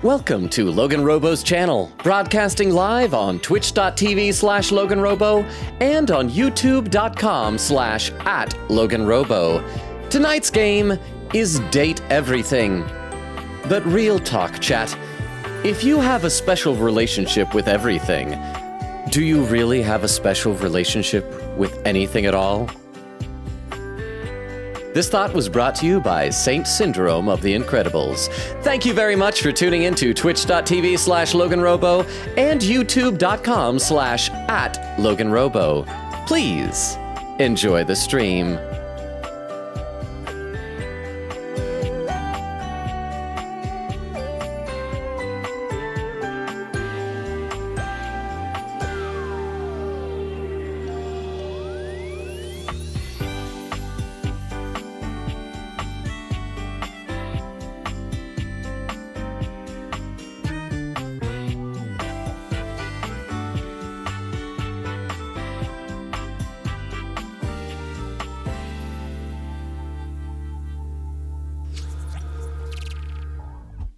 Welcome to LoganRobo's channel, broadcasting live on twitch.tv/LoganRobo and on youtube.com/@LoganRobo. Tonight's game is Date Everything. But real talk, chat. If you have a special relationship with everything, do you really have a special relationship with anything at all? This thought was brought to you by Saint Syndrome of the Incredibles. Thank you very much for tuning in to twitch.tv/LoganRobo and youtube.com/@LoganRobo. Please enjoy the stream.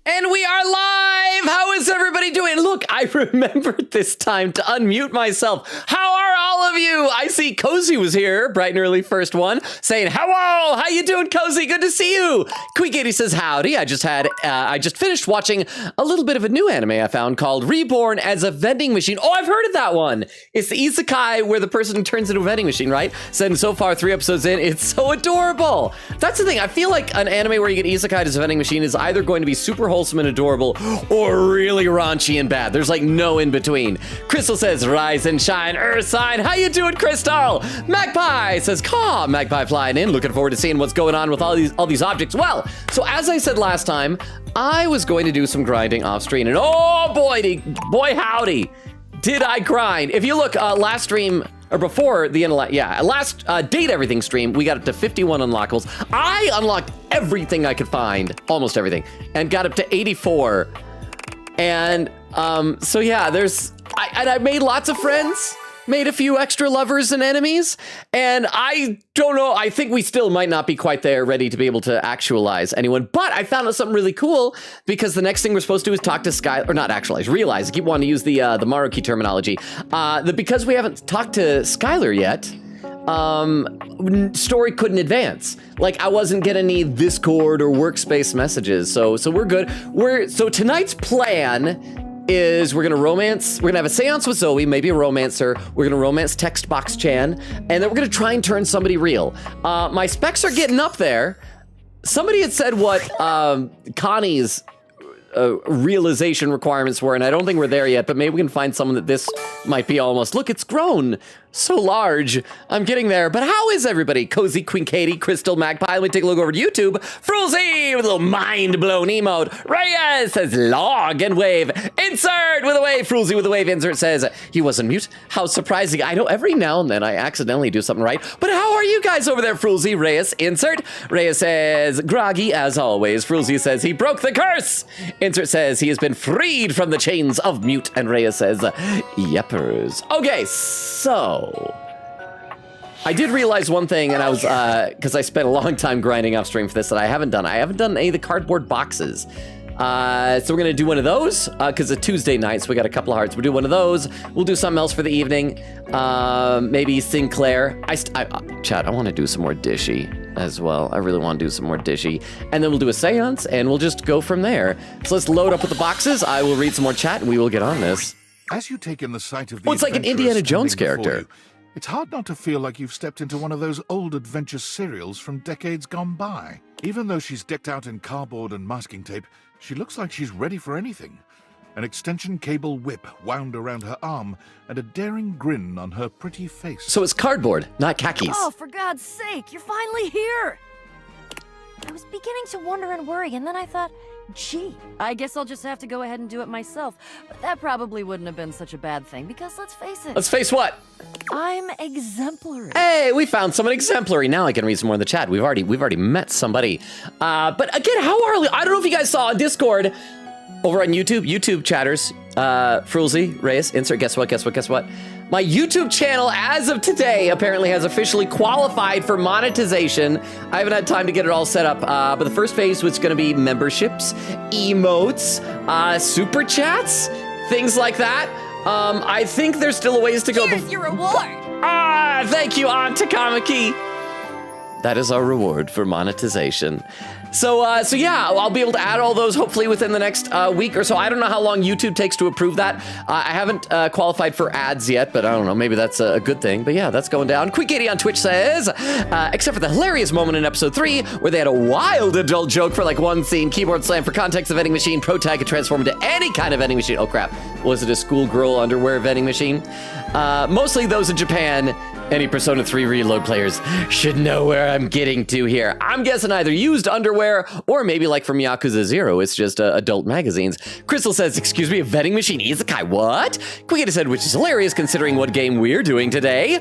And we are live! How is everybody doing? Look, I remembered this time to unmute myself. How are all of you? I see Cozy was here, bright and early first one, saying, hello! How you doing, Cozy? Good to see you! Queegaty says, howdy. I just finished watching a little bit of a new anime I found called Reborn as a Vending Machine. Oh, I've heard of that one! It's the isekai where the person turns into a vending machine, right? So far, 3 episodes in, it's so adorable! That's the thing, I feel like an anime where you get isekai as a vending machine is either going to be super wholesome and adorable, or really raunchy and bad. There's like no in between. Crystal says, rise and shine, Earth sign. How you doing, Crystal? Magpie says, caw, Magpie flying in. Looking forward to seeing what's going on with all these objects. Well, so as I said last time, I was going to do some grinding off stream, and oh boy howdy, did I grind. If you look, last stream, or before the end of last Date Everything stream, we got up to 51 unlockables. I unlocked everything I could find, almost everything, and got up to 84. And so yeah, I made lots of friends, made a few extra lovers and enemies, and I don't know, I think we still might not be quite there ready to be able to actualize anyone, but I found out something really cool, because the next thing we're supposed to do is talk to Skylar, or not actualize, realize, I keep wanting to use the Maruki terminology, because we haven't talked to Skylar yet, story couldn't advance. Like, I wasn't getting any Discord or workspace messages, so we're good. So tonight's plan is we're gonna have a seance with Zoe, maybe a romancer. We're gonna romance text box Chan, and then we're gonna try and turn somebody real. My specs are getting up there. Somebody had said what Connie's realization requirements were, and I don't think we're there yet, but maybe we can find someone that this might be almost. Look, it's grown so large. I'm getting there, but how is everybody? Cozy, Queen Katie, Crystal, Magpie. Let me take a look over to YouTube. Frulzy with a little mind-blown emote. Reyes says log and wave. Insert with a wave. Frulzy with a wave. Insert says he wasn't mute. How surprising. I know every now and then I accidentally do something right, but how are you guys over there, Frulzy? Reyes, insert. Reyes says groggy as always. Frulzy says he broke the curse. Insert says he has been freed from the chains of mute, and Reyes says yeppers. Okay, so I did realize one thing, and I was, because I spent a long time grinding off stream for this that I haven't done. I haven't done any of the cardboard boxes. So we're gonna do one of those, because it's Tuesday night, so we got a couple of hearts. We'll do one of those. We'll do something else for the evening. Maybe Sinclair. Chat, I wanna do some more Dishy as well. I really wanna do some more Dishy. And then we'll do a seance, and we'll just go from there. So let's load up with the boxes. I will read some more chat, and we will get on this. As you take in the sight of the it's like an Indiana Jones character. You, it's hard not to feel like you've stepped into one of those old adventure serials from decades gone by. Even though she's decked out in cardboard and masking tape, she looks like she's ready for anything. An extension cable whip wound around her arm and a daring grin on her pretty face. So it's cardboard, not khakis. Oh, for God's sake, you're finally here! I was beginning to wonder and worry, and then I thought, gee, I guess I'll just have to go ahead and do it myself. But that probably wouldn't have been such a bad thing, because let's face it. Let's face what? I'm exemplary. Hey, we found someone exemplary. Now I can read some more in the chat. We've already met somebody. But again, how early? I don't know if you guys saw on Discord, over on YouTube chatters, Frulzy, Reyes, insert, guess what? My YouTube channel, as of today, apparently has officially qualified for monetization. I haven't had time to get it all set up, but the first phase was going to be memberships, emotes, super chats, things like that. I think there's still a ways to go. Here's your reward. Thank you, Aunt Takamaki. That is our reward for monetization. So yeah, I'll be able to add all those hopefully within the next week or so. I don't know how long YouTube takes to approve that. I haven't qualified for ads yet, but I don't know. Maybe that's a good thing. But yeah, that's going down. Quick 80 on Twitch says, except for the hilarious moment in episode 3 where they had a wild adult joke for like one scene, keyboard slam for context, the vending machine, pro tag could transform into any kind of vending machine. Oh crap, was it a schoolgirl underwear vending machine? Mostly those in Japan. Any Persona 3 Reload players should know where I'm getting to here. I'm guessing either used underwear or maybe like from Yakuza 0, it's just adult magazines. Crystal says, excuse me, a vending machine isekai, what? Quickita said, which is hilarious considering what game we're doing today.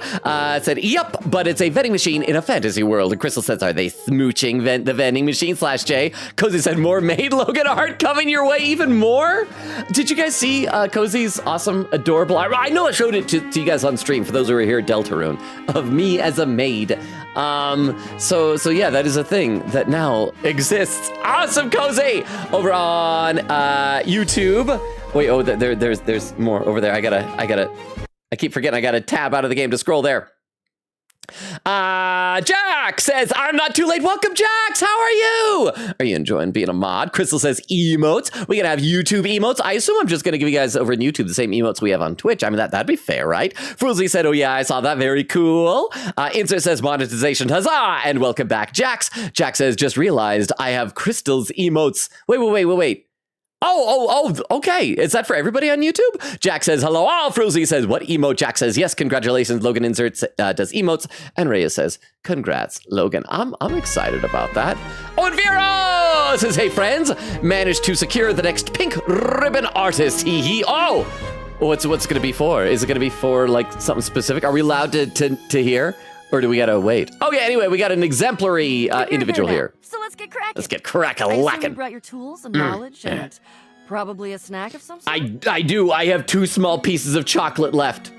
Said, yep, but it's a vending machine in a fantasy world. And Crystal says, are they smooching the vending machine /J? Cozy said, more made Logan art coming your way, even more? Did you guys see Cozy's awesome, adorable art? I know I showed it to you guys on stream for those who are here at Deltarune. Of me as a maid. So yeah, that is a thing that now exists. Awesome, Cozy! Over on YouTube. Wait, oh, there's more over there. I keep forgetting I gotta tab out of the game to scroll there. Jack says, I'm not too late. Welcome, Jax. How are you? Are you enjoying being a mod? Crystal says, emotes. We're gonna have YouTube emotes. I assume I'm just gonna give you guys over on YouTube the same emotes we have on Twitch. I mean, that'd be fair, right? Fruzy said, oh yeah, I saw that. Very cool. Insert says, monetization. Huzzah! And welcome back, Jax. Jack says, just realized I have Crystal's emotes. Wait. Oh, okay. Is that for everybody on YouTube? Jack says, hello all. Fruzy says, what emote? Jack says, yes, congratulations. Logan inserts does emotes. And Rhea says, congrats, Logan. I'm excited about that. Oh, and Vero says, hey, friends, managed to secure the next pink ribbon artist. Hee. Oh, what's it going to be for? Is it going to be for like something specific? Are we allowed to hear? Or do we gotta wait? Okay, anyway, we got an exemplary individual here. So let's get cracking. Let's get I assume you crack-a-lackin'. brought your tools and knowledge and probably a snack of some sort? I do. I have 2 small pieces of chocolate left.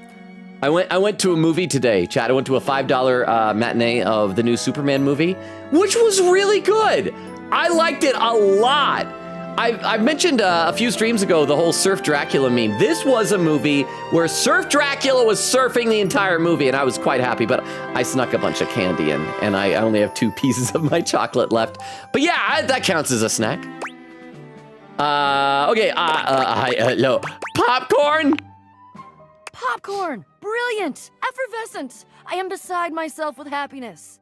I went to a movie today, Chad. I went to a $5 matinee of the new Superman movie, which was really good. I liked it a lot. I mentioned a few streams ago the whole Surf Dracula meme. This was a movie where Surf Dracula was surfing the entire movie, and I was quite happy, but I snuck a bunch of candy in, and I only have 2 pieces of my chocolate left. But yeah, that counts as a snack. Okay, hello. Popcorn? Popcorn! Brilliant! Effervescent! I am beside myself with happiness.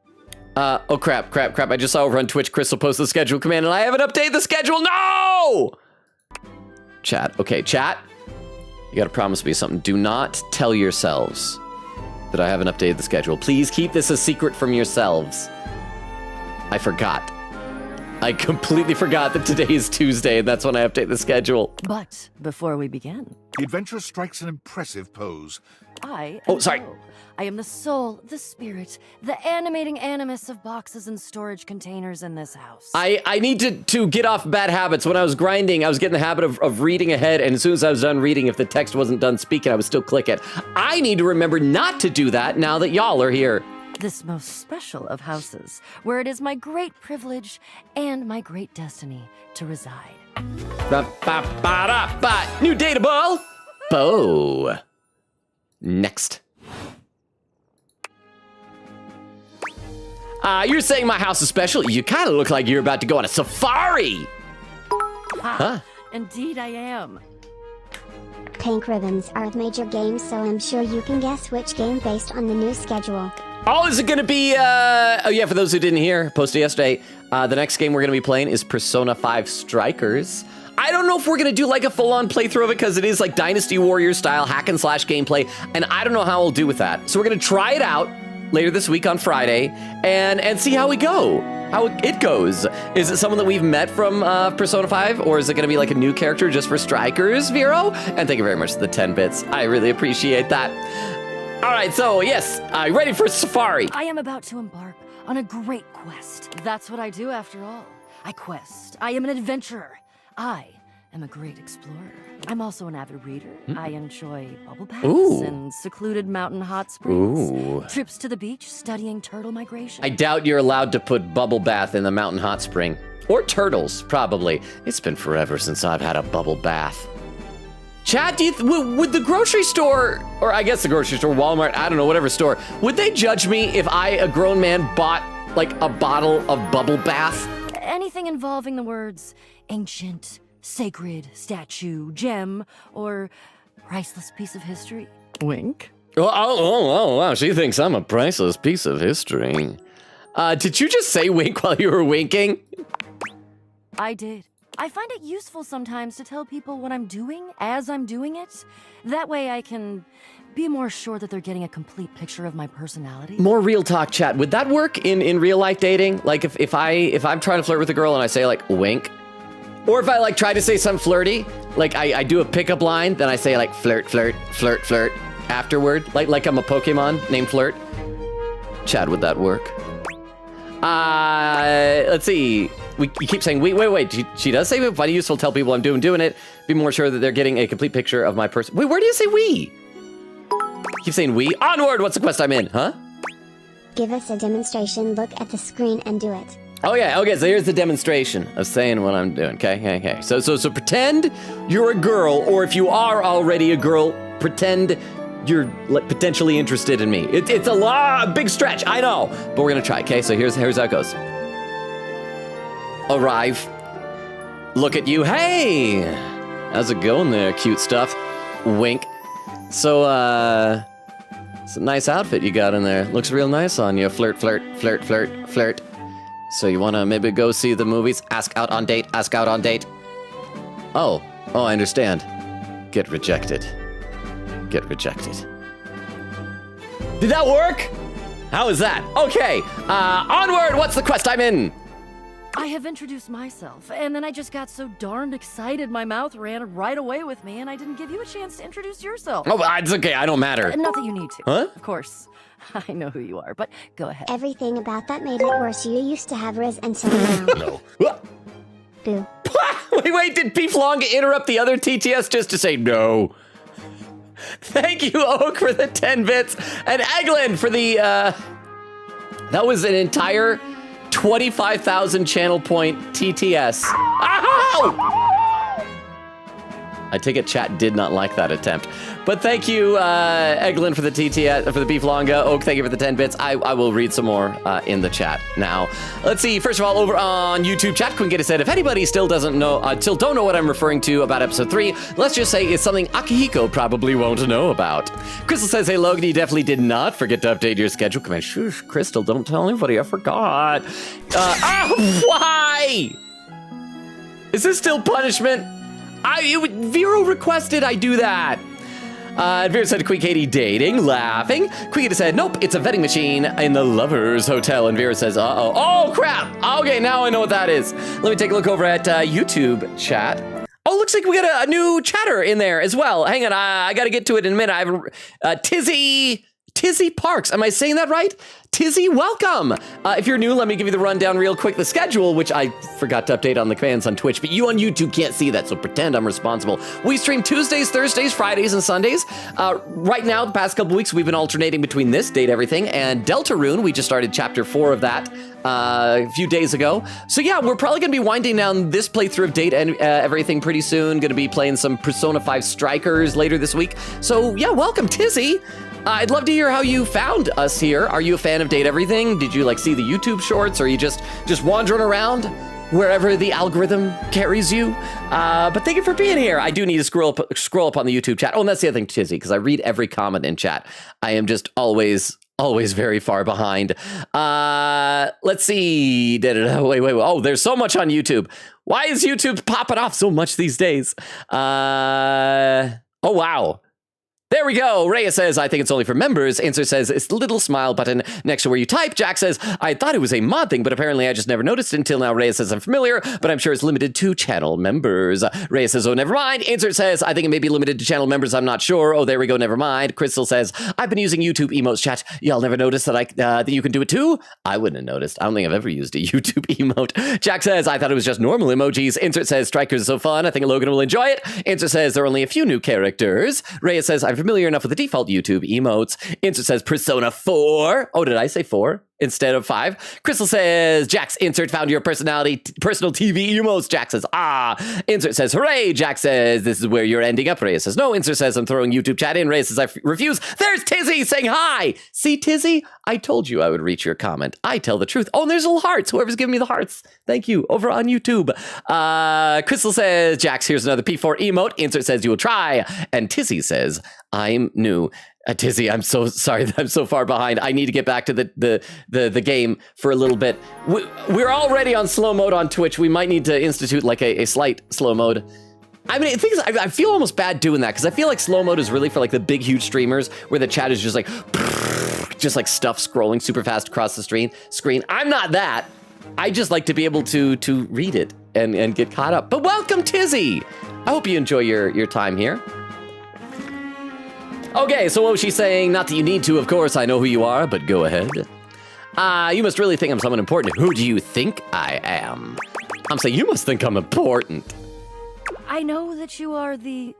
Oh crap. I just saw over on Twitch, Crystal posted the schedule command and I haven't updated the schedule. No! Chat. Okay, chat. You gotta promise me something. Do not tell yourselves that I haven't updated the schedule. Please keep this a secret from yourselves. I forgot. I completely forgot that today is Tuesday and that's when I update the schedule. But before we begin, The adventurer strikes an impressive pose. I Oh, am sorry. Lo. I am the soul, the spirit, the animating animus of boxes and storage containers in this house. I need to get off bad habits. When I was grinding, I was getting the habit of reading ahead, and as soon as I was done reading, if the text wasn't done speaking, I would still click it. I need to remember not to do that now that y'all are here. This most special of houses, where it is my great privilege and my great destiny to reside. Ba-ba-ba-da-ba. New data ball. Bo. Next. You're saying my house is special? You kind of look like you're about to go on a safari. Huh? Indeed I am. Pink ribbons are a major game, so I'm sure you can guess which game based on the new schedule. Oh, is it going to be, oh yeah, for those who didn't hear, posted yesterday, the next game we're going to be playing is Persona 5 Strikers. I don't know if we're going to do like a full-on playthrough of it because it is like Dynasty Warrior style hack and slash gameplay, and I don't know how we'll do with that. So we're going to try it out later this week on Friday and see how we go, how it goes. Is it someone that we've met from Persona 5, or is it going to be like a new character just for Strikers, Vero? And thank you very much for the 10 bits. I really appreciate that. All right, so yes, ready for Safari. I am about to embark on a great quest. That's what I do after all. I quest. I am an adventurer. I am a great explorer. I'm also an avid reader. I enjoy bubble baths Ooh. and secluded mountain hot springs. Ooh. Trips to the beach, studying turtle migration. I doubt you're allowed to put bubble bath in the mountain hot spring. Or turtles, probably. It's been forever since I've had a bubble bath. Chad, would the grocery store, or I guess the grocery store, Walmart, I don't know, whatever store, would they judge me if I, a grown man, bought like a bottle of bubble bath? Anything involving the words ancient, sacred, statue, gem, or priceless piece of history. Wink. Oh, wow, she thinks I'm a priceless piece of history. Did you just say wink while you were winking? I did. I find it useful sometimes to tell people what I'm doing as I'm doing it. That way I can be more sure that they're getting a complete picture of my personality. More real talk, chat. Would that work in real life dating? Like if I'm trying to flirt with a girl and I say like wink, or if I like try to say something flirty, like I do a pickup line, then I say like flirt, flirt, flirt, flirt afterward, like I'm a Pokemon named Flirt. Chad, would that work? Let's see. You keep saying, wait. She does say, find it useful to tell people I'm doing it. Be more sure that they're getting a complete picture of my person. Wait, where do you say we? Keep saying we. Onward, what's the quest I'm in, huh? Give us a demonstration, look at the screen and do it. Oh yeah, okay, so here's the demonstration of saying what I'm doing, okay. So pretend you're a girl, or if you are already a girl, pretend you're like potentially interested in me. It's a big stretch, I know, but we're gonna try, okay? So here's how it goes. Arrive. Look at you, hey! How's it going there, cute stuff? Wink. So, it's a nice outfit you got in there. Looks real nice on you. Flirt, flirt, flirt, flirt, flirt. So you wanna maybe go see the movies? Ask out on date, ask out on date. Oh, I understand. Get rejected. Get rejected. Did that work? How is that? Okay, onward, what's the quest I'm in? I have introduced myself, and then I just got so darned excited my mouth ran right away with me, and I didn't give you a chance to introduce yourself. Oh, it's okay, I don't matter. Not that you need to. Huh? Of course. I know who you are, but go ahead. Everything about that made it worse. You used to have Riz and so now. No. Boo. Wait, did Beef Long interrupt the other TTS just to say no? Thank you, Oak, for the 10 bits, and Eglin for the, that was an entire 25,000 channel point TTS. Ow! I take it chat did not like that attempt. But thank you, Eglin, for the TTS, for the Beef Longa. Oak, thank you for the 10 bits. I will read some more in the chat now. Let's see. First of all, over on YouTube chat, Quingita said, if anybody still don't know what I'm referring to about episode 3, let's just say it's something Akihiko probably won't know about. Crystal says, hey, Logan, you definitely did not forget to update your schedule. Come on, shush, Crystal, don't tell anybody. I forgot. Why? Is this still punishment? Vero requested I do that. Vera said, Queen Katie dating, laughing. Queen said, nope, it's a vending machine in the Lovers Hotel. And Vera says, uh-oh. Oh, crap. Okay, now I know what that is. Let me take a look over at YouTube chat. Oh, looks like we got a new chatter in there as well. Hang on, I got to get to it in a minute. I have Tizzy Parks. Am I saying that right? Tizzy, welcome. If you're new, let me give you the rundown real quick. The schedule, which I forgot to update on the commands on Twitch, but you on YouTube can't see that, so pretend I'm responsible. We stream Tuesdays, Thursdays, Fridays, and Sundays. Right now, the past couple weeks, we've been alternating between this, Date Everything, and Deltarune. We just started chapter 4 of that a few days ago. So yeah, we're probably going to be winding down this playthrough of Date Everything pretty soon. Going to be playing some Persona 5 Strikers later this week. So yeah, welcome, Tizzy. I'd love to hear how you found us here. Are you a fan of Date Everything? Did you like see the YouTube shorts? Or are you just wandering around wherever the algorithm carries you? But thank you for being here. I do need to scroll up on the YouTube chat. Oh, and that's the other thing, Tizzy, because I read every comment in chat. I am just always very far behind. Let's see. Wait. Oh, there's so much on YouTube. Why is YouTube popping off so much these days? Oh, wow. There we go. Rhea says, I think it's only for members. Insert says, it's the little smile button next to where you type. Jack says, I thought it was a mod thing, but apparently I just never noticed it until now. Rhea says, I'm familiar, but I'm sure it's limited to channel members. Rhea says, oh, never mind. Insert says, I think it may be limited to channel members. I'm not sure. Oh, there we go. Never mind. Crystal says, I've been using YouTube emotes, chat. Y'all never noticed that that you can do it too? I wouldn't have noticed. I don't think I've ever used a YouTube emote. Jack says, I thought it was just normal emojis. Insert says, Strikers is so fun. I think Logan will enjoy it. Insert says, there are only a few new characters. Rhea says, I'm familiar enough with the default YouTube emotes. Insert says, Persona 4. Oh, did I say 4? Instead of 5. Crystal says, Jack's insert found your personal TV emotes. Jack says, ah. Insert says, hooray. Jack says, this is where you're ending up. Rhea says, no. Insert says, I'm throwing YouTube chat in. Rhea says, I refuse. There's Tizzy saying hi. See, Tizzy? I told you I would reach your comment. I tell the truth. Oh, and there's little hearts. Whoever's giving me the hearts. Thank you. Over on YouTube. Crystal says, Jax, here's another P4 emote. Insert says, you will try. And Tizzy says, I'm new. Tizzy, I'm so sorry that I'm so far behind. I need to get back to the game for a little bit. We're already on slow mode on Twitch. We might need to institute like a slight slow mode. I mean, I feel almost bad doing that because I feel like slow mode is really for like the big, huge streamers where the chat is just like stuff scrolling super fast across the screen. I'm not that. I just like to be able to read it and get caught up. But welcome, Tizzy. I hope you enjoy your time here. Okay, so what was she saying? Not that you need to, of course. I know who you are, but go ahead. You must really think I'm someone important. Who do you think I am? I'm saying you must think I'm important. I know that you are the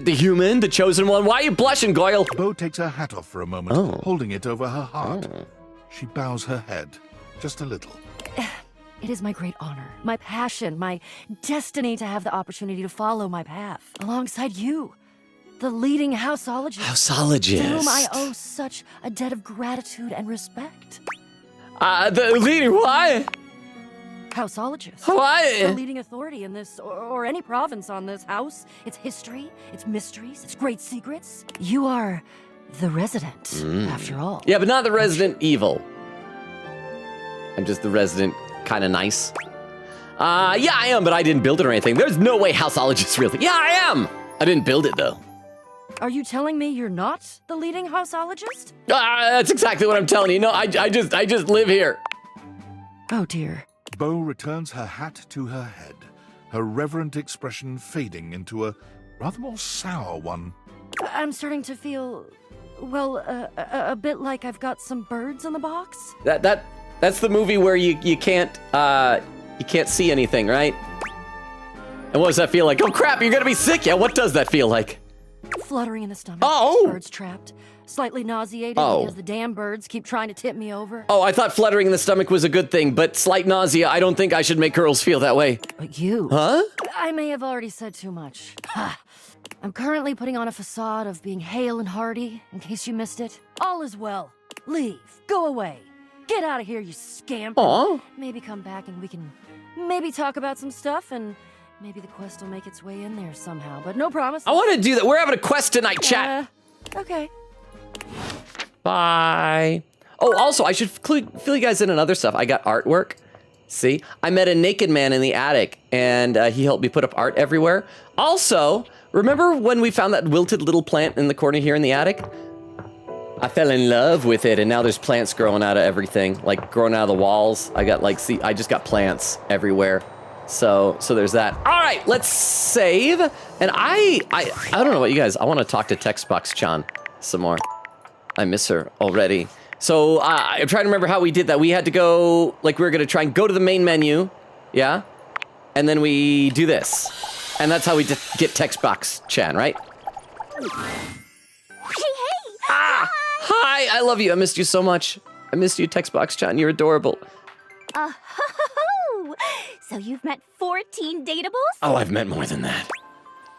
human, the chosen one. Why are you blushing, Goyle? Bo takes her hat off for a moment, holding it over her heart. She bows her head, just a little. It is my great honor, my passion, my destiny to have the opportunity to follow my path alongside you. The leading houseologist. Houseologist. To whom I owe such a debt of gratitude and respect. The leading what? Houseologist. What? The leading authority in this, or any province on this house, its history, its mysteries, its great secrets. You are the resident, after all. Yeah, but not the resident evil. I'm just the resident kind of nice. Yeah, I am, but I didn't build it or anything. There's no way houseologist really. Yeah, I am. I didn't build it though. Are you telling me you're not the leading houseologist? That's exactly what I'm telling you. No, I just live here. Oh dear. Bo returns her hat to her head, her reverent expression fading into a rather more sour one. I'm starting to feel, well, a bit like I've got some birds in the box. That's the movie where you can't see anything, right? And what does that feel like? Oh crap, you're gonna be sick. Yeah, what does that feel like? Fluttering in the stomach. Oh! Birds trapped. Slightly nauseated because the damn birds keep trying to tip me over. Oh, I thought fluttering in the stomach was a good thing, but slight nausea, I don't think I should make girls feel that way. But you... Huh? I may have already said too much. I'm currently putting on a facade of being hale and hearty, in case you missed it. All is well. Leave. Go away. Get out of here, you scamp. Aw. Maybe come back and we can maybe talk about some stuff and... maybe the quest will make its way in there somehow, but no promise. I want to do that. We're having a quest tonight, chat. Okay. Bye. Oh, also, I should fill you guys in on other stuff. I got artwork. See? I met a naked man in the attic, and he helped me put up art everywhere. Also, remember when we found that wilted little plant in the corner here in the attic? I fell in love with it, and now there's plants growing out of everything, like growing out of the walls. I just got plants everywhere. So there's that. All right, let's save. And I don't know about you guys. I want to talk to Textbox-chan some more. I miss her already. So I'm trying to remember how we did that. We had to go, like we were going to try and go to the main menu. Yeah. And then we do this. And that's how we get Textbox-chan, right? Hey! Ah! Hi, I love you. I missed you so much. I missed you, Textbox-chan. You're adorable. So you've met 14 datables? Oh, I've met more than that.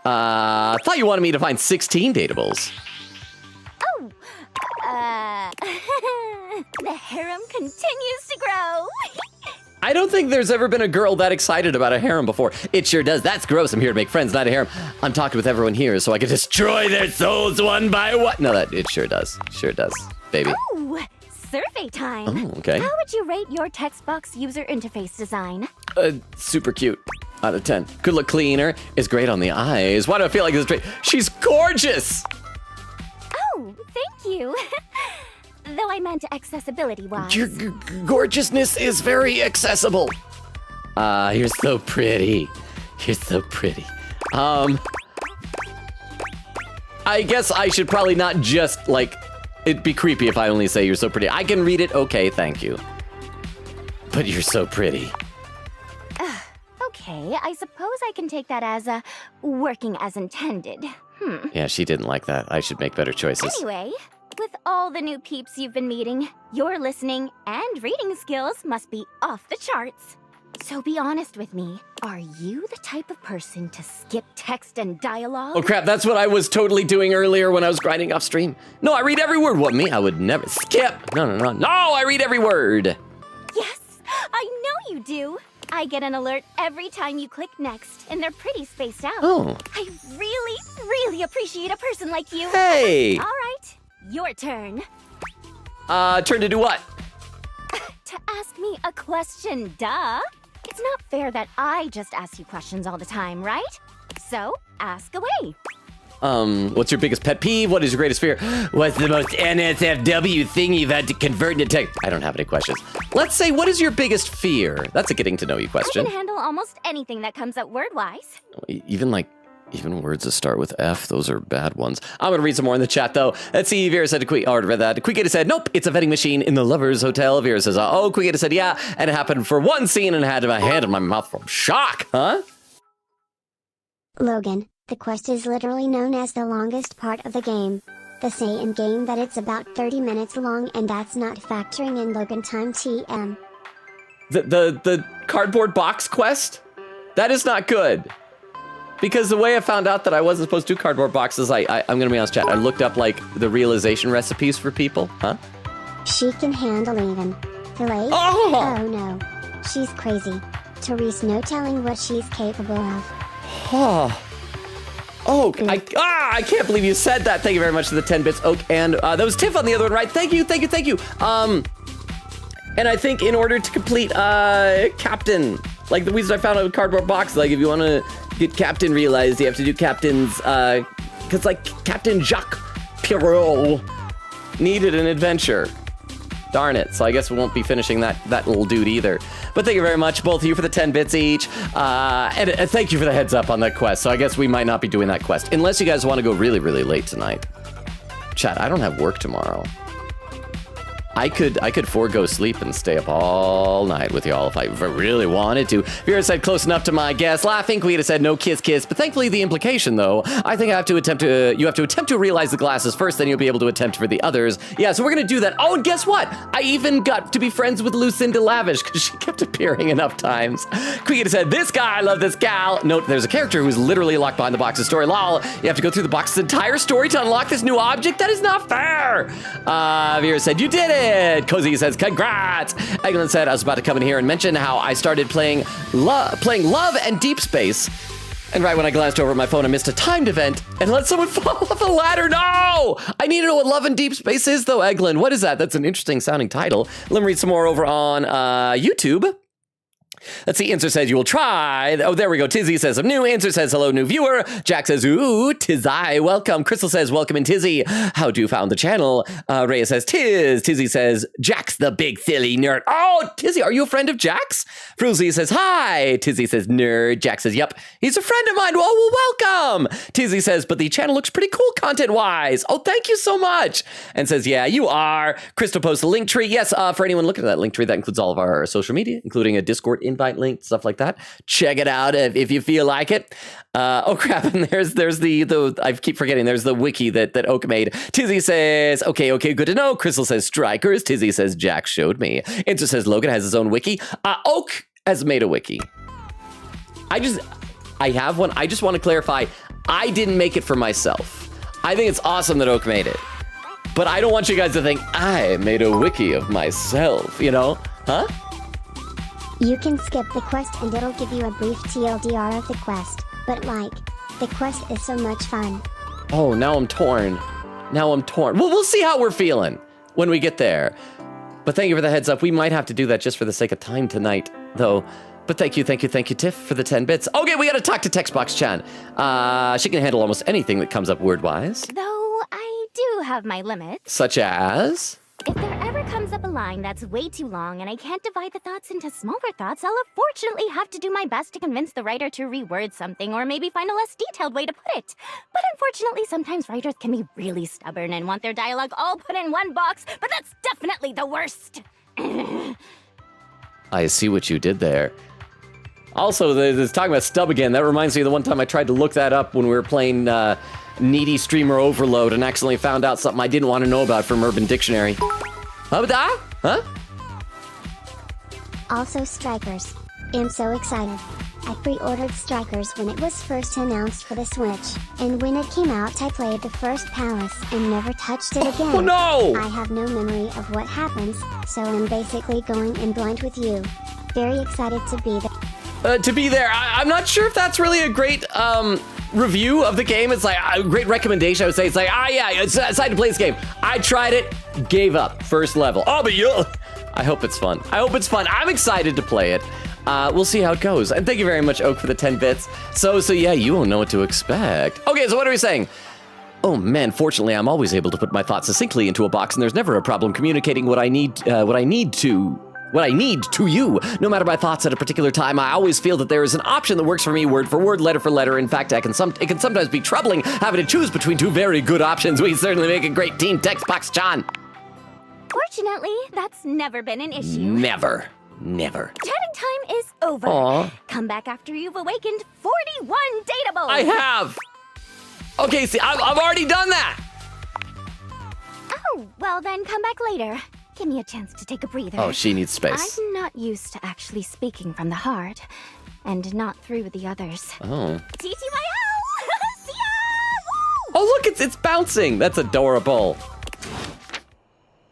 I thought you wanted me to find 16 datables. Oh, the harem continues to grow. I don't think there's ever been a girl that excited about a harem before. It sure does. That's gross. I'm here to make friends, not a harem. I'm talking with everyone here so I can destroy their souls one by one. No, it sure does. Sure does, baby. Oh, survey time. Oh, okay. How would you rate your text box user interface design? Super cute. Out of 10. Could look cleaner. Is great on the eyes. Why do I feel like this? She's gorgeous. Oh, thank you. Though I meant accessibility-wise. Your gorgeousness is very accessible. You're so pretty. You're so pretty. I guess I should probably not just, like, it'd be creepy if I only say you're so pretty. I can read it, okay, thank you. But you're so pretty. Okay, I suppose I can take that as working as intended. Yeah, she didn't like that. I should make better choices. Anyway, with all the new peeps you've been meeting, your listening and reading skills must be off the charts. So be honest with me. Are you the type of person to skip text and dialogue? Oh crap, that's what I was totally doing earlier when I was grinding off stream. No, I read every word. What, me? I would never skip. No, I read every word. Yes, I know you do. I get an alert every time you click next, and they're pretty spaced out. Oh. I really appreciate a person like you. Hey. All right, your turn. Turn to do what? To ask me a question, duh. It's not fair that I just ask you questions all the time, right? So, ask away. What's your biggest pet peeve? What is your greatest fear? What's the most NSFW thing you've had to convert into text? I don't have any questions. Let's say, what is your biggest fear? That's a getting to know you I question. can handle almost anything that comes up word-wise. Even words that start with F, those are bad ones. I'm gonna read some more in the chat though. Let's see, Vera said to read that. Quigator said, nope, it's a vending machine in the Lover's Hotel. Vera says, oh, Quigator said, yeah, and it happened for one scene and I had my hand in my mouth from shock, huh? Logan, the quest is literally known as the longest part of the game. They say in game that it's about 30 minutes long, and that's not factoring in Logan time TM. The cardboard box quest? That is not good. Because the way I found out that I wasn't supposed to do cardboard boxes, I'm gonna be honest, chat, I looked up like the realization recipes for people, huh? She can handle even. Delay? Oh! Oh no. She's crazy. Therese, no telling what she's capable of. I can't believe you said that. Thank you very much to the 10 bits, Oak, and that was Tiff on the other one, right? Thank you. And I think in order to complete Captain, like the reason I found out cardboard box, like if you want to get Captain realized, you have to do Captain's, because like Captain Jacques Pirot needed an adventure. Darn it. So I guess we won't be finishing that little dude either. But thank you very much, both of you, for the 10 bits each. And thank you for the heads up on that quest. So I guess we might not be doing that quest. Unless you guys want to go really, really late tonight. Chat, I don't have work tomorrow. I could forego sleep and stay up all night with y'all if I really wanted to. Vera said close enough to my guess. Laughing, Quita said no kiss, but thankfully the implication though, I think you have to attempt to realize the glasses first, then you'll be able to attempt for the others. Yeah, so we're gonna do that. Oh, and guess what? I even got to be friends with Lucinda Lavish because she kept appearing enough times. Quita said, this guy, I love this gal. Note, there's a character who's literally locked behind the box's story. Lol, you have to go through the box's entire story to unlock this new object? That is not fair. Vera said, you did it. Cozy says, congrats. Eglin said, I was about to come in here and mention how I started playing Love and Deep Space. And right when I glanced over at my phone, I missed a timed event and let someone fall off a ladder. No! I need to know what Love and Deep Space is, though, Eglin. What is that? That's an interesting sounding title. Let me read some more over on YouTube. Let's see, Answer says you will try. Oh, there we go. Tizzy says I'm new. Answer says hello, new viewer. Jack says, ooh, tis I, welcome. Crystal says, welcome in Tizzy. How do you found the channel? Rhea says, tis. Tizzy says, Jack's the big silly nerd. Oh, Tizzy, are you a friend of Jack's? Fruzy says, hi. Tizzy says, nerd. Jack says, yep, he's a friend of mine. Oh, well, welcome. Tizzy says, but the channel looks pretty cool content-wise. Oh, thank you so much. And says, yeah, you are. Crystal posts a link tree. Yes, for anyone looking at that link tree, that includes all of our social media, including a Discord invite link, stuff like that. Check it out if you feel like it. Oh crap! And there's the I keep forgetting. There's the wiki that Oak made. Tizzy says, okay, good to know. Crystal says strikers. Tizzy says Jack showed me. Answer says Logan has his own wiki. Oak has made a wiki. I have one. I just want to clarify. I didn't make it for myself. I think it's awesome that Oak made it, but I don't want you guys to think I made a wiki of myself. You know, huh? You can skip the quest and it'll give you a brief TLDR of the quest, but the quest is so much fun. Oh, now I'm torn. Well, we'll see how we're feeling when we get there. But thank you for the heads up. We might have to do that just for the sake of time tonight, though. But thank you, Tiff, for the 10 bits. Okay, we gotta talk to Textbox-chan. She can handle almost anything that comes up word-wise. Though I do have my limits. Such as? If there ever comes up a line that's way too long and I can't divide the thoughts into smaller thoughts, I'll unfortunately have to do my best to convince the writer to reword something or maybe find a less detailed way to put it. But unfortunately, sometimes writers can be really stubborn and want their dialogue all put in one box, but that's definitely the worst. I see what you did there. Also, there's talking about stub again. That reminds me of the one time I tried to look that up when we were playing Needy Streamer Overload and accidentally found out something I didn't want to know about from Urban Dictionary. Huh? Also Strikers. I'm so excited. I pre-ordered Strikers when it was first announced for the Switch, and when it came out I played the first Palace and never touched it again. Oh no! I have no memory of what happens, so I'm basically going in blind with you. Very excited to be there. I'm not sure if that's really a great review of the game. It's like a great recommendation. I would say it's like, yeah, it's excited to play this game. I tried it, gave up, first level. Oh, but I hope it's fun. I'm excited to play it. We'll see how it goes. And thank you very much, Oak, for the 10 bits. So yeah, you won't know what to expect. Okay, so what are we saying? Oh man, fortunately, I'm always able to put my thoughts succinctly into a box, and there's never a problem communicating what I need to you. No matter my thoughts at a particular time, I always feel that there is an option that works for me word for word, letter for letter. In fact, it can sometimes be troubling having to choose between two very good options. We certainly make a great team, Textbox-chan. Fortunately, that's never been an issue. Never. Chatting time is over. Aw. Come back after you've awakened 41 datables. I have. Okay, see, I've already done that. Oh, well then come back later. Give me a chance to take a breather. Oh, she needs space. I'm not used to actually speaking from the heart, and not through the others. Oh. TTYL! See ya! Woo! Oh, look, it's bouncing. That's adorable.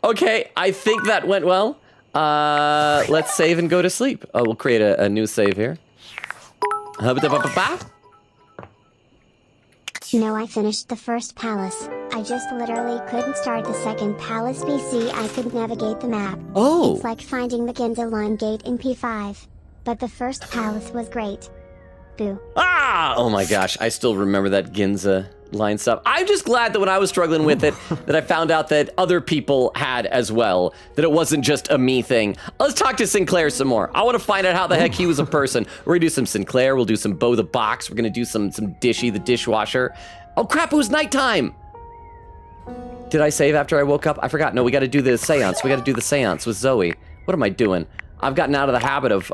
Okay, I think that went well. Let's save and go to sleep. Oh, we'll create a new save here. No, I finished the first Palace. I just literally couldn't start the second Palace BC. I could navigate the map. Oh. It's like finding the Ginza line gate in P5. But the first Palace was great. Boo. Ah! Oh my gosh, I still remember that Ginza line stuff. I'm just glad that when I was struggling with it, that I found out that other people had as well, that it wasn't just a me thing. Let's talk to Sinclair some more. I want to find out how the heck he was a person. We're gonna do some Sinclair, we'll do some Bo the Box, we're gonna do some Dishy the dishwasher. Oh crap, it was nighttime! Did I save after I woke up? I forgot. No, we gotta do the seance. We gotta do the seance with Zoe. What am I doing? I've gotten out of the habit of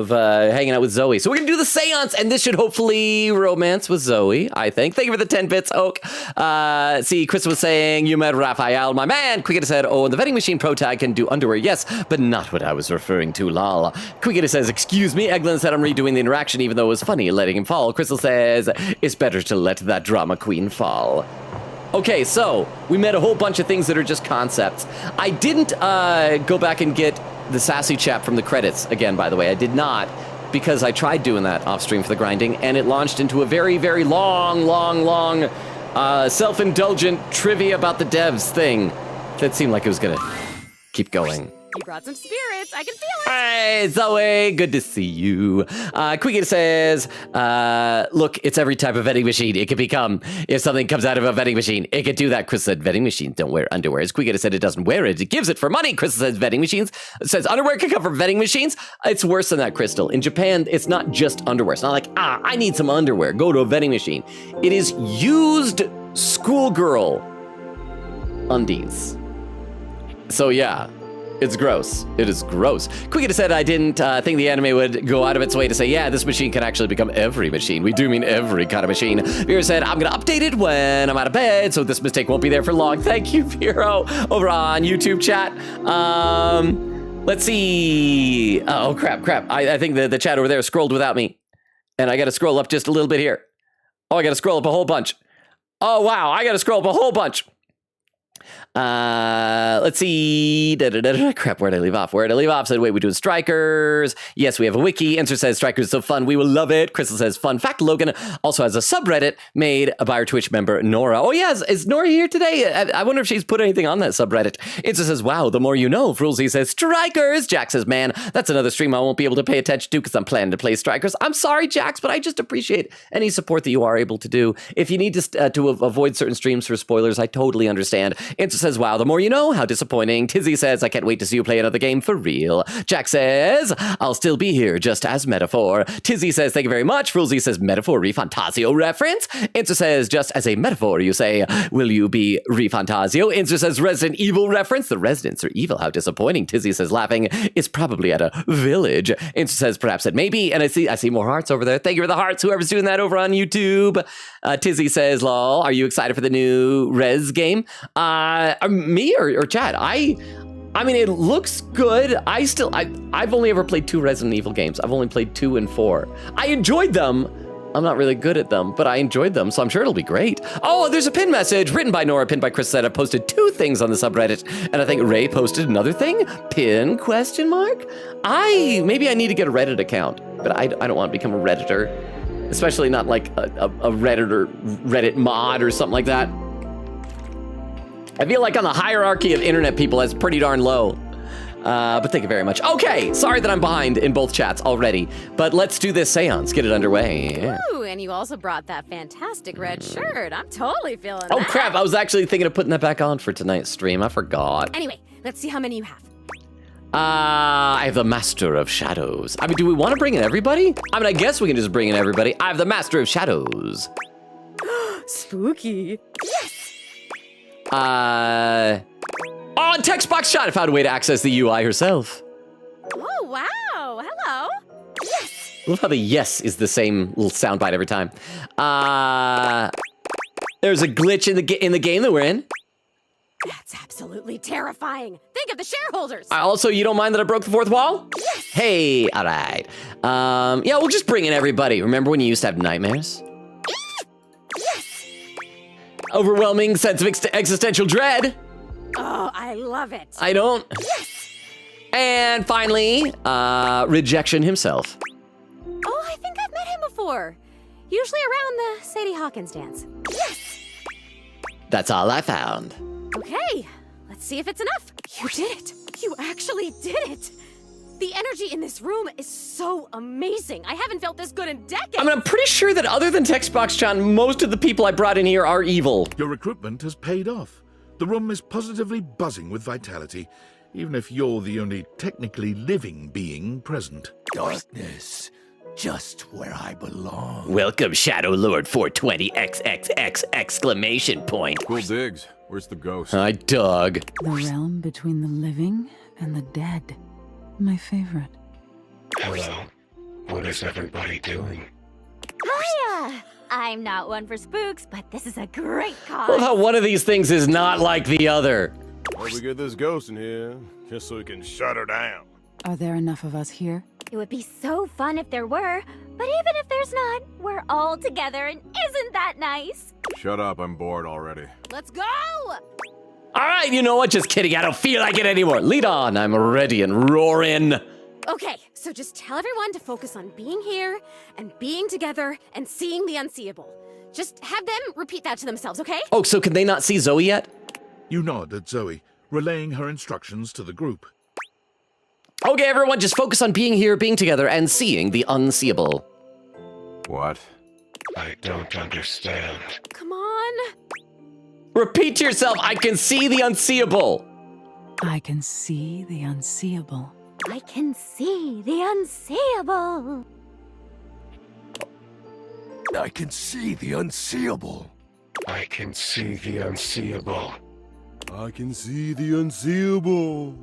hanging out with Zoe. So we're gonna do the seance, and this should hopefully romance with Zoe, I think. Thank you for the 10 bits, Oak. See, Chris was saying, you met Raphael, my man. Quicketa said, oh, and the vending machine pro tag can do underwear. Yes, but not what I was referring to, lol. Quicketa says, excuse me. Eglin said, I'm redoing the interaction, even though it was funny letting him fall. Crystal says, it's better to let that drama queen fall. Okay, so we met a whole bunch of things that are just concepts. I didn't go back and get the sassy chap from the credits again, by the way. I did not, because I tried doing that off stream for the grinding, and it launched into a very, very long, self-indulgent trivia about the devs thing that seemed like it was gonna keep going. You brought some spirits. I can feel it. Hey, Zoe, good to see you. Quicketa says, look, it's every type of vending machine it could become. If something comes out of a vending machine, it could do that. Chris said, vending machines don't wear underwear. Quicketa said it doesn't wear it. It gives it for money. Chris says, vending machines. Says underwear can come from vending machines. It's worse than that, Crystal. In Japan, it's not just underwear. It's not like, I need some underwear. Go to a vending machine. It is used schoolgirl undies. So yeah. It's gross. It is gross. Quicketa said I didn't think the anime would go out of its way to say, yeah, this machine can actually become every machine. We do mean every kind of machine. Vero said, I'm going to update it when I'm out of bed, so this mistake won't be there for long. Thank you, Vero, over on YouTube chat. Let's see. Oh, crap. I think the chat over there scrolled without me. And I got to scroll up just a little bit here. Oh, I got to scroll up a whole bunch. Oh, wow. I got to scroll up a whole bunch. Let's see. Crap, where'd I leave off? Said, wait, we're doing strikers. Yes, we have a wiki. Answer says, strikers is so fun. We will love it. Crystal says, fun fact, Logan also has a subreddit made by our Twitch member, Nora. Oh, yeah, is Nora here today? I wonder if she's put anything on that subreddit. Answer says, wow, the more you know. Frulzy says, strikers. Jack says, man, that's another stream I won't be able to pay attention to because I'm planning to play strikers. I'm sorry, Jax, but I just appreciate any support that you are able to do. If you need to avoid certain streams for spoilers, I totally understand. Answer says, wow, the more you know. How disappointing. Tizzy says, I can't wait to see you play another game for real. Jack says, I'll still be here just as metaphor. Tizzy says, thank you very much. Frulzy says, metaphor refantasio reference. Answer says, just as a metaphor, you say, will you be refantasio? Answer says, Resident Evil reference. The residents are evil. How disappointing. Tizzy says, laughing. It's probably at a village. Answer says, perhaps it may be. And I see more hearts over there. Thank you for the hearts, whoever's doing that over on YouTube. Tizzy says, lol, are you excited for the new Rez game? Me or Chad? I mean, it looks good. I've only ever played 2 Resident Evil games. I've only played 2 and 4. I enjoyed them. I'm not really good at them, but I enjoyed them, so I'm sure it'll be great. Oh, there's a pin message written by Nora, pinned by Chris said I posted 2 things on the subreddit, and I think Ray posted another thing. Pin question mark? Maybe I need to get a Reddit account, but I don't want to become a Redditor, especially not like a Reddit mod or something like that. I feel like on the hierarchy of internet people, that's pretty darn low. But thank you very much. Okay, sorry that I'm behind in both chats already, but let's do this seance. Get it underway. Ooh, and you also brought that fantastic red shirt. I'm totally feeling that. Oh crap, I was actually thinking of putting that back on for tonight's stream. I forgot. Anyway, let's see how many you have. I have the Master of Shadows. I mean, do we want to bring in everybody? I mean, I guess we can just bring in everybody. I have the Master of Shadows. Spooky. Yes! Oh, text box shot. I found a way to access the UI herself. Oh, wow. Hello. Yes. I love how the yes is the same little soundbite every time. There's a glitch in the game that we're in. That's absolutely terrifying. Think of the shareholders. Also, you don't mind that I broke the 4th wall? Yes. Hey, all right. Yeah, we'll just bring in everybody. Remember when you used to have nightmares? Yes. Overwhelming sense of existential dread. Oh, I love it. I don't. Yes. And finally, rejection himself. Oh, I think I've met him before. Usually around the Sadie Hawkins dance. Yes. That's all I found. Okay, let's see if it's enough. You did it. You actually did it. The energy in this room is so amazing. I haven't felt this good in decades. I mean, I'm pretty sure that other than Textbox John, most of the people I brought in here are evil. Your recruitment has paid off. The room is positively buzzing with vitality, even if you're the only technically living being present. Darkness, just where I belong. Welcome, Shadow Lord 420XXX exclamation point. Cool digs. Where's the ghost? I dug. The realm between the living and the dead. My favorite. Hello. What is everybody doing? Hiya! I'm not one for spooks, but this is a great I love cause. how one of these things is not like the other. Well, we get this ghost in here just so we can shut her down. Are there enough of us here? It would be so fun if there were, but even if there's not, we're all together, and isn't that nice? Shut up, I'm bored already. Let's go! All right, you know what? Just kidding. I don't feel like it anymore. Lead on. I'm ready and roaring. Okay, so just tell everyone to focus on being here and being together and seeing the unseeable. Just have them repeat that to themselves, okay? Oh, so can they not see Zoe yet? You nod at Zoe, relaying her instructions to the group. Okay, everyone, just focus on being here, being together, and seeing the unseeable. What? I don't understand. Come on. Repeat to yourself, I can see the unseeable. I can see the unseeable. I can see the unseeable. I can see the unseeable. I can see the unseeable. I can see the unseeable.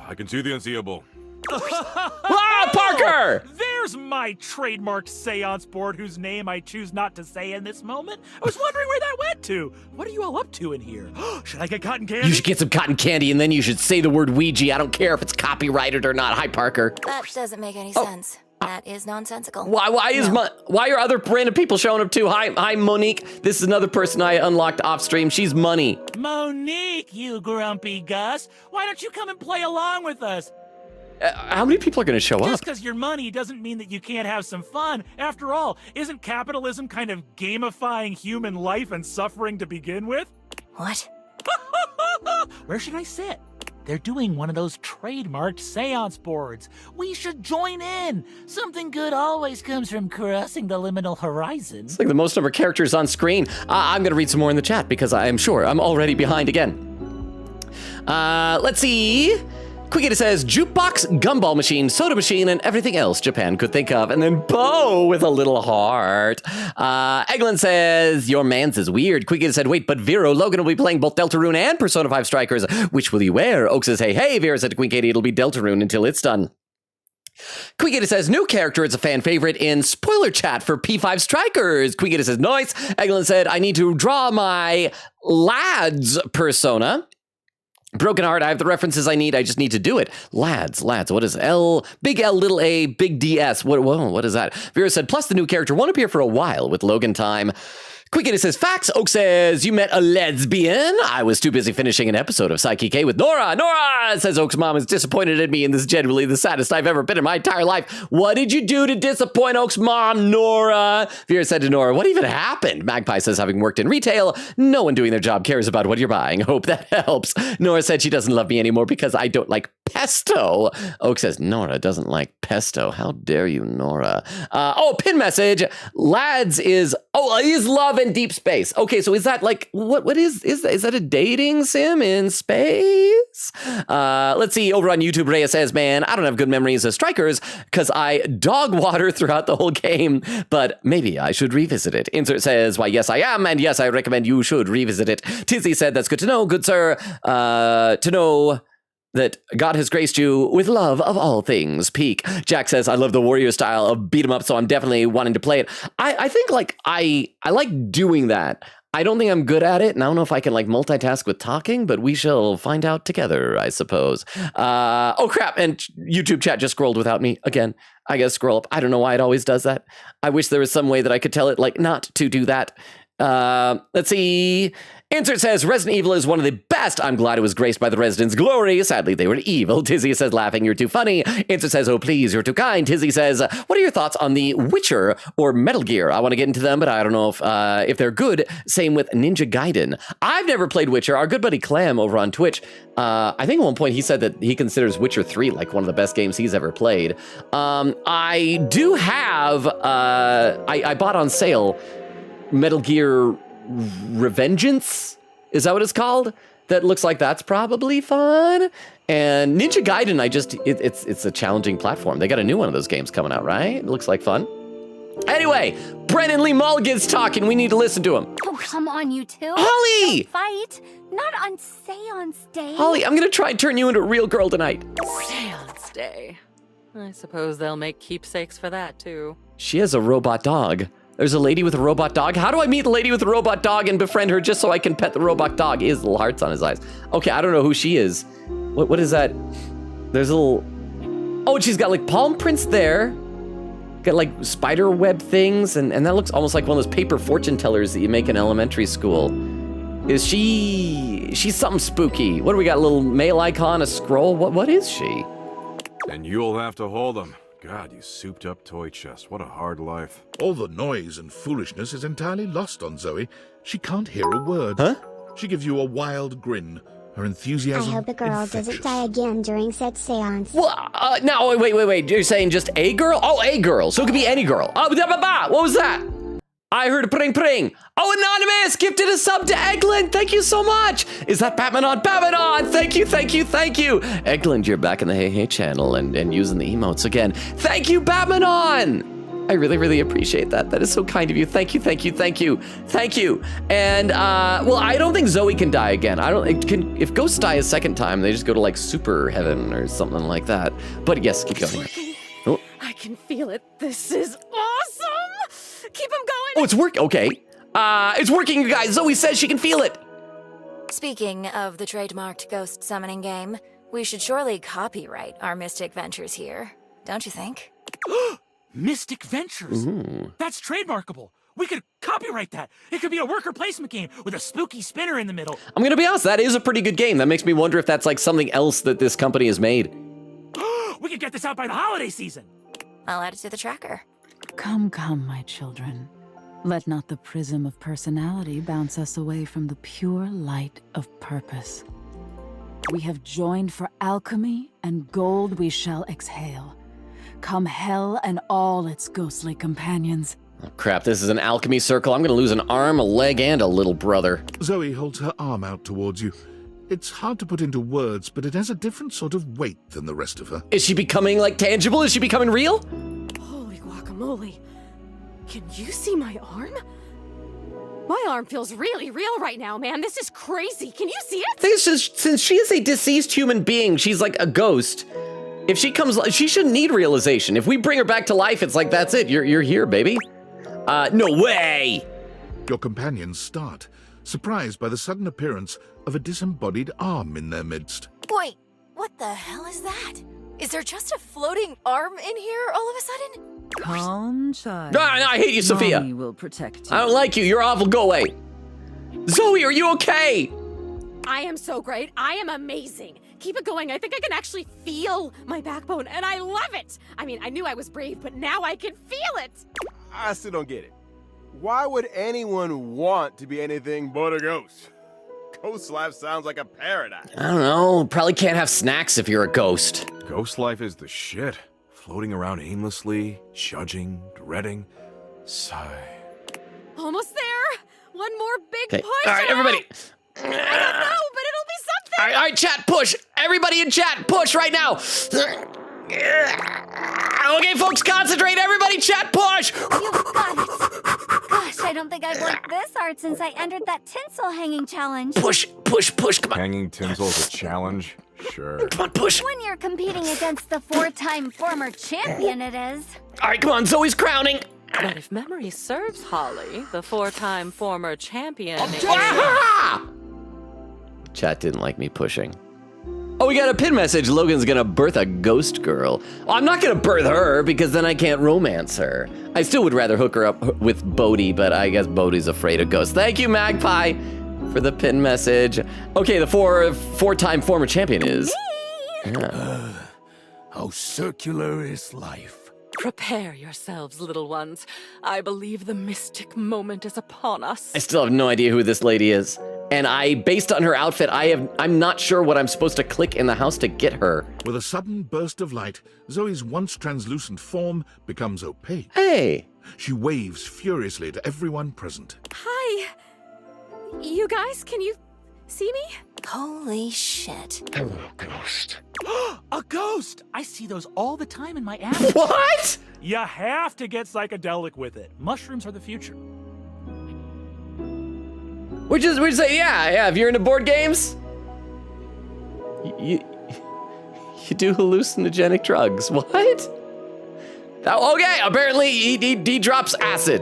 I can see the unseeable. Ah, Parker! There's my trademark seance board whose name I choose not to say in this moment. I was wondering where that went to. What are you all up to in here? Should I get cotton candy? You should get some cotton candy, and then you should say the word Ouija. I don't care if it's copyrighted or not. Hi, Parker. That doesn't make any sense. That is nonsensical. Why are other random people showing up too? Hi, Monique. This is another person I unlocked off stream. She's Money. Monique, you grumpy Gus. Why don't you come and play along with us? How many people are going to show Just up? because you're money doesn't mean that you can't have some fun. After all, isn't capitalism kind of gamifying human life and suffering to begin with? What? Where should I sit? They're doing one of those trademarked seance boards. We should join in. Something good always comes from crossing the liminal horizon. It's like the most number of characters on screen. I'm going to read some more in the chat because I am sure I'm already behind again. Let's see. Quickita says, jukebox, gumball machine, soda machine, and everything else Japan could think of. And then Bo with a little heart. Eglin says, your man's is weird. Quickita said, wait, but Vero, Logan will be playing both Deltarune and Persona 5 Strikers. Which will you wear? Oak says, hey. Vera said to Queen Katie, it'll be Deltarune until it's done. Quickita says, new character is a fan favorite in spoiler chat for P5 Strikers. Quickita says, nice. Eglin said, I need to draw my lads persona. Broken Heart, I have the references I need. I just need to do it. Lads. What is L? Big L, little A, big DS. What is that? Vera said, plus the new character won't appear for a while with Logan time. Quickita says, facts. Oak says, you met a lesbian. I was too busy finishing an episode of Psyche K with Nora. Nora, says Oak's mom is disappointed in me, and this is genuinely the saddest I've ever been in my entire life. What did you do to disappoint Oak's mom, Nora? Vera said to Nora, what even happened? Magpie says, having worked in retail, no one doing their job cares about what you're buying. Hope that helps. Nora said she doesn't love me anymore because I don't like pesto. Oak says, Nora doesn't like pesto. How dare you, Nora? Pin message. Lads is love in deep space. Okay, so is that like, what is that a dating sim in space? Let's see, over on YouTube, Rhea says, man, I don't have good memories of Strikers because I dog water throughout the whole game, but maybe I should revisit it. Insert says, why, yes, I am, and yes, I recommend you should revisit it. Tizzy said, that's good to know, good sir. To know that God has graced you with love of all things. Peak. Jack says, I love the warrior style of beat 'em up, so I'm definitely wanting to play it. I think like I like doing that. I don't think I'm good at it, and I don't know if I can like multitask with talking, but we shall find out together, I suppose. Oh crap, and YouTube chat just scrolled without me again. I guess scroll up. I don't know why it always does that. I wish there was some way that I could tell it like not to do that. Let's see. Insert says, Resident Evil is one of the best. I'm glad it was graced by the residents' glory. Sadly, they were evil. Tizzy says, laughing, you're too funny. Insert says, oh, please, you're too kind. Tizzy says, what are your thoughts on The Witcher or Metal Gear? I want to get into them, but I don't know if they're good. Same with Ninja Gaiden. I've never played Witcher. Our good buddy Clam over on Twitch, I think at one point he said that he considers Witcher 3 like one of the best games he's ever played. I do have, I bought on sale Metal Gear Revengeance, is that what it's called? That looks like that's probably fun. And Ninja Gaiden, it's a challenging platform. They got a new one of those games coming out, right? It looks like fun. Anyway, Brennan Lee Mulligan's talking. We need to listen to him. Oh, come on, you two. Holly! Don't fight. Not on Seance Day. Holly, I'm gonna try and turn you into a real girl tonight. Seance Day. I suppose they'll make keepsakes for that, too. She has a robot dog. There's a lady with a robot dog. How do I meet the lady with the robot dog and befriend her just so I can pet the robot dog? He has little hearts on his eyes. Okay, I don't know who she is. What is that? There's a little... Oh, she's got like palm prints there. Got like spider web things. And that looks almost like one of those paper fortune tellers that you make in elementary school. Is she... She's something spooky. What do we got? A little mail icon, a scroll? What is she? And you'll have to hold them. God, you souped up toy chest. What a hard life. All the noise and foolishness is entirely lost on Zoe. She can't hear a word. Huh? She gives you a wild grin. Her enthusiasm I hope the girl infectious. doesn't die again during said seance. Well, no, wait. You're saying just a girl? Oh, a girl. So it could be any girl. Oh, what was that? I heard a pring. Oh, Anonymous gifted a sub to Eglin. Thank you so much. Is that Batman on? Thank you. Eglin, you're back in the Hey Hey channel and using the emotes again. Thank you, Batman on. I really appreciate that. That is so kind of you. Thank you. And, well, I don't think Zoe can die again. If ghosts die a second time, they just go to like super heaven or something like that. But yes, keep going. Oh. I can feel it. This is awesome. Keep him going. Oh, it's working. Okay. It's working, you guys. Zoe says she can feel it. Speaking of the trademarked ghost summoning game, we should surely copyright our mystic ventures here, don't you think? Mystic Ventures. Ooh. That's trademarkable. We could copyright that. It could be a worker placement game with a spooky spinner in the middle. I'm gonna be honest, that is a pretty good game. That makes me wonder if that's like something else that this company has made. We could get this out by the holiday season. I'll add it to the tracker. Come, come, my children. Let not the prism of personality bounce us away from the pure light of purpose. We have joined for alchemy, and gold we shall exhale. Come hell and all its ghostly companions. Oh, crap, this is an alchemy circle. I'm gonna lose an arm, a leg, and a little brother. Zoe holds her arm out towards you. It's hard to put into words, but it has a different sort of weight than the rest of her. Is she becoming, like, tangible? Is she becoming real? Holy guacamole. Can you see my arm? My arm feels really real right now, man. This is crazy. Can you see it? I think it's just, since she is a deceased human being, she's like a ghost. If she comes, she shouldn't need realization. If we bring her back to life, it's like, that's it. You're here, baby. No way! Your companions start, surprised by the sudden appearance of a disembodied arm in their midst. Wait, what the hell is that? Is there just a floating arm in here all of a sudden? Calm, child. No, I hate you, Sophia. Mommy will protect you. I don't like you. You're awful. Go away. Zoe, are you okay? I am so great. I am amazing. Keep it going. I think I can actually feel my backbone, and I love it. I mean, I knew I was brave, but now I can feel it. I still don't get it. Why would anyone want to be anything but a ghost? Ghost life sounds like a paradise. I don't know. Probably can't have snacks if you're a ghost. Ghost life is the shit. Floating around aimlessly, judging, dreading. Sigh. Almost there. One more big Okay. push. All right, everybody. I don't know, but it'll be something. All right, chat, push. Everybody in chat, push right now. Okay, folks, concentrate. Everybody, chat, push. You got it. Gosh, I don't think I've worked this hard since I entered that tinsel hanging challenge. Push, push, push. Come on. Hanging tinsel's a challenge? Sure. Come on, push. When you're competing against the 4-time former champion, it is. All right, come on. Zoe's crowning. But if memory serves, Holly, the 4-time former champion. Ah! Chat didn't like me pushing. Oh, we got a pin message. Logan's gonna birth a ghost girl. Well, I'm not gonna birth her because then I can't romance her. I still would rather hook her up with Bodhi, but I guess Bodhi's afraid of ghosts. Thank you, Magpie, for the pin message. Okay, the four-time former champion is. Yeah. How circular is life? Prepare yourselves, little ones. I believe the mystic moment is upon us. I still have no idea who this lady is. And based on her outfit, I'm not sure what I'm supposed to click in the house to get her. With a sudden burst of light, Zoe's once translucent form becomes opaque. Hey. She waves furiously to everyone present. Hi. You guys, can you see me? Holy shit. Hello, ghost. A ghost! I see those all the time in my app. What? You have to get psychedelic with it. Mushrooms are the future. We're just saying, yeah, if you're into board games, you do hallucinogenic drugs. What? Okay, apparently he drops acid.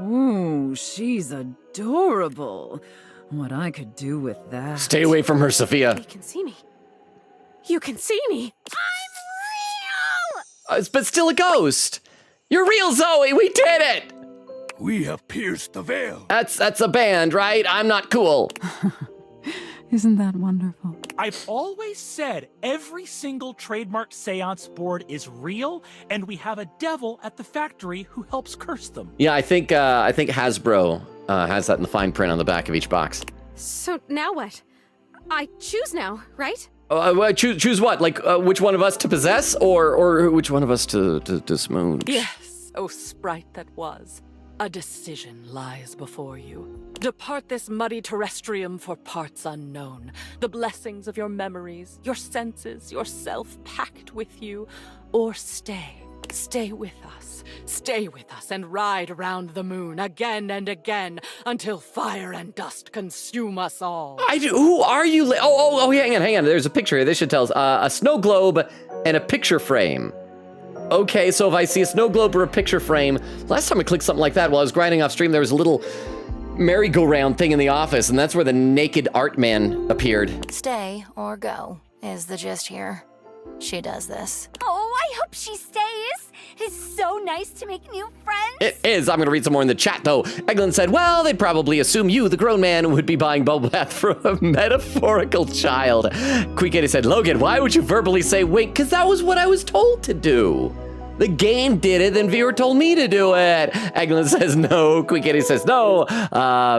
Ooh, she's adorable. What I could do with that. Stay away from her, Sophia. You can see me. You can see me. I'm real! But still a ghost. You're real, Zoe. We did it. We have pierced the veil. That's a band, right? I'm not cool. Isn't that wonderful? I've always said every single trademarked seance board is real, and we have a devil at the factory who helps curse them. Yeah, I think Hasbro has that in the fine print on the back of each box. So now what? I choose now, right? Choose what? Like which one of us to possess, or which one of us to smooch? Yes, oh sprite that was. A decision lies before you. Depart this muddy terrestrium for parts unknown. The blessings of your memories, your senses, yourself packed with you. Or stay. Stay with us. Stay with us and ride around the moon again and again until fire and dust consume us all. Who are you? Oh, hang on. There's a picture here. This should tell us. A snow globe and a picture frame. Okay, so if I see a snow globe or a picture frame, last time I clicked something like that while I was grinding off stream, there was a little merry-go-round thing in the office, and that's where the naked art man appeared. Stay or go is the gist here. She does this. Oh, I hope she stays. is so nice to make new friends. It is. I'm going to read some more in the chat, though. Eglin said, well, they'd probably assume you, the grown man, would be buying bubble bath for a metaphorical child. Queen Katie said, Logan, why would you verbally say wait? Because that was what I was told to do. The game did it, then Vera told me to do it. Eglin says no. Queen Katie says no.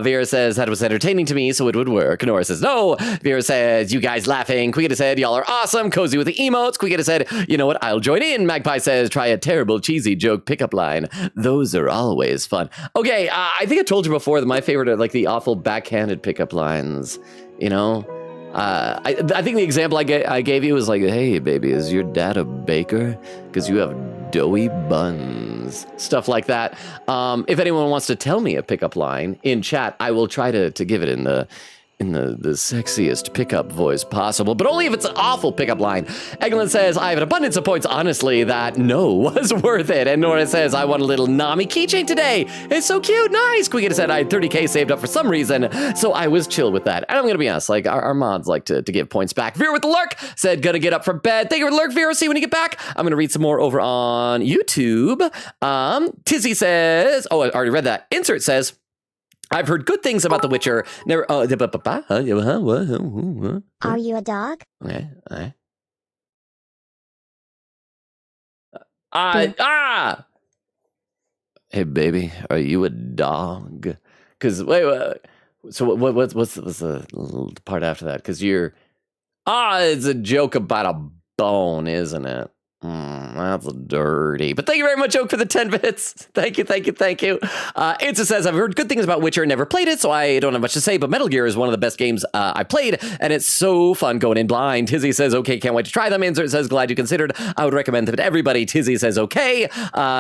Vera says that was entertaining to me, so it would work. Nora says no. Vera says, you guys laughing. Queen Katie said, y'all are awesome. Cozy with the emotes. Queen Katie said, you know what, I'll join in. Magpie says, try a terrible, cheesy joke pickup line. Those are always fun. Okay, I think I told you before that my favorite are like the awful backhanded pickup lines, you know? I think the example I gave you was like, hey, baby, is your dad a baker? Because you have doughy buns. Stuff like that. If anyone wants to tell me a pickup line in chat, I will try to give it in the sexiest pickup voice possible, but only if it's an awful pickup line. Eglin says, I have an abundance of points, honestly, that no was worth it. And Nora says, I want a little Nami keychain today. It's so cute, nice. Queen said, I had 30K saved up for some reason, so I was chill with that. And I'm gonna be honest, like, our mods like to give points back. Vera with the lurk said, gonna get up from bed. Thank you for the lurk, Vera. See you when you get back. I'm gonna read some more over on YouTube. Tizzy says, oh, I already read that. Insert says, I've heard good things about The Witcher. Never. Are you a dog? Hey, baby, are you a dog? Because wait. So what's the little part after that? Because you're. It's a joke about a bone, isn't it? That's dirty. But thank you very much, Oak, for the 10 bits. Thank you. Itza says, I've heard good things about Witcher, never played it, so I don't have much to say, but Metal Gear is one of the best games I played, and it's so fun going in blind. Tizzy says, okay, can't wait to try them. Insert says, glad you considered. I would recommend them to everybody. Tizzy says, okay.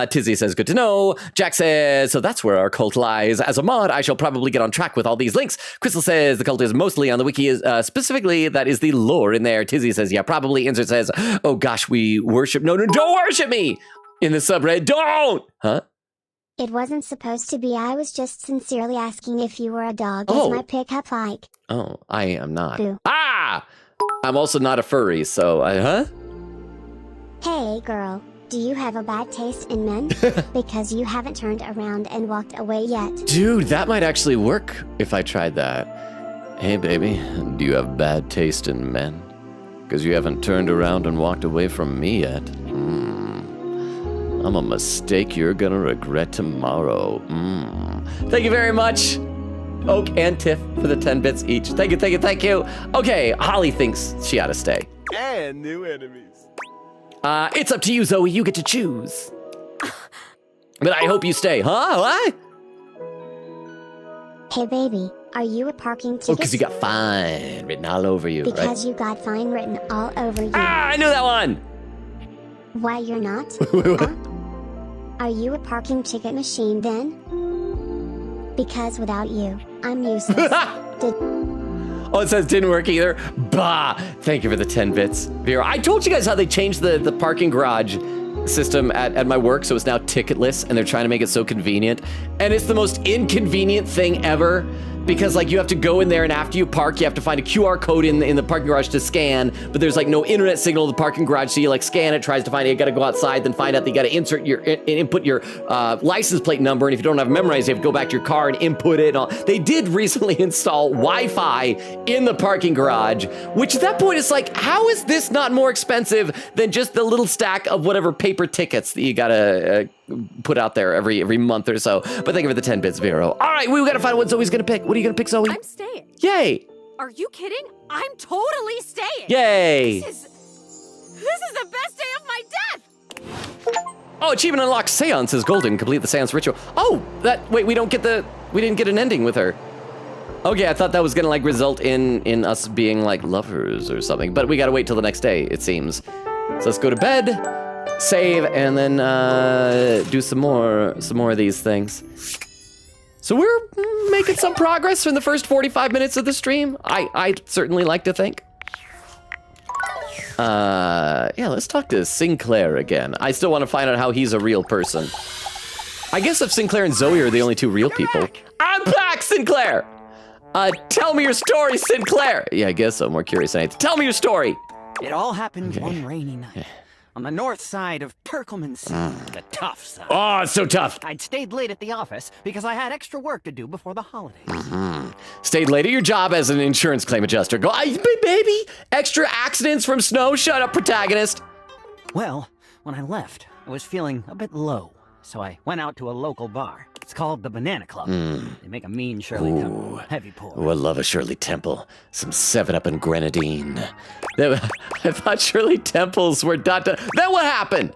Tizzy says, good to know. Jack says, so that's where our cult lies. As a mod, I shall probably get on track with all these links. Crystal says, the cult is mostly on the wiki, specifically, that is the lore in there. Tizzy says, yeah, probably. Insert says, oh gosh, we worship. No, don't worship me in the subreddit. Don't! Huh? It wasn't supposed to be. I was just sincerely asking if you were a dog. Is my pickup like? Oh, I am not. Boo. I'm also not a furry, so huh? Hey, girl. Do you have a bad taste in men? Because you haven't turned around and walked away yet. Dude, that might actually work if I tried that. Hey, baby, do you have bad taste in men? Because you haven't turned around and walked away from me yet. I'm a mistake you're gonna regret tomorrow. Thank you very much, Oak and Tiff, for the 10 bits each. Thank you. Okay, Holly thinks she ought to stay. And new enemies. It's up to you, Zoe. You get to choose. But I hope you stay. Huh? What? Hey, baby. Are you a parking ticket? Oh, because you got fine written all over you, right? Because you got fine written all over you. I knew that one! Why, you're not? Huh? Are you a parking ticket machine then? Because without you, I'm useless. Oh, it says didn't work either. Bah! Thank you for the 10 bits, Vera. I told you guys how they changed the parking garage system at my work, so it's now ticketless, and they're trying to make it so convenient. And it's the most inconvenient thing ever. Because like you have to go in there, and after you park, you have to find a QR code in the parking garage to scan, but there's like no internet signal in the parking garage, so you like scan it, tries to find it, you gotta go outside, then find out that you gotta input your license plate number, and if you don't have it memorized, you have to go back to your car and input it. They did recently install Wi-Fi in the parking garage, which at that point is like, how is this not more expensive than just the little stack of whatever paper tickets that you gotta put out there every month or so? But thank you for the 10 bits, Vero. All right, we gotta find what Zoe's gonna pick. What are you gonna pick, Zoe? I'm staying. Yay! Are you kidding? I'm totally staying. Yay! This is the best day of my death. Oh, achievement unlocked. Seance is golden. Complete the seance ritual. Oh, wait, we didn't get an ending with her. Okay, I thought that was gonna like result in us being like lovers or something, but we gotta wait till the next day, it seems. So let's go to bed, save, and then do some more of these things. So we're making some progress in the first 45 minutes of the stream. I'd certainly like to think. Yeah, let's talk to Sinclair again. I still want to find out how he's a real person. I guess if Sinclair and Zoe are the only two real people. I'm back, Sinclair! Tell me your story, Sinclair! Yeah, I guess I'm more curious than anything. Tell me your story! It all happened one rainy night. on the north side of Perkelman City, the tough side. Oh, it's so tough. I'd stayed late at the office because I had extra work to do before the holidays. Stayed late at your job as an insurance claim adjuster. Go, baby. Extra accidents from snow. Shut up, protagonist. Well, when I left, I was feeling a bit low, so I went out to a local bar. It's called the Banana Club. They make a mean Shirley Temple, heavy pour. Oh, I love a Shirley Temple. Some 7-Up and grenadine. I thought Shirley Temples were dot. Then what happened?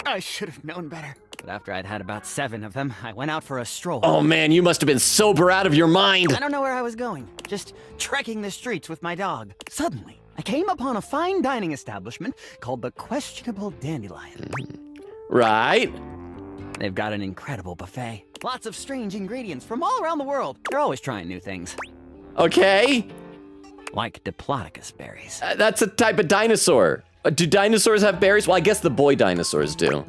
I should have known better. But after I'd had about 7 of them, I went out for a stroll. Oh man, you must have been sober out of your mind. I don't know where I was going, just trekking the streets with my dog. Suddenly, I came upon a fine dining establishment called the Questionable Dandelion. Right. They've got an incredible buffet. Lots of strange ingredients from all around the world. They're always trying new things. Okay. Like Diplodocus berries. That's a type of dinosaur. Do dinosaurs have berries? Well, I guess the boy dinosaurs do.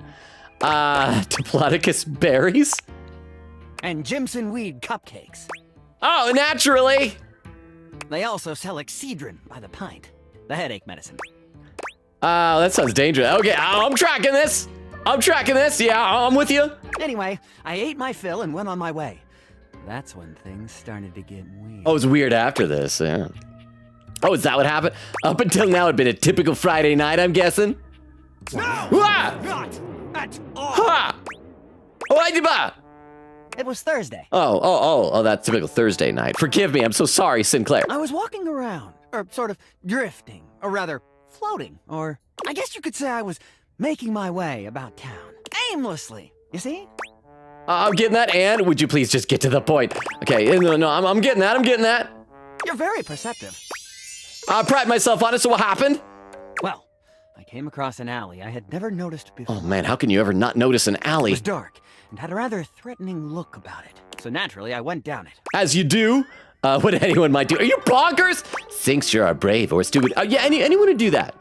Diplodocus berries? And Jimson weed cupcakes. Oh, naturally. They also sell Excedrin by the pint, the headache medicine. That sounds dangerous. Okay, I'm tracking this. Yeah, I'm with you. Anyway, I ate my fill and went on my way. That's when things started to get weird. Oh, it's weird after this, yeah. Oh, is that what happened? Up until now, it'd been a typical Friday night, I'm guessing. No! Ah! Not at all! Ha! It was Thursday. Oh, that's typical Thursday night. Forgive me, I'm so sorry, Sinclair. I was walking around, or sort of drifting, or rather, floating, or I guess you could say I was making my way about town, aimlessly, you see? I'm getting that, and would you please just get to the point? Okay, no, I'm getting that. You're very perceptive. I pride myself on it, so what happened? Well, I came across an alley I had never noticed before. Oh man, how can you ever not notice an alley? It was dark, and had a rather threatening look about it. So naturally, I went down it. As you do. What anyone might do. Are you bonkers? Thinks you're brave or stupid. Yeah, anyone would do that.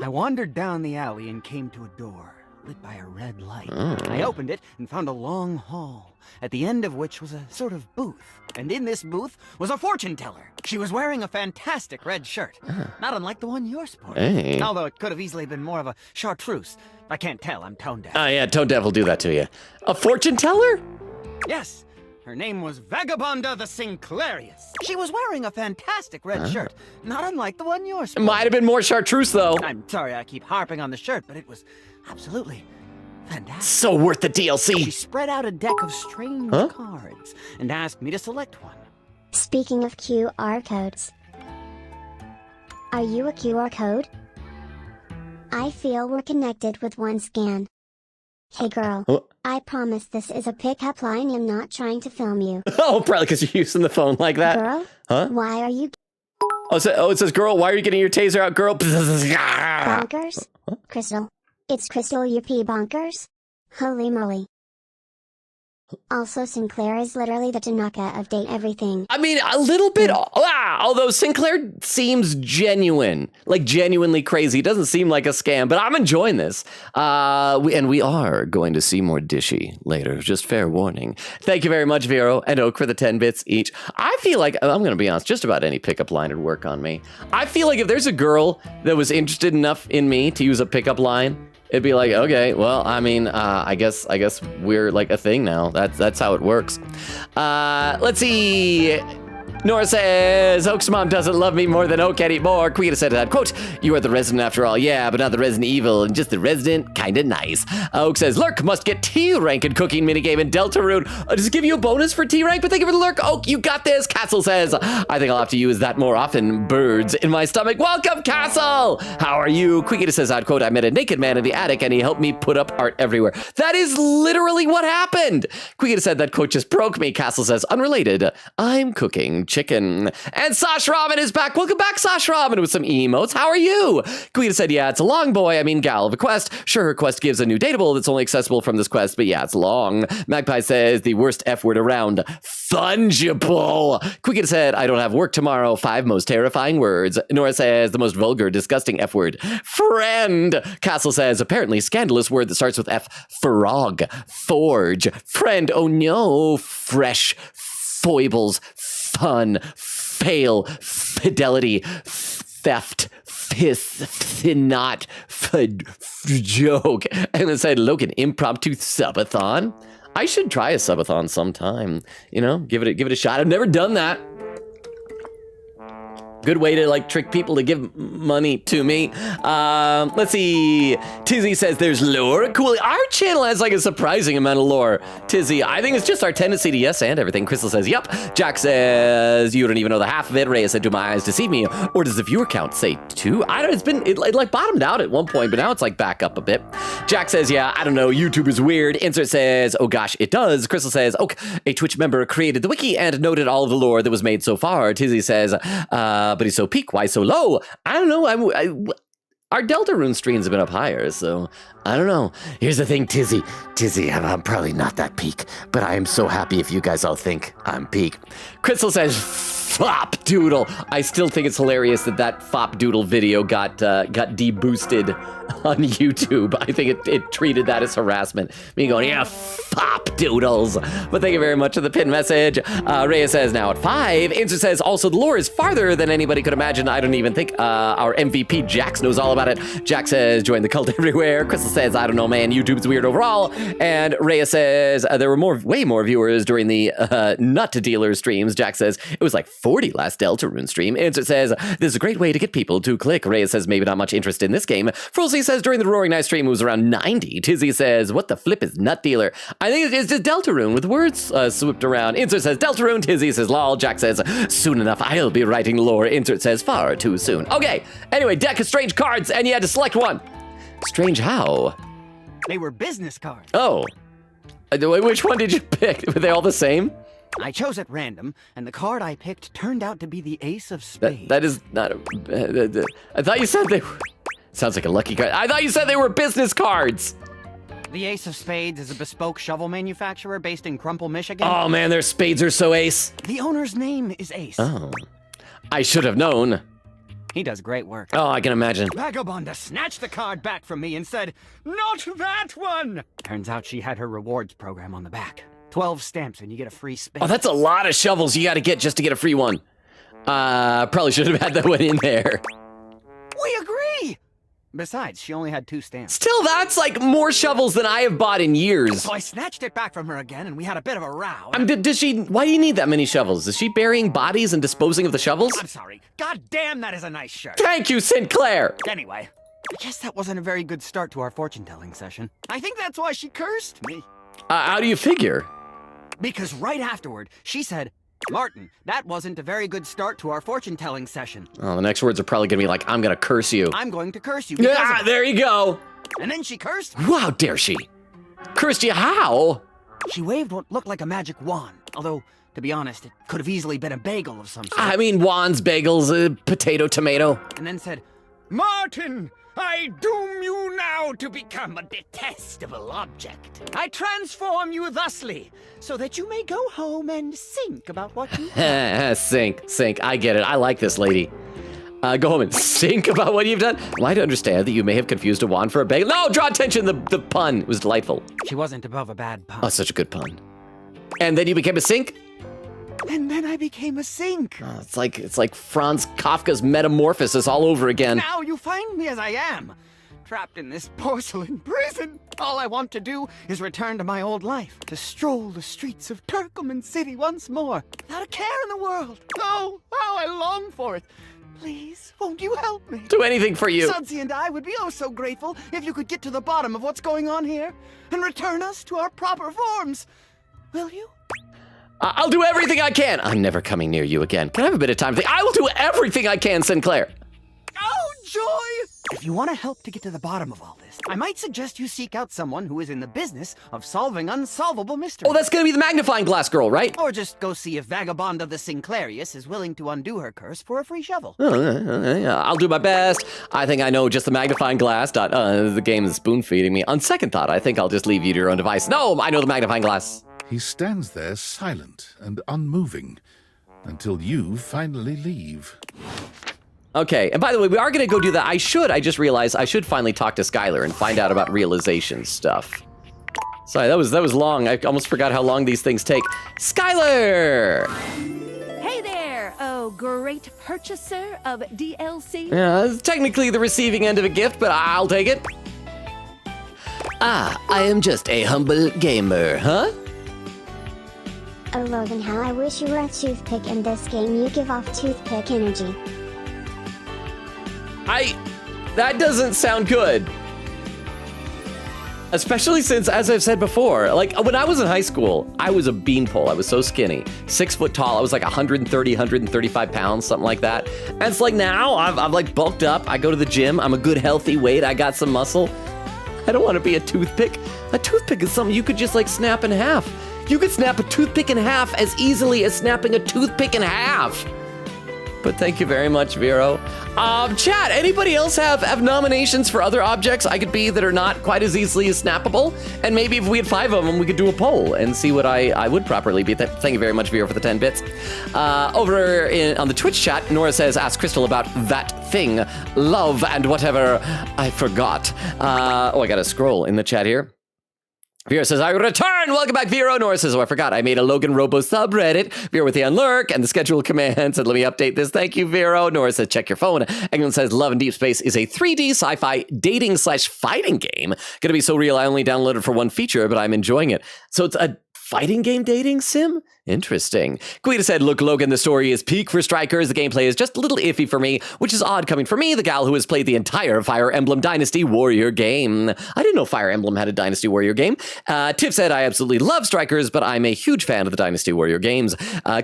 I wandered down the alley and came to a door, lit by a red light. I opened it and found a long hall, at the end of which was a sort of booth. And in this booth was a fortune teller. She was wearing a fantastic red shirt, not unlike the one you're sporting. Hey. Although it could have easily been more of a chartreuse. I can't tell, I'm tone deaf. Oh yeah, Tone Deaf will do that to you. A fortune teller? Yes, her name was Vagabonda the Sinclairius. She was wearing a fantastic red shirt, not unlike the one you're sporting. Might have been more chartreuse though. I'm sorry I keep harping on the shirt, but it was absolutely fantastic. So worth the DLC. She spread out a deck of strange cards and asked me to select one. Speaking of QR codes, are you a QR code? I feel we're connected with one scan. Hey girl, I promise this is a pickup line. I'm not trying to film you. Oh, probably because you're using the phone like that. Girl? Huh? Why are you It says, girl, why are you getting your taser out, girl? bonkers? Crystal. It's Crystal UP bonkers? Holy moly. Also, Sinclair is literally the Tanaka of Date Everything. I mean, a little bit, although Sinclair seems genuine, like genuinely crazy. It doesn't seem like a scam, but I'm enjoying this. And we are going to see more Dishy later, just fair warning. Thank you very much, Vero and Oak, for the 10 bits each. I feel like, I'm going to be honest, just about any pickup line would work on me. I feel like if there's a girl that was interested enough in me to use a pickup line, it'd be like, okay, well, I mean, I guess we're like a thing now. That's how it works. Let's see. Nora says, Oak's mom doesn't love me more than Oak anymore. Quita said that, quote, you are the resident after all, yeah, but not the resident evil, and just the resident, kinda nice. Oak says, Lurk must get T rank in cooking minigame in Deltarune. Does it give you a bonus for T rank? But thank you for the Lurk. Oak, you got this. Castle says, I think I'll have to use that more often. Birds in my stomach. Welcome, Castle. How are you? Quita says, I'd quote, I met a naked man in the attic and he helped me put up art everywhere. That is literally what happened. Quita said that quote just broke me. Castle says, unrelated, I'm cooking chicken. And Sash Ramen is back. Welcome back, Sash Ramen, with some emotes. How are you? Quita said, yeah, it's a long gal of a quest. Sure, her quest gives a new dateable that's only accessible from this quest, but yeah, it's long. Magpie says, the worst F word around. Fungible. Quita said, I don't have work tomorrow. 5 most terrifying words. Nora says, the most vulgar, disgusting F word. Friend. Castle says, apparently scandalous word that starts with F. Frog. Forge. Friend. Oh no. Fresh. Foibles. Fun. Fail. Fidelity. theft, not joke. And it said, Logan, impromptu subathon. I should try a subathon sometime. You know, give it a shot. I've never done that. Good way to like trick people to give money to me. Let's see. Tizzy says there's lore. Cool. Our channel has like a surprising amount of lore. Tizzy, I think it's just our tendency to yes and everything. Crystal says, yep. Jack says, you don't even know the half of it. Rhea said, do my eyes deceive me? Or does the viewer count say 2? I don't, it like bottomed out at one point, but now it's like back up a bit. Jack says, yeah, I don't know. YouTube is weird. Insert says, oh gosh, it does. Crystal says, okay, a Twitch member created the wiki and noted all of the lore that was made so far. Tizzy says, but he's so peak, why so low? I don't know. Our Deltarune streams have been up higher, so I don't know. Here's the thing, Tizzy, I'm probably not that peak, but I am so happy if you guys all think I'm peak. Crystal says, Fop Doodle. I still think it's hilarious that Fop Doodle video got deboosted on YouTube. I think it treated that as harassment. Me going, yeah, Fop Doodles. But thank you very much for the pin message. Rhea says, now at 5. Answer says, also the lore is farther than anybody could imagine. I don't even think our MVP Jax knows all about it. Jack says, join the cult everywhere. Crystal says, I don't know, man. YouTube's weird overall. And Rhea says, there were way more viewers during the nut dealer streams. Jack says, it was like 40 last Deltarune stream. Answer says, this is a great way to get people to click. Rhea says, maybe not much interest in this game. Frolsey says, during the Roaring Knife stream, it was around 90. Tizzy says, what the flip is nut dealer? I think it's just Deltarune with words swooped around. Insert says, Deltarune. Tizzy says, lol. Jack says, soon enough, I'll be writing lore. Insert says, far too soon. Okay, anyway, deck of strange cards, and you had to select one. Strange how? They were business cards. Oh. Which one did you pick? Were they all the same? I chose at random, and the card I picked turned out to be the Ace of Spades. That is not a... I thought you said they were... Sounds like a lucky card. I thought you said they were business cards. The Ace of Spades is a bespoke shovel manufacturer based in Crumple, Michigan. Oh man, their spades are so ace. The owner's name is Ace. Oh. I should have known. He does great work. Oh, I can imagine. Vagabonda snatched the card back from me and said, not that one! Turns out she had her rewards program on the back. 12 stamps and you get a free spade. Oh, that's a lot of shovels you gotta get just to get a free one. Probably should have had that one in there. We agree! Besides, she only had 2 stamps. Still, that's like more shovels than I have bought in years. So I snatched it back from her again and we had a bit of a row. Does she, why do you need that many shovels? Is she burying bodies and disposing of the shovels? I'm sorry. God damn, that is a nice shirt. Thank you, Sinclair. Anyway, I guess that wasn't a very good start to our fortune-telling session. I think that's why she cursed me. How do you figure? Because right afterward, she said, Martin, that wasn't a very good start to our fortune-telling session. Oh, the next words are probably gonna be like, I'm gonna curse you. I'm going to curse you. Yeah, there you go. And then she cursed me. How dare she? Cursed you how? She waved what looked like a magic wand. Although, to be honest, it could have easily been a bagel of some sort. I mean, wands, bagels, potato, tomato. And then said, Martin, I doom you now to become a detestable object. I transform you thusly, so that you may go home and think about what you done. Think. I get it. I like this lady. Go home and think about what you've done. Well, I understand that you may have confused a wand for a bagel. No, draw attention. The pun was delightful. She wasn't above a bad pun. Oh, such a good pun. And then you became a sink? And then I became a sink. Oh, it's like Franz Kafka's Metamorphosis all over again. Now you find me as I am, trapped in this porcelain prison. All I want to do is return to my old life, to stroll the streets of Turkoman City once more, without a care in the world. Oh, how I long for it. Please, won't you help me? Do anything for you. Sudsy and I would be oh so grateful if you could get to the bottom of what's going on here and return us to our proper forms. Will you? I'll do everything I can. I'm never coming near you again. Can I have a bit of time to think? I will do everything I can, Sinclair. Oh, joy! If you want to help to get to the bottom of all this, I might suggest you seek out someone who is in the business of solving unsolvable mysteries. Oh, that's gonna be the magnifying glass girl, right? Or just go see if Vagabonda the Sinclairius is willing to undo her curse for a free shovel. Yeah, I'll do my best. I think I know just the magnifying glass. The game is spoon feeding me. On second thought, I think I'll just leave you to your own device. No, I know the magnifying glass. He stands there silent and unmoving until you finally leave. Okay, and by the way, we are going to go do that. I just realized I should finally talk to Skylar and find out about realization stuff. Sorry, that was long. I almost forgot how long these things take. Skylar! Hey there! Oh, So, great purchaser of DLC? Yeah, it's technically the receiving end of a gift, but I'll take it. Ah, I am just a humble gamer, huh? Oh Logan, how I wish you were a toothpick in this game. You give off toothpick energy. That doesn't sound good. Especially since, as I've said before, like when I was in high school, I was a beanpole. I was so skinny, 6 foot tall. I was like 130, 135 pounds, something like that. And it's like now I've like bulked up. I go to the gym. I'm a good healthy weight. I got some muscle. I don't want to be a toothpick. A toothpick is something you could just like snap in half. You could snap a toothpick in half as easily as snapping a toothpick in half. But thank you very much, Vero. Chat, anybody else have nominations for other objects I could be that are not quite as easily as snappable? And maybe if we had 5 of them, we could do a poll and see what I would properly be. Thank you very much, Vero, for the 10 bits. Over on the Twitch chat, Nora says, ask Crystal about that thing, love and whatever. I forgot. I gotta scroll in the chat here. Vera says, I return! Welcome back, Vero. Nora says, I forgot. I made a LoganRobo's subreddit. Vera with the unlurk and the schedule commands. And let me update this. Thank you, Vero. Nora says, check your phone. England says, Love in Deep Space is a 3D sci-fi dating/fighting game. Gonna be so real, I only downloaded for one feature, but I'm enjoying it. So it's a fighting game dating sim? Interesting. Quita said, look, Logan, the story is peak for strikers. The gameplay is just a little iffy for me, which is odd coming from me, the gal who has played the entire Fire Emblem Dynasty Warrior game. I didn't know Fire Emblem had a Dynasty Warrior game. Tiff said, I absolutely love strikers, but I'm a huge fan of the Dynasty Warrior games.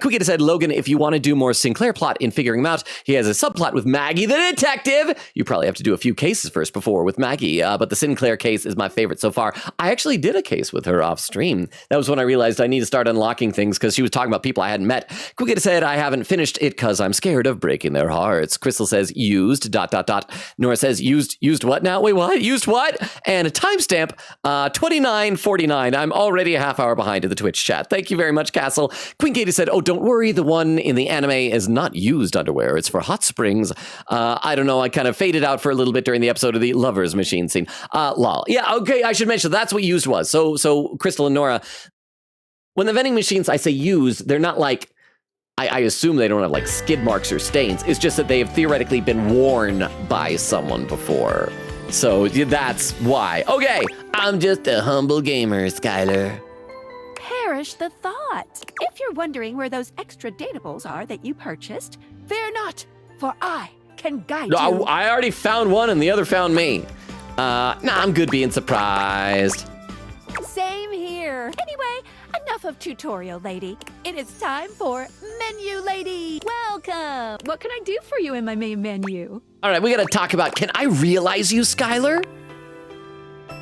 Quita said, Logan, if you want to do more Sinclair plot in figuring him out, he has a subplot with Maggie the detective. You probably have to do a few cases first before with Maggie, but the Sinclair case is my favorite so far. I actually did a case with her off stream. That was when I realized I need to start unlocking things because she was talking about people I hadn't met. Quigita said, I haven't finished it because I'm scared of breaking their hearts. Crystal says, used, ... Nora says, used what now? Wait, what? Used what? And a timestamp, 29:49. I'm already a half hour behind in the Twitch chat. Thank you very much, Castle. Queen Katie said, oh, don't worry. The one in the anime is not used underwear. It's for hot springs. I don't know. I kind of faded out for a little bit during the episode of the Lovers Machine scene. Lol. Yeah, okay. I should mention that's what used was. So Crystal and Nora, when the vending machines, I say used, they're not like, I assume they don't have like skid marks or stains. It's just that they have theoretically been worn by someone before. So that's why. Okay, I'm just a humble gamer, Skylar. Perish the thought. If you're wondering where those extra datables are that you purchased, fear not, for I can guide you. I already found one and the other found me. I'm good being surprised. Same here. Anyway, enough of tutorial lady. It is time for menu lady. Welcome. What can I do for you in my main menu? All right, we gotta talk about, can I realize you, Skylar?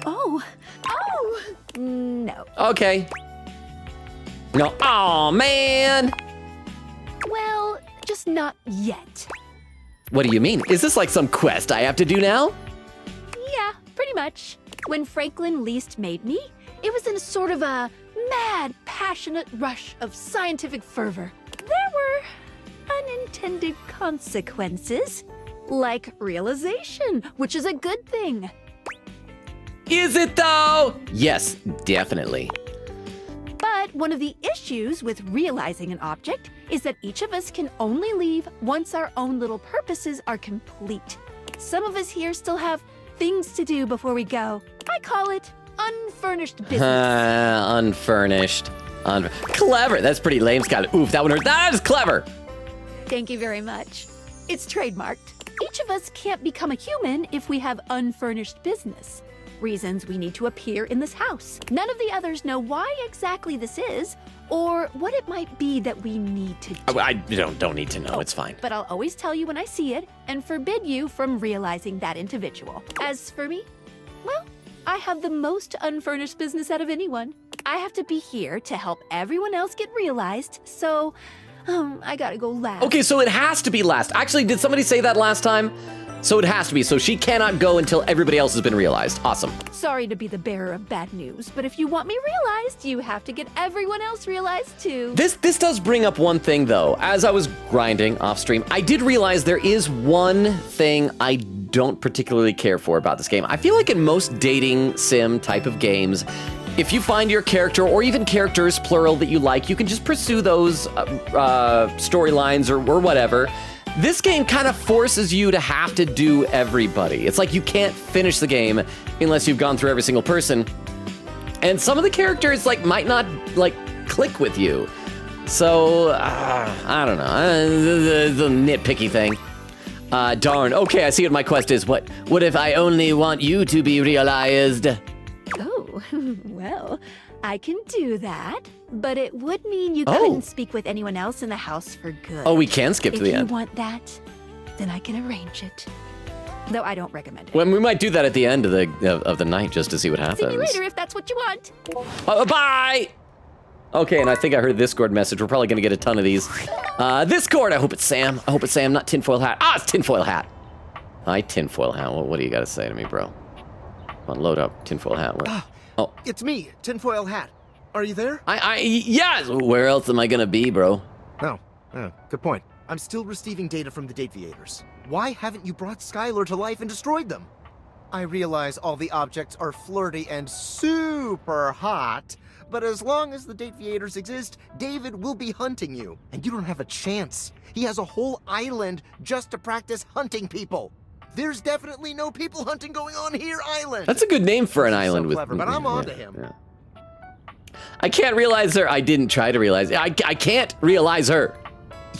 Oh, no. Okay. No, oh man. Well, just not yet. What do you mean? Is this like some quest I have to do now? Yeah, pretty much. When Franklin least made me, it was in sort of a mad, passionate rush of scientific fervor. There were unintended consequences, like realization, which is a good thing. Is it though? Yes, definitely. But one of the issues with realizing an object is that each of us can only leave once our own little purposes are complete. Some of us here still have things to do before we go. I call it unfurnished business. Unfurnished. Clever. That's pretty lame, Skylar. Oof, that one hurt. That is clever. Thank you very much. It's trademarked. Each of us can't become a human if we have unfurnished business. Reasons we need to appear in this house. None of the others know why exactly this is, or what it might be that we need to do. I don't need to know. It's fine. But I'll always tell you when I see it, and forbid you from realizing that individual. As for me, well, I have the most unfurnished business out of anyone. I have to be here to help everyone else get realized, so I gotta go last. Okay, so it has to be last. Actually, did somebody say that last time? So it has to be. So she cannot go until everybody else has been realized. Awesome. Sorry to be the bearer of bad news, but if you want me realized, you have to get everyone else realized too. This does bring up one thing though. As I was grinding off stream, I did realize there is one thing I don't particularly care for about this game. I feel like in most dating sim type of games, if you find your character or even characters, plural, that you like, you can just pursue those storylines or whatever. This game kind of forces you to have to do everybody. It's like you can't finish the game unless you've gone through every single person. And some of the characters like might not like click with you. So, I don't know, the nitpicky thing. Darn, okay, I see what my quest is. What if I only want you to be realized? Oh, well, I can do that, but it would mean you couldn't speak with anyone else in the house for good. Oh, we can skip to the end. If you want that, then I can arrange it. Though I don't recommend it. Well, we might do that at the end of the night just to see what happens. See you later if that's what you want. Bye! Okay, and I think I heard a Discord message. We're probably gonna get a ton of these. Discord, I hope it's Sam. I hope it's Sam, not Tinfoil Hat. Ah, it's Tinfoil Hat. Hi, Tinfoil Hat. What do you gotta say to me, bro? Come on, load up, Tinfoil Hat. Oh. It's me, Tinfoil Hat. Are you there? Yes! Where else am I gonna be, bro? Oh, good point. I'm still receiving data from the Dateviators. Why haven't you brought Skylar to life and destroyed them? I realize all the objects are flirty and super hot, but as long as the Dateviators exist, David will be hunting you, and you don't have a chance. He has a whole island just to practice hunting people. There's definitely no people hunting going on here, island. That's a good name for an island. So clever, but I'm on to him. Yeah. I can't realize her. I didn't try to realize. I can't realize her.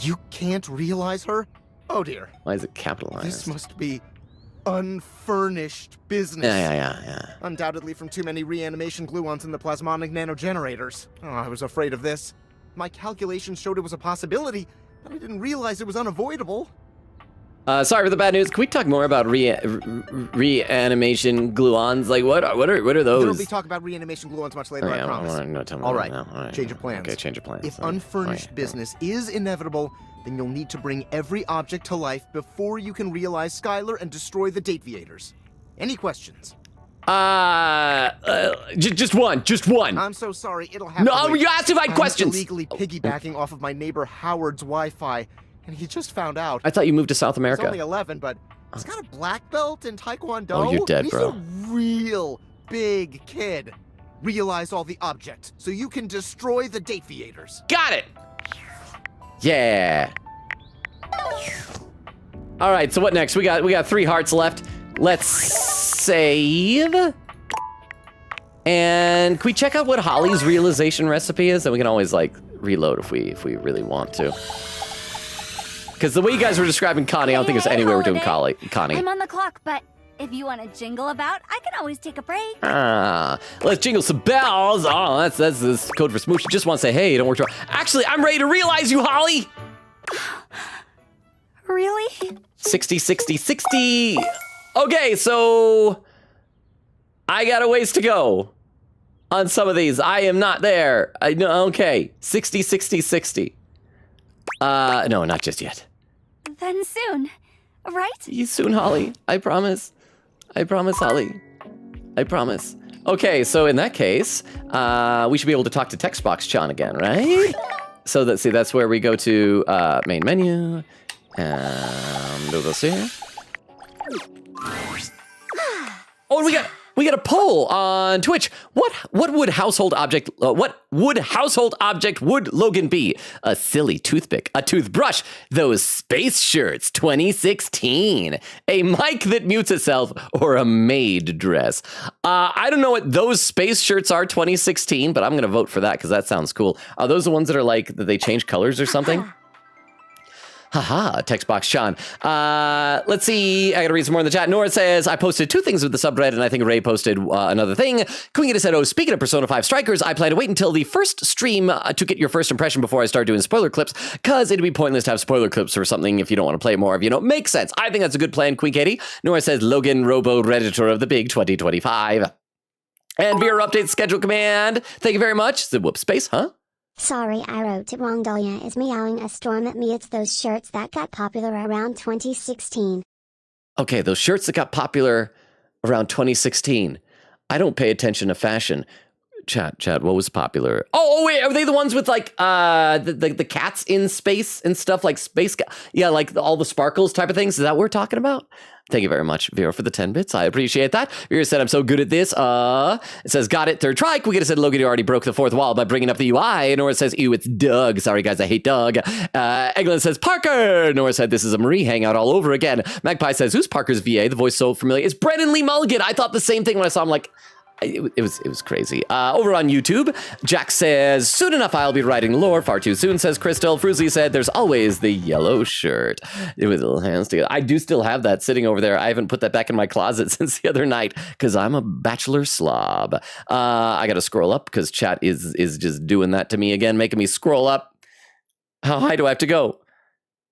You can't realize her? Oh dear. Why is it capitalized? This must be unfurnished business. Yeah. Undoubtedly from too many reanimation gluons in the plasmonic nanogenerators. Oh, I was afraid of this. My calculations showed it was a possibility, but I didn't realize it was unavoidable. Sorry for the bad news. Can we talk more about reanimation gluons? Like, what are those? We'll be talking about reanimation gluons much later, I promise. Tell me All right, now. All right, change of plans. Okay, change of plans. If unfurnished business is inevitable, then you'll need to bring every object to life before you can realize Skylar and destroy the Dateviators. Any questions? Just one. I'm so sorry, it'll have No, you asked if I had questions. I'm illegally piggybacking off of my neighbor Howard's Wi-Fi, and he just found out. I thought you moved to South He's America. only 11, but he's got a black belt in Taekwondo. Oh, you're dead, he's bro. a real big kid. Realize all the objects so you can destroy the Dateviators. Got it. Yeah. All right, so what next? We got 3 hearts left. Let's save. And can we check out what Holly's realization recipe is? And we can always like reload if we really want to. Because the way you guys were describing Connie, I don't think there's any way we're doing Connie. I'm on the clock, but if you want to jingle about, I can always take a break. Let's jingle some bells. Oh, that's this code for Smoosh. Just want to say, hey, don't work too hard. Actually, I'm ready to realize you, Holly. Really? 60. Okay, so I got a ways to go on some of these. I am not there. Okay, 60. No, not just yet. Then soon, right? Soon, Holly. I promise. Holly. I promise. Okay, so in that case, we should be able to talk to text box Chan again, right? So that's where we go to main menu. Do this here. Oh, we got a poll on Twitch. What would household object would Logan be? A silly toothpick, a toothbrush, those space shirts 2016, a mic that mutes itself, or a maid dress. I don't know what those space shirts are 2016, but I'm gonna vote for that because that sounds cool. Are those the ones that are like that they change colors or something? Haha, text box Sean. Let's see. I gotta read some more in the chat. Nora says, I posted 2 things with the subreddit, and I think Ray posted another thing. Queen said, oh, speaking of Persona 5 Strikers, I plan to wait until the first stream to get your first impression before I start doing spoiler clips, because it'd be pointless to have spoiler clips for something if you don't want to play more of, makes sense. I think that's a good plan, Queen Katie. Nora says, Logan Robo, Redditor of the Big 2025. And VR update schedule command. Thank you very much. The whoop space, huh? Sorry, I wrote it wrong. Dahlia is meowing a storm at me. It's those shirts that got popular around 2016. Okay, those shirts that got popular around 2016. I don't pay attention to fashion. Chad, what was popular? Oh, wait, are they the ones with like the cats in space and stuff, like space? Yeah, like all the sparkles type of things. Is that what we're talking about? Thank you very much, Vera, for the 10 bits. I appreciate that. Vera said, I'm so good at this. It says, got it, third try. Quick said, Logan, you already broke the fourth wall by bringing up the UI. Nora says, ew, it's Doug. Sorry, guys, I hate Doug. Eglin says, Parker. Nora said, this is a Marie hangout all over again. Magpie says, who's Parker's VA? The voice so familiar. It's Brennan Lee Mulligan. I thought the same thing when I saw him, like, it was crazy. Over on YouTube, Jack says, soon enough I'll be writing lore. Far too soon, says Crystal. Fruzy said, there's always the yellow shirt. It was little hands together. I do still have that sitting over there. I haven't put that back in my closet since the other night because I'm a bachelor slob. I got to scroll up because chat is just doing that to me again, making me scroll up. How high do I have to go?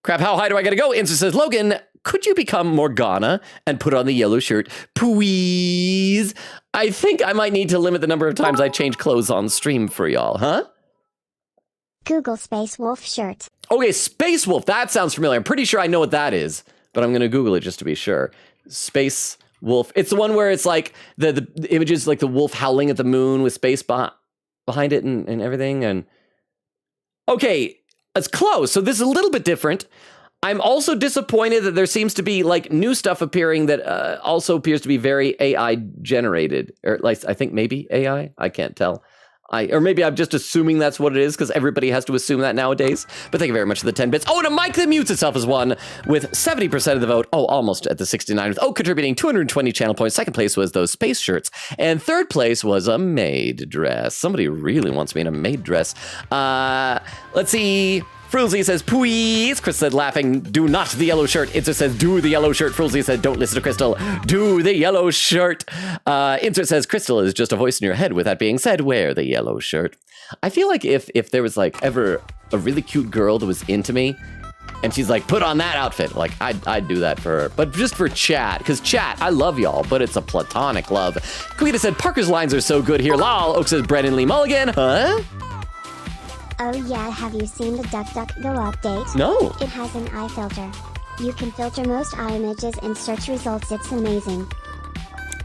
Crap, how high do I got to go? Insta says, Logan, could you become Morgana and put on the yellow shirt, please? I think I might need to limit the number of times I change clothes on stream for y'all, huh? Google Space Wolf shirt. Okay, Space Wolf, that sounds familiar. I'm pretty sure I know what that is, but I'm going to Google it just to be sure. Space Wolf. It's the one where it's like the images like the wolf howling at the moon with space behind it and everything. And okay, it's close. So this is a little bit different. I'm also disappointed that there seems to be like new stuff appearing that also appears to be very AI generated, or like I think maybe AI. I can't tell. Or maybe I'm just assuming that's what it is because everybody has to assume that nowadays. But thank you very much for the 10 bits. Oh, and a mic that mutes itself is one with 70% of the vote. Oh, almost at the 69 with contributing 220 channel points. Second place was those space shirts. And third place was a maid dress. Somebody really wants me in a maid dress. Let's see. Frulzy says, please. Chris said, laughing, do not the yellow shirt. Insert says, do the yellow shirt. Frulzy said, don't listen to Crystal. Do the yellow shirt. Insert says, Crystal is just a voice in your head. With that being said, wear the yellow shirt. I feel like if there was like ever a really cute girl that was into me, and she's like, put on that outfit, like I'd do that for her. But just for chat, because chat, I love y'all, but it's a platonic love. Quita said, Parker's lines are so good here. Lol. Oak says, Brennan Lee Mulligan. Huh? Oh yeah, have you seen the DuckDuckGo update? No. It has an eye filter. You can filter most eye images in search results. It's amazing.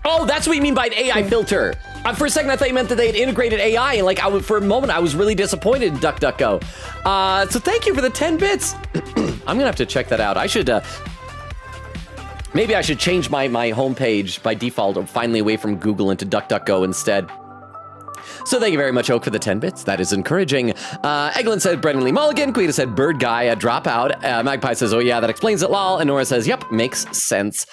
Oh, that's what you mean by an AI filter. For a second, I thought you meant that they had integrated AI, and like for a moment, I was really disappointed in DuckDuckGo. So thank you for the 10 bits. I'm gonna have to check that out. I should, maybe I should change my homepage by default, finally away from Google into DuckDuckGo instead. So thank you very much, Oak, for the 10 bits. That is encouraging. Eglin said, Brennan Lee Mulligan. Quita said, Bird Guy, a dropout. Magpie says, oh yeah, that explains it, lol. And Nora says, yep, makes sense.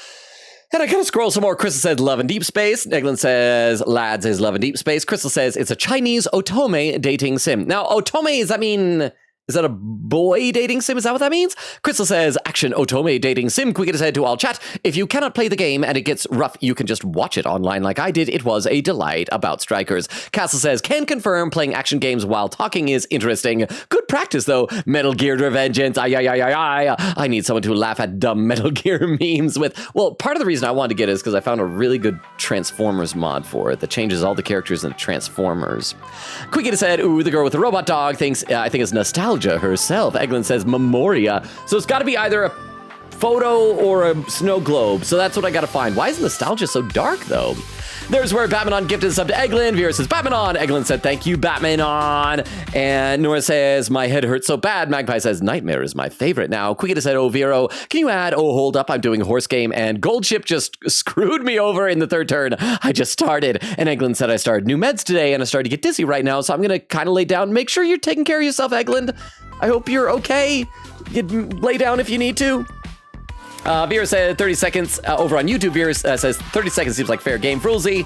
And I kind of scroll some more. Crystal said, love in deep space. Eglin says, lads is love in deep space. Crystal says, it's a Chinese otome dating sim. Now, otome, does that mean... Is that a boy dating sim? Is that what that means? Crystal says, action otome dating sim. Quick said to all chat, if you cannot play the game and it gets rough, you can just watch it online like I did. It was a delight. About strikers. Castle says, can confirm playing action games while talking is interesting. Good practice though. Metal Gear Revengeance. I need someone to laugh at dumb Metal Gear memes with. Well, part of the reason I wanted to get it is because I found a really good Transformers mod for it that changes all the characters into Transformers. Quick said, ooh, the girl with the robot dog thinks, I think it's nostalgia herself. Eglin says Memoria. So it's got to be either a photo or a snow globe. So that's what I got to find. Why is nostalgia so dark, though? There's where Batmanon gifted sub to Eglin. Vera says, Batmanon. Eglin said, thank you, Batmanon. And Nora says, my head hurts so bad. Magpie says, Nightmare is my favorite now. Quickita said, oh, Vero, can you add, oh, hold up, I'm doing horse game. And Goldship just screwed me over in the third turn. I just started. And Eglin said, I started new meds today, and I started to get dizzy right now. So I'm going to kind of lay down. Make sure you're taking care of yourself, Eglin. I hope you're okay. You lay down if you need to. Vera said 30 seconds over on YouTube. Vera says 30 seconds seems like fair game. Frulzy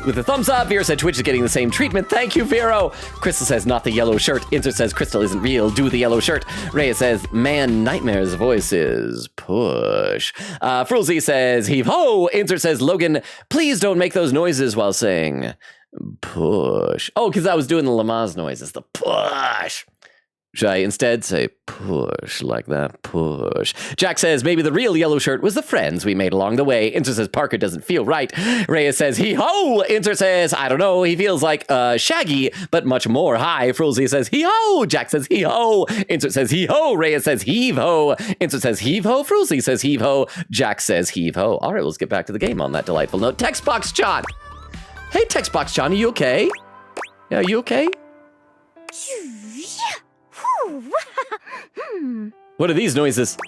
with a thumbs up. Vera said Twitch is getting the same treatment. Thank you, Vero. Crystal says not the yellow shirt. Insert says Crystal isn't real. Do the yellow shirt. Rhea says man, Nightmare's voice is push. Frulzy says heave ho. Insert says Logan, please don't make those noises while saying push. Oh, because I was doing the Lamaze noises. The push. Should I instead say push like that? Push. Jack says maybe the real yellow shirt was the friends we made along the way. Insert says Parker doesn't feel right. Reyes says hee ho. Insert says I don't know. He feels like Shaggy, but much more high. Frulzy says hee ho. Jack says hee ho. Insert says hee ho. Reyes says heave ho. Insert says heave ho. Frulzy says heave ho. Jack says heave ho. All right, let's get back to the game on that delightful note. Textbox John. Hey, Textbox John, are you okay? Yeah, are you okay? What are these noises?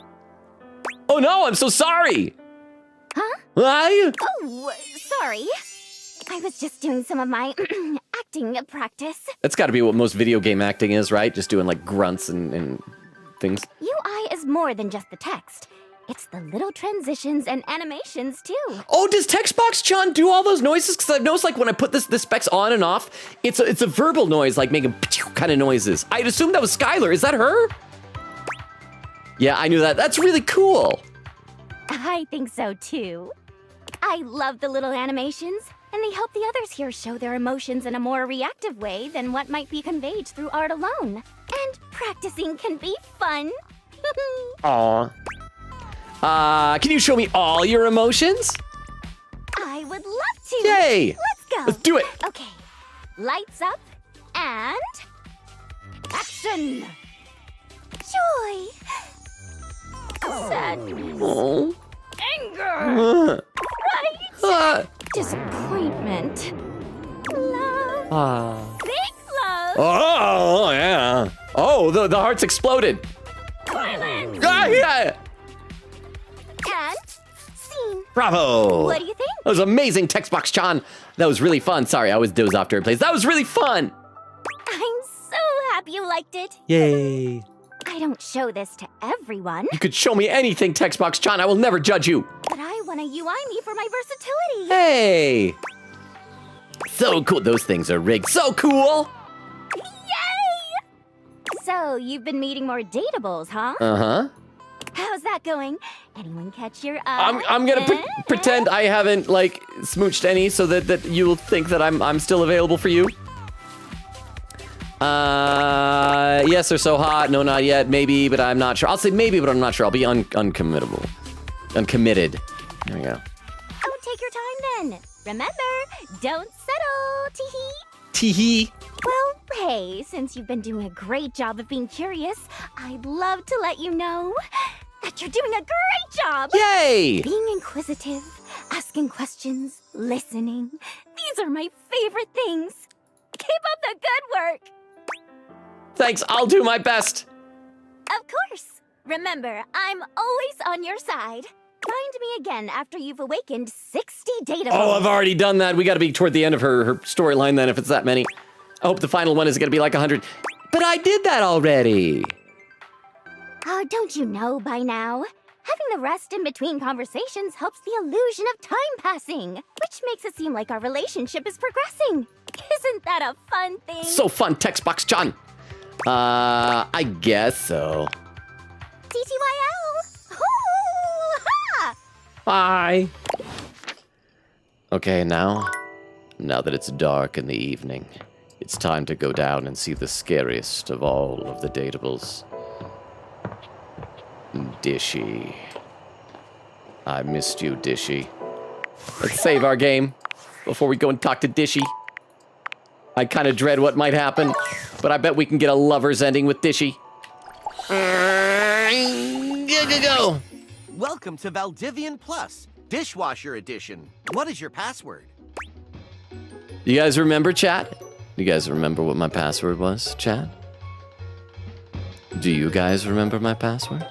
Oh no, I'm so sorry. Huh? Why? Oh, sorry. I was just doing some of my acting practice. That's got to be what most video game acting is, right? Just doing like grunts and things. UI is more than just the text. It's the little transitions and animations, too. Oh, does Textbox-chan do all those noises? Because I've noticed, like, when I put the specs on and off, it's a verbal noise, like making kind of noises. I'd assume that was Skylar. Is that her? Yeah, I knew that. That's really cool. I think so, too. I love the little animations, and they help the others here show their emotions in a more reactive way than what might be conveyed through art alone. And practicing can be fun. Aw. Can you show me all your emotions? I would love to. Yay! Let's go. Let's do it. Okay. Lights up and action. Joy. Sadness. Oh. Anger. Right. Disappointment. Love. Big love. Oh, yeah. Oh, the hearts exploded. Violence. Ah, yeah. And scene. Bravo. What do you think? That was amazing, Textbox-chan. That was really fun. Sorry, I always doze off during plays. That was really fun. I'm so happy you liked it. Yay. I don't show this to everyone, You could show me anything, Textbox-chan. I will never judge you. but I want to UI me for my versatility. Hey. So cool. Those things are rigged. So cool. Yay! So, you've been meeting more dateables, huh? Uh-huh. How's that going? Anyone catch your eye? I'm gonna pretend I haven't like smooched any, so that you will think that I'm still available for you. Yes, they're so hot. No, not yet. Maybe, but I'm not sure. I'll say maybe, but I'm not sure. I'll be uncommitted. There we go. Oh, take your time then. Remember, don't settle. Tee-hee. Tee-hee. Well, hey, since you've been doing a great job of being curious, I'd love to let you know that you're doing a great job. Yay! Being inquisitive, asking questions, listening. These are my favorite things. Keep up the good work. Thanks. I'll do my best. Of course. Remember, I'm always on your side. Find me again after you've awakened 60 data Oh, I've points. already done that. We got to be toward the end of her storyline then, if it's that many. I hope the final one is going to be like 100. But I did that already. Oh, don't you know by now? Having the rest in between conversations helps the illusion of time passing, which makes it seem like our relationship is progressing. Isn't that a fun thing? So fun, Textbox-chan. I guess so. TTYL! Hoo-ha! Bye. Okay, now that it's dark in the evening, it's time to go down and see the scariest of all of the dateables. Dishy. I missed you, Dishy. Let's save our game before we go and talk to Dishy. I kind of dread what might happen, but I bet we can get a lover's ending with Dishy. Go. Welcome to Valdivian Plus, Dishwasher Edition. What is your password? You guys remember, chat? You guys remember what my password was, chat? Do you guys remember my password?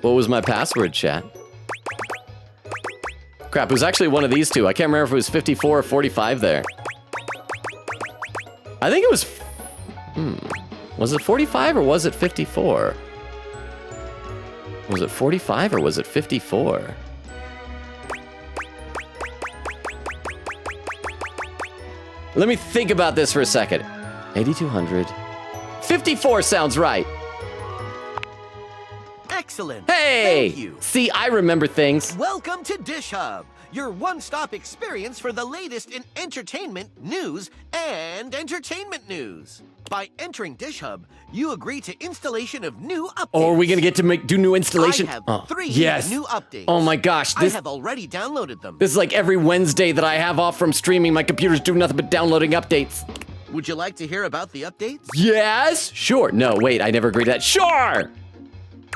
What was my password, chat? Crap, it was actually one of these two. I can't remember if it was 54 or 45 there. I think it was... Was it 45 or was it 54? Was it 45 or was it 54? Let me think about this for a second. 8,200. 54 sounds right. Excellent. Hey! Thank you. See, I remember things. Welcome to Dish Hub, your one-stop experience for the latest in entertainment, news, and entertainment news. By entering Dish Hub, you agree to installation of new updates. Oh, are we gonna get to do new installation? I have Oh, 3 yes. new updates. Oh my gosh, I this have already downloaded them. is like every Wednesday that I have off from streaming. My computer's doing nothing but downloading updates. Would you like to hear about the updates? Yes, sure. No, wait, I never agreed to that. Sure.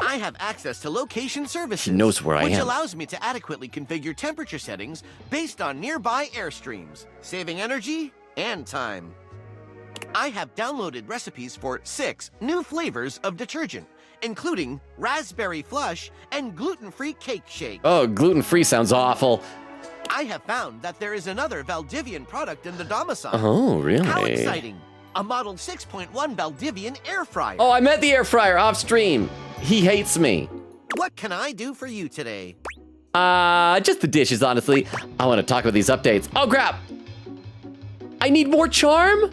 I have access to location services. She knows where I which am. allows me to adequately configure temperature settings based on nearby airstreams, saving energy and time. I have downloaded recipes for 6 new flavors of detergent, including raspberry flush and gluten-free cake shake. Oh, gluten-free sounds awful. I have found that there is another Valdivian product in the domicile. Oh, really? How exciting! A Model 6.1 Valdivian air fryer. Oh, I met the air fryer off stream. He hates me. What can I do for you today? Just the dishes, honestly. I want to talk about these updates. Oh, crap. I need more charm?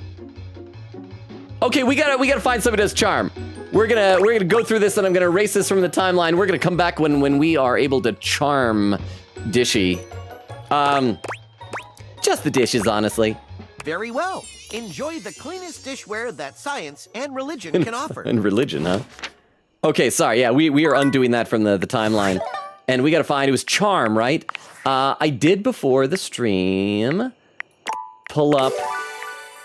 Okay, we gotta find somebody who does charm. We're gonna go through this, and I'm gonna erase this from the timeline. We're gonna come back when we are able to charm Dishy. Just the dishes, honestly. Very well. Enjoy the cleanest dishware that science and religion can offer. And religion, huh? Okay, sorry. Yeah, we are undoing that from the timeline. And we got to find, it was charm, right? I did before the stream pull up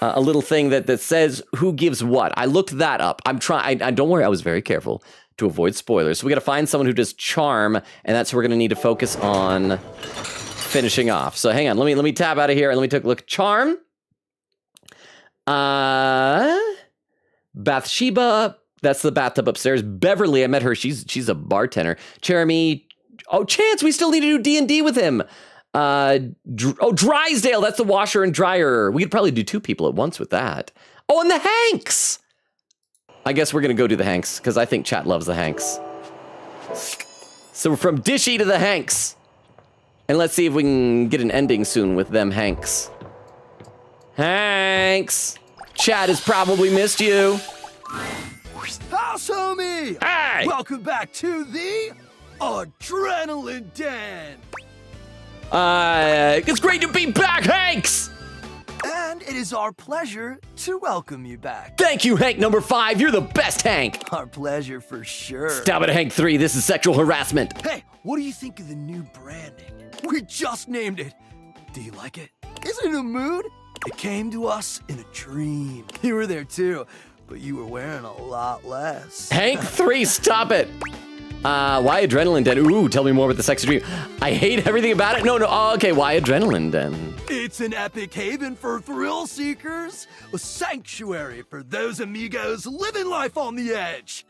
a little thing that says who gives what. I looked that up. I'm trying, don't worry, I was very careful to avoid spoilers. So we got to find someone who does charm, and that's who we're going to need to focus on finishing off. So hang on, let me tab out of here and let me take a look. Charm. Bathsheba, that's the bathtub upstairs. Beverly, I met her. She's a bartender. Jeremy, oh, Chance, we still need to do D&D with him. Drysdale, that's the washer and dryer. We could probably do 2 people at once with that. Oh, and the Hanks. I guess we're gonna go do the Hanks because I think chat loves the Hanks. So we're from Dishy to the Hanks. And let's see if we can get an ending soon with them Hanks. Hanks, chat has probably missed you. House homie! Hey! Welcome back to the Adrenaline Den! It's great to be back, Hanks! And it is our pleasure to welcome you back. Thank you, Hank number 5. You're the best, Hank. Our pleasure for sure. Stop it, Hank 3. This is sexual harassment. Hey, what do you think of the new branding? We just named it. Do you like it? Is it in a mood? It came to us in a dream. You were there too, but you were wearing a lot less. Hank 3, stop it. Why Adrenaline Den? Ooh, tell me more about the sexy dream. I hate everything about it. No. Oh, okay, why Adrenaline Den? It's an epic haven for thrill seekers, a sanctuary for those amigos living life on the edge.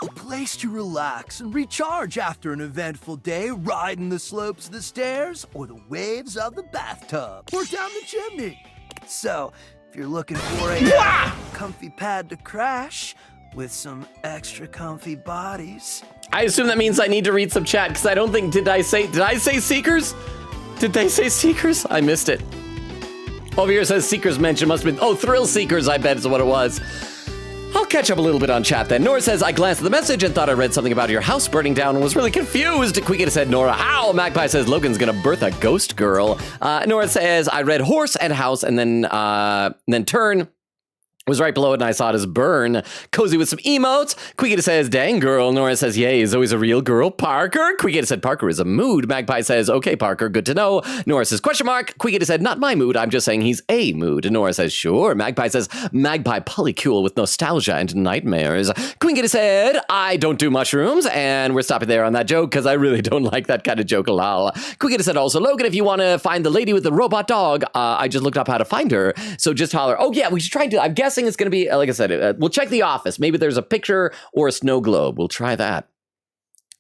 A place to relax and recharge after an eventful day riding the slopes of the stairs or the waves of the bathtub or down the chimney. So, if you're looking for a comfy pad to crash with some extra comfy bodies. I assume that means I need to read some chat because I don't think, did I say Seekers? Did they say Seekers? I missed it. Over here says Seekers mentioned, must have been, Thrill Seekers, I bet is what it was. I'll catch up a little bit on chat then. Nora says, I glanced at the message and thought I read something about your house burning down and was really confused. Queekita said, Nora, how? Magpie says, Logan's gonna birth a ghost girl. Nora says, I read horse and house and then turn. Was right below it and I saw it as burn. Cozy with some emotes. Queekita says, dang girl. Nora says, yay, is always a real girl. Parker. Queekita said, Parker is a mood. Magpie says, okay, Parker, good to know. Nora says, question mark. Queekita said, not my mood. I'm just saying he's a mood. Nora says, sure. Magpie says, Magpie polycule with nostalgia and nightmares. Queekita said, I don't do mushrooms. And we're stopping there on that joke because I really don't like that kind of joke, lol. Queekita said also, Logan, if you want to find the lady with the robot dog, I just looked up how to find her. So just holler. Oh yeah, we should try to, I'm guessing it's going to be, like I said, we'll check the office. Maybe there's a picture or a snow globe. We'll try that.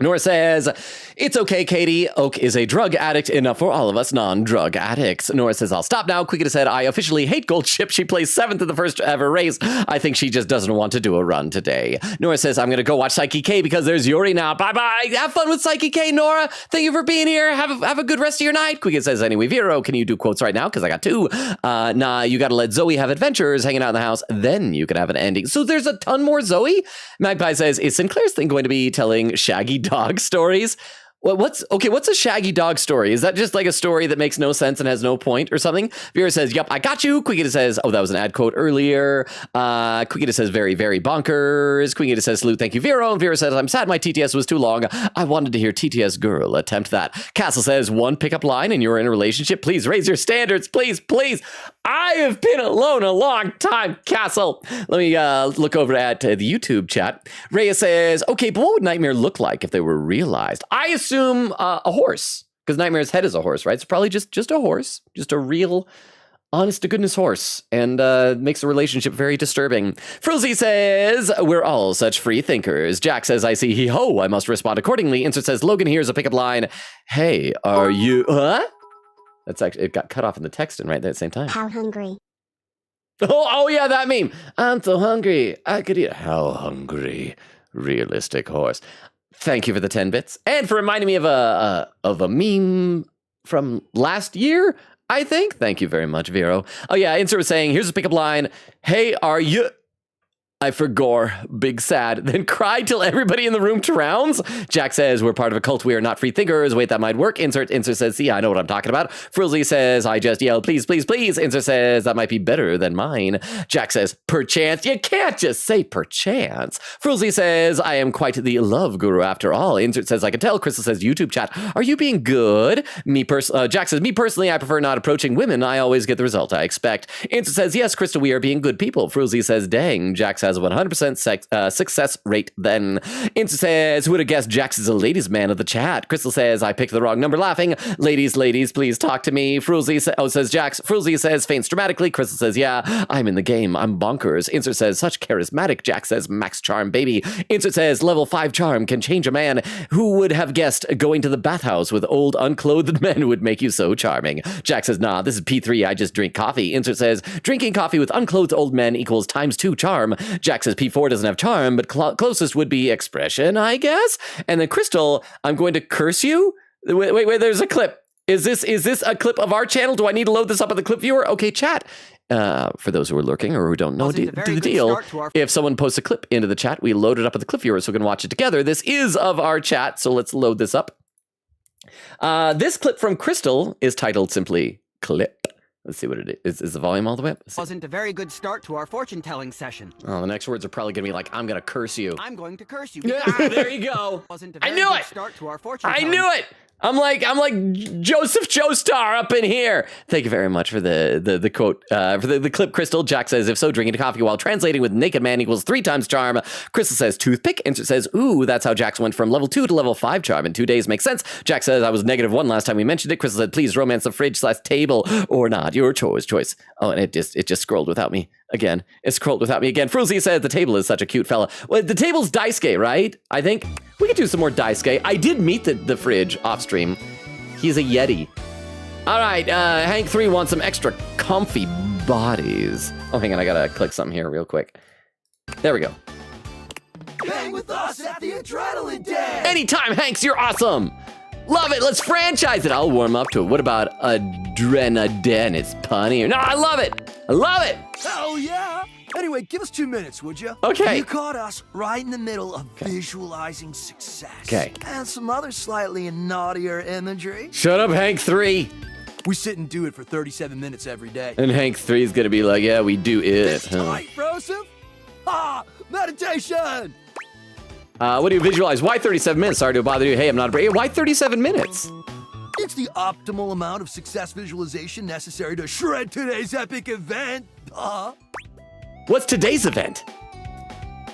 Nora says, it's okay, Katie. Oak is a drug addict enough for all of us non-drug addicts. Nora says, I'll stop now. Queekita said, I officially hate Gold Ship. She placed 7th in the first ever race. I think she just doesn't want to do a run today. Nora says, I'm going to go watch Psyche K because there's Yuri now. Bye-bye. Have fun with Psyche K, Nora. Thank you for being here. Have a good rest of your night. Queekita says, anyway, Vero, can you do quotes right now? Because I got 2. Nah, you got to let Zoe have adventures hanging out in the house. Then you can have an ending. So there's a ton more Zoe? Magpie says, is Sinclair's thing going to be telling shaggy dog stories? What's a shaggy dog story? Is that just like a story that makes no sense and has no point or something? Vera says, yep, I got you. Queekita says, oh, that was an ad quote earlier. Queekita says, very, very bonkers. Queekita says, salute, thank you, Vera. And Vera says, I'm sad my TTS was too long. I wanted to hear TTS girl attempt that. Castle says, one pickup line and you're in a relationship. Please raise your standards. Please, please. I have been alone a long time, Castle. Let me look over at the YouTube chat. Rhea says, okay, but what would Nightmare look like if they were realized? I assume a horse, because Nightmare's head is a horse, right? It's probably just a horse, just a real honest to goodness horse and makes the relationship very disturbing. Frozy says, we're all such free thinkers. Jack says, I see he-ho, I must respond accordingly. Insert says, Logan here's a pickup line. Hey, are you... Huh? That's actually, it got cut off in the text and right there at the same time. How hungry? Oh yeah, that meme. I'm so hungry. I could eat. How hungry? Realistic horse. Thank you for the 10 bits. And for reminding me of a meme from last year, I think. Thank you very much, Vero. Oh yeah, Insert was saying, here's a pickup line. Hey, are you... I forgore, big sad, then cry till everybody in the room drowns. Jack says, we're part of a cult, we are not free thinkers. Wait, that might work. Insert says, see, I know what I'm talking about. Frizzly says, I just yelled, please, please, please. Insert says, that might be better than mine. Jack says, perchance. You can't just say perchance. Frizzly says, I am quite the love guru after all. Insert says, I can tell. Crystal says, YouTube chat, are you being good? Jack says, me personally, I prefer not approaching women. I always get the result I expect. Insert says, yes, Crystal, we are being good people. Frizzly says, dang. Jack says, 100% success rate then. Insta says, who would have guessed Jax is a ladies man of the chat? Crystal says, I picked the wrong number laughing. Ladies, please talk to me. Frulzy says Jax. Frulzy says, faints dramatically. Crystal says, yeah, I'm in the game. I'm bonkers. Insert says, such charismatic. Jax says, max charm, baby. Insert says, level 5 charm can change a man. Who would have guessed going to the bathhouse with old unclothed men would make you so charming? Jax says, nah, this is P3. I just drink coffee. Insert says, drinking coffee with unclothed old men equals ×2 charm. Jax says, P4 doesn't have charm, but closest would be expression, I guess. And then Crystal, I'm going to curse you. Wait, there's a clip. Is this a clip of our channel? Do I need to load this up on the clip viewer? Okay, chat. For those who are lurking or who don't know, do the deal. If someone posts a clip into the chat, we load it up at the clip viewer so we can watch it together. This is of our chat, so let's load this up. This clip from Crystal is titled simply Clip. Let's see what it is. Is the volume all the way up? Wasn't a very good start to our fortune-telling session. Oh, the next words are probably going to be like, I'm going to curse you. I'm going to curse you. Yeah, there you go. Wasn't a very good start to our fortune-telling. I knew it. I'm like Joseph Joestar up in here. Thank you very much for the quote, for the clip, Crystal. Jack says, if so, drinking coffee while translating with naked man equals 3 times charm. Crystal says, toothpick. Insert says, ooh, that's how Jax went from level 2 to level 5 charm in 2 days. Makes sense. Jack says, I was -1 last time we mentioned it. Crystal said, please romance the fridge/table or not. Your choice. Oh, and it just scrolled without me again. It scrolled without me again. Fruzy says, the table is such a cute fella. Well, the table's Daisuke, right? I think we could do some more Daisuke. I did meet the fridge off stream. He's a Yeti. All right, Hank 3 wants some extra comfy bodies. Oh, hang on, I gotta click something here real quick. There we go. Hang with us at the Adrenaline Den! Anytime, Hanks, you're awesome! Love it, let's franchise it. I'll warm up to it. What about Adrenaden? It's punny. No, I love it! I love it! Hell yeah! Anyway, give us 2 minutes, would you? Okay. You caught us right in the middle of visualizing success. Okay. And some other slightly naughtier imagery. Shut up, Hank 3. We sit and do it for 37 minutes every day. And Hank 3 is gonna be like, yeah, we do it. This tight, Broseph? Ah, meditation! What do you visualize? Why 37 minutes? Sorry to bother you. Hey, I'm not a brain. Why 37 minutes? It's the optimal amount of success visualization necessary to shred today's epic event. What's today's event?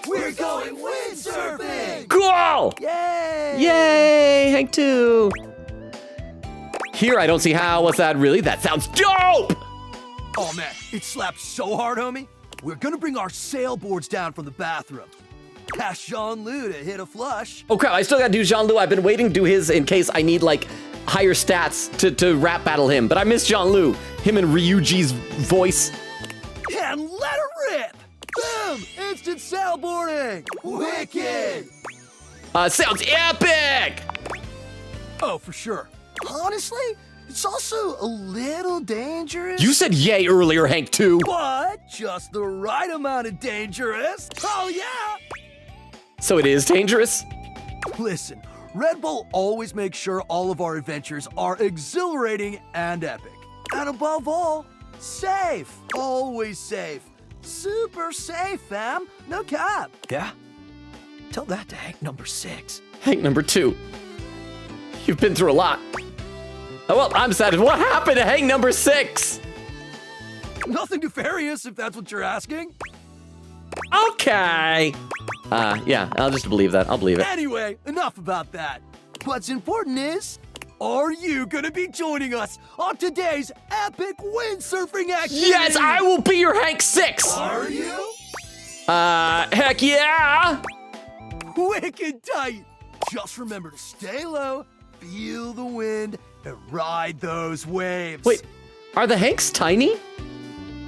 We're going windsurfing! Cool! Yay! Yay, Hank 2. Here, I don't see how. What's that really? That sounds dope! Oh man, it slaps so hard, homie. We're gonna bring our sailboards down from the bathroom. Ask Jean-Loup to hit a flush. Oh crap, I still gotta do Jean-Loup. I've been waiting to do his in case I need like higher stats to rap battle him. But I miss Jean-Loup. Him and Ryuji's voice. And let her rip! Boom! Instant sailboarding! Wicked! Sounds epic! Oh, for sure. Honestly, it's also a little dangerous. You said yay earlier, Hank 2. But just the right amount of dangerous. Oh yeah! So it is dangerous? Listen, Red Bull always makes sure all of our adventures are exhilarating and epic. And above all, safe. Always safe. Super safe, fam. No cap. Yeah? Tell that to Hank number 6. Hank number 2. You've been through a lot. Oh, well, I'm sad. What happened to Hank number 6? Nothing nefarious, if that's what you're asking. Okay. Yeah, I'll just believe that. I'll believe it. Anyway, enough about that. What's important is are you gonna be joining us on today's epic windsurfing activity? Yes, I will be your Hank 6. Are you? Heck yeah. Wicked tight. Just remember to stay low, feel the wind, and ride those waves. Wait, are the Hanks tiny?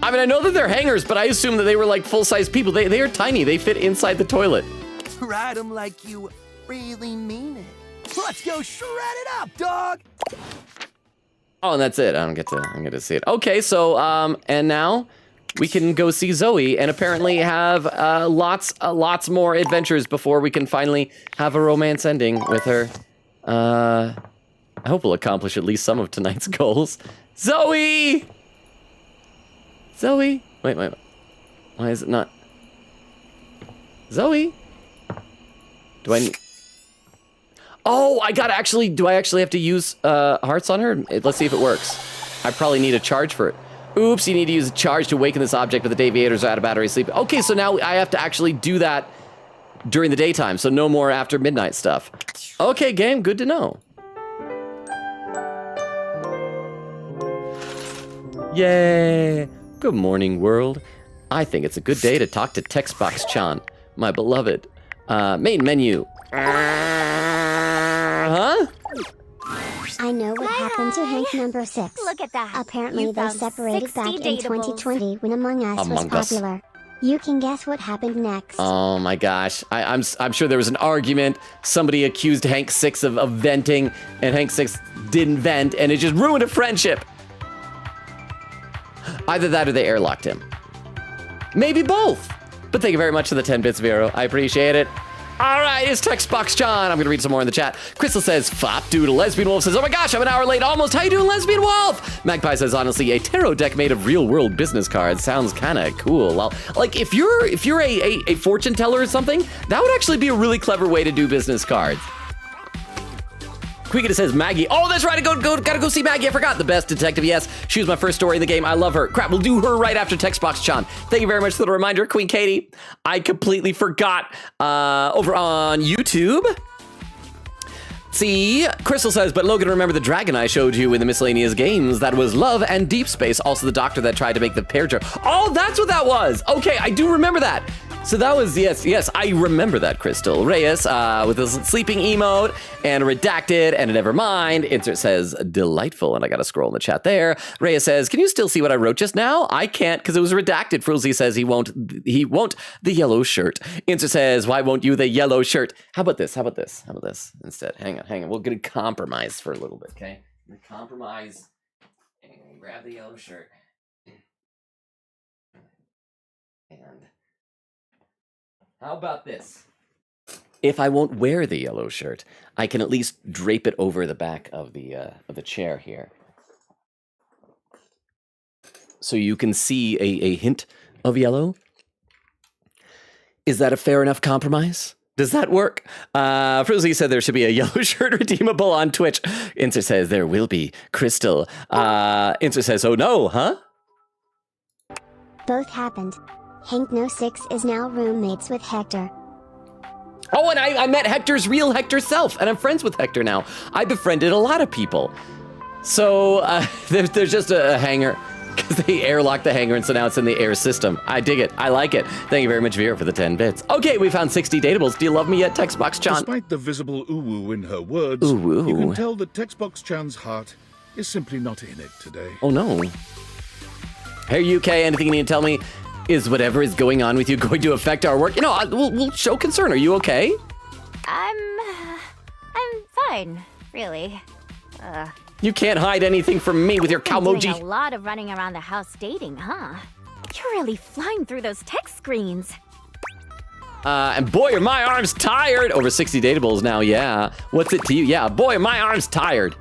I mean, I know that they're hangers, but I assume that they were like full-size people. They are tiny. They fit inside the toilet. Ride them like you really mean it. Let's go shred it up, dog. Oh, and that's it. I don't get to see it. Okay, so and now we can go see Zoe and apparently have lots more adventures before we can finally have a romance ending with her. I hope we'll accomplish at least some of tonight's goals. Zoe! Zoe? Wait. Why is it not? Zoe? Do I need... Oh, do I actually have to use hearts on her? Let's see if it works. I probably need a charge for it. Oops, you need to use a charge to awaken this object, but the deviators are out of battery sleep. Okay, so now I have to actually do that during the daytime, so no more after midnight stuff. Okay, game, good to know. Yay! Good morning, world. I think it's a good day to talk to Textbox-chan, my beloved. Main menu. Huh? I know what happened to Hank number 6. Look at that. Apparently You they found separated 60 back in dateables. 2020 when Among Us was popular. You can guess what happened next. Oh my gosh. I'm sure there was an argument. Somebody accused Hank 6 of venting, and Hank 6 didn't vent, and it just ruined a friendship. Either that or they airlocked him. Maybe both. But thank you very much for the 10 bits, Vero. I appreciate it. All right, it's Textbox-chan. I'm going to read some more in the chat. Crystal says, Fop Doodle. Lesbian Wolf says, oh my gosh, I'm an hour late almost. How you doing, Lesbian Wolf? Magpie says, honestly, a tarot deck made of real-world business cards sounds kind of cool. Well, like, if you're a fortune teller or something, that would actually be a really clever way to do business cards. Quiggita says, Maggie. Oh, that's right. Gotta go see Maggie. I forgot. The best detective. Yes, she was my first story in the game. I love her. Crap, we'll do her right after Textbox-chan. Thank you very much for the reminder, Queen Katie. I completely forgot. Over on YouTube. See, Crystal says, but Logan, remember the dragon I showed you in the miscellaneous games? That was Love and Deep Space. Also the doctor that tried to make the pear jar. Oh, that's what that was. Okay, I do remember that. So that was, yes, I remember that, Crystal. Reyes, with a sleeping emote, and a redacted, and a never mind. Insert says, delightful, and I gotta scroll in the chat there. Reyes says, can you still see what I wrote just now? I can't, because it was redacted. Frulzy says he won't the yellow shirt. Insert says, why won't you the yellow shirt? How about this instead? Hang on. We're gonna compromise for a little bit, okay? I'm gonna compromise, and grab the yellow shirt. And... how about this? If I won't wear the yellow shirt, I can at least drape it over the back of the chair here. So you can see a hint of yellow. Is that a fair enough compromise? Does that work? Frizzy said there should be a yellow shirt redeemable on Twitch. Inser says there will be. Crystal. Inser says, oh no, huh? Both happened. Hank No 6 is now roommates with Hector. Oh, and I met Hector's real Hector self, and I'm friends with Hector now. I befriended a lot of people. So there's just a hangar, because they airlocked the hangar, and so now it's in the air system. I dig it. I like it. Thank you very much, Vera, for the 10 bits. Okay, we found 60 datables. Do you love me yet, Textbox-chan? Despite the visible ooh-woo in her words, ooh-woo. You can tell that Textbox-chan's heart is simply not in it today. Oh, no. Hey, UK, anything you need to tell me? Is whatever is going on with you going to affect our work? You know, we'll show concern. Are you okay? I'm fine, really. You can't hide anything from me with your Calmoji. Doing a lot of running around the house dating, huh? You're really flying through those text screens. And boy, are my arms tired. Over 60 datables now, yeah. What's it to you? Yeah, boy, are my arms tired.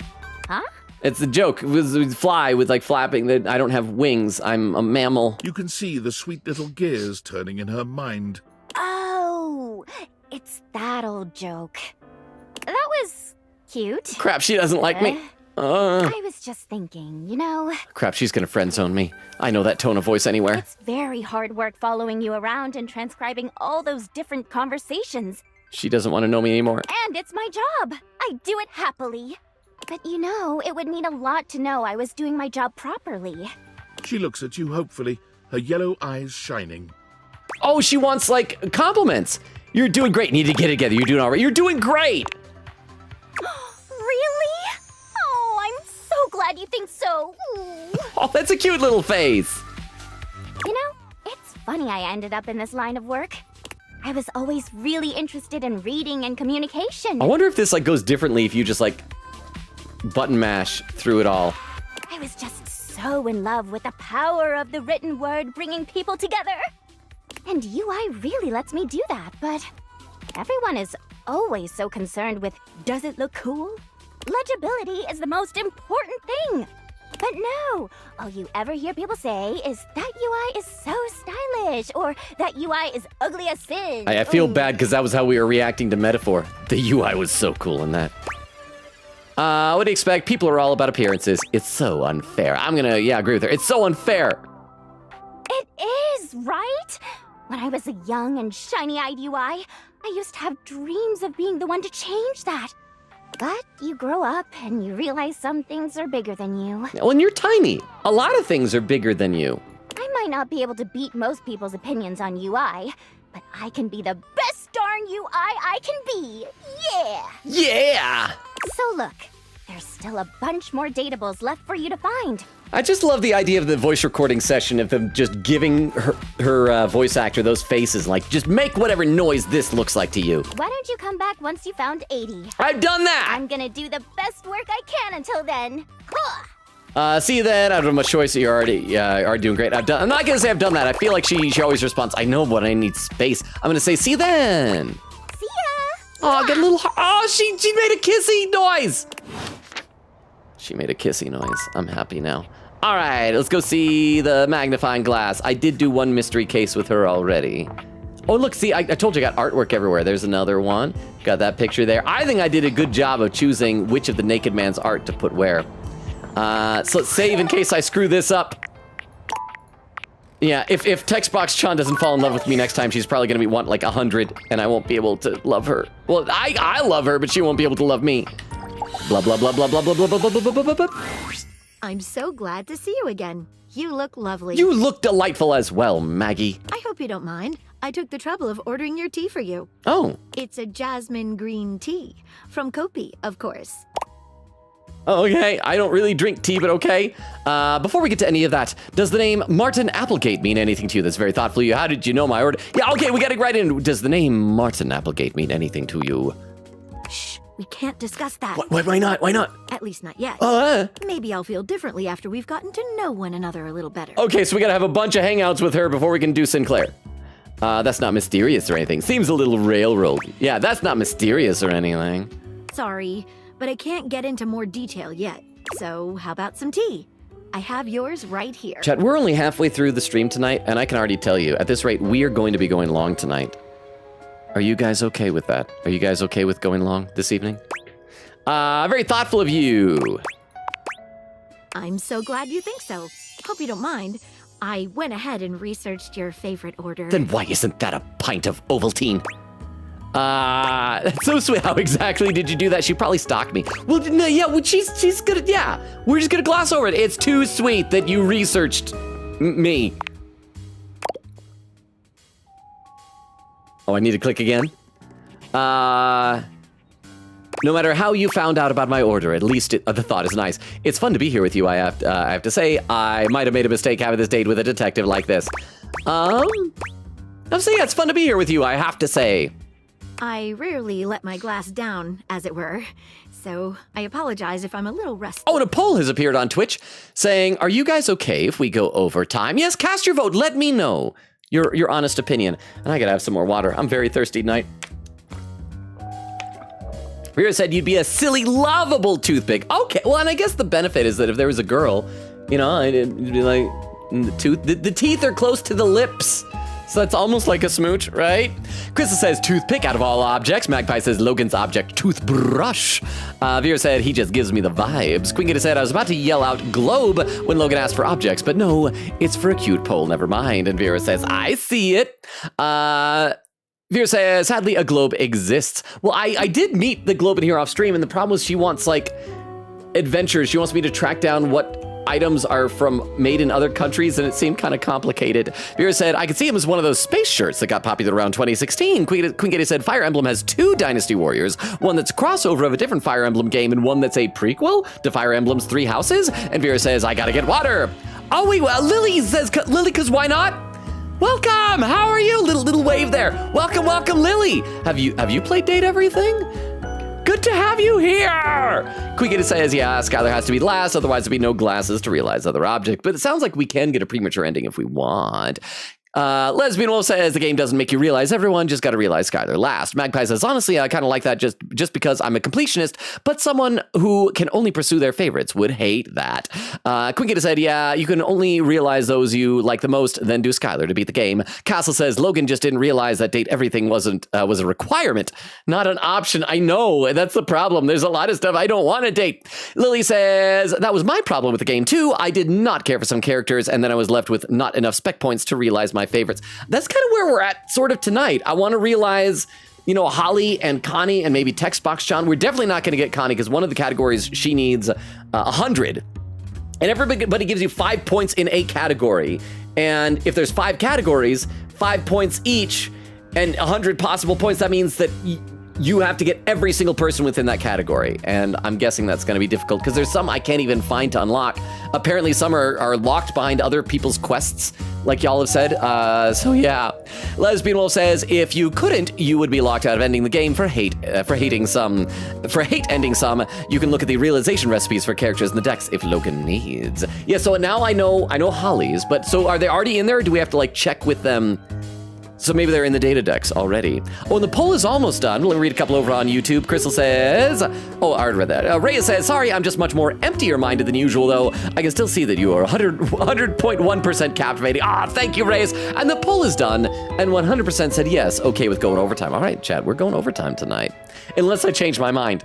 Huh? It's a joke. It was fly with like flapping. I don't have wings. I'm a mammal. You can see the sweet little gears turning in her mind. Oh, it's that old joke. That was cute. Crap, she doesn't like me. I was just thinking, you know. Crap, she's gonna friend zone me. I know that tone of voice anywhere. It's very hard work following you around and transcribing all those different conversations. She doesn't want to know me anymore. And it's my job. I do it happily. But you know, it would mean a lot to know I was doing my job properly. She looks at you hopefully, her yellow eyes shining. Oh, she wants, like, compliments. You're doing great. Need to get it together. You're doing all right. You're doing great. Really? Oh, I'm so glad you think so. Ooh. Oh, that's a cute little face. You know, it's funny I ended up in this line of work. I was always really interested in reading and communication. I wonder if this, like, goes differently if you just, like, button mash through it all. I was just so in love with the power of the written word bringing people together. And UI really lets me do that, but everyone is always so concerned with, does it look cool? Legibility is the most important thing. But no, all you ever hear people say is that UI is so stylish, or that UI is ugly as sin. I feel bad because that was how we were reacting to Metaphor. The UI was so cool in that. What do you expect? People are all about appearances. It's so unfair. I'm gonna, agree with her. It's so unfair. It is, right? When I was a young and shiny-eyed UI, I used to have dreams of being the one to change that. But you grow up and you realize some things are bigger than you. Well, and you're tiny. A lot of things are bigger than you. I might not be able to beat most people's opinions on UI, but I can be the best darn UI I can be. Yeah! Yeah! So look, there's still a bunch more datables left for you to find. I just love the idea of the voice recording session of them just giving her voice actor those faces, like, just make whatever noise this looks like to you. Why don't you come back once you found 80? I've done that! I'm gonna do the best work I can until then. See you then. I don't have much choice. You already are doing great. I'm not gonna say I've done that. I feel like she always responds, I know, but I need space. I'm gonna say, see you then. See ya! Oh, get a little, she made a kissy noise. She made a kissy noise. I'm happy now. All right, let's go see the magnifying glass. I did do one mystery case with her already. Oh, look, see, I told you I got artwork everywhere. There's another one. Got that picture there. I think I did a good job of choosing which of the naked man's art to put where. So let's save in case I screw this up. Yeah, if Textbox-chan doesn't fall in love with me next time, she's probably gonna want like 100, and I won't be able to love her. Well, I love her, but she won't be able to love me. Blah, blah, blah, blah, blah, blah, blah, blah, blah, blah, blah, blah. I'm so glad to see you again. You look lovely. You look delightful as well, Maggie. I hope you don't mind. I took the trouble of ordering your tea for you. Oh. It's a jasmine green tea. From Kopi, of course. Oh, okay, I don't really drink tea, but okay. Before we get to any of that, does the name Martin Applegate mean anything to you? That's very thoughtful of you. How did you know my order? Yeah, okay, we gotta get right in. Does the name Martin Applegate mean anything to you? Shh, we can't discuss that. Why not? Why not? At least not yet. Maybe I'll feel differently after we've gotten to know one another a little better. Okay, so we gotta have a bunch of hangouts with her before we can do Sinclair. That's not mysterious or anything. Seems a little railroad. Yeah, that's not mysterious or anything. Sorry, but I can't get into more detail yet. So how about some tea? I have yours right here. Chat, we're only halfway through the stream tonight, and I can already tell you, at this rate, we are going to be going long tonight. Are you guys okay with that? Are you guys okay with going long this evening? Very thoughtful of you. I'm so glad you think so. Hope you don't mind. I went ahead and researched your favorite order. Then why isn't that a pint of Ovaltine? That's so sweet. How exactly did you do that? She probably stalked me. Well, no, yeah, well, she's gonna, yeah. We're just gonna gloss over it. It's too sweet that you researched me. Oh, I need to click again? No matter how you found out about my order, at least the thought is nice. It's fun to be here with you, I have to say. I might have made a mistake having this date with a detective like this. I'm saying it's fun to be here with you, I have to say. I rarely let my glass down, as it were, so I apologize if I'm a little rusty. Oh, and a poll has appeared on Twitch saying, are you guys okay if we go overtime? Yes, cast your vote. Let me know your honest opinion. And I gotta have some more water. I'm very thirsty tonight. Rita said you'd be a silly, lovable toothpick. Okay, well, and I guess the benefit is that if there was a girl, you know, it'd be like, the teeth are close to the lips. So that's almost like a smooch, right? Krista says toothpick out of all objects. Magpie says Logan's object toothbrush. Vera said he just gives me the vibes. Quingita said I was about to yell out globe when Logan asked for objects, but no, it's for a cute poll, never mind. And Vera says, I see it. Vera says, sadly, a globe exists. Well, I did meet the globe in here off stream, and the problem was she wants, like, adventures. She wants me to track down what items are made in other countries, and it seemed kind of complicated. Vera said, I could see him as one of those space shirts that got popular around 2016. Queen Katie said, Fire Emblem has 2 Dynasty Warriors, one that's a crossover of a different Fire Emblem game, and one that's a prequel to Fire Emblem's 3 Houses. And Vera says, I gotta get water. Oh, wait, well, Lily says, Lily, because why not? Welcome, how are you? Little wave there. Welcome, Lily. Have you played Date Everything? Good to have you here! Quickity says, yeah, Skylar has to be last, otherwise there'd be no glasses to realize other object, but it sounds like we can get a premature ending if we want. Lesbian Wolf says the game doesn't make you realize everyone, just gotta realize Skylar last. Magpie says, honestly, I kind of like that just because I'm a completionist, but someone who can only pursue their favorites would hate that. Quinkita said, yeah, you can only realize those you like the most, then do Skylar to beat the game. Castle says, Logan just didn't realize that Date Everything was a requirement, not an option. I know, that's the problem. There's a lot of stuff I don't want to date. Lily says, that was my problem with the game too. I did not care for some characters, and then I was left with not enough spec points to realize my favorites. That's kind of where we're at sort of tonight. I want to realize, Holly and Connie and maybe Text Box John. We're definitely not going to get Connie because one of the categories she needs 100. And everybody gives you 5 points in a category. And if there's 5 categories, 5 points each and 100 possible points, that means that you have to get every single person within that category. And I'm guessing that's going to be difficult because there's some I can't even find to unlock. Apparently some are locked behind other people's quests, like y'all have said. So yeah. Lesbian Wolf says, if you couldn't, you would be locked out of ending the game for hate ending some. You can look at the realization recipes for characters in the decks if Logan needs. Yeah, so now I know Holly's, but so are they already in there? Or do we have to check with them? So maybe they're in the data decks already. Oh, and the poll is almost done. Let me read a couple over on YouTube. Crystal says, I already read that. Reyes says, sorry, I'm just much more emptier-minded than usual, though. I can still see that you are 100.1% captivating. Thank you, Reyes. And the poll is done, and 100% said yes, okay with going overtime. All right, Chad, we're going overtime tonight. Unless I change my mind.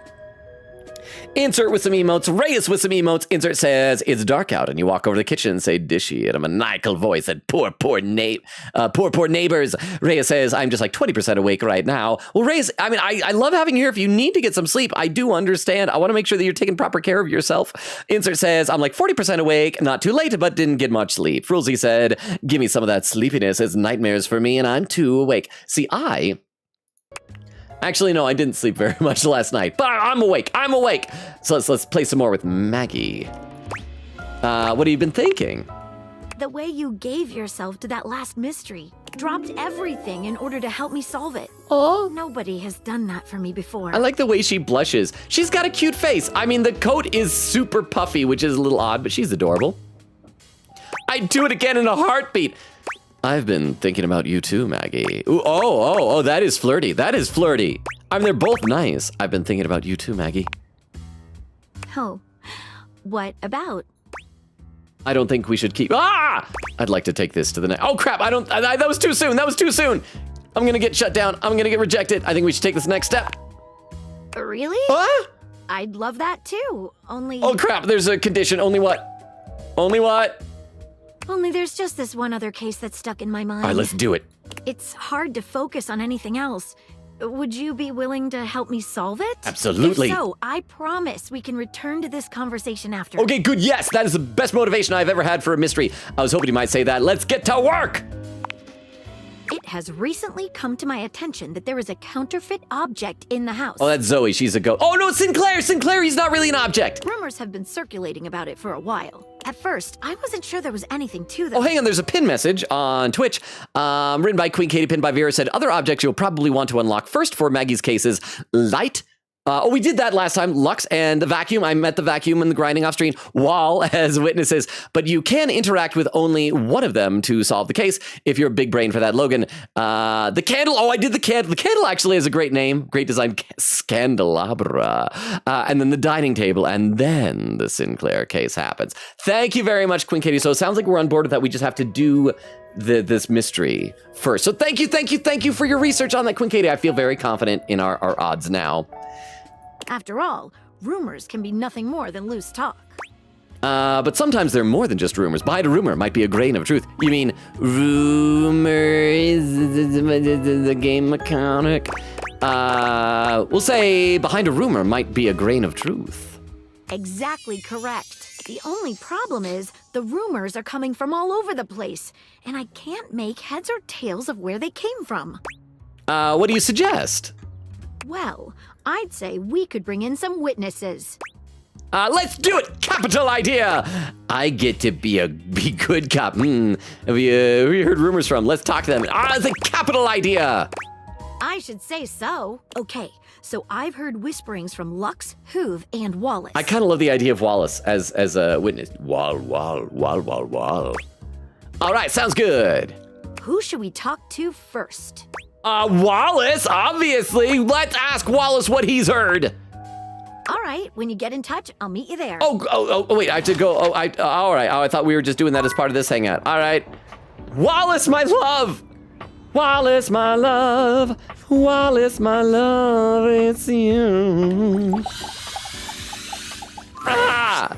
Insert with some emotes. Reyes with some emotes. Insert says, it's dark out, and you walk over to the kitchen and say dishy in a maniacal voice at poor neighbors. Reyes says, I'm just 20% awake right now. Well, Reyes, I love having you here. If you need to get some sleep, I do understand. I want to make sure that you're taking proper care of yourself. Insert says, I'm 40% awake, not too late, but didn't get much sleep. Frulzy said, give me some of that sleepiness. It's nightmares for me, and I'm too awake. See, actually, no, I didn't sleep very much last night, but I'm awake. So let's play some more with Maggie. What have you been thinking? The way you gave yourself to that last mystery. Dropped everything in order to help me solve it. Oh. Nobody has done that for me before. I like the way she blushes. She's got a cute face. The coat is super puffy, which is a little odd, but she's adorable. I'd do it again in a heartbeat. I've been thinking about you too, Maggie. Ooh, oh, that is flirty. They're both nice. I've been thinking about you too, Maggie. Oh, what about? I don't think we should keep, I'd like to take this to the next, oh crap, that was too soon. I'm gonna get shut down. I'm gonna get rejected. I think we should take this next step. Really? I'd love that too, only... Oh crap, there's a condition. Only what? Only there's just this one other case that's stuck in my mind. All right, let's do it. It's hard to focus on anything else. Would you be willing to help me solve it? Absolutely. If so, I promise we can return to this conversation after. Okay, good, yes. That is the best motivation I've ever had for a mystery. I was hoping you might say that. Let's get to work! It has recently come to my attention that there is a counterfeit object in the house. Oh, that's Zoe. She's a ghost. Oh, no, it's Sinclair. Sinclair, he's not really an object. Rumors have been circulating about it for a while. At first, I wasn't sure there was anything to them. Oh, hang on. There's a pin message on Twitch written by Queen Katie, pinned by Vera, said, other objects you'll probably want to unlock first for Maggie's cases, light. We did that last time, Lux and the vacuum. I met the vacuum and the grinding off screen wall as witnesses, but you can interact with only one of them to solve the case if you're a big brain for that, Logan. The candle, I did the candle. The candle actually has a great name, great design, Scandelabra. And then the dining table, and then the Sinclair case happens. Thank you very much, Queen Katie. So it sounds like we're on board with that. We just have to do this mystery first. So thank you for your research on that, Queen Katie. I feel very confident in our odds now. After all, rumors can be nothing more than loose talk. But sometimes they're more than just rumors. Behind a rumor might be a grain of truth. You mean rumor is the game mechanic? We'll say behind a rumor might be a grain of truth. Exactly correct. The only problem is the rumors are coming from all over the place, and I can't make heads or tails of where they came from. What do you suggest? Well, I'd say we could bring in some witnesses. Let's do it! Capital idea! I get to be good cop. Who you heard rumors from? Let's talk to them. It's a capital idea! I should say so. Okay, so I've heard whisperings from Lux, Hoove, and Wallace. I kind of love the idea of Wallace as a witness. Wall. All right, sounds good. Who should we talk to first? Wallace, obviously. Let's ask Wallace what he's heard. All right, when you get in touch, I'll meet you there. Oh, wait, I have to go. All right. Oh, I thought we were just doing that as part of this hangout. All right. Wallace, my love. Wallace, my love. Wallace, my love, it's you. Ah!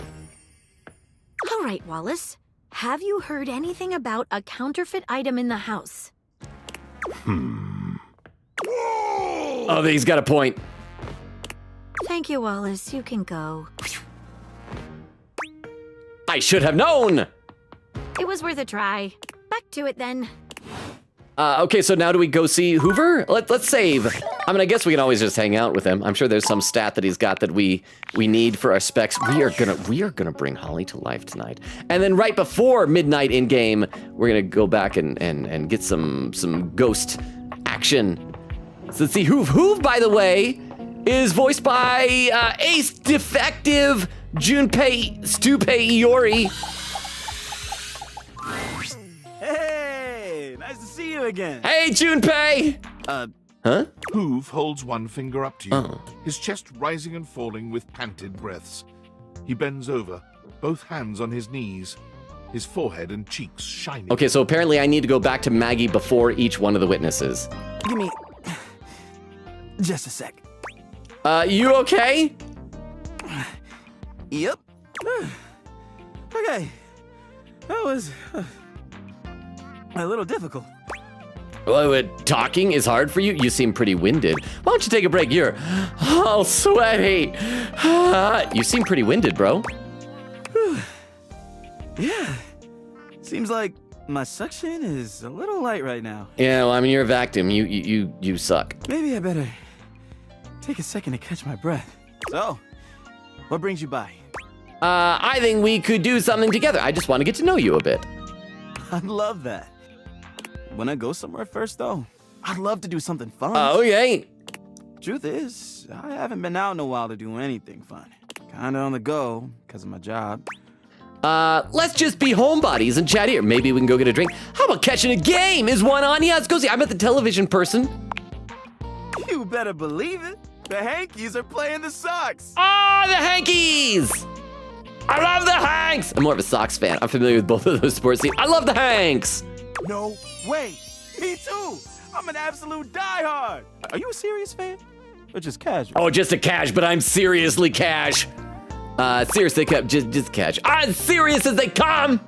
All right, Wallace. Have you heard anything about a counterfeit item in the house? Oh, he's got a point. Thank you, Wallace. You can go. I should have known. It was worth a try. Back to it then. Okay, so now do we go see Hoover? Let's save. I mean, I guess we can always just hang out with him. I'm sure there's some stat that he's got that we need for our specs. We are gonna bring Holly to life tonight. And then right before midnight in game, we're gonna go back and get some ghost action. So let's see. Hoove, by the way, is voiced by Ace Defective Junpei Stupe Iori. Hey, nice to see you again. Hey, Junpei! Huh? Hoove holds one finger up to you, his chest rising and falling with panted breaths. He bends over, both hands on his knees, his forehead and cheeks shining. Okay, so apparently I need to go back to Maggie before each one of the witnesses. Give me just a sec. You okay? Yep. Okay. That was a little difficult. Well, talking is hard for you? You seem pretty winded. Why don't you take a break? You're all sweaty. You seem pretty winded, bro. Yeah. Seems like my suction is a little light right now. Yeah, well, I mean, you're a vacuum. You suck. Maybe I better take a second to catch my breath. So, what brings you by? I think we could do something together. I just want to get to know you a bit. I'd love that. Wanna go somewhere first, though? I'd love to do something fun. Okay. Truth is, I haven't been out in a while to do anything fun. Kinda on the go, because of my job. Let's just be homebodies and chat here. Maybe we can go get a drink. How about catching a game? Is one on? Yeah, let's go see. I met the television person. You better believe it. The Hankies are playing the Sox. Oh, the Hankies! I love the Hanks! I'm more of a Sox fan. I'm familiar with both of those sports teams. I love the Hanks! No way. Me too. I'm an absolute diehard. Are you a serious fan? Or just casual? Oh, just a cash, but I'm seriously cash. Seriously, just cash. I'm serious as they come!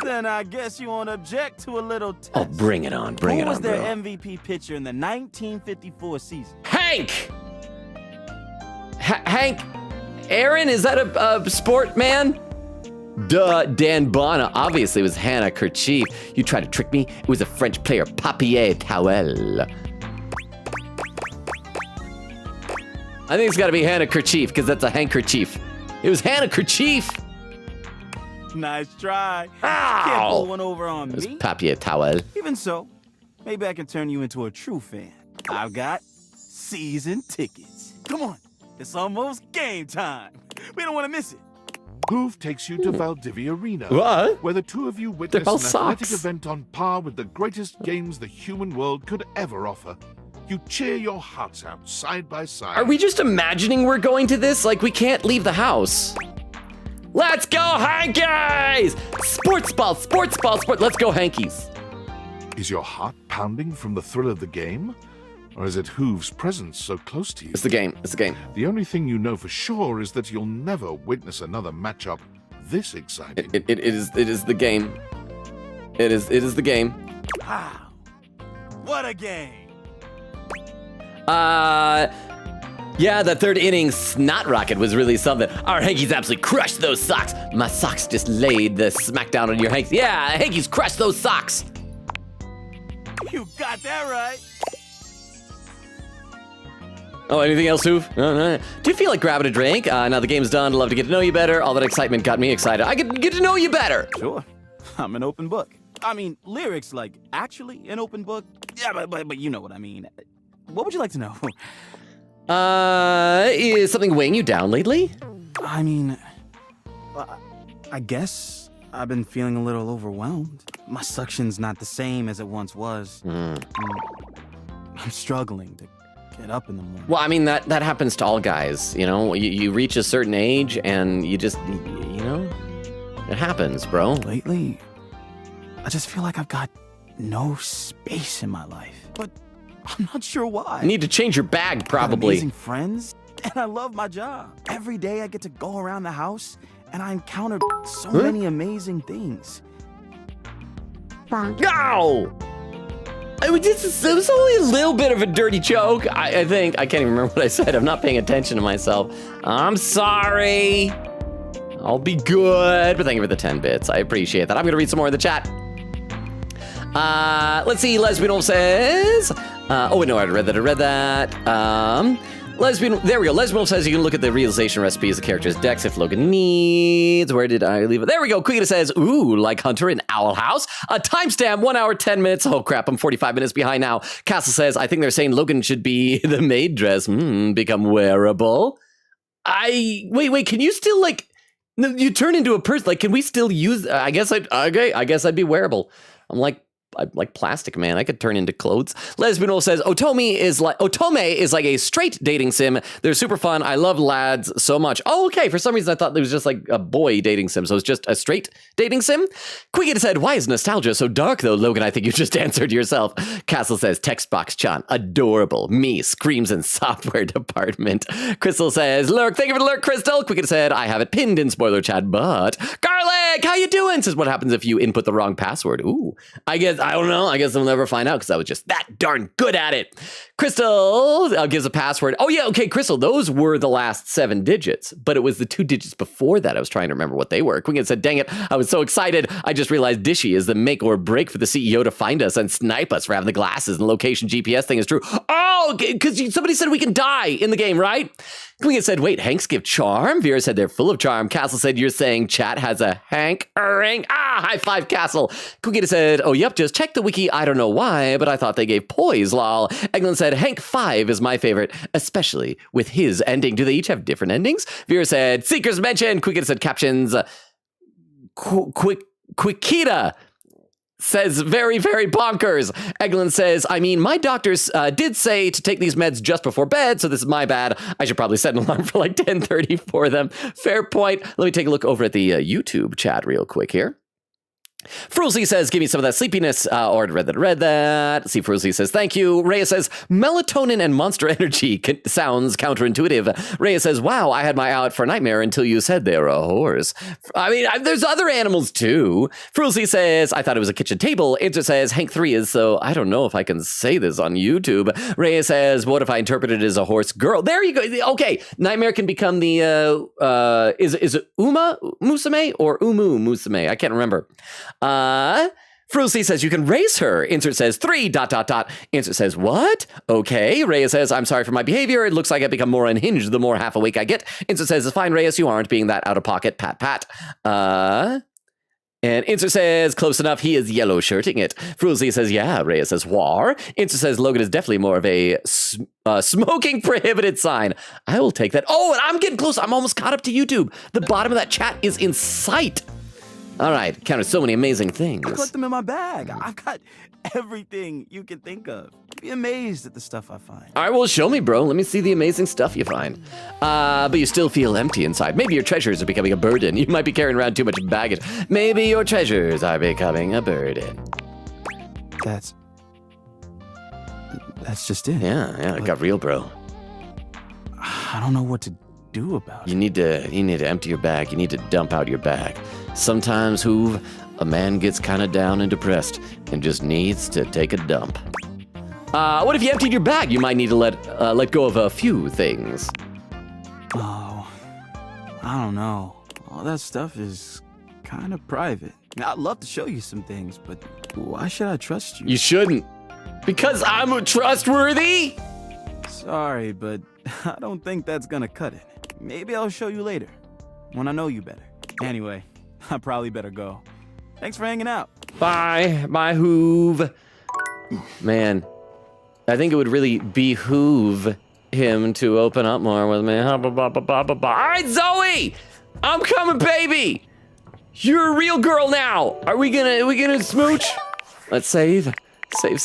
Then I guess you won't object to a little test. Oh, bring it on, bring it on, Who was their bro. MVP pitcher in the 1954 season? Hank! Hank Aaron, is that a sport man? Duh, Dan Bona. Obviously, it was Hannah Kerchief. You tried to trick me? It was a French player, Papier Towel. I think it's got to be Hannah Kerchief, because that's a handkerchief. It was Hannah Kerchief. Nice try. Ow! Can't pull one over on It was me. Papier Towel. Even so, maybe I can turn you into a true fan. I've got season tickets. Come on, it's almost game time. We don't want to miss it. Hoove takes you to Valdivia Arena, What? where the two of you witness all an athletic socks. event on par with the greatest games the human world could ever offer. You cheer your hearts out side by side. Are we just imagining we're going to this? Like, we can't leave the house. Let's go, Hankies! Sports ball, sports ball, Let's go, Hankies. Is your heart pounding from the thrill of the game? Or is it Hoove's presence so close to you? It's the game. It's the game. The only thing you know for sure is that you'll never witness another matchup this exciting. It is the game. It is the game. Wow. What a game. Yeah, the third inning snot rocket was really something. Our Hanky's absolutely crushed those socks. My socks just laid the smackdown on your Hanky's. Yeah, Hanky's crushed those socks. You got that right. Oh, anything else, Hoof? No. Do you feel like grabbing a drink? Now the game's done. I'd love to get to know you better. All that excitement got me excited. I could get to know you better. Sure. I'm an open book. I mean, lyrics like actually an open book. Yeah, but you know what I mean. What would you like to know? Is something weighing you down lately? I mean, I guess I've been feeling a little overwhelmed. My suction's not the same as it once was. I'm struggling to get up in the morning. Well, I mean, that happens to all guys, you know? You reach a certain age and you just, you know? It happens, bro. Lately, I just feel like I've got no space in my life. But I'm not sure why. You need to change your bag, probably. I got amazing friends, and I love my job. Every day I get to go around the house, and I encounter so many amazing things. No! It was only a little bit of a dirty joke. I think. I can't even remember what I said. I'm not paying attention to myself. I'm sorry. I'll be good. But thank you for the 10 bits. I appreciate that. I'm going to read some more in the chat. Let's see. Lesbian Wolf says... oh, wait, no, I read that. There we go. Lesbian Wolf says you can look at the realization recipes, the character's decks if Logan needs. Where did I leave it? There we go. Quita says, ooh, like Hunter in Owl House. A timestamp, 1 hour, 10 minutes. Oh, crap, I'm 45 minutes behind now. Castle says, I think they're saying Logan should be the maid dress. Become wearable. Wait, can you still, like... No, you turn into a person. Like, can we still use... I guess I'd be wearable. I'm like Plastic Man. I could turn into clothes. Lesbian Wolf says, Otome is like a straight dating sim. They're super fun. I love lads so much. Oh, okay. For some reason, I thought it was just like a boy dating sim. So it's just a straight dating sim. Quiggin said, why is nostalgia so dark though? Logan, I think you just answered yourself. Castle says, text box Chan, adorable. Me screams in software department. Crystal says, lurk. Thank you for the lurk, Crystal. Quiggin said, I have it pinned in spoiler chat, but Garlic, how you doing? Says, what happens if you input the wrong password? Ooh, I don't know. I guess we'll never find out because I was just that darn good at it. Crystal gives a password. Oh, yeah. Okay, Crystal, those were the last 7 digits, but it was the 2 digits before that. I was trying to remember what they were. Queen said, dang it. I was so excited. I just realized Dishy is the make or break for the CEO to find us and snipe us for having the glasses, and the location GPS thing is true. Oh, because somebody said we can die in the game, right? Queen said, wait, Hanks give charm? Vera said they're full of charm. Castle said, you're saying chat has a hankering. High five, Castle. Queen said, oh, yep, just check the wiki. I don't know why, but I thought they gave poise, lol. Eglin said, Hank 5 is my favorite, especially with his ending. Do they each have different endings? Vera said, Seekers mentioned. Quickita said, captions, Quickita says, very, very bonkers. Eglin says, I mean, my doctors did say to take these meds just before bed, so this is my bad. I should probably set an alarm for like 10:30 for them. Fair point. Let me take a look over at the YouTube chat real quick here. Frozzy says, give me some of that sleepiness, or read that. See, Frozzy says, thank you. Rhea says, melatonin and Monster Energy sounds counterintuitive. Rhea says, wow, I had my eye out for a nightmare until you said they were a horse. I mean, there's other animals too. Frozzy says, I thought it was a kitchen table. Answer says, Hank 3 is, so I don't know if I can say this on YouTube. Rhea says, what if I interpreted it as a horse girl? There you go. Okay, nightmare can become the, is it Uma Musume or Umu Musume? I can't remember. Frucy says you can race her. Insert says 3... Insert says what? Okay. Reyes says I'm sorry for my behavior. It looks like I become more unhinged the more half awake I get. Insert says it's fine, Reyes. You aren't being that out of pocket. Pat pat. And Insert says close enough. He is yellow shirting it. Frucy says yeah. Reyes says war. Insert says Logan is definitely more of a smoking prohibited sign. I will take that. Oh, and I'm getting close. I'm almost caught up to YouTube. The bottom of that chat is in sight. All right, counted so many amazing things. I put them in my bag. I've got everything you can think of. Be amazed at the stuff I find. All right, well, show me, bro. Let me see the amazing stuff you find. But you still feel empty inside. Maybe your treasures are becoming a burden. You might be carrying around too much baggage. Maybe your treasures are becoming a burden. That's just it. Yeah, it got real, bro. I don't know what to do about it. You need to empty your bag. You need to dump out your bag. Sometimes, Hoove, a man gets kind of down and depressed and just needs to take a dump. What if you emptied your bag? You might need to let go of a few things. Oh, I don't know. All that stuff is kind of private. I'd love to show you some things, but why should I trust you? You shouldn't. Because I'm trustworthy? Sorry, but I don't think that's gonna cut it. Maybe I'll show you later, when I know you better. Anyway, I probably better go. Thanks for hanging out. Bye. Bye, Hoove. Man, I think it would really behoove him to open up more with me. All right, Zoe! I'm coming, baby! You're a real girl now! Are we gonna smooch? Let's save. Save.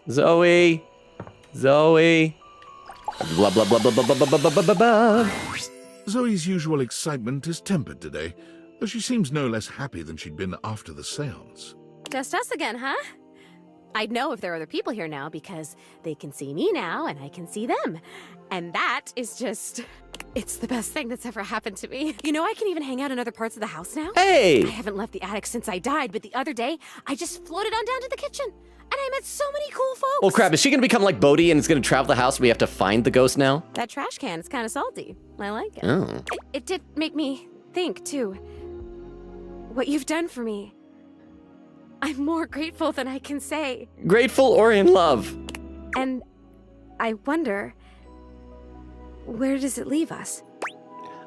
Zoe. Blah, blah, blah, blah, blah, blah, blah, blah, blah, blah. Zoe's usual excitement is tempered today, though she seems no less happy than she'd been after the seance. Just us again, huh? I'd know if there are other people here now because they can see me now and I can see them. And that is just... It's the best thing that's ever happened to me. You know, I can even hang out in other parts of the house now. Hey! I haven't left the attic since I died, but the other day, I just floated on down to the kitchen. And I met so many cool folks. Well, crap, is she gonna become like Bodhi and it's gonna travel the house and we have to find the ghost now? That trash can is kind of salty. I like it. Oh. It did make me think, too. What you've done for me. I'm more grateful than I can say. Grateful or in love? And I wonder, where does it leave us?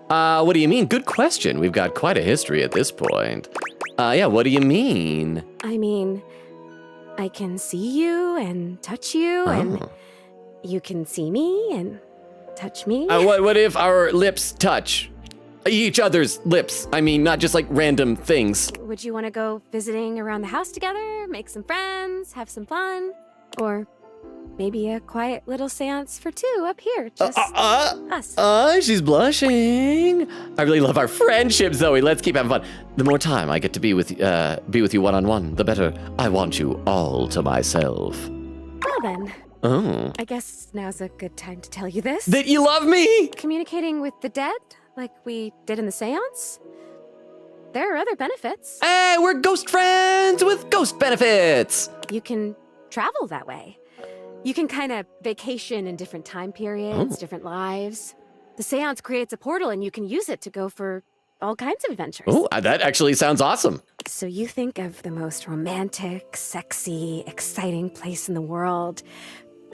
What do you mean? Good question. We've got quite a history at this point. Yeah, what do you mean? I mean, I can see you and touch you, and you can see me and touch me. What if our lips touch? Each other's lips. I mean, not just like random things. Would you want to go visiting around the house together, make some friends, have some fun? Or maybe a quiet little seance for two up here, just us. She's blushing. I really love our friendship, Zoe. Let's keep having fun. The more time I get to be with you one-on-one, the better. I want you all to myself. Well then. Oh. I guess now's a good time to tell you this. That you love me? Communicating with the dead, like we did in the seance? There are other benefits. Hey, we're ghost friends with ghost benefits. You can travel that way. You can kind of vacation in different time periods, different lives. The seance creates a portal and you can use it to go for all kinds of adventures. Oh, that actually sounds awesome. So you think of the most romantic, sexy, exciting place in the world,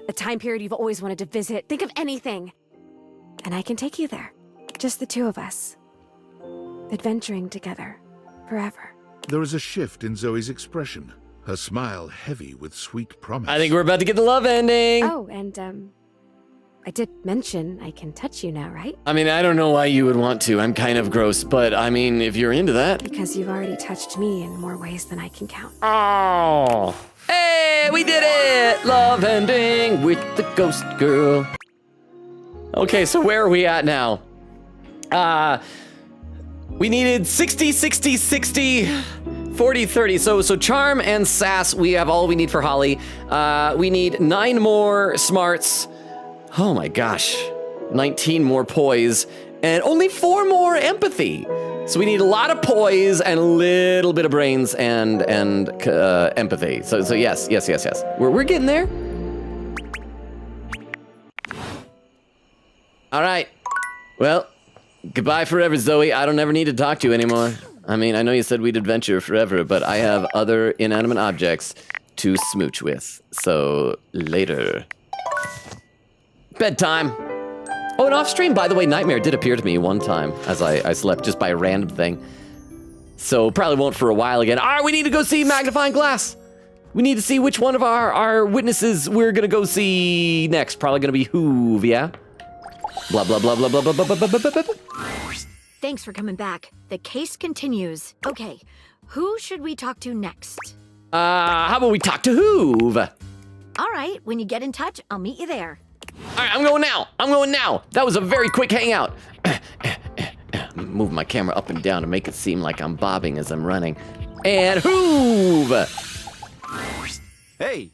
a time period you've always wanted to visit. Think of anything. And I can take you there. Just the two of us. Adventuring together. Forever. There is a shift in Zoe's expression, her smile heavy with sweet promise. I think we're about to get the love ending. Oh, and I did mention I can touch you now, right? I mean, I don't know why you would want to. I'm kind of gross, but I mean, if you're into that. Because you've already touched me in more ways than I can count. Oh. Hey, we did it! Love ending with the ghost girl. Okay, so where are we at now? We needed 60, 60, 60, 40, 30. So charm and sass, we have all we need for Holly. We need 9 more smarts. Oh my gosh. 19 more poise and only 4 more empathy. So we need a lot of poise and a little bit of brains and empathy. So yes. We're getting there. All right. Well, goodbye forever, Zoe. I don't ever need to talk to you anymore. I mean, I know you said we'd adventure forever, but I have other inanimate objects to smooch with. So later. Bedtime. Oh, and off stream, by the way, Nightmare did appear to me one time as I slept just by a random thing. So probably won't for a while again. All right, we need to go see Magnifying Glass. We need to see which one of our witnesses we're gonna go see next. Probably gonna be Hoove, yeah? Blah, blah, blah, blah, blah, blah, blah, blah, blah, blah, blah. Thanks for coming back. The case continues. Okay, who should we talk to next? How about we talk to Hoove? All right, when you get in touch, I'll meet you there. All right, I'm going now. That was a very quick hangout. Move my camera up and down to make it seem like I'm bobbing as I'm running. And Hoove! Hey,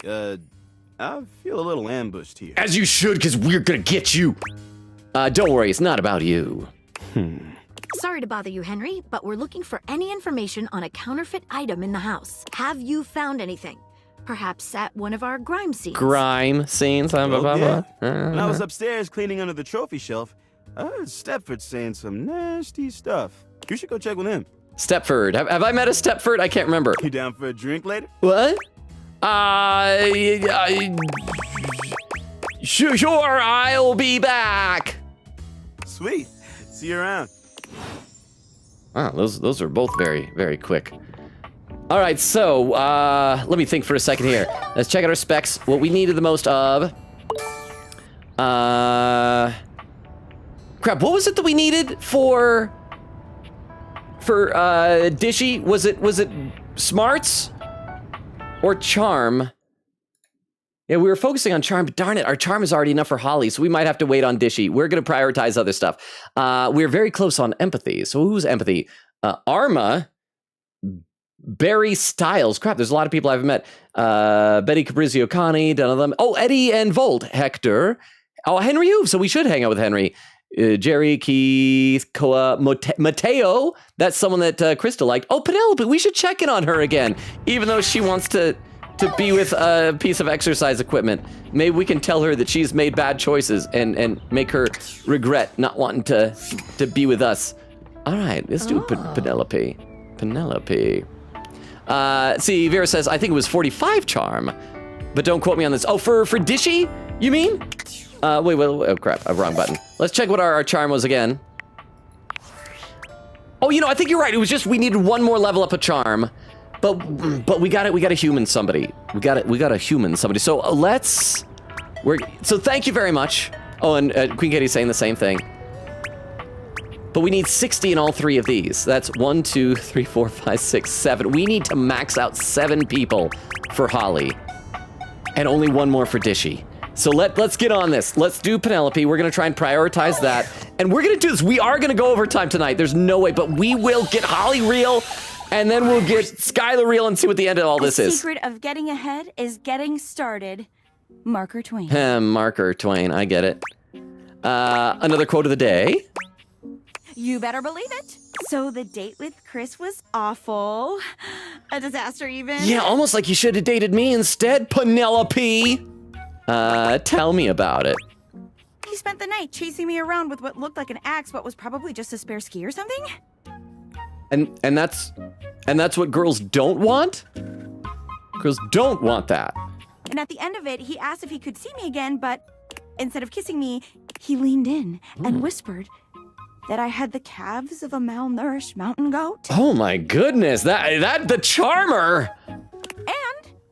I feel a little ambushed here. As you should, because we're gonna get you. Don't worry, it's not about you. Sorry to bother you, Henry, but we're looking for any information on a counterfeit item in the house. Have you found anything? Perhaps at one of our grime scenes. Grime scenes. Oh, yeah. When I was upstairs cleaning under the trophy shelf, I heard Stepford saying some nasty stuff. You should go check with him. Stepford. Have I met a Stepford? I can't remember. You down for a drink later? What? Sure, I'll be back. Sweet. See you around. Wow, those are both very, very quick. All right, so let me think for a second here. Let's check out our specs. What we needed the most of. Crap, what was it that we needed for Dishy? Was it smarts or charm? Yeah, we were focusing on charm, but darn it, our charm is already enough for Holly, so we might have to wait on Dishy. We're going to prioritize other stuff. We're very close on empathy. So who's empathy? Arma, Barry Styles. Crap, there's a lot of people I haven't met. Betty Caprizio, Connie, none of them. Oh, Eddie and Volt, Hector. Oh, Henry Hoof, so we should hang out with Henry. Jerry, Keith, Koa, Mateo. That's someone that Krista liked. Oh, Penelope, we should check in on her again, even though she wants to be with a piece of exercise equipment. Maybe we can tell her that she's made bad choices and make her regret not wanting to be with us. All right, let's do Penelope. See, Vera says, I think it was 45 charm, but don't quote me on this. Oh, for Dishy, you mean? Wait, oh crap, wrong button. Let's check what our charm was again. Oh, I think you're right. It was just we needed one more level up of charm. But we got to human somebody. We got to human somebody. So so thank you very much. Oh, and Queen Katie's saying the same thing. But we need 60 in all three of these. That's 1, 2, 3, 4, 5, 6, 7. We need to max out 7 people for Holly, and only one more for Dishy. So let's get on this. Let's do Penelope. We're gonna try and prioritize that, and we're gonna do this. We are gonna go overtime tonight. There's no way, but we will get Holly real. And then we'll get Skylar real and see what the end of all this is. The secret of getting ahead is getting started. Marker Twain. Marker Twain, I get it. Another quote of the day. You better believe it. So the date with Chris was awful. A disaster even. Yeah, almost like you should have dated me instead, Penelope. Tell me about it. He spent the night chasing me around with what looked like an axe but was probably just a spare ski or something. And that's what girls don't want? Girls don't want that. And at the end of it, he asked if he could see me again, but instead of kissing me, he leaned in and whispered that I had the calves of a malnourished mountain goat. Oh my goodness, that the charmer. And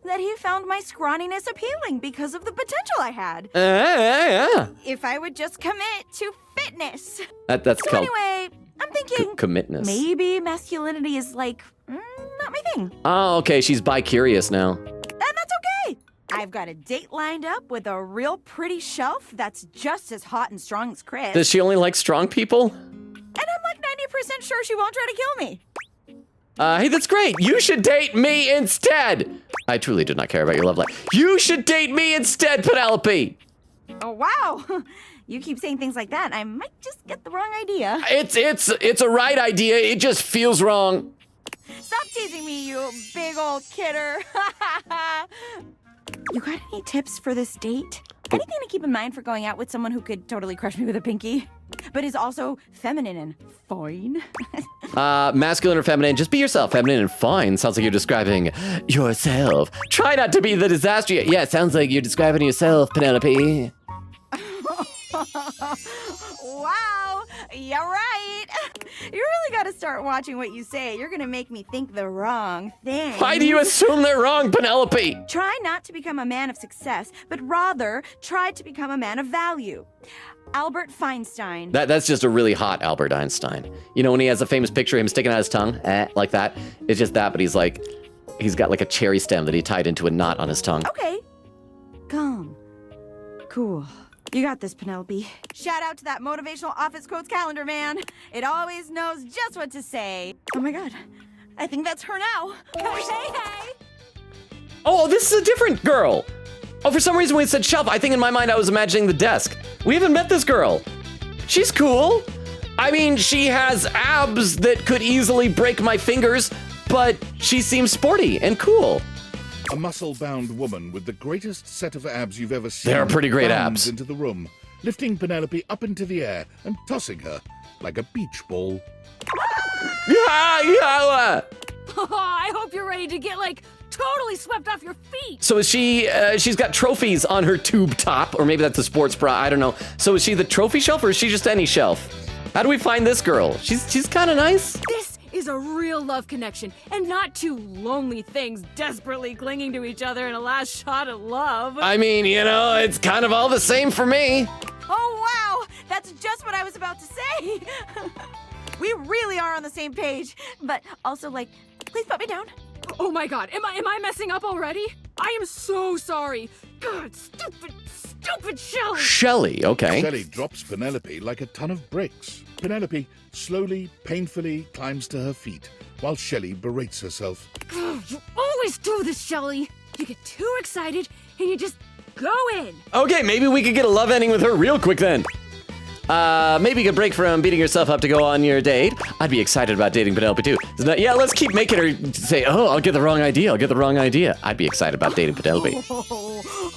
that he found my scrawniness appealing because of the potential I had. Yeah. If I would just commit to fitness. That's so called anyway, I'm thinking commitness. Maybe masculinity is like, not my thing. Oh, okay, she's bi-curious now. And that's okay. I've got a date lined up with a real pretty shelf that's just as hot and strong as Chris. Does she only like strong people? And I'm like 90% sure she won't try to kill me. Hey, that's great. You should date me instead. I truly do not care about your love life. You should date me instead, Penelope. Oh, wow. You keep saying things like that, I might just get the wrong idea. It's a right idea. It just feels wrong. Stop teasing me, you big old kidder. You got any tips for this date? Anything to keep in mind for going out with someone who could totally crush me with a pinky, but is also feminine and fine? Masculine or feminine? Just be yourself. Feminine and fine. Sounds like you're describing yourself. Try not to be the disaster. Yeah, it sounds like you're describing yourself, Penelope. Wow, you're right. You really got to start watching what you say. You're going to make me think the wrong thing. Why do you assume they're wrong, Penelope? Try not to become a man of success, but rather try to become a man of value. Albert Feinstein. That's just a really hot Albert Einstein. You know when he has a famous picture of him sticking out his tongue? Like that? It's just that, but he's got like a cherry stem that he tied into a knot on his tongue. Okay. Calm. Cool. You got this, Penelope. Shout out to that motivational office quotes calendar, man. It always knows just what to say. Oh my god. I think that's her now. Can we say hey? Oh, this is a different girl. Oh, for some reason when it said shelf, I think in my mind I was imagining the desk. We haven't met this girl. She's cool. I mean, she has abs that could easily break my fingers, but she seems sporty and cool. A muscle-bound woman with the greatest set of abs you've ever seen. They're pretty great bounds abs. into the room, lifting Penelope up into the air and tossing her like a beach ball. Yeah. I hope you're ready to get, like, totally swept off your feet. So is she, she's got trophies on her tube top, or maybe that's a sports bra, I don't know. So is she the trophy shelf, or is she just any shelf? How do we find this girl? She's kind of nice. This is a real love connection, and not two lonely things desperately clinging to each other in a last shot at love. I mean, you know, it's kind of all the same for me. Oh, wow! That's just what I was about to say! We really are on the same page. But also, like, please put me down. Oh my god, am I messing up already? I am so sorry. God, stupid Shelly. Shelly, okay. Shelly drops Penelope like a ton of bricks. Penelope slowly, painfully climbs to her feet, while Shelly berates herself. You always do this, Shelly. You get too excited, and you just go in. Okay, maybe we could get a love ending with her real quick then. Maybe you could break from beating yourself up to go on your date. I'd be excited about dating Penelope too. Yeah, let's keep making her say, oh, I'll get the wrong idea. I'd be excited about dating Penelope.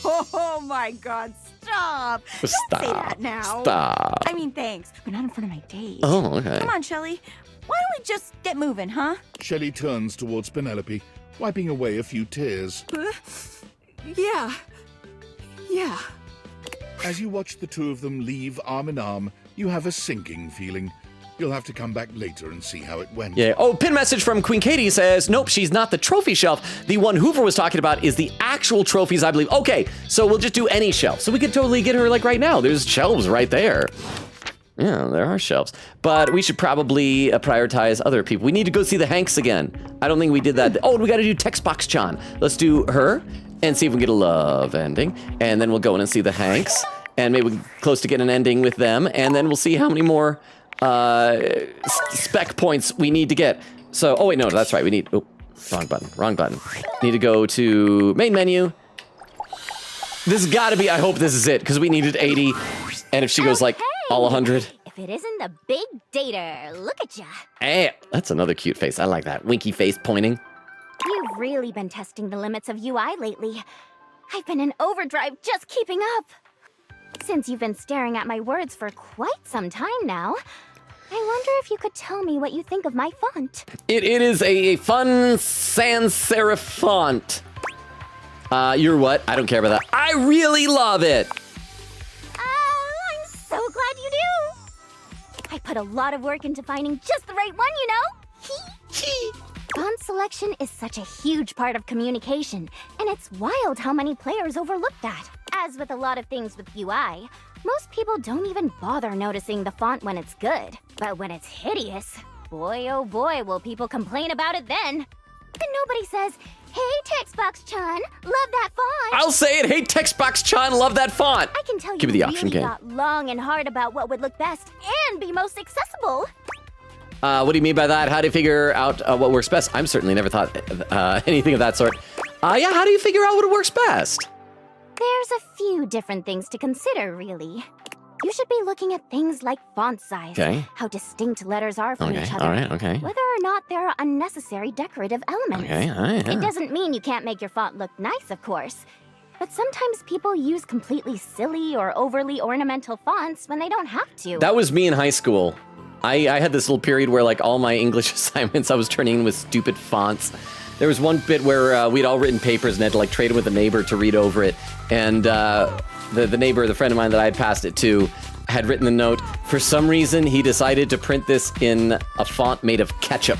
Oh my god, stop. Don't say that now. Stop. I mean, thanks, but not in front of my date. Oh, okay. Come on, Shelly. Why don't we just get moving, huh? Shelly turns towards Penelope, wiping away a few tears. Yeah. As you watch the two of them leave arm in arm, you have a sinking feeling. You'll have to come back later and see how it went. Yeah. Oh, pin message from Queen Katie says, nope, she's not the trophy shelf. The one Hoover was talking about is the actual trophies, I believe. Okay, so we'll just do any shelf. So we could totally get her like right now. There's shelves right there. Yeah, there are shelves. But we should probably prioritize other people. We need to go see the Hanks again. I don't think we did that. Oh, we got to do Text Box Chan. Let's do her and see if we can get a love ending. And then we'll go in and see the Hanks. And maybe we're close to getting an ending with them. And then we'll see how many more spec points we need to get. So, oh wait, no, that's right. We need, oh, wrong button. Need to go to main menu. This has got to be, I hope this is it, because we needed 80. And if she goes like all 100. If it isn't the big dater, look at ya. Hey, that's another cute face. I like that. Winky face pointing. You've really been testing the limits of UI lately. I've been in overdrive just keeping up. Since you've been staring at my words for quite some time now, I wonder if you could tell me what you think of my font. It is a fun sans serif font. You're what? I don't care about that. I really love it. I'm so glad you do. I put a lot of work into finding just the right one, you know. Font selection is such a huge part of communication, and it's wild how many players overlook that. As with a lot of things with UI, most people don't even bother noticing the font when it's good. But when it's hideous, boy oh boy will people complain about it then. And nobody says, hey Textbox-chan, love that font. I'll say it. Hey Textbox-chan, love that font. I can tell Give me you the option, really Ken. got long and hard about what would look best and be most accessible. What do you mean by that? How do you figure out what works best? I'm certainly never thought anything of that sort. Yeah, how do you figure out what works best? There's a few different things to consider, really. You should be looking at things like font size, Okay. how distinct letters are from Okay, each other, all right, okay. whether or not there are unnecessary decorative elements. Okay, all right, yeah. It doesn't mean you can't make your font look nice, of course. But sometimes people use completely silly or overly ornamental fonts when they don't have to. That was me in high school. I had this little period where like all my English assignments I was turning in with stupid fonts. There was one bit where we'd all written papers and had to like trade with a neighbor to read over it. And the neighbor, the friend of mine that I had passed it to, had written the note, for some reason he decided to print this in a font made of ketchup.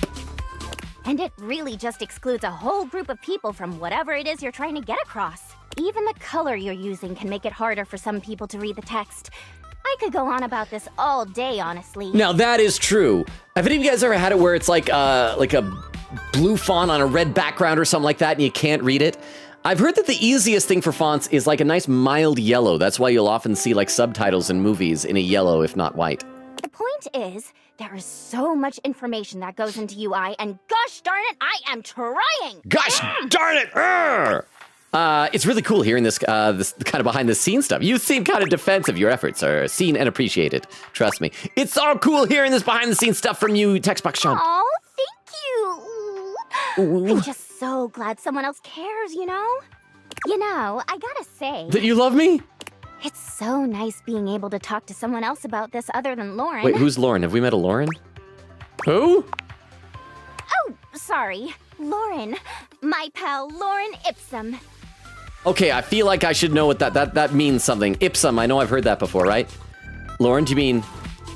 And it really just excludes a whole group of people from whatever it is you're trying to get across. Even the color you're using can make it harder for some people to read the text. I could go on about this all day, honestly. Now that is true. Have any of you guys ever had it where it's like a blue font on a red background or something like that and you can't read it? I've heard that the easiest thing for fonts is like a nice mild yellow. That's why you'll often see like subtitles in movies in a yellow, if not white. The point is, there is so much information that goes into UI, and gosh darn it, I am trying! Gosh darn it! Urgh! It's really cool hearing this this kind of behind the scenes stuff. You seem kind of defensive. Your efforts are seen and appreciated. Trust me. It's all cool hearing this behind the scenes stuff from you, Textbox Sean. Oh, thank you! I'm just so glad someone else cares, you know? You know, I gotta say... That you love me? It's so nice being able to talk to someone else about this other than Lauren. Wait, who's Lauren? Have we met a Lauren? Who? Oh, sorry. Lauren. My pal, Lauren Ipsum. Okay, I feel like I should know what that means something. Ipsum, I know I've heard that before, right? Lauren, do you mean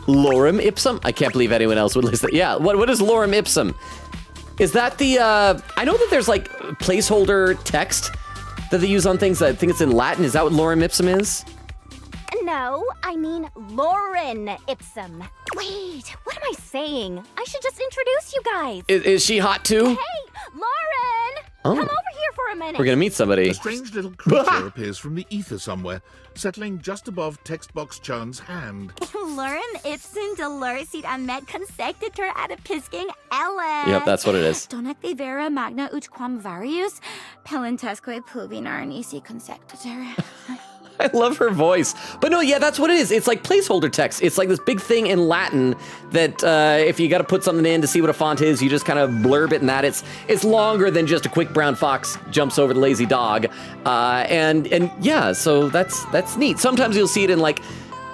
lorem ipsum? I can't believe anyone else would list that. Yeah, what is lorem ipsum? Is that the, I know that there's like placeholder text that they use on things. I think it's in Latin. Is that what lorem ipsum is? No, I mean Lauren Ipsum. Wait, what am I saying? I should just introduce you guys. Is she hot too? Hey, Lauren! Oh. Come over here for a minute. We're gonna meet somebody. A strange little creature appears from the ether somewhere, settling just above text box Chun's hand. Lauren Ipsum doloricid amet consectator adipisking Ellen. Yep, that's what it is. Donec vera magna ut quam varius pelentesque pluvinar nisi consectator. I love her voice. But no, yeah, that's what it is. It's like placeholder text. It's like this big thing in Latin that if you got to put something in to see what a font is, you just kind of blurb it in that. It's longer than just a quick brown fox jumps over the lazy dog. And yeah, so that's neat. Sometimes you'll see it in like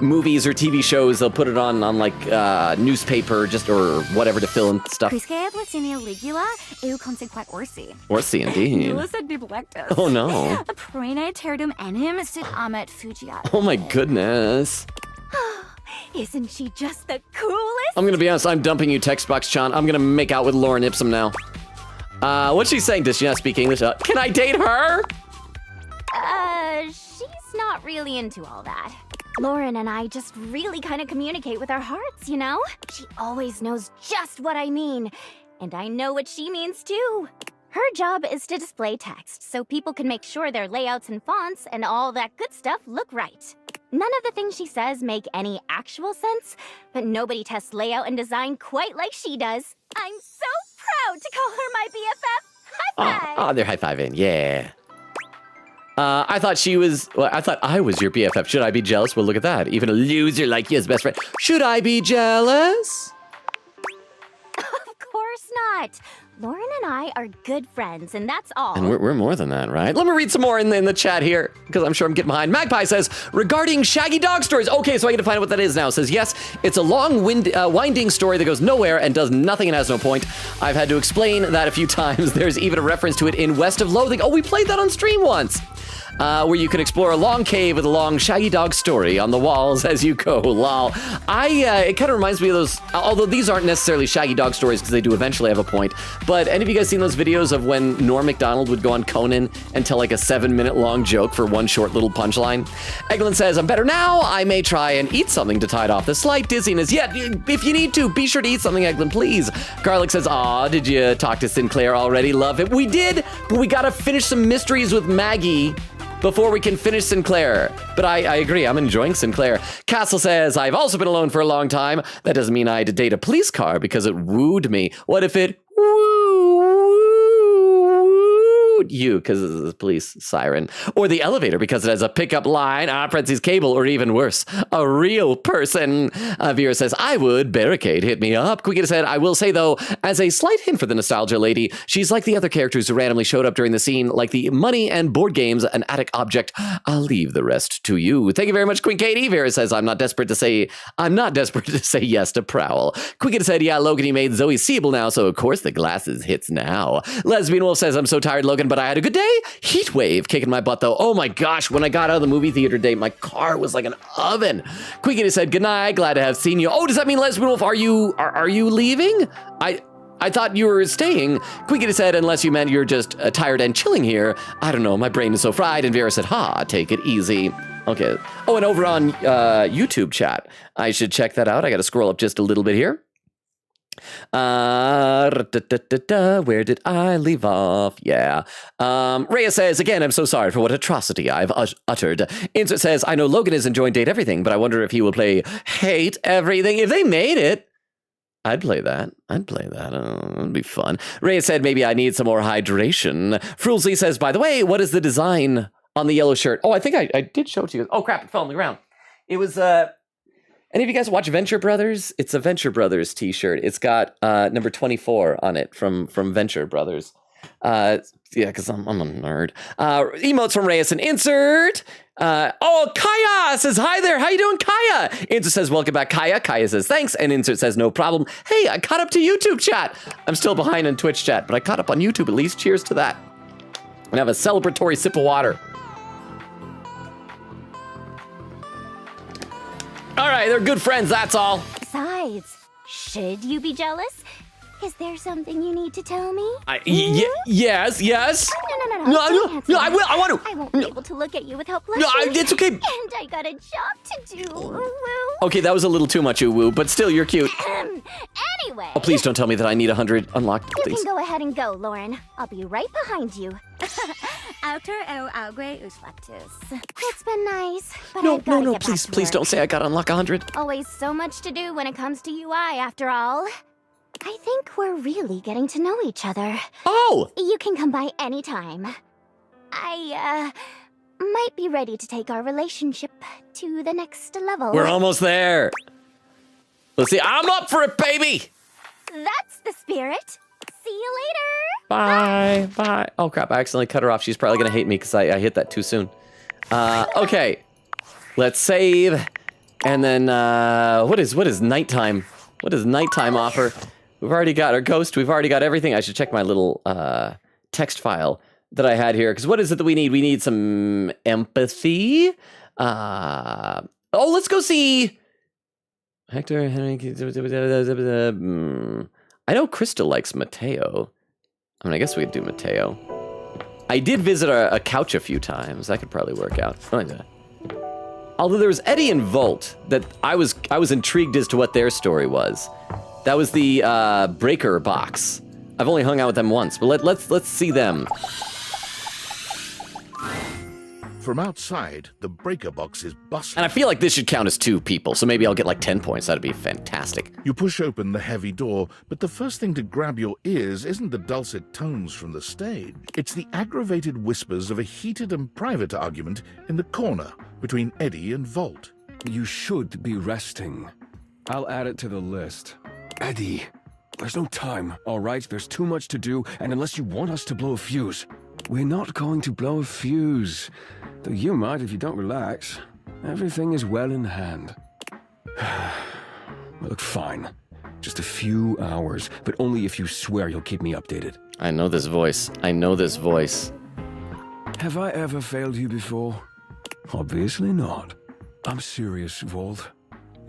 movies or TV shows. They'll put it on like newspaper just or whatever to fill in stuff. Quisque ablatinia ligula eu consequat orsi. Orsi, indeed. Nullus et biblectus. Oh no. Praena terdum enim sit amet fugiat. Oh my goodness. Isn't she just the coolest? I'm gonna be honest, I'm dumping you, text box Chan. I'm gonna make out with Lauren Ipsum now. What's she saying? Does she not speak English? Can I date her? She's not really into all that. Lauren and I just really kind of communicate with our hearts, you know? She always knows just what I mean, and I know what she means too. Her job is to display text, so people can make sure their layouts and fonts and all that good stuff look right. None of the things she says make any actual sense, but nobody tests layout and design quite like she does. I'm so proud to call her my BFF. High five! Oh, they're high-fiving, yeah. I thought I was your BFF. Should I be jealous? Well, look at that. Even a loser like you is best friend. Should I be jealous? Of course not. Lauren and I are good friends, and that's all. And we're more than that, right? Let me read some more in the chat here, because I'm sure I'm getting behind. Magpie says, regarding Shaggy Dog stories. Okay, so I get to find out what that is now. It says, yes, it's a long, winding story that goes nowhere and does nothing and has no point. I've had to explain that a few times. There's even a reference to it in West of Loathing. Oh, we played that on stream once. Where you can explore a long cave with a long Shaggy Dog story on the walls as you go. Lol. It kind of reminds me of those, although these aren't necessarily Shaggy Dog stories because they do eventually have a point. But any of you guys seen those videos of when Norm Macdonald would go on Conan and tell like a 7-minute long joke for one short little punchline? Eglin says, I'm better now. I may try and eat something to tide off the slight dizziness. Yeah, if you need to, be sure to eat something, Eglin, please. Garlic says, aw, did you talk to Sinclair already? Love it. We did, but we gotta finish some mysteries with Maggie before we can finish Sinclair. But I agree, I'm enjoying Sinclair. Castle says, I've also been alone for a long time. That doesn't mean I had to date a police car because it wooed me. What if it wooed you because it's a police siren? Or the elevator because it has a pickup line, parentheses cable, or even worse, a real person. Vera says, I would. Barricade, hit me up. Quickita said, I will say though, as a slight hint for the nostalgia lady, she's like the other characters who randomly showed up during the scene, like the money and board games, an attic object. I'll leave the rest to you. Thank you very much, Queen Katie. Vera says, I'm not desperate to say yes to Prowl. Quickita said, yeah, Logan, he made Zoe seeable now, so of course the glasses hits now. Lesbian Wolf says, I'm so tired, Logan, but I had a good day. Heat wave kicking my butt though. Oh my gosh, when I got out of the movie theater today, my car was like an oven. Quickity said, good night, glad to have seen you. Oh, does that mean Lesbian Wolf, are you leaving? I thought you were staying. Quickity said, unless you meant you're just tired and chilling here. I don't know, my brain is so fried. And Vera said, ha, take it easy. Okay. Oh, and over on YouTube chat, I should check that out. I got to scroll up just a little bit here. Where did I leave off? Yeah. Rhea says, again, I'm so sorry for what atrocity I've uttered. Insert says, I know Logan is enjoying Date Everything, but I wonder if he will play Hate Everything. If they made it, I'd play that. It'd be fun. Rhea said, maybe I need some more hydration. Frulsey says, by the way, what is the design on the yellow shirt? Oh, I think I did show it to you. Oh, crap, it fell on the ground. It was, any of you guys watch Venture Brothers? It's a Venture Brothers t-shirt. It's got number 24 on it from Venture Brothers. Yeah, because I'm a nerd. Emotes from Reyes and Insert. Kaya says, hi there. How you doing, Kaya? Insert says, welcome back, Kaya. Kaya says, thanks. And Insert says, no problem. Hey, I caught up to YouTube chat. I'm still behind on Twitch chat, but I caught up on YouTube at least. Cheers to that. And have a celebratory sip of water. All right, they're good friends, that's all. Besides, should you be jealous? Is there something you need to tell me? Yes. No, I will. I want to. I won't be able to look at you without blushing. No, it's okay. And I got a job to do. Okay, that was a little too much ooh-woo, but still, you're cute. Anyway. Oh, please don't tell me that I need 100 unlocked, You please. can go ahead and go, Lauren. I'll be right behind you. Outer el agua uslactus. It's been nice, but No, I've got to no, get please, back to please work. don't say I got to unlock 100. Always so much to do when it comes to UI, after all. I think we're really getting to know each other. Oh! You can come by anytime. I, might be ready to take our relationship to the next level. We're almost there. Let's see. I'm up for it, baby. That's the spirit. See you later. Bye. Oh, crap. I accidentally cut her off. She's probably going to hate me because I hit that too soon. Okay. Let's save. And then, what is nighttime? What does nighttime offer? We've already got our ghost. We've already got everything. I should check my little text file that I had here. Because what is it that we need? We need some empathy. Let's go see Hector. Henry. I know Crystal likes Mateo. I mean, I guess we could do Mateo. I did visit a couch a few times. That could probably work out. Although there was Eddie and Volt that I was intrigued as to what their story was. That was the Breaker box. I've only hung out with them once, but let's see them. From outside, the Breaker box is bustling. And I feel like this should count as 2 people, so maybe I'll get like 10 points. That'd be fantastic. You push open the heavy door, but the first thing to grab your ears isn't the dulcet tones from the stage. It's the aggravated whispers of a heated and private argument in the corner between Eddie and Volt. You should be resting. I'll add it to the list. Eddie, there's no time, all right? There's too much to do, and unless you want us to blow a fuse, we're not going to blow a fuse. Though you might if you don't relax. Everything is well in hand. Look, fine. Just a few hours, but only if you swear you'll keep me updated. I know this voice. Have I ever failed you before? Obviously not. I'm serious, Volt.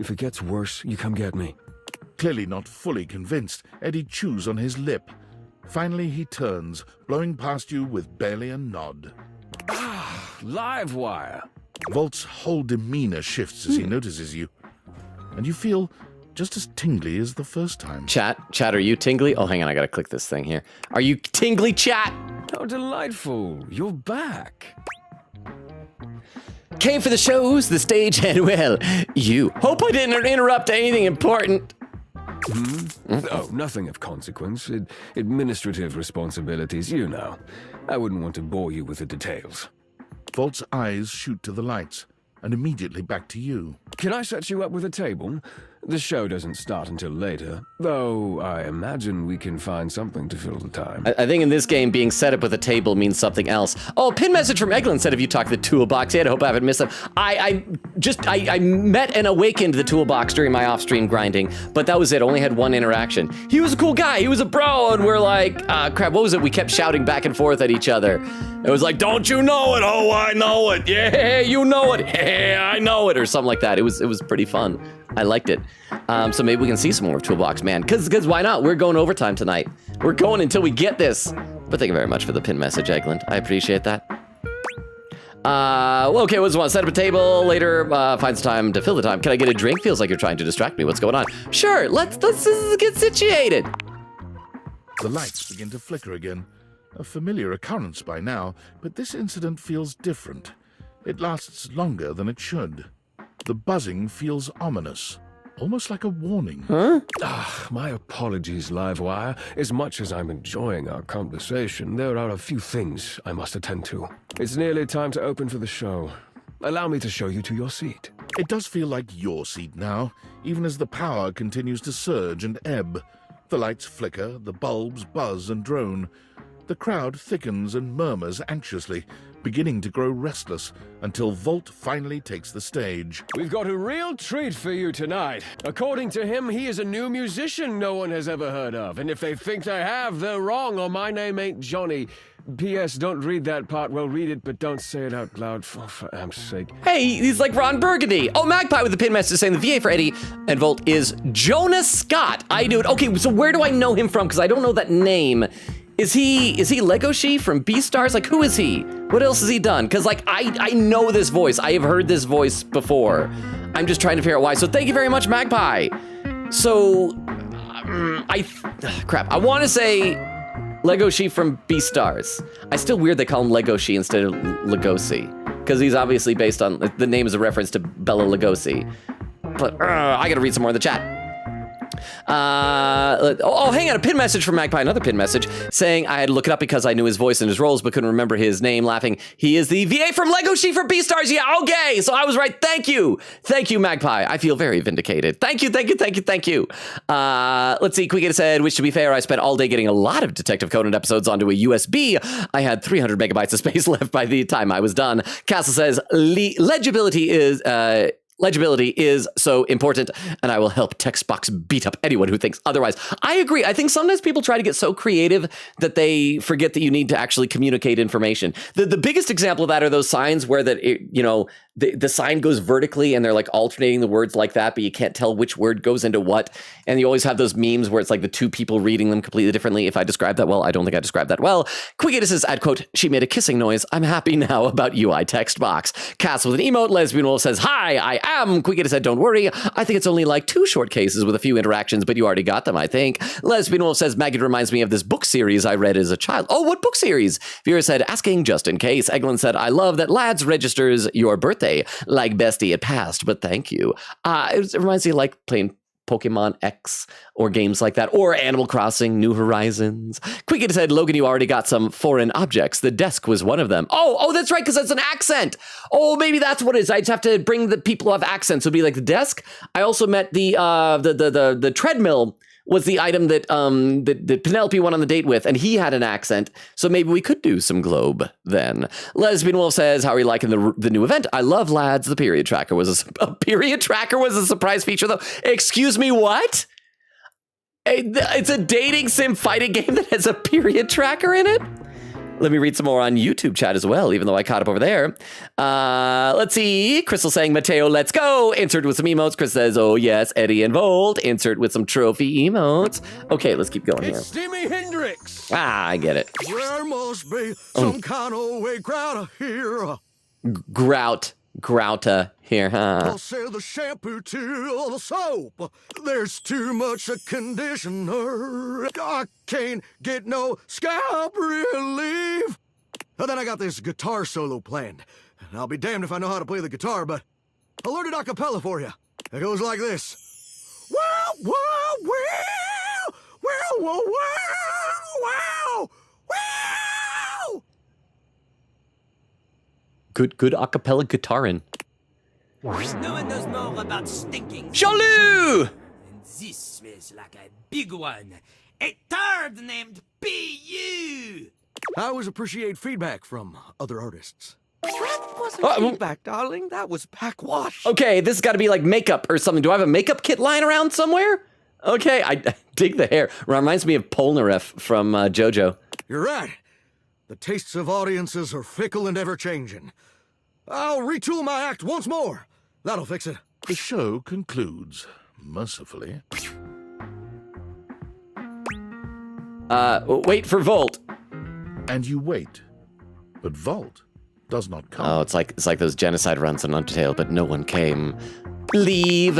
If it gets worse, you come get me. Clearly not fully convinced, Eddie chews on his lip. Finally, he turns, blowing past you with barely a nod. Live wire. Volt's whole demeanor shifts as he notices you, and you feel just as tingly as the first time. Chat, are you tingly? Oh, hang on, I gotta click this thing here. Are you tingly, chat? How delightful. You're back. Came for the shows, the stage, and well, you. Hope I didn't interrupt anything important. Oh, nothing of consequence. Administrative responsibilities, you know. I wouldn't want to bore you with the details. Volt's eyes shoot to the lights, and immediately back to you. Can I set you up with a table? The show doesn't start until later, though I imagine we can find something to fill the time. I think in this game, being set up with a table means something else. Oh, pin message from Eglin said, have you talked to the toolbox yet? I hope I haven't missed them. I met and awakened the toolbox during my off-stream grinding, but that was it. Only had one interaction. He was a cool guy. He was a bro, and we're like, crap, what was it? We kept shouting back and forth at each other. It was like, don't you know it? Oh, I know it. Yeah, you know it. Yeah, I know it, or something like that. It was pretty fun. I liked it. So maybe we can see some more of Toolbox Man, because why not? We're going overtime tonight. We're going until we get this. But thank you very much for the pin message, Eglin. I appreciate that. Well, okay, what's one? Set up a table later. Find some time to fill the time. Can I get a drink? Feels like you're trying to distract me. What's going on? Sure, let's get situated. The lights begin to flicker again. A familiar occurrence by now, but this incident feels different. It lasts longer than it should. The buzzing feels ominous, almost like a warning. Huh? My apologies, Livewire. As much as I'm enjoying our conversation, there are a few things I must attend to. It's nearly time to open for the show. Allow me to show you to your seat. It does feel like your seat now, even as the power continues to surge and ebb. The lights flicker, the bulbs buzz and drone. The crowd thickens and murmurs anxiously, beginning to grow restless, until Volt finally takes the stage. We've got a real treat for you tonight. According to him, he is a new musician no one has ever heard of. And if they think they have, they're wrong, or my name ain't Johnny. P.S. Don't read that part. Well, read it, but don't say it out loud, for Am's sake. Hey, he's like Ron Burgundy. Oh, Magpie with the pin message saying the VA for Eddie and Volt is Jonas Scott. I do it. Okay, so where do I know him from? Because I don't know that name. Is he Legoshi from Beastars? Like, who is he? What else has he done? Because, like, I know this voice. I have heard this voice before. I'm just trying to figure out why. So thank you very much, Magpie. So, crap. I want to say Legoshi from Beastars. I still weird they call him Legoshi instead of Lugosi. Because he's obviously based on, the name is a reference to Bela Lugosi. But I gotta read some more in the chat. Hang on, a pin message from Magpie, another pin message, saying I had to look it up because I knew his voice and his roles, but couldn't remember his name, laughing. He is the VA from Legoshi for Beastars. Yeah, okay, so I was right. Thank you. Thank you, Magpie. I feel very vindicated. Thank you. Let's see, Quickita said, which to be fair, I spent all day getting a lot of Detective Conan episodes onto a USB. I had 300 megabytes of space left by the time I was done. Castle says, legibility is so important, and I will help text box beat up anyone who thinks otherwise. I agree. I think sometimes people try to get so creative that they forget that you need to actually communicate information. The biggest example of that are those signs where the sign goes vertically and they're like alternating the words like that, but you can't tell which word goes into what. And you always have those memes where it's like the two people reading them completely differently. If I describe that well, I don't think I described that well. Quickita says, add quote, she made a kissing noise. I'm happy now about UI text box. Cass with an emote. Lesbian Wolf says, hi, I am. Quickita said, don't worry. I think it's only like 2 short cases with a few interactions, but you already got them, I think. Lesbian Wolf says, Maggie reminds me of this book series I read as a child. Oh, what book series? Vera said, asking just in case. Eglin said, I love that Lads registers your birthday. Like bestie, it passed, but thank you. It reminds me of like playing Pokemon X or games like that, or Animal Crossing, New Horizons. Quickita said, Logan, you already got some foreign objects. The desk was one of them. Oh, that's right, because that's an accent. Oh, maybe that's what it is. I just have to bring the people who have accents. So it'd be like the desk. I also met the treadmill was the item that Penelope went on the date with, and he had an accent, so maybe we could do some Globe then. Lesbian Wolf says, how are you liking the new event? I love Lads. The period tracker was a period tracker was a surprise feature, though. Excuse me, what? It's a dating sim fighting game that has a period tracker in it? Let me read some more on YouTube chat as well, even though I caught up over there. Let's see. Crystal saying, Mateo, let's go. Insert with some emotes. Chris says, oh, yes, Eddie and Volt. Insert with some trophy emotes. Okay, let's keep going here. It's Jimi Hendrix. I get it. There must be some kind of way out here. Grouta here, huh? I'll sell the shampoo to the soap. There's too much a conditioner. I can't get no scalp relief. And then I got this guitar solo planned. And I'll be damned if I know how to play the guitar, but I learned it a cappella for you. It goes like this. Wow, wow, wow, wow, wow, wow, wow. Good a cappella guitarin'. No one knows more about stinking. Jean-Loup! This smells like a big one. A turd named P.U. I always appreciate feedback from other artists. That wasn't feedback, darling. That was backwash. Okay, this has got to be like makeup or something. Do I have a makeup kit lying around somewhere? Okay, I dig the hair. Reminds me of Polnareff from JoJo. You're right. The tastes of audiences are fickle and ever-changing. I'll retool my act once more. That'll fix it. The show concludes, mercifully. Wait for Volt. And you wait. But Volt does not come. Oh, it's like those genocide runs on Undertale, but no one came. Leave.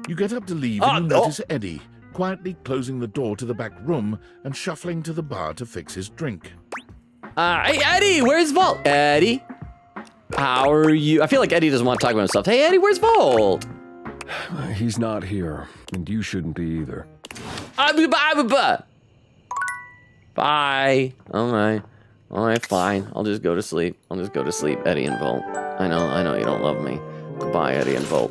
You get up to leave and you notice Eddie quietly closing the door to the back room and shuffling to the bar to fix his drink. Hey, Eddie, where's Volt? Eddie, how are you? I feel like Eddie doesn't want to talk about himself. Hey, Eddie, where's Volt? He's not here, and you shouldn't be either. Bye. All right, fine. I'll just go to sleep. Eddie and Volt. I know you don't love me. Goodbye, Eddie and Volt.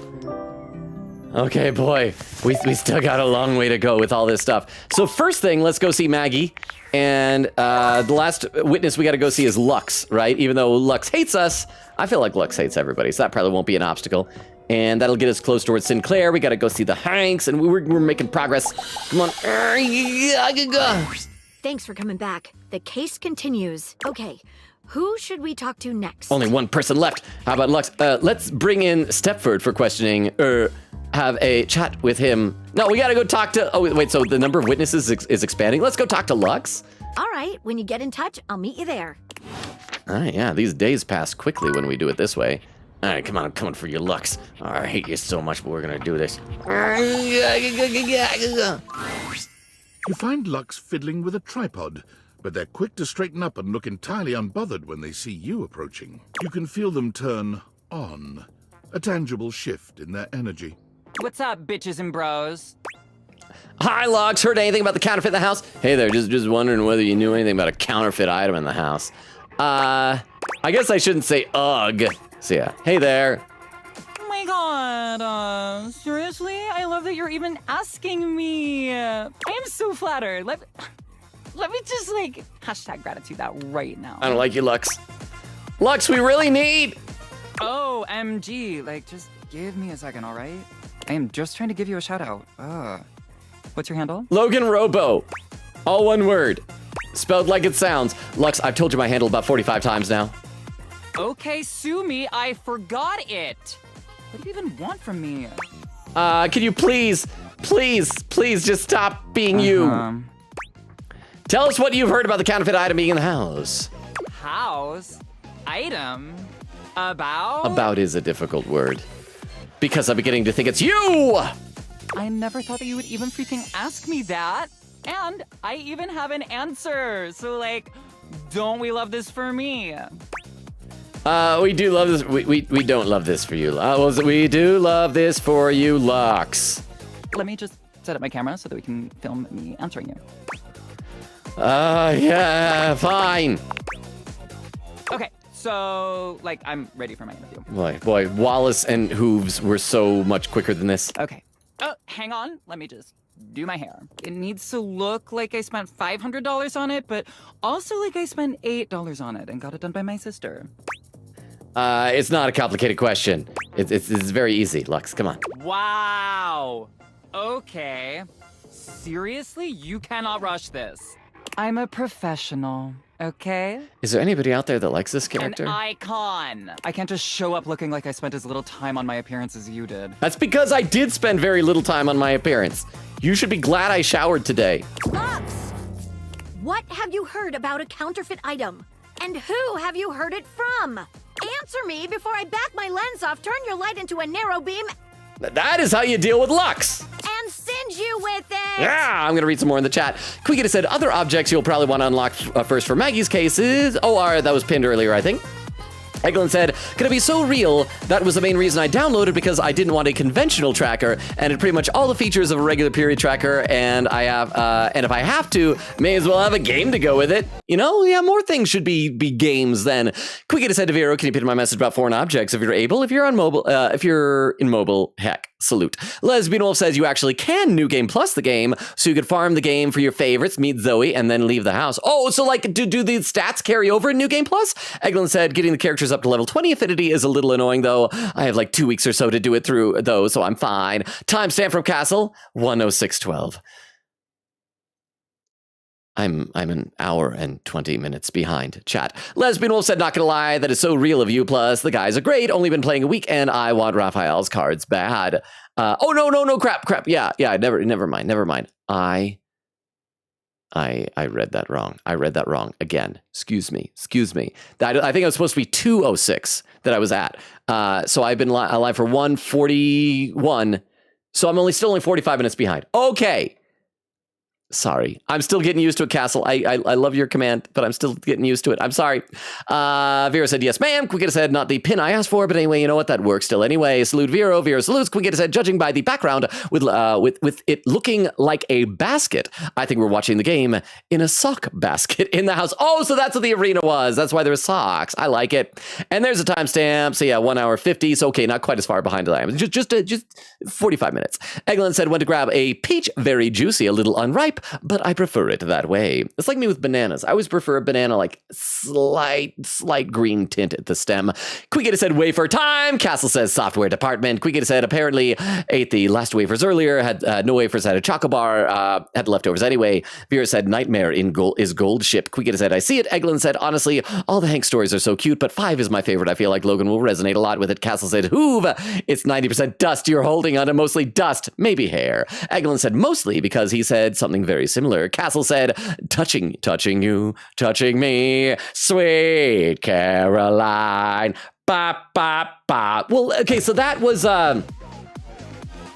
Okay, boy, we still got a long way to go with all this stuff. So first thing, let's go see Maggie. And the last witness we got to go see is Lux, right? Even though Lux hates us, I feel like Lux hates everybody, so that probably won't be an obstacle. And that'll get us close towards Sinclair. We got to go see the Hanks, and we're making progress. Come on. Thanks for coming back. The case continues. Okay, who should we talk to next? Only one person left. How about Lux? Let's bring in Stepford for questioning, or have a chat with him. No, we gotta go talk to, oh wait, so the number of witnesses is expanding. Let's go talk to Lux. All right, when you get in touch, I'll meet you there. All right, yeah, these days pass quickly when we do it this way. All right, come on, I'm coming for you, Lux. Oh, I hate you so much, but we're gonna do this. You find Lux fiddling with a tripod, but they're quick to straighten up and look entirely unbothered when they see you approaching. You can feel them turn on, a tangible shift in their energy. What's up, bitches and bros? Hi, Lux. Heard anything about the counterfeit in the house? Hey there, just wondering whether you knew anything about a counterfeit item in the house. I guess I shouldn't say ugh. So yeah, hey there. Oh my god, seriously? I love that you're even asking me. I am so flattered. Let me just, like, hashtag gratitude that right now. I don't like you, Lux. Lux, we really need... Oh, MG, like, just give me a second, all right? I am just trying to give you a shout out. What's your handle? LoganRobo. All one word. Spelled like it sounds. Lux, I've told you my handle about 45 times now. Okay, sue me, I forgot it. What do you even want from me? Can you please just stop being you? Tell us what you've heard about the counterfeit item being in the house. House? Item? About? About is a difficult word. Because I'm beginning to think it's you! I never thought that you would even freaking ask me that. And I even have an answer. So, like, don't we love this for me? We do love this. We don't love this for you. We do love this for you, Lux. Let me just set up my camera so that we can film me answering you. Yeah, fine. Okay, so, like, I'm ready for my interview. Boy, Wallace and Hooves were so much quicker than this. Okay. Oh, hang on. Let me just do my hair. It needs to look like I spent $500 on it, but also like I spent $8 on it and got it done by my sister. It's not a complicated question. It's very easy, Lux. Come on. Wow. Okay. Seriously? You cannot rush this. I'm a professional, okay? Is there anybody out there that likes this character? An icon. I can't just show up looking like I spent as little time on my appearance as you did. That's because I did spend very little time on my appearance. You should be glad I showered today. Lux! What have you heard about a counterfeit item? And who have you heard it from? Answer me before I back my lens off, turn your light into a narrow beam, That is how you deal with Lux. and send you with it! Yeah, I'm gonna read some more in the chat. Quickita said, other objects you'll probably want to unlock first for Maggie's cases. That was pinned earlier, I think. Eglin said, gonna be so real, that was the main reason I downloaded because I didn't want a conventional tracker, and it pretty much all the features of a regular period tracker, and I have, and if I have to, may as well have a game to go with it. You know, yeah, more things should be games then. Quickita said to Vero, can you pin my message about foreign objects if you're able? If you're on mobile, if you're in mobile, heck, salute. Lesbian Wolf says you actually can New Game Plus the game, so you could farm the game for your favorites, meet Zoe, and then leave the house. Oh, so like, do the stats carry over in New Game Plus? Eglin said getting the characters up to level 20 affinity is a little annoying though. I have like 2 weeks or so to do it through though, so I'm fine. Timestamp from Castle, 10612. I'm an hour and 20 minutes behind, chat. Lesbian Wolf said, not gonna lie, that is so real of you, plus the guys are great, only been playing a week, and I want Raphael's cards bad. No, crap, yeah, never mind. I read that wrong. I read that wrong again. Excuse me. I think it was supposed to be 206 that I was at. So I've been alive for 141, so I'm still only 45 minutes behind. Okay. Sorry. I'm still getting used to a castle. I love your command, but I'm still getting used to it. I'm sorry. Vera said, yes, ma'am. Quicketta said, not the pin I asked for, but anyway, you know what? That works still anyway. Salute Vero. Vera salutes. Quicketta said, judging by the background with it looking like a basket, I think we're watching the game in a sock basket in the house. Oh, so that's what the arena was. That's why there were socks. I like it. And there's a timestamp. So yeah, 1 hour 50. So okay, not quite as far behind as I am. Just 45 minutes. Eglin said, went to grab a peach, very juicy, a little unripe, but I prefer it that way. It's like me with bananas. I always prefer a banana like slight green tint at the stem. Quicketta said wafer time. Castle says software department. Quicketta said apparently ate the last wafers earlier, had no wafers, had a choco bar, had leftovers anyway. Vera said nightmare is gold ship. Quicketta said I see it. Eglin said honestly, all the Hank stories are so cute, but 5 is my favorite. I feel like Logan will resonate a lot with it. Castle said hoove. It's 90% dust you're holding on, and mostly dust, maybe hair. Eglin said mostly because he said something very similar. Castle said, touching you, touching me, sweet Caroline, ba, ba, ba. Well, okay, so that was,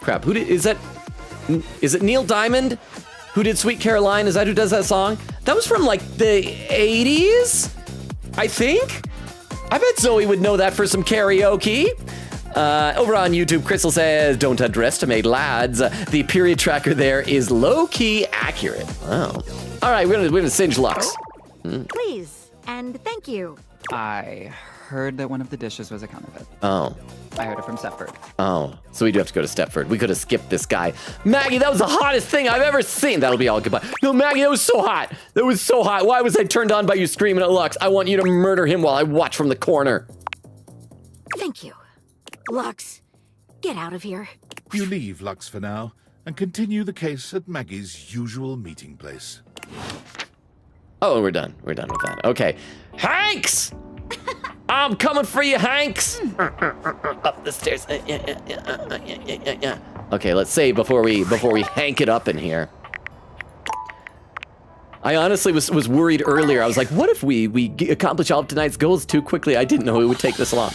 crap, is it Neil Diamond who did Sweet Caroline? Is that who does that song? That was from like the 80s, I think? I bet Zoe would know that for some karaoke. Over on YouTube, Crystal says, don't underestimate lads. The period tracker there is low-key accurate. Wow. All right, we're gonna singe Lux. Please, and thank you. I heard that one of the dishes was a counterfeit. Oh. I heard it from Stepford. Oh, so we do have to go to Stepford. We could have skipped this guy. Maggie, that was the hottest thing I've ever seen. That'll be all goodbye. No, Maggie, that was so hot. That was so hot. Why was I turned on by you screaming at Lux? I want you to murder him while I watch from the corner. Thank you. Lux, get out of here. You leave Lux for now and continue the case at Maggie's usual meeting place. Oh, we're done. We're done with that. Okay. Hanks! I'm coming for you, Hanks! Up the stairs. Yeah. Okay, let's save before we hank it up in here. I honestly was worried earlier. I was like, what if we accomplish all of tonight's goals too quickly? I didn't know it would take this long.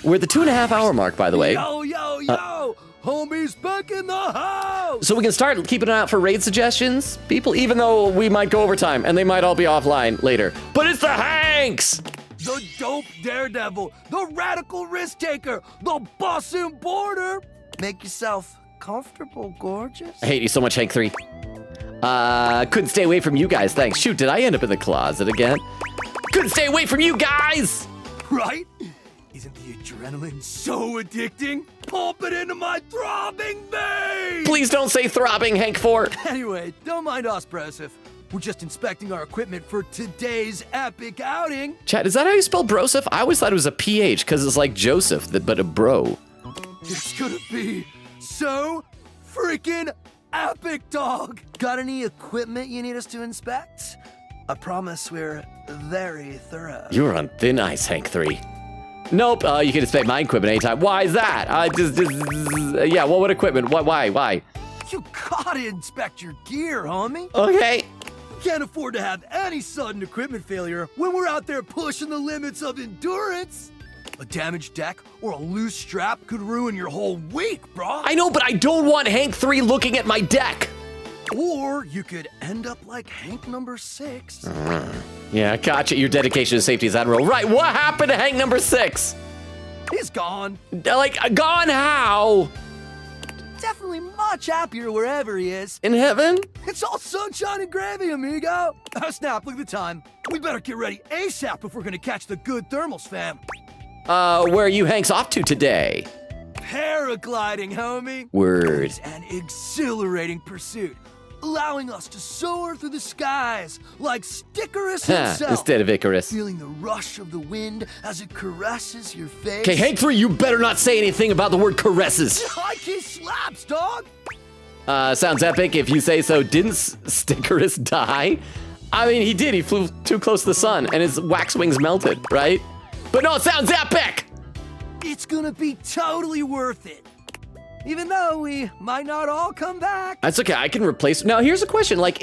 We're at the 2.5 hour mark, by the way. Yo! Homie's back in the house! So we can start keeping an eye out for raid suggestions, people, even though we might go overtime and they might all be offline later. But it's the Hanks! The dope daredevil, the radical risk taker, the bossing border. Make yourself comfortable, gorgeous. I hate you so much, Hank 3. Couldn't stay away from you guys, thanks. Shoot, did I end up in the closet again? Couldn't stay away from you guys! Right? Isn't the adrenaline so addicting? Pump it into my throbbing veins! Please don't say throbbing, Hank 4. Anyway, don't mind us, Broseph. We're just inspecting our equipment for today's epic outing. Chat, is that how you spell Broseph? I always thought it was a PH, because it's like Joseph, but a bro. It's gonna be so freaking epic, dog. Got any equipment you need us to inspect? I promise we're very thorough. You're on thin ice, Hank 3. Nope, you can inspect my equipment anytime. Why is that? Yeah, well, what equipment? Why? You gotta inspect your gear, homie. Okay. Can't afford to have any sudden equipment failure when we're out there pushing the limits of endurance. A damaged deck or a loose strap could ruin your whole week, bro. I know, but I don't want Hank 3 looking at my deck. Or you could end up like Hank number 6. Yeah, gotcha. Your dedication to safety is admirable. Right, what happened to Hank number 6? He's gone. Like, gone how? Definitely much happier wherever he is. In heaven? It's all sunshine and gravy, amigo. Oh, snap, look at the time. We better get ready ASAP if we're gonna catch the good thermals, fam. Where are you Hanks off to today? Paragliding, homie. Word. It's an exhilarating pursuit, allowing us to soar through the skies like Stickerus himself. Instead of Icarus. Feeling the rush of the wind as it caresses your face. Okay, Hank 3, you better not say anything about the word caresses. High-key slaps, dog. Sounds epic if you say so. Didn't Stickerus die? I mean, he did. He flew too close to the sun and his wax wings melted, right? But no, it sounds epic! It's gonna be totally worth it. Even though we might not all come back. That's okay, I can replace. Now, here's a question. Like,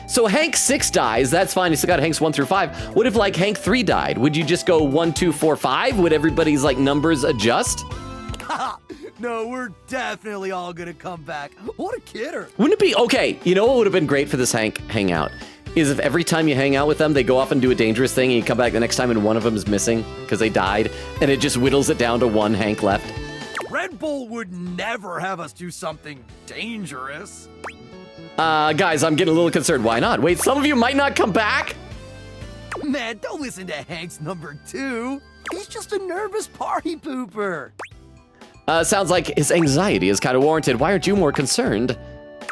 so Hank 6 dies, that's fine. You still got Hanks 1 through 5. What if, like, Hank 3 died? Would you just go 1, 2, 4, 5? Would everybody's, like, numbers adjust? No, we're definitely all gonna come back. What a kidder. Wouldn't it be okay? You know what would have been great for this hangout is if every time you hang out with them, they go off and do a dangerous thing, and you come back the next time and one of them is missing because they died, and it just whittles it down to one Hank left. Red Bull would never have us do something dangerous. Guys, I'm getting a little concerned. Why not? Wait, some of you might not come back? Man, don't listen to Hank's number 2. He's just a nervous party pooper. Sounds like his anxiety is kind of warranted. Why aren't you more concerned?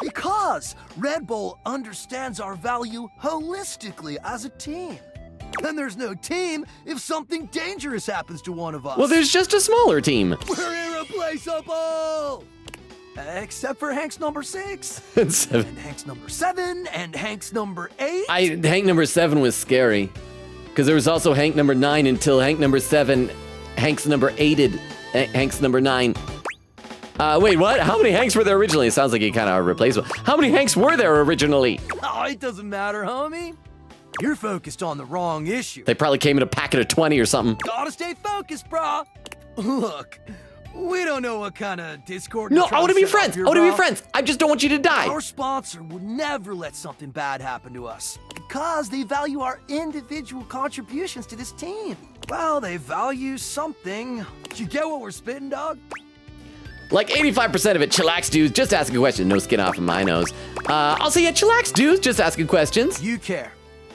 Because Red Bull understands our value holistically as a team. And there's no team if something dangerous happens to one of us. Well, there's just a smaller team. We're irreplaceable! Except for Hank's number 6. And 7. And Hank's number 7, and Hank's number 8. Hank number 7 was scary. Because there was also Hank number 9 until Hank number 7, Hank's number 8'd Hank's number 9. Wait, what? How many Hanks were there originally? It sounds like he kind of replaceable. How many Hanks were there originally? Oh, it doesn't matter, homie. You're focused on the wrong issue. They probably came in a packet of 20 or something. Gotta stay focused, brah. Look, we don't know what kind of Discord. No, I want to be friends. I want to be friends. I just don't want you to die. Our sponsor would never let something bad happen to us because they value our individual contributions to this team. Well, they value something. You get what we're spitting, dog? Like 85% of it, chillax dudes, just asking a question. No skin off of my nose. I'll say, yeah, chillax dudes, just asking questions. You care.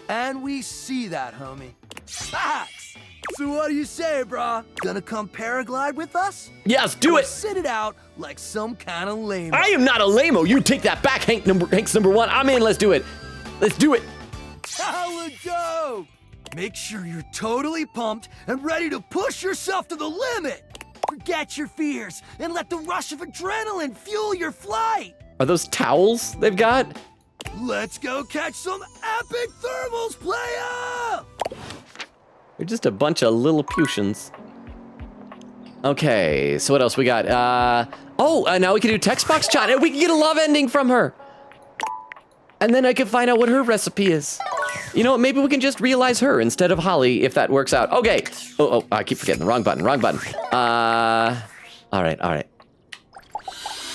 And we see that, homie. Facts! So what do you say, brah? Gonna come paraglide with us? Yes, do it! Sit it out like some kind of lame. I am not a lame-o. You take that back, Hank's number 1. I'm in, let's do it. Let's do it. Hella dope! Make sure you're totally pumped and ready to push yourself to the limit. Forget your fears and let the rush of adrenaline fuel your flight. Are those towels they've got? Let's go catch some epic thermals, playa! They're just a bunch of Lilliputians. Okay, so what else we got? Now we can do text box chat and we can get a love ending from her. And then I can find out what her recipe is. You know what, maybe we can just realize her instead of Holly if that works out. Okay. Oh, I keep forgetting the wrong button. All right.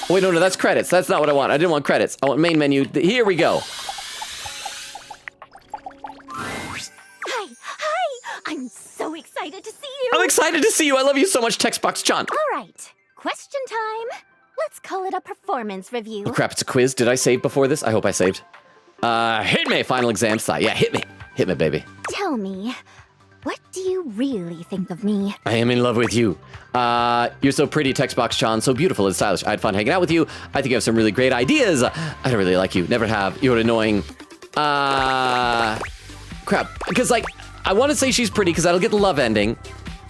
Wait, no, that's credits. That's not what I want. I didn't want credits. I want main menu. Here we go. Hi. I'm so excited to see you. I'm excited to see you. I love you so much, text box Chan. All right, question time. Let's call it a performance review. Oh crap, it's a quiz. Did I save before this? I hope I saved. Hit me, final exam site. Yeah, hit me. Hit me, baby. Tell me, what do you really think of me? I am in love with you. You're so pretty, text box Chan, so beautiful and stylish. I had fun hanging out with you. I think you have some really great ideas. I don't really like you. Never have. You're annoying. Crap. Because, like, I want to say she's pretty because that'll get the love ending.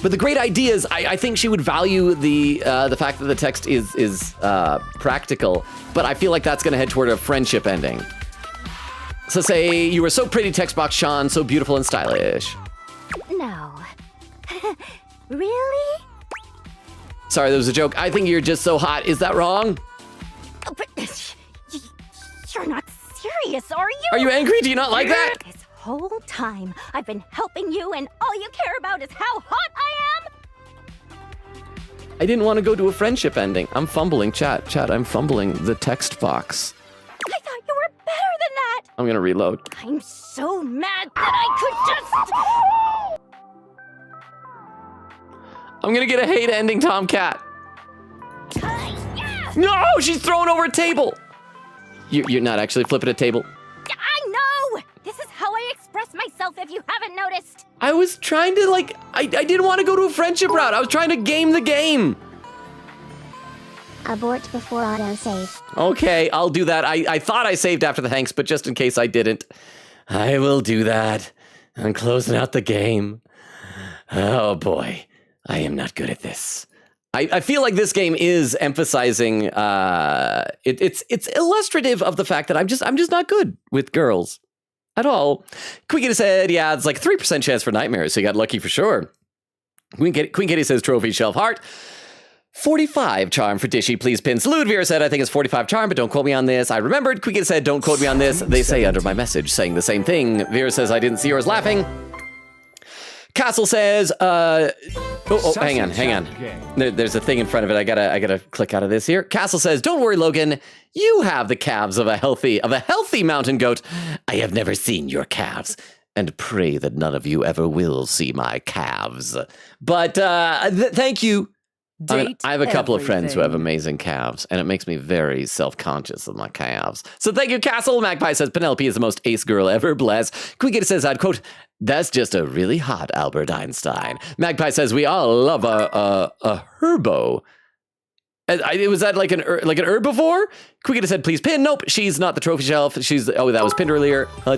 But the great ideas, I think she would value the fact that the text is practical. But I feel like that's going to head toward a friendship ending. So say, you were so pretty, text box Sean, so beautiful and stylish. No. Really? Sorry, that was a joke. I think you're just so hot. Is that wrong? Oh, but you're not serious, are you? Are you angry? Do you not like that? This whole time, I've been helping you, and all you care about is how hot I am? I didn't want to go to a friendship ending. I'm fumbling, chat, I'm fumbling the text box. I thought you were better than that. I'm gonna reload. I'm so mad that I could just... I'm gonna get a hate ending, Tomcat. No, she's throwing over a table. You're not actually flipping a table. I know! This is how I express myself if you haven't noticed. I was trying to, like, I didn't want to go to a friendship route. I was trying to game the game. Abort before autosave. Okay, I'll do that. I thought I saved after the Hanks, but just in case I didn't, I will do that. I'm closing out the game. Oh boy, I am not good at this. I feel like this game is emphasizing, it's illustrative of the fact that I'm just not good with girls at all. Queen Kitty said, yeah, it's like 3% chance for nightmares, so you got lucky for sure. Queen Kitty says trophy shelf heart. 45 charm for Dishy, please pin. Salute, Vera said, I think it's 45 charm, but don't quote me on this. I remembered. Queen Kitty said, don't quote me on this. They say under my message saying the same thing. Vera says, I didn't see yours laughing. Castle says, hang on. There's a thing in front of it. I gotta click out of this here. Castle says, don't worry, Logan. You have the calves of a healthy mountain goat. I have never seen your calves, and pray that none of you ever will see my calves. But thank you. I have a couple of friends who have amazing calves, and it makes me very self-conscious of my calves. So thank you, Castle. Magpie says, Penelope is the most ace girl ever, bless. Quickita says, I'd quote, that's just a really hot Albert Einstein. Magpie says, we all love a herbo. Was that like an herbivore? Quickita said, please pin. Nope, she's not the trophy shelf. That was pinned earlier. To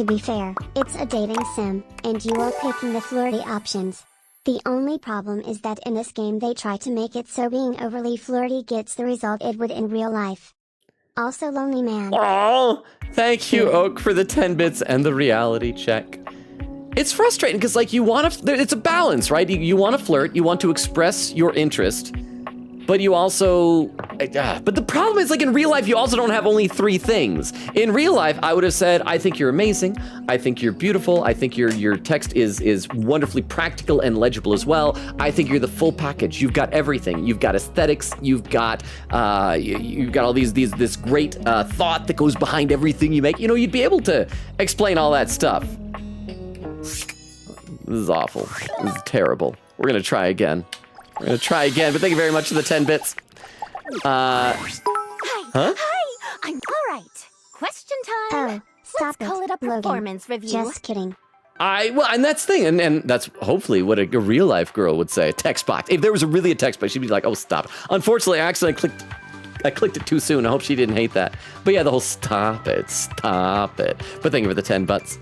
be fair, it's a dating sim, and you are picking the flirty options. The only problem is that in this game they try to make it so being overly flirty gets the result it would in real life. Also, lonely man. Oh, thank you, Oak, for the 10 bits and the reality check. It's frustrating because, like, you want to, it's a balance, right? You want to flirt, you want to express your interest, but you also, but the problem is, like, in real life, you also don't have only 3 things. In real life, I would have said, I think you're amazing. I think you're beautiful. I think your text is wonderfully practical and legible as well. I think you're the full package. You've got everything. You've got aesthetics. You've got all this great thought that goes behind everything you make. You know, you'd be able to explain all that stuff. This is awful. This is terrible. We're gonna try again. But thank you very much for the 10 bits. Hi, I'm all right. Question time. Oh, stop Let's call it a Logan. performance review. Just kidding. And that's the thing, and that's hopefully what a real life girl would say. Text box. If there was really a text box, she'd be like, "Oh, stop." Unfortunately, I accidentally clicked it too soon. I hope she didn't hate that. But yeah, the whole stop it. But thank you for the 10 bits.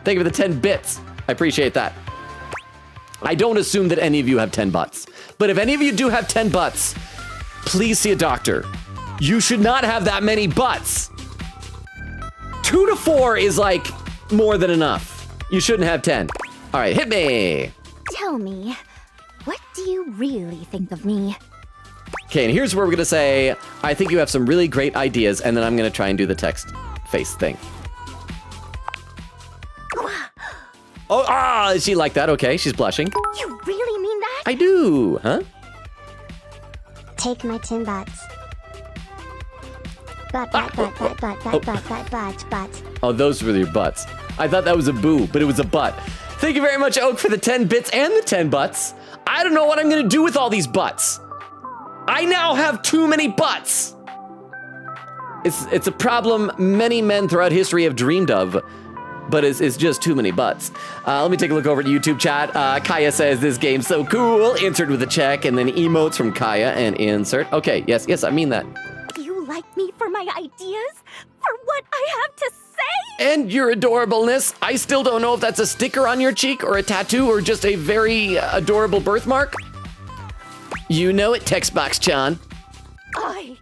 Thank you for the 10 bits. I appreciate that. I don't assume that any of you have 10 butts. But if any of you do have 10 butts, please see a doctor. You should not have that many butts. 2 to 4 is like more than enough. You shouldn't have 10. All right, hit me. Tell me, what do you really think of me? Okay, and here's where we're gonna say, I think you have some really great ideas, and then I'm gonna try and do the text face thing. Oh, she liked that. Okay, she's blushing. You really mean that? I do, huh? Take my 10 butts. Butt. Oh, those were your butts. I thought that was a boo, but it was a butt. Thank you very much, Oak, for the 10 bits and the 10 butts. I don't know what I'm gonna do with all these butts. I now have too many butts. It's a problem many men throughout history have dreamed of, but it's just too many butts. Let me take a look over to YouTube chat. Kaya says, this game's so cool. Insert with a check, and then emotes from Kaya and insert. Okay, yes, I mean that. You like me for my ideas? For what I have to say? And your adorableness. I still don't know if that's a sticker on your cheek or a tattoo or just a very adorable birthmark. You know it, text box Chan. I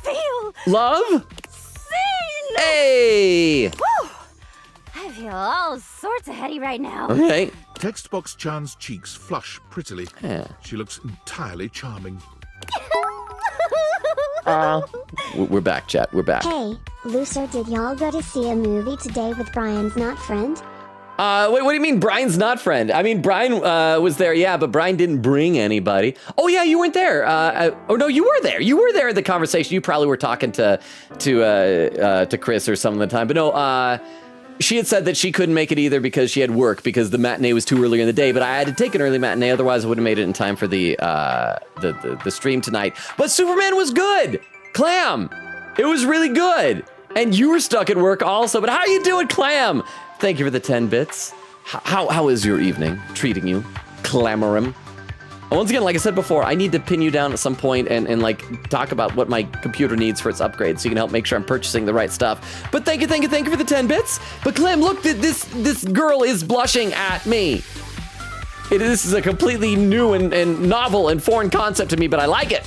feel love? Seen! Hey! Woo! I feel all sorts of heady right now. Okay. Textbox Chan's cheeks flush prettily. Yeah. She looks entirely charming. We're back, chat. We're back. Hey, Looser, did y'all go to see a movie today with Brian's not friend? Wait, what do you mean Brian's not friend? I mean, Brian was there, yeah, but Brian didn't bring anybody. Oh, yeah, you weren't there. Oh, no, you were there. You were there at the conversation. You probably were talking to Chris or some of the time. But no, she had said that she couldn't make it either because she had work because the matinee was too early in the day. But I had to take an early matinee, otherwise I would have made it in time for the stream tonight. But Superman was good. Clam, it was really good. And you were stuck at work also. But how are you doing, Clam? Thank you for the 10 bits. How is your evening treating you, Clamorum? Once again, like I said before, I need to pin you down at some point and like talk about what my computer needs for its upgrade so you can help make sure I'm purchasing the right stuff. But thank you for the 10 bits. But Clem, look, this girl is blushing at me. This is a completely new and novel and foreign concept to me, but I like it.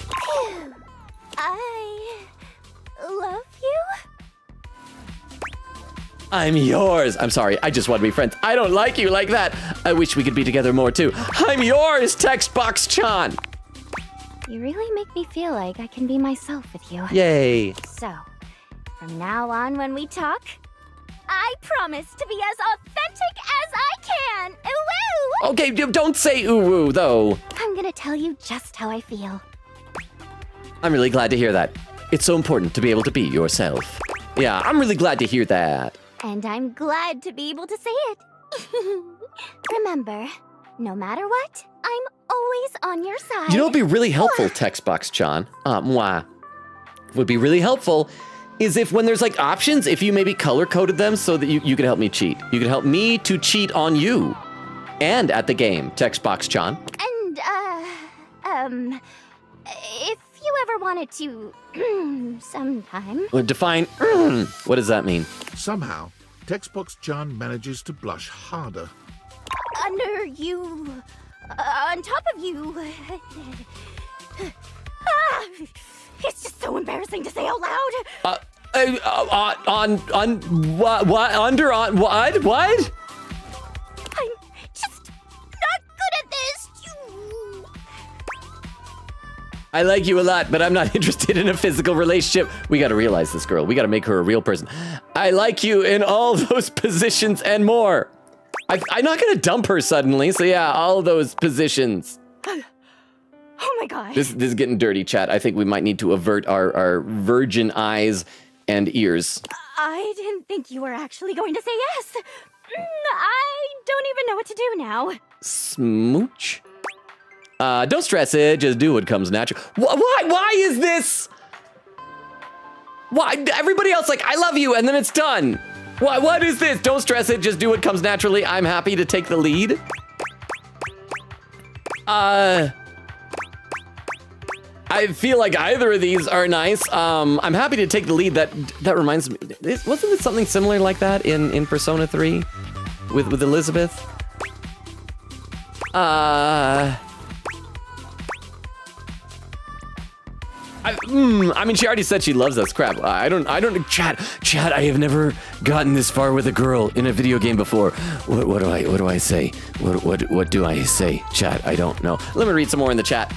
I love you. I'm yours. I'm sorry, I just want to be friends. I don't like you like that. I wish we could be together more too. I'm yours, text box Chan. You really make me feel like I can be myself with you. Yay. So, from now on when we talk, I promise to be as authentic as I can. Ooh-woo! Okay, don't say ooh-woo, though. I'm gonna tell you just how I feel. I'm really glad to hear that. It's so important to be able to be yourself. Yeah, I'm really glad to hear that. And I'm glad to be able to say it. Remember, no matter what, I'm always on your side. You know what'd be really helpful, text box John? Would be really helpful is if when there's like options, if you maybe color-coded them so that you could help me cheat. You could help me to cheat on you. And at the game, text box John. And, if you ever wanted to, sometime. Define, what does that mean? Somehow, Textbox John manages to blush harder. Under you, on top of you. It's just so embarrassing to say out loud. What? I'm just not good at this. I like you a lot, but I'm not interested in a physical relationship. We gotta realize this girl. We gotta make her a real person. I like you in all those positions and more. I'm not gonna dump her suddenly, so yeah, all those positions. Oh my god. This is getting dirty, chat. I think we might need to avert our virgin eyes and ears. I didn't think you were actually going to say yes. I don't even know what to do now. Smooch? Don't stress it, just do what comes natural. Why is this? Why? Everybody else like, I love you, and then it's done. What is this? Don't stress it, just do what comes naturally. I'm happy to take the lead. I feel like either of these are nice. I'm happy to take the lead. That reminds me, wasn't it something similar like that in Persona 3 with Elizabeth? I mean, she already said she loves us. Crap. I don't. Chat. I have never gotten this far with a girl in a video game before. What do I say? What do I say? Chat. I don't know. Let me read some more in the chat.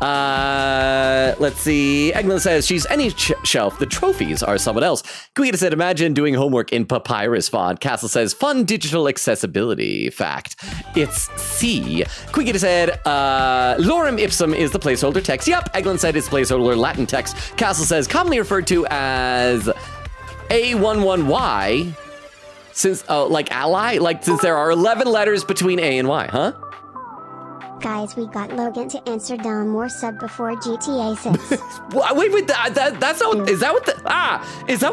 Let's see. Eglin says she's any shelf. The trophies are someone else. Kuita said, imagine doing homework in papyrus font. Castle says, fun digital accessibility fact. It's C. Kuita said, lorem ipsum is the placeholder text. Yep. Eglin said it's placeholder Latin text. Castle says, commonly referred to as A11Y. Since, like ally? Like, since there are 11 letters between A and Y, huh? Guys, we got Logan to answer Don Moore sub before GTA 6. Wait, that's not, is that what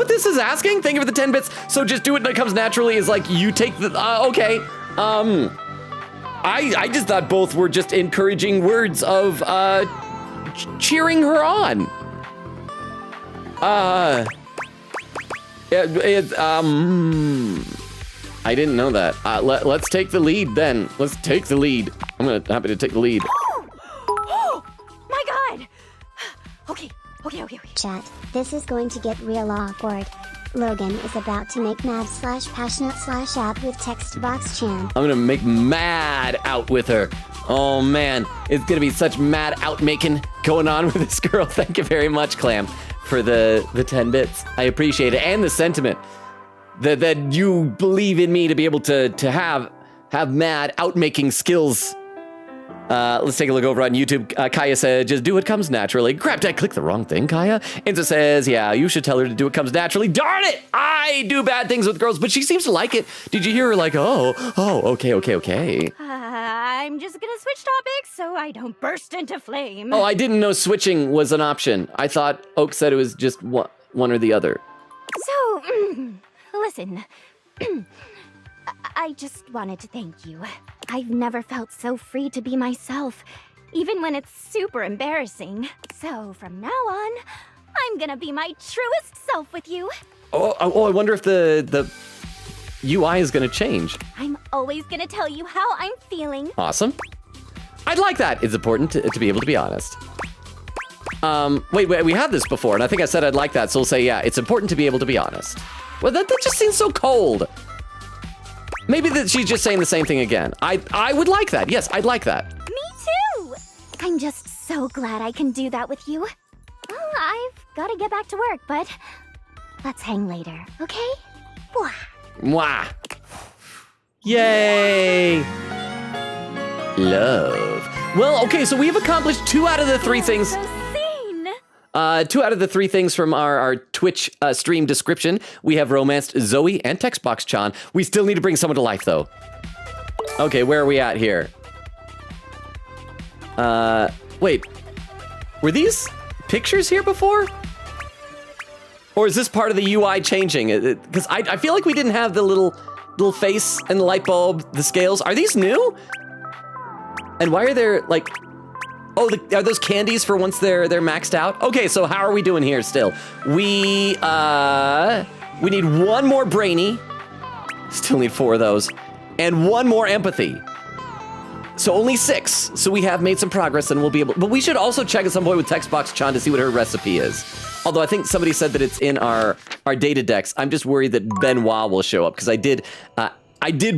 this is asking? Thank you for the 10 bits. So just do it when it comes naturally is like, you take the, okay. I just thought both were just encouraging words of, cheering her on. I didn't know that. Let's take the lead then. Let's take the lead. I'm happy to take the lead. Oh my god. Okay. Chat, this is going to get real awkward. Logan is about to make mad/passionate/out with text box Chan. I'm gonna make mad out with her. Oh man, it's gonna be such mad out making going on with this girl. Thank you very much, Clam, for the 10 bits. I appreciate it, and the sentiment that you believe in me to be able to have mad out making skills. Let's take a look over on YouTube. Kaya said, just do what comes naturally. Crap, did I click the wrong thing, Kaya? Enzo says, yeah, you should tell her to do what comes naturally. Darn it! I do bad things with girls, but she seems to like it. Did you hear her like, okay. I'm just gonna switch topics so I don't burst into flame. Oh, I didn't know switching was an option. I thought Oak said it was just one or the other. So, listen. I just wanted to thank you. I've never felt so free to be myself, even when it's super embarrassing. So from now on, I'm gonna be my truest self with you. Oh, I wonder if the UI is gonna change. I'm always gonna tell you how I'm feeling. Awesome. I'd like that. It's important to be able to be honest. Wait, we had this before, and I think I said I'd like that, so we'll say, yeah, it's important to be able to be honest. Well, that just seems so cold. Maybe that she's just saying the same thing again. I would like that. Yes, I'd like that. Me too! I'm just so glad I can do that with you. Well, I've got to get back to work, but let's hang later, okay? Mwah. Yay! Love. Well, okay, so we have accomplished 2 out of the 3 things. 2 out of the 3 things from our Twitch stream description. We have romanced Zoe and Textbox-chan. We still need to bring someone to life, though. Okay, where are we at here? Wait. Were these pictures here before? Or is this part of the UI changing? Because I feel like we didn't have the little face and the light bulb, the scales. Are these new? And why are there, like... Oh, are those candies for once they're maxed out? Okay, so how are we doing here still? We need 1 more brainy. Still need 4 of those. And 1 more empathy. So only 6. So we have made some progress and we'll be able... But we should also check at some point with Textbox-chan to see what her recipe is. Although I think somebody said that it's in our data decks. I'm just worried that Benoit will show up because I did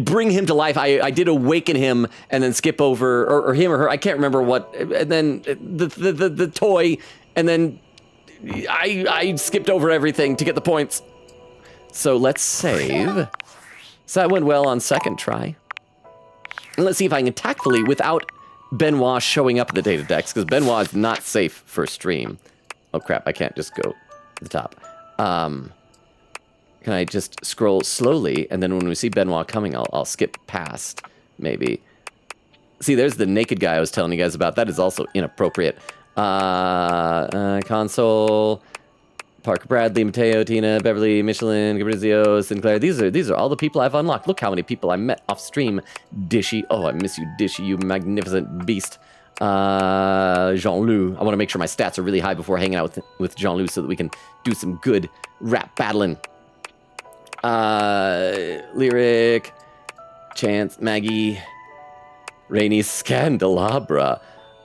bring him to life. I did awaken him and then skip over, or him or her, I can't remember what, and then the toy, and then I skipped over everything to get the points. So let's save. So that went well on second try. And let's see if I can tactfully, without Benoit showing up at the data decks, because Benoit is not safe for stream. Oh crap, I can't just go to the top. Can I just scroll slowly, and then when we see Benoit coming, I'll skip past, maybe. See, there's the naked guy I was telling you guys about. That is also inappropriate. Console, Parker Bradley, Mateo, Tina, Beverly, Michelin, Gabrizio, Sinclair. These are all the people I've unlocked. Look how many people I met off stream. Dishy. Oh, I miss you, Dishy, you magnificent beast. Jean-Loup. I want to make sure my stats are really high before hanging out with Jean-Loup so that we can do some good rap battling. Lyric, Chance, Maggie, Rainy Scandelabra,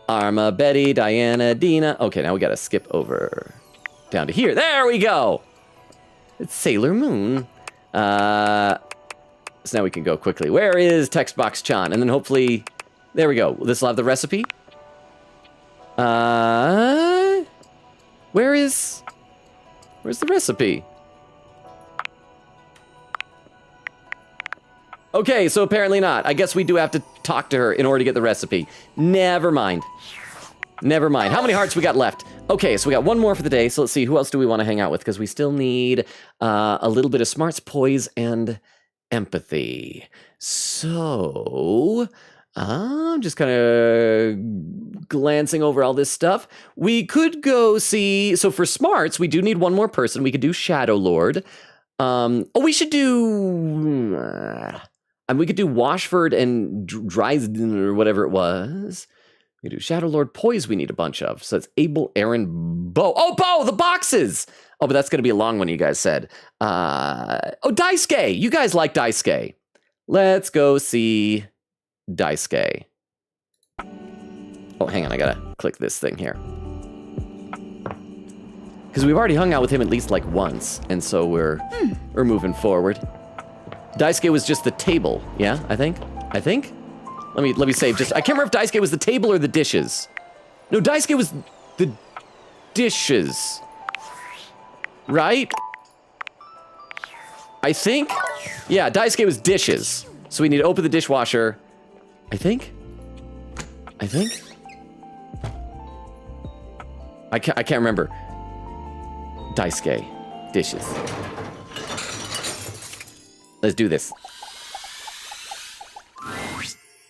Arma, Betty, Diana, Dina. Okay, now we gotta skip over down to here. There we go! It's Sailor Moon. So now we can go quickly. Where is Textbox-chan? And then hopefully, there we go. This will have the recipe. Where's the recipe? Okay, so apparently not. I guess we do have to talk to her in order to get the recipe. Never mind. Never mind. How many hearts we got left? Okay, so we got 1 more for the day. So let's see, who else do we want to hang out with? Because we still need a little bit of smarts, poise, and empathy. So I'm just kind of glancing over all this stuff. We could go see... So for smarts, we do need 1 more person. We could do Shadow Lord. We should do... we could do Washford and Dryden or whatever it was. We do Shadow Lord. Poise we need a bunch of. So it's Abel, Aaron, Bo. Oh, Bo, the boxes! Oh, but that's going to be a long one, you guys said. Daisuke! You guys like Daisuke. Let's go see Daisuke. Oh, hang on, I gotta click this thing here. Because we've already hung out with him at least like once, and so we're moving forward. Daisuke was just the table, yeah, I think? Let me save just... I can't remember if Daisuke was the table or the dishes. No, Daisuke was the dishes. Right? I think? Yeah, Daisuke was dishes. So we need to open the dishwasher. I think? I can't remember. Daisuke. Dishes. Let's do this.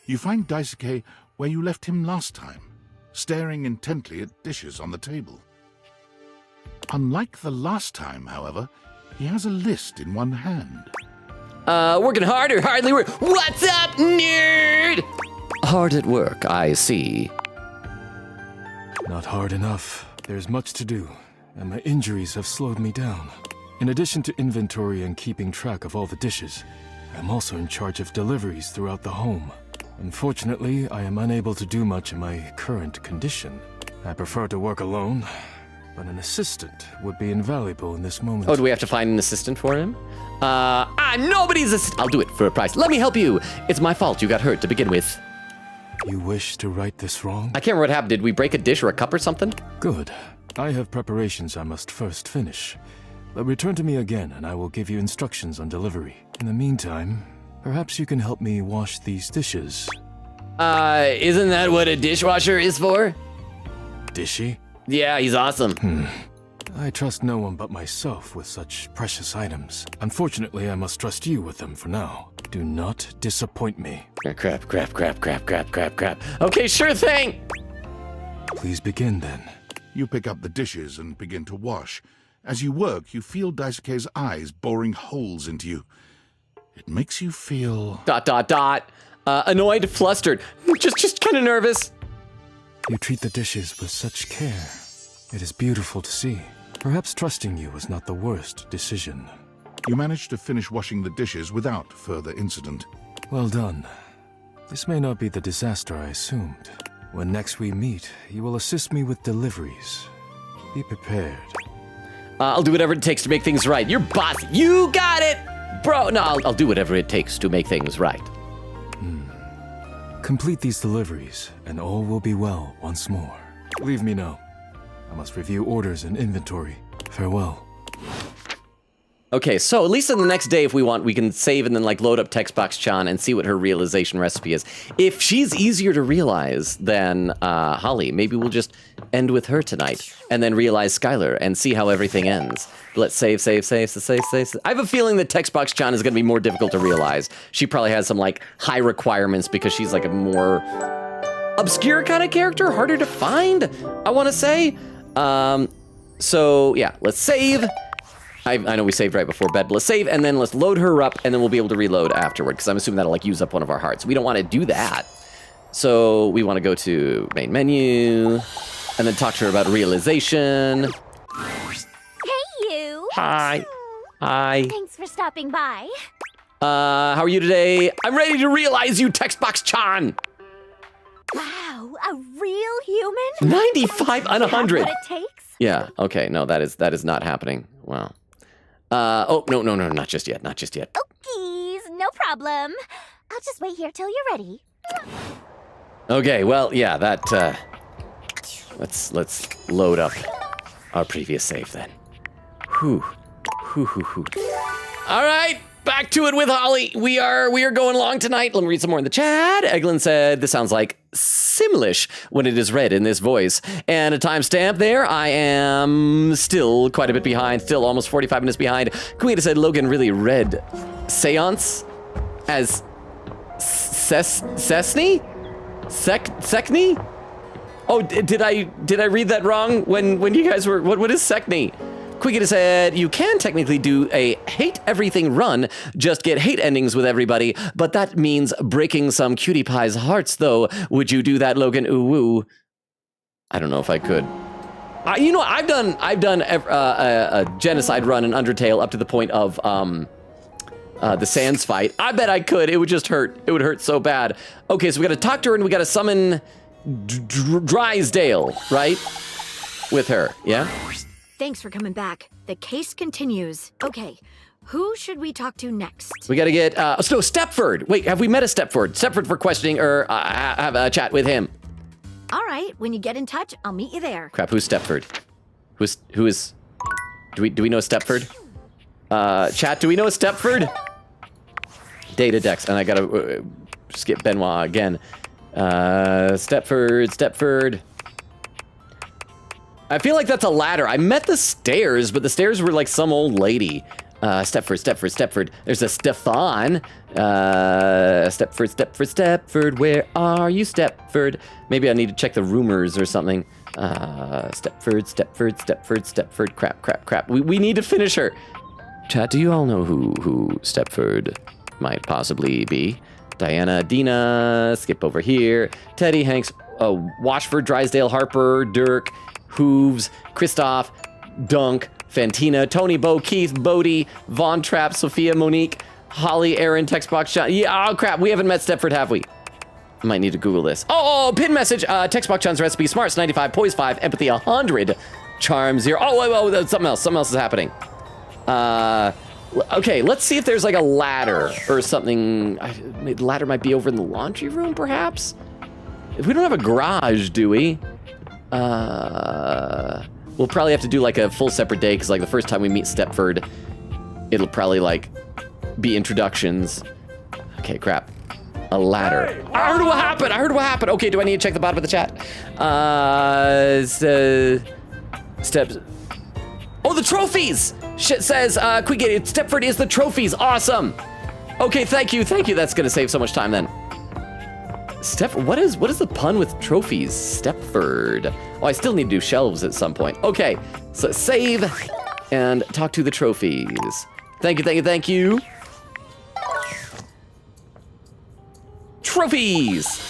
You find Daisuke where you left him last time, staring intently at dishes on the table. Unlike the last time, however, he has a list in one hand. Working hard or hardly work? What's up, nerd? Hard at work, I see. Not hard enough. There's much to do, and my injuries have slowed me down. In addition to inventory and keeping track of all the dishes, I'm also in charge of deliveries throughout the home. Unfortunately, I am unable to do much in my current condition. I prefer to work alone, but an assistant would be invaluable in this moment. Oh, do we have to find an assistant for him? I'm nobody's assistant. I'll do it for a price. Let me help you. It's my fault you got hurt to begin with. You wish to right this wrong? I can't remember what happened. Did we break a dish or a cup or something? Good. I have preparations I must first finish. But return to me again and I will give you instructions on delivery. In the meantime, perhaps you can help me wash these dishes. Isn't that what a dishwasher is for? Dishy? Yeah, he's awesome. I trust no one but myself with such precious items. Unfortunately, I must trust you with them for now. Do not disappoint me. Crap. Okay, sure thing. Please begin then. You pick up the dishes and begin to wash. As you work, you feel Daisuke's eyes boring holes into you. It makes you feel... ... Annoyed, flustered, just kind of nervous. You treat the dishes with such care. It is beautiful to see. Perhaps trusting you was not the worst decision. You managed to finish washing the dishes without further incident. Well done. This may not be the disaster I assumed. When next we meet, you will assist me with deliveries. Be prepared. I'll do whatever it takes to make things right. You're boss. You got it, bro. No, I'll do whatever it takes to make things right. Complete these deliveries, and all will be well once more. Leave me now. I must review orders and inventory. Farewell. Okay, so at least on the next day, if we want, we can save and then like load up Textbox-chan and see what her realization recipe is. If she's easier to realize than Holly, maybe we'll just end with her tonight and then realize Skylar and see how everything ends. Let's save. I have a feeling that Textbox-chan is going to be more difficult to realize. She probably has some like high requirements because she's like a more obscure kind of character, harder to find, I want to say. So yeah, let's save. I know we saved right before bed, but let's save and then let's load her up and then we'll be able to reload afterward because I'm assuming that'll like use up one of our hearts. We don't want to do that. So we want to go to main menu and then talk to her about realization. Hey, you. Hi. Thanks for stopping by. How are you today? I'm ready to realize you, Textbox-chan. Wow, a real human? 95 on 100. What it takes? Yeah, okay, no, that is not happening. Wow. Oh, no, not just yet. Okies, no problem. I'll just wait here till you're ready. Okay, well, yeah, that, let's load up our previous save then. Whew. All right, back to it with Holly. We are going long tonight. Let me read some more in the chat. Eglin said, this sounds like Simlish when it is read in this voice. And a timestamp there. I am still quite a bit behind, still almost 45 minutes behind. Kuita said Logan really read Seance as Sesni? Sekni? Oh, did I read that wrong when you guys were, what is Sekni? Quickita said, you can technically do a hate everything run, just get hate endings with everybody, but that means breaking some cutie pie's hearts, though. Would you do that, Logan? Ooh, woo. I don't know if I could. You know, I've done a genocide run in Undertale up to the point of the Sands fight. I bet I could. It would just hurt. It would hurt so bad. Okay, so we got to talk to her and we got to summon Drysdale, right? With her, yeah? Thanks for coming back. The case continues. Okay, who should we talk to next? We gotta get, so Stepford. Wait, have we met a Stepford? Stepford for questioning, or have a chat with him. All right, when you get in touch, I'll meet you there. Crap, who's Stepford? Who is, do we know Stepford? Chat, do we know Stepford? Data Dex, and I gotta skip Benoit again. Stepford. I feel like that's a ladder. I met the stairs, but the stairs were like some old lady. Stepford. There's a Stefan. Stepford. Where are you, Stepford? Maybe I need to check the rumors or something. Stepford. Crap. We need to finish her. Chat, do you all know who Stepford might possibly be? Diana, Dina, skip over here. Teddy, Hanks, Washford, Drysdale, Harper, Dirk, Hooves, Christoph, Dunk, Fantina, Tony, Bo, Keith, Bodie, Von Trapp, Sophia, Monique, Holly, Aaron, Textbox-chan. Yeah, oh crap, we haven't met Stepford, have we? I might need to Google this. Oh, pin message, Textbox-chan's recipe, smarts 95, poise 5, empathy 100, charm 0. Oh, wait, something else is happening. Okay, let's see if there's like a ladder or something. The ladder might be over in the laundry room, perhaps? If we don't have a garage, do we? We'll probably have to do like a full separate day because like the first time we meet Stepford, it'll probably like be introductions. Okay, crap. A ladder. Hey, I heard what happened. I heard what happened. Okay, do I need to check the bottom of the chat? Steps. Oh, the trophies. Shit says, Quick, Stepford is the trophies. Awesome. Okay, thank you. Thank you. That's gonna save so much time then. What is the pun with trophies? Stepford. Oh, I still need to do shelves at some point. Okay, so save and talk to the trophies. Thank you, thank you, thank you. Trophies.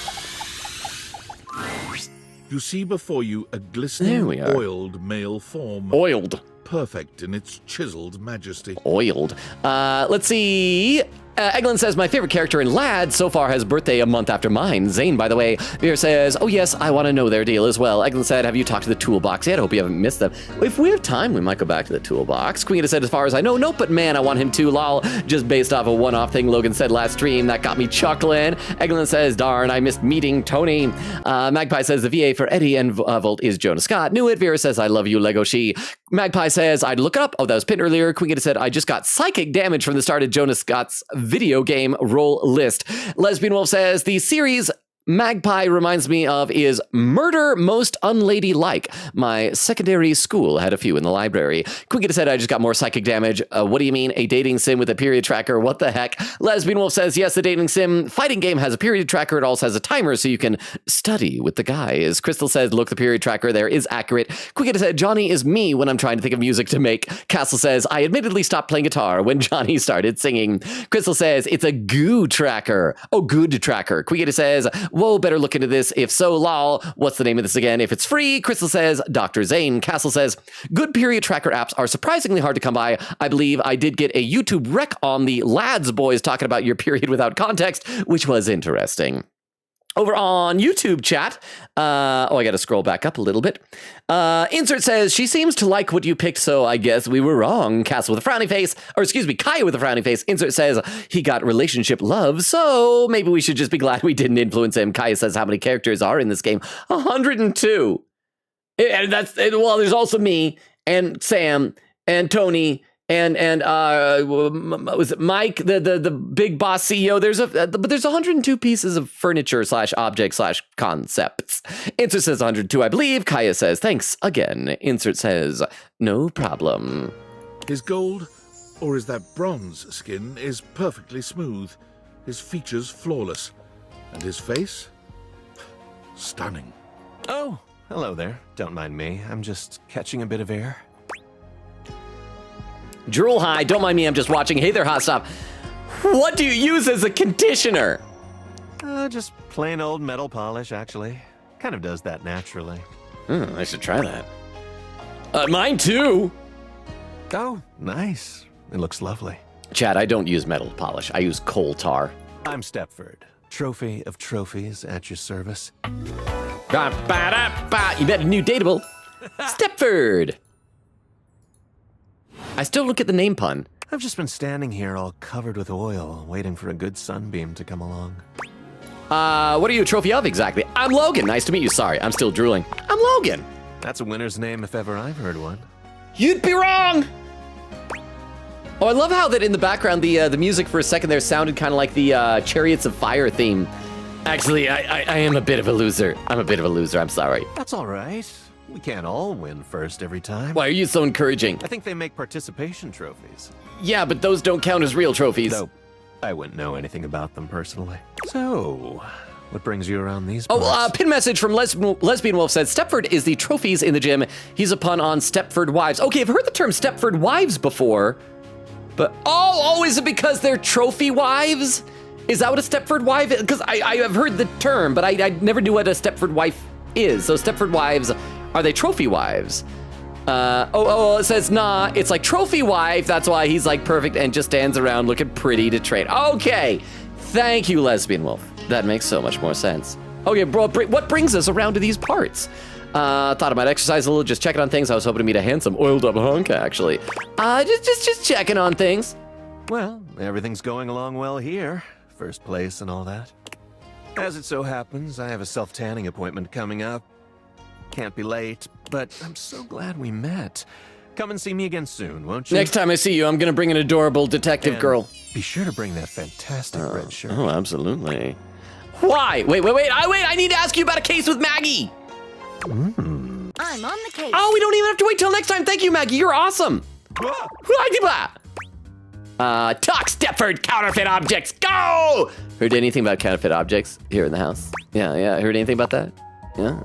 You see before you a glistening, oiled male form. Oiled. Perfect in its chiseled majesty. Oiled. Let's see. Eglin says, my favorite character in Lad so far has birthday a month after mine. Zane, by the way. Veer says, oh yes, I want to know their deal as well. Eglin said, have you talked to the toolbox yet? I hope you haven't missed them. If we have time, we might go back to the toolbox. Queen said, as far as I know, nope, but man, I want him to, lol. Just based off a one-off thing Logan said last stream. That got me chuckling. Eglin says, darn, I missed meeting Tony. Magpie says, the VA for Eddie and Volt is Jonah Scott. Knew it. Vera says, I love you, Lego She. Magpie says, I'd look it up. Oh, that was pinned earlier. Queen said, I just got psychic damage from the start of Jonah Scott's video game roll list. Lesbian Wolf says, the series Magpie reminds me of is Murder Most Unladylike. My secondary school had a few in the library. Quickett said, I just got more psychic damage. What do you mean? A dating sim with a period tracker? What the heck? Lesbian Wolf says, yes, the dating sim fighting game has a period tracker. It also has a timer so you can study with the guys. Crystal says, look, the period tracker there is accurate. Quickett said, Johnny is me when I'm trying to think of music to make. Castle says, I admittedly stopped playing guitar when Johnny started singing. Crystal says, it's a goo tracker. Oh, good tracker. Quickett says, whoa, better look into this. If so, lol. What's the name of this again? If it's free, Crystal says, Dr. Zane. Castle says, good period tracker apps are surprisingly hard to come by. I believe I did get a YouTube rec on the Lads Boys talking about your period without context, which was interesting. Over on YouTube chat, I got to scroll back up a little bit. Insert says, she seems to like what you picked, so I guess we were wrong. Castle with a frowny face, or excuse me, Kaya with a frowny face. Insert says, he got relationship love, so maybe we should just be glad we didn't influence him. Kaya says, how many characters are in this game? 102. And well, there's also me, and Sam, and Tony, and was it Mike, the big boss CEO? But there's 102 pieces of furniture / object / concepts. Insert says 102, I believe. Kaya says, thanks again. Insert says, no problem. His gold, or is that bronze skin, is perfectly smooth. His features flawless. And his face? Stunning. Oh, hello there. Don't mind me. I'm just catching a bit of air. Drool High, don't mind me, I'm just watching. Hey there, Hot Stop. What do you use as a conditioner? Just plain old metal polish, actually. Kind of does that naturally. I should try that. Mine too. Oh, nice. It looks lovely. Chad, I don't use metal polish. I use coal tar. I'm Stepford, trophy of trophies at your service. You bet a new dateable. Stepford. I still don't get the name pun. I've just been standing here all covered with oil, waiting for a good sunbeam to come along. What are you a trophy of exactly? I'm Logan. Nice to meet you. Sorry, I'm still drooling. I'm Logan. That's a winner's name if ever I've heard one. You'd be wrong. Oh, I love how that in the background, the music for a second there sounded kind of like the Chariots of Fire theme. Actually, I am a bit of a loser. I'm a bit of a loser. I'm sorry. That's all right. We can't all win first every time. Why are you so encouraging? I think they make participation trophies. Yeah, but those don't count as real trophies. Though I wouldn't know anything about them personally. So, what brings you around these parts? Oh, pin message from Lesbian Wolf said, Stepford is the trophies in the gym. He's a pun on Stepford Wives. Okay, I've heard the term Stepford Wives before, but is it because they're trophy wives? Is that what a Stepford wife is? Because I have heard the term, but I never knew what a Stepford wife is. So Stepford Wives, are they trophy wives? It says, nah, it's like trophy wife. That's why he's like perfect and just stands around looking pretty to trade. Okay, thank you, Lesbian Wolf. That makes so much more sense. Okay, bro, what brings us around to these parts? Thought I might exercise a little, just checking on things. I was hoping to meet a handsome, oiled up hunk, actually. Just checking on things. Well, everything's going along well here. First place and all that. As it so happens, I have a self-tanning appointment coming up. can't be late, but I'm so glad we met. Come and see me again soon, won't you? Next time I see you, I'm gonna bring an adorable detective And girl. Be sure to bring that fantastic red shirt. Oh, absolutely. Why? Wait, I need to ask you about a case with Maggie. I'm on the case. Oh, we don't even have to wait till next time. Thank you, Maggie. You're awesome. Talk Stepford, counterfeit objects, go! Heard anything about counterfeit objects here in the house? Yeah. Heard anything about that? Yeah.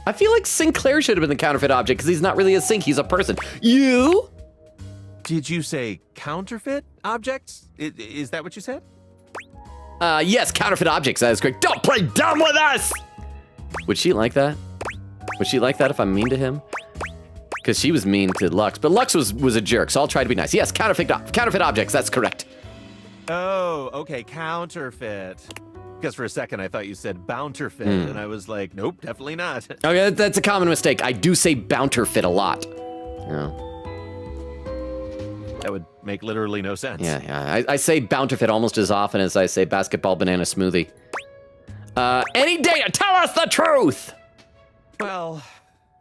I feel like Sinclair should have been the counterfeit object because he's not really a sink, he's a person. You? Did you say counterfeit objects? Is that what you said? Yes, counterfeit objects. That is correct. Don't play dumb with us! Would she like that? Would she like that if I'm mean to him? Because she was mean to Lux, but Lux was a jerk, so I'll try to be nice. Yes, counterfeit objects, that's correct. Oh, okay, counterfeit. Because for a second I thought you said bounterfeit, and I was like, nope, definitely not. Okay, that's a common mistake. I do say bounterfeit a lot. Yeah. That would make literally no sense. Yeah. I say bounterfeit almost as often as I say basketball banana smoothie. Any data, tell us the truth! Well,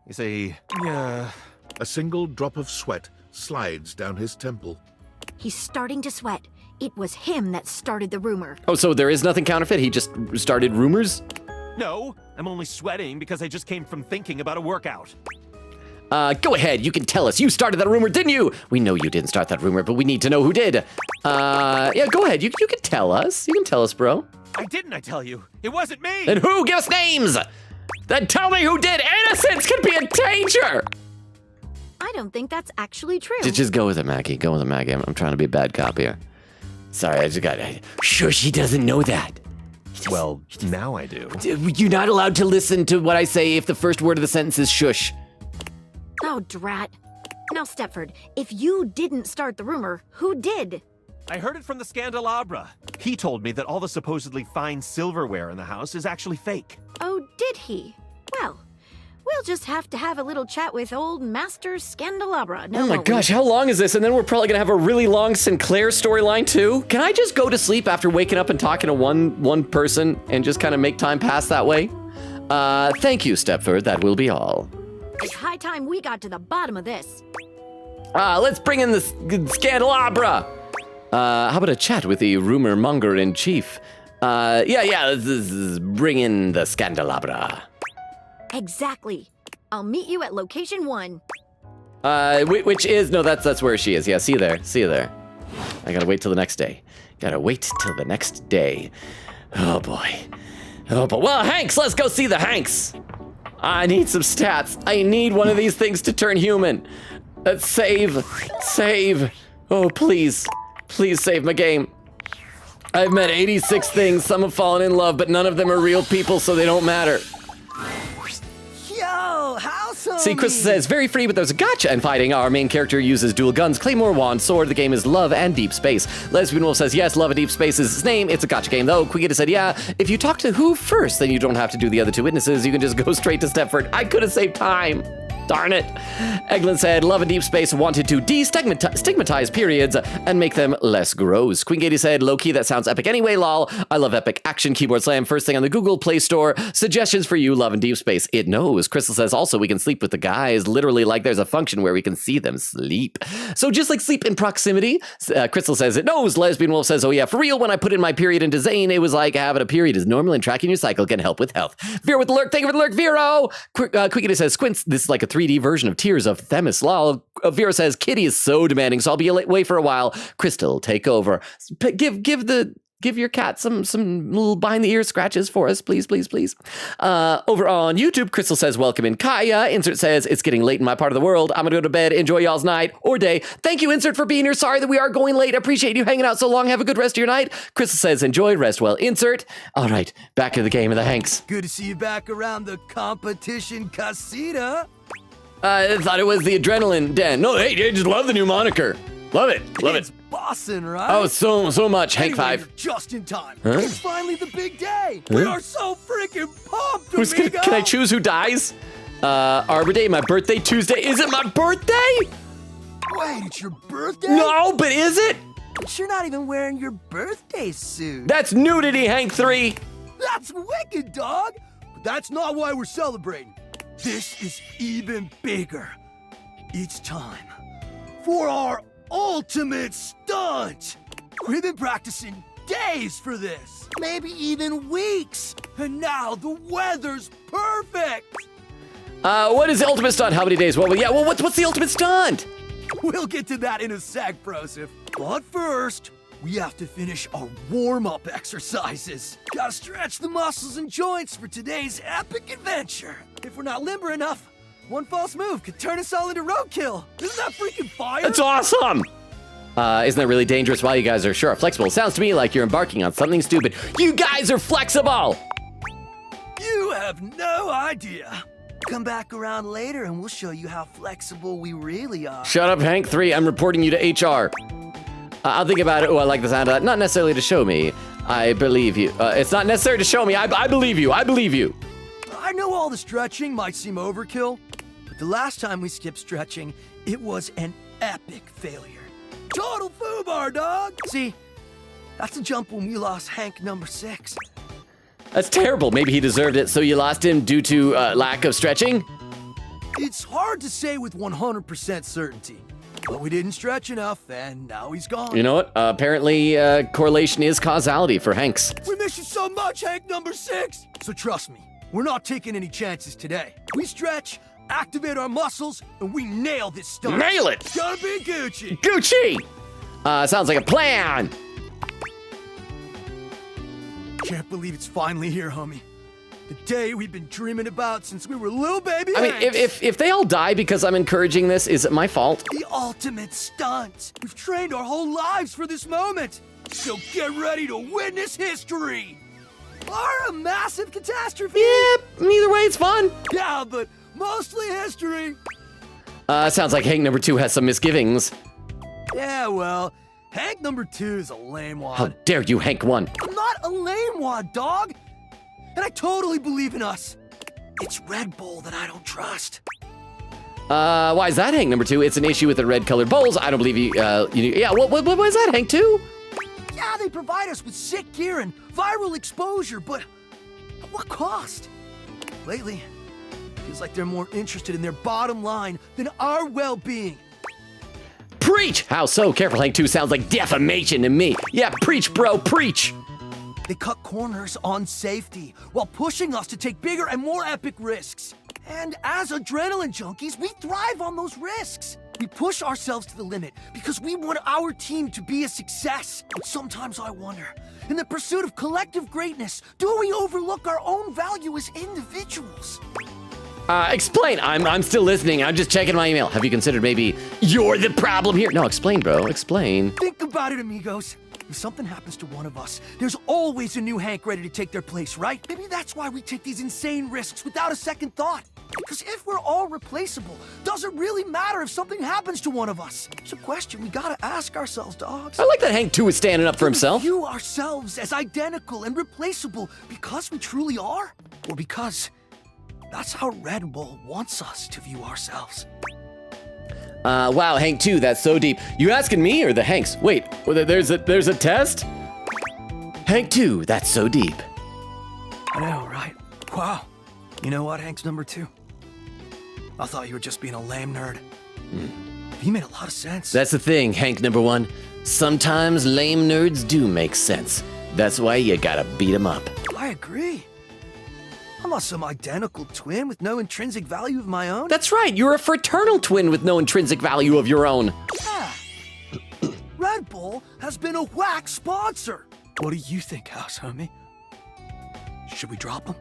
you see, yeah. A single drop of sweat slides down his temple. He's starting to sweat. It was him that started the rumor. Oh, so there is nothing counterfeit? He just started rumors? No, I'm only sweating because I just came from thinking about a workout. Go ahead, you can tell us. You started that rumor, didn't you? We know you didn't start that rumor, but we need to know who did. Yeah, go ahead, you can tell us. You can tell us, bro. I didn't, I tell you. It wasn't me! Then who? Give us names! Then tell me who did! Innocence could be in danger! I don't think that's actually true. Just go with it, Maggie. Go with it, Maggie. I'm trying to be a bad cop here. Sorry, I just got... Sure, she doesn't know that. Well, now I do. You're not allowed to listen to what I say if the first word of the sentence is shush. Oh, drat. Now, Stepford, if you didn't start the rumor, who did? I heard it from the Scandelabra. He told me that all the supposedly fine silverware in the house is actually fake. Oh, did he? Well, we'll just have to have a little chat with old Master Scandelabra. No, oh my gosh, how long is this? And then we're probably gonna have a really long Sinclair storyline too? Can I just go to sleep after waking up and talking to one person and just kind of make time pass that way? Thank you, Stepford. That will be all. It's high time we got to the bottom of this. Let's bring in the Scandelabra. How about a chat with the rumor monger in chief? Let's bring in the Scandelabra. Exactly. I'll meet you at location 1. Which is, no, that's where she is. Yeah, see you there. I gotta wait till the next day. Oh boy. Well, Hanks, let's go see the Hanks. I need some stats. I need one of these things to turn human. Save. Oh, please save my game. I've met 86 things. Some have fallen in love, but none of them are real people, so they don't matter. Yo, house homie. See, Chris says, very free, but there's a gotcha in fighting. Our main character uses dual guns, claymore, wand, sword. The game is Love and Deep Space. Lesbian Wolf says, yes, Love and Deep Space is his name. It's a gotcha game, though. Quigita said, yeah, if you talk to who first, then you don't have to do the other two witnesses. You can just go straight to Stepford. I could have saved time. Darn it. Eglin said, Love and Deep Space wanted to destigmatize periods and make them less gross. Queen Katie said, low-key, that sounds epic anyway, lol. I love epic action keyboard slam. First thing on the Google Play Store. Suggestions for you, Love and Deep Space. It knows. Crystal says, also, we can sleep with the guys. Literally, like there's a function where we can see them sleep. So just like sleep in proximity, Crystal says, it knows. Lesbian Wolf says, oh yeah, for real, when I put in my period into Zane, it was like having a period is normal and tracking your cycle can help with health. Vera with the lurk. Thank you for the lurk, Vero. Quickie says, Squints, this is like a 3D version of Tears of Themis. Lol. Vera says, Kitty is so demanding, so I'll be away for a while. Crystal, take over. Give your cat some little behind the ear scratches for us, please. Over on YouTube, Crystal says, welcome in Kaya. Insert says, it's getting late in my part of the world. I'm gonna go to bed. Enjoy y'all's night or day. Thank you, Insert, for being here. Sorry that we are going late. Appreciate you hanging out so long. Have a good rest of your night. Crystal says, enjoy, rest well. Insert. All right, back to the game of the Hanks. Good to see you back around the competition casita. I thought it was the Adrenaline Den. No, hey, I just love the new moniker. Love it. It's bossin', right? Oh, so much. Hank 5. You're just in time. Huh? It's finally the big day. Huh? We are so freaking pumped, amigo. Can I choose who dies? Arbor Day, my birthday, Tuesday. Is it my birthday? Wait, it's your birthday? No, but is it? But you're not even wearing your birthday suit. That's nudity, Hank 3. That's wicked, dog. But that's not why we're celebrating. This is even bigger. It's time for our ultimate stunt. We've been practicing days for this, maybe even weeks. And now the weather's perfect. What is the ultimate stunt? How many days? Well, yeah, well, what's the ultimate stunt? We'll get to that in a sec, Brosif. But first, we have to finish our warm-up exercises. Gotta stretch the muscles and joints for today's epic adventure. If we're not limber enough, one false move could turn us all into roadkill. Isn't that freaking fire? That's awesome! Isn't that really dangerous? While you guys are sure flexible, sounds to me like you're embarking on something stupid. You guys are flexible! You have no idea. Come back around later and we'll show you how flexible we really are. Shut up, Hank 3. I'm reporting you to HR. I'll think about it. Oh, I like the sound of that. Not necessarily to show me. I believe you. It's not necessary to show me. I believe you. I believe you. I know all the stretching might seem overkill, but the last time we skipped stretching, it was an epic failure. Total foobar, dog! See, that's a jump when we lost Hank number 6. That's terrible. Maybe he deserved it, so you lost him due to lack of stretching? It's hard to say with 100% certainty, but we didn't stretch enough, and now he's gone. You know what? Apparently, correlation is causality for Hanks. We miss you so much, Hank number 6! So trust me, we're not taking any chances today. We stretch, activate our muscles, and we nail this stuff. Nail it! Gotta be Gucci! Gucci! Sounds like a plan! Can't believe it's finally here, homie. The day we've been dreaming about since we were little baby I mean, Hanks. if they all die because I'm encouraging this, is it my fault? The ultimate stunt. We've trained our whole lives for this moment. So get ready to witness history. Or a massive catastrophe. Yep, either way, it's fun. Yeah, but mostly history. Sounds like Hank number 2 has some misgivings. Yeah, well, Hank number 2 is a lame wad. How dare you, Hank 1? I'm not a lame wad, dog. And I totally believe in us. It's Red Bull that I don't trust. Why is that, Hank number 2? It's an issue with the red-colored bowls. I don't believe you, yeah, what is that, Hank 2? Yeah, they provide us with sick gear and viral exposure, but at what cost? Lately, feels like they're more interested in their bottom line than our well-being. Preach! How so? Careful, Hank 2 sounds like defamation to me. Yeah, preach, bro, preach! They cut corners on safety while pushing us to take bigger and more epic risks. And as adrenaline junkies, we thrive on those risks. We push ourselves to the limit because we want our team to be a success. But sometimes I wonder, in the pursuit of collective greatness, do we overlook our own value as individuals? Explain. I'm still listening. I'm just checking my email. Have you considered maybe you're the problem here? No, explain, bro. Explain. Think about it, amigos. If something happens to one of us, there's always a new Hank ready to take their place, right? Maybe that's why we take these insane risks without a second thought. Because if we're all replaceable, does it really matter if something happens to one of us? It's a question we gotta ask ourselves, dogs. I like that Hank 2 is standing up for himself. Do we view ourselves as identical and replaceable because we truly are? Or because that's how Red Bull wants us to view ourselves? Wow, Hank 2, that's so deep. You asking me or the Hanks? Wait, there's a test? Hank 2, that's so deep. I know, right? Wow. You know what, Hanks number 2? I thought you were just being a lame nerd. You made a lot of sense. That's the thing, Hank number 1. Sometimes lame nerds do make sense. That's why you gotta beat 'em up. I agree. I'm not some identical twin with no intrinsic value of my own. That's right, you're a fraternal twin with no intrinsic value of your own. Yeah. Red Bull has been a whack sponsor. What do you think, house homie? Should we drop him?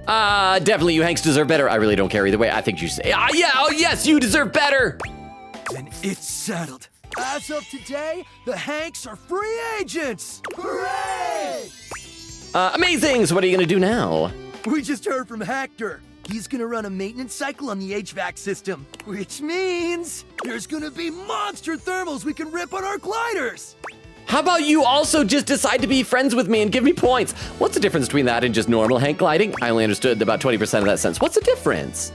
Definitely you Hanks deserve better. I really don't care either way. I think you should say, yeah, oh yes, you deserve better. Then it's settled. As of today, the Hanks are free agents. Hooray! Amazing, so what are you gonna do now? We just heard from Hector. He's gonna run a maintenance cycle on the HVAC system, which means there's gonna be monster thermals we can rip on our gliders. How about you also just decide to be friends with me and give me points? What's the difference between that and just normal Hank gliding? I only understood about 20% of that sentence. What's the difference?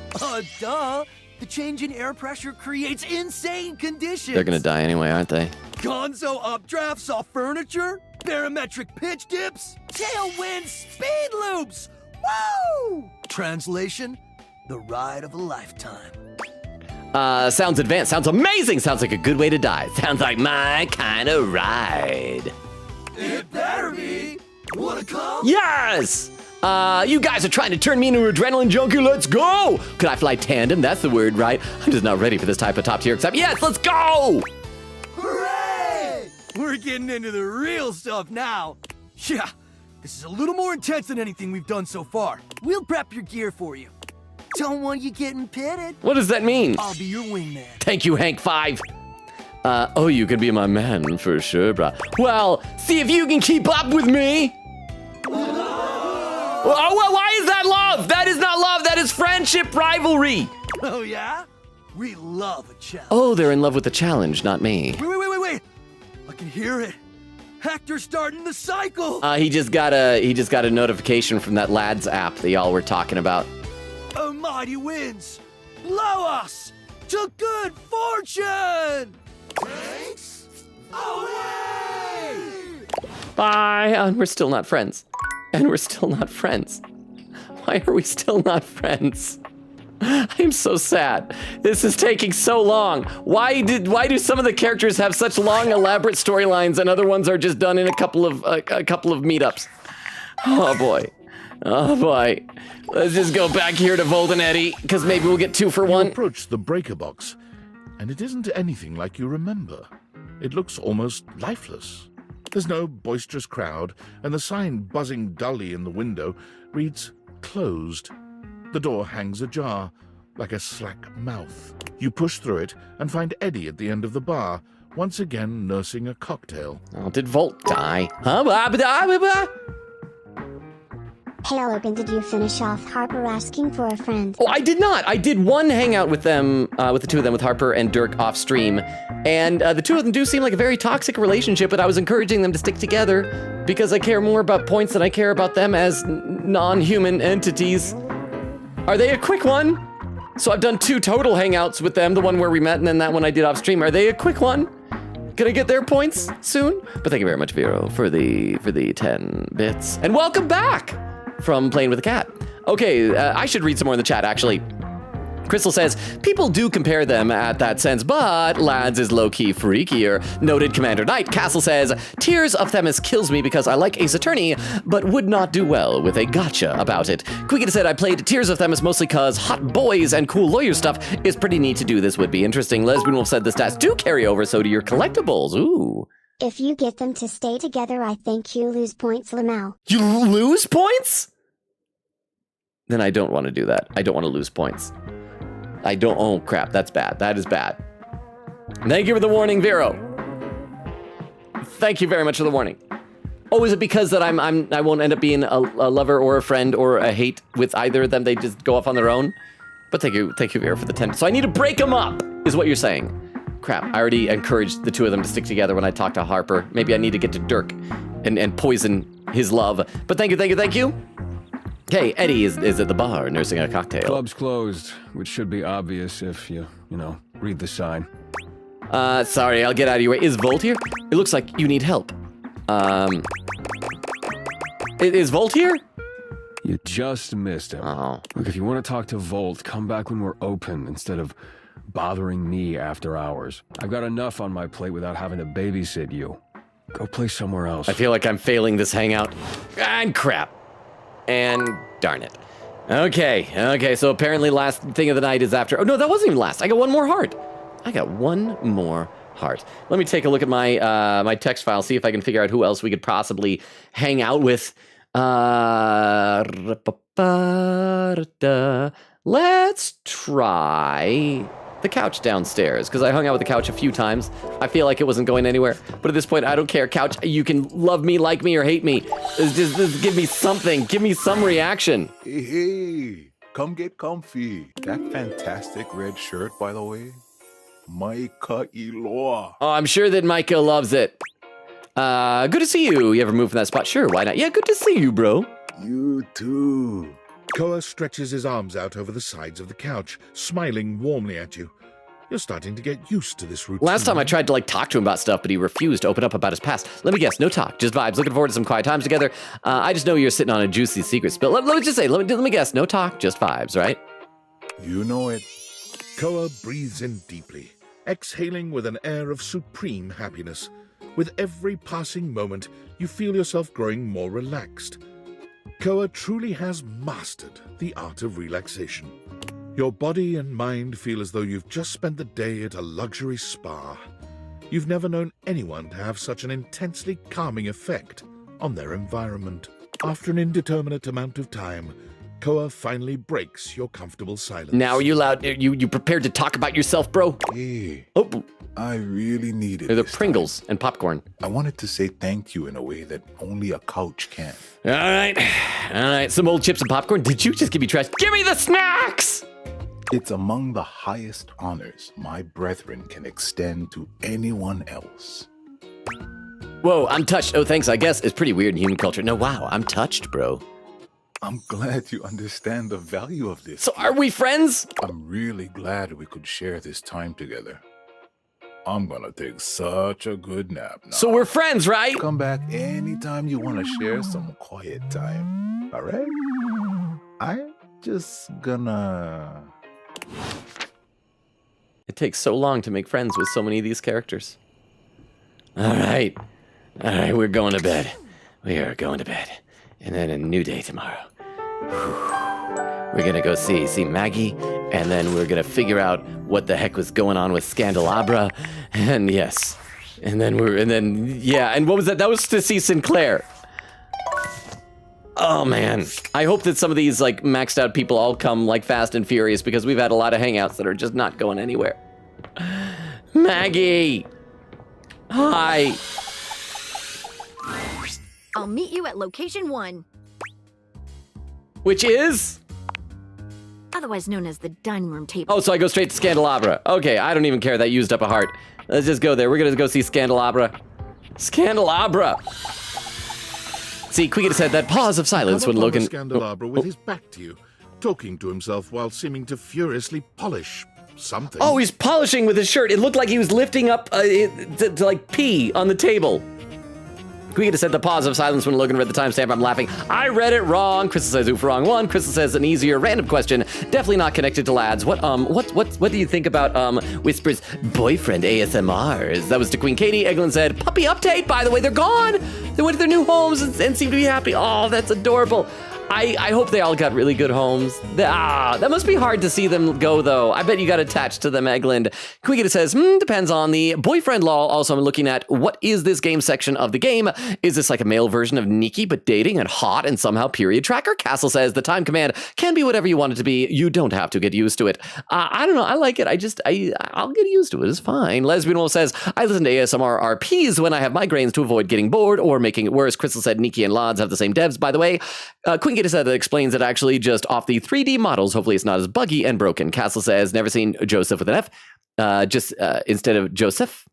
Duh. The change in air pressure creates insane conditions. They're gonna die anyway, aren't they? Gonzo updrafts off furniture, barometric pitch dips, tailwind speed loops. Woo! Translation, the ride of a lifetime. Sounds advanced. Sounds amazing. Sounds like a good way to die. Sounds like my kind of ride. It better be. Wanna come? Yes! You guys are trying to turn me into an adrenaline junkie. Let's go! Could I fly tandem? That's the word, right? I'm just not ready for this type of top tier except yes, let's go! Hooray! We're getting into the real stuff now. Yeah, this is a little more intense than anything we've done so far. We'll prep your gear for you. Don't want you getting pitted. What does that mean? I'll be your wingman. Thank you, Hank 5. Oh, you can be my man for sure, brah. Well, see if you can keep up with me. Oh, well, why is that love? That is not love. That is friendship rivalry. Oh, yeah? We love a challenge. Oh, they're in love with the challenge, not me. Wait. I can hear it. Hector's starting the cycle. He just got a notification from that lads app that y'all were talking about. A mighty winds. Blow us to good fortune. Thanks. Away. Bye. And we're still not friends. Why are we still not friends? I'm so sad. This is taking so long. Why do some of the characters have such long, elaborate storylines and other ones are just done in a couple of meetups? Oh boy. Let's just go back here to Volt and Eddie, because maybe we'll get 2 for 1. You approach the breaker box, and it isn't anything like you remember. It looks almost lifeless. There's no boisterous crowd, and the sign buzzing dully in the window reads closed. The door hangs ajar, like a slack mouth. You push through it and find Eddie at the end of the bar, once again nursing a cocktail. Oh, did Volt die? Hey Logan, did you finish off Harper asking for a friend? Oh, I did not. I did one hangout with them, with the two of them, with Harper and Dirk off stream. And the two of them do seem like a very toxic relationship, but I was encouraging them to stick together because I care more about points than I care about them as non-human entities. Are they a quick one? So I've done 2 total hangouts with them, the one where we met and then that one I did off stream. Are they a quick one? Can I get their points soon? But thank you very much, Vero, for the 10 bits. And welcome back from Playing with a Cat. Okay, I should read some more in the chat, actually. Crystal says, people do compare them at that sense, but Lads is low-key freakier. Noted Commander Knight. Castle says, Tears of Themis kills me because I like Ace Attorney, but would not do well with a gotcha about it. Quickett said, I played Tears of Themis mostly cause hot boys and cool lawyer stuff is pretty neat to do. This would be interesting. Lesbian Wolf said the stats do carry over, so do your collectibles. Ooh. If you get them to stay together, I think you lose points, Lamau. You lose points? Then I don't want to do that. I don't want to lose points. Oh crap, that's bad. That is bad. Thank you for the warning, Vero. Thank you very much for the warning. Oh, is it because that I won't end up being a lover or a friend or a hate with either of them? They just go off on their own? But thank you, Vero, for the 10. So I need to break them up, is what you're saying. Crap, I already encouraged the 2 of them to stick together when I talked to Harper. Maybe I need to get to Dirk and poison his love. But thank you. Okay, Eddie is at the bar nursing a cocktail. Club's closed, which should be obvious if you read the sign. Sorry, I'll get out of your way. Is Volt here? It looks like you need help. Is Volt here? You just missed him. Oh. Look, if you want to talk to Volt, come back when we're open instead of bothering me after hours. I've got enough on my plate without having to babysit you. Go play somewhere else. I feel like I'm failing this hangout. And crap. And darn it. Okay, so apparently last thing of the night is after. Oh, no, that wasn't even last. I got 1 more heart. Let me take a look at my my text file, see if I can figure out who else we could possibly hang out with. Let's try the couch downstairs, because I hung out with the couch a few times. I feel like it wasn't going anywhere. But at this point, I don't care. Couch, you can love me, like me, or hate me. Just give me something. Give me some reaction. Hey, come get comfy. That fantastic red shirt, by the way. Micah Eloa. Oh, I'm sure that Micah loves it. Good to see you. You ever move from that spot? Sure, why not? Yeah, good to see you, bro. You too. Koa stretches his arms out over the sides of the couch, smiling warmly at you. You're starting to get used to this routine. Last time I tried to like talk to him about stuff, but he refused to open up about his past. Let me guess, no talk, just vibes. Looking forward to some quiet times together. I just know you're sitting on a juicy secret spill. Let me just say, let me guess, no talk, just vibes, right? You know it. Koa breathes in deeply, exhaling with an air of supreme happiness. With every passing moment, you feel yourself growing more relaxed. Koa truly has mastered the art of relaxation. Your body and mind feel as though you've just spent the day at a luxury spa. You've never known anyone to have such an intensely calming effect on their environment. After an indeterminate amount of time, Koa finally breaks your comfortable silence. Now are you allowed, you prepared to talk about yourself, bro? Hey, oh. I really needed They're the Pringles and popcorn. I wanted to say thank you in a way that only a couch can. All right, some old chips and popcorn. Did you just give me trash? Give me the snacks! It's among the highest honors my brethren can extend to anyone else. Whoa, I'm touched. Oh, thanks, I guess. It's pretty weird in human culture. No, wow, I'm touched, bro. I'm glad you understand the value of this. So are we friends? I'm really glad we could share this time together. I'm gonna take such a good nap now. So we're friends, right? Come back anytime you want to share some quiet time. All right? I'm just gonna... It takes so long to make friends with so many of these characters. All right, we're going to bed. We are going to bed. And then a new day tomorrow. We're gonna go see Maggie, and then we're gonna figure out what the heck was going on with Scandelabra, and yes, and then and what was that? That was to see Sinclair. Oh man, I hope that some of these like maxed out people all come like fast and furious, because we've had a lot of hangouts that are just not going anywhere. Maggie, hi. I'll meet you at location 1. Which is? Otherwise known as the dining room table. Oh, so I go straight to Scandelabra. Okay, I don't even care. That used up a heart. Let's just go there. We're gonna go see Scandelabra. Scandelabra! See, Quiggity said that pause of silence when Logan... Scandelabra with his back to you, talking to himself while seeming to furiously polish something. Oh, he's polishing with his shirt. It looked like he was lifting up to like pee on the table. Quiggity said the pause of silence when Logan read the timestamp. I'm laughing. I read it wrong. Crystal says oof, wrong one. Crystal says an easier random question. Definitely not connected to lads. What do you think about Whisper's boyfriend ASMRs? That was to Queen Katie. Eglin said puppy update. By the way, they're gone. They went to their new homes and seem to be happy. Oh, that's adorable. I hope they all got really good homes. That must be hard to see them go, though. I bet you got attached to them, Eglin. Quiggity says, depends on the boyfriend law. Also, I'm looking at what is this game section of the game. Is this like a male version of Nikki, but dating and hot and somehow period tracker? Castle says the time command can be whatever you want it to be. You don't have to get used to it. I don't know. I like it. I'll get used to it. It's fine. Lesbian Wolf says, I listen to ASMR RPs when I have migraines to avoid getting bored or making it worse. Crystal said Nikki and Lods have the same devs, by the way. Queen Gator said that explains it actually just off the 3D models. Hopefully it's not as buggy and broken. Castle says, never seen Joseph with an F. Just instead of Joseph.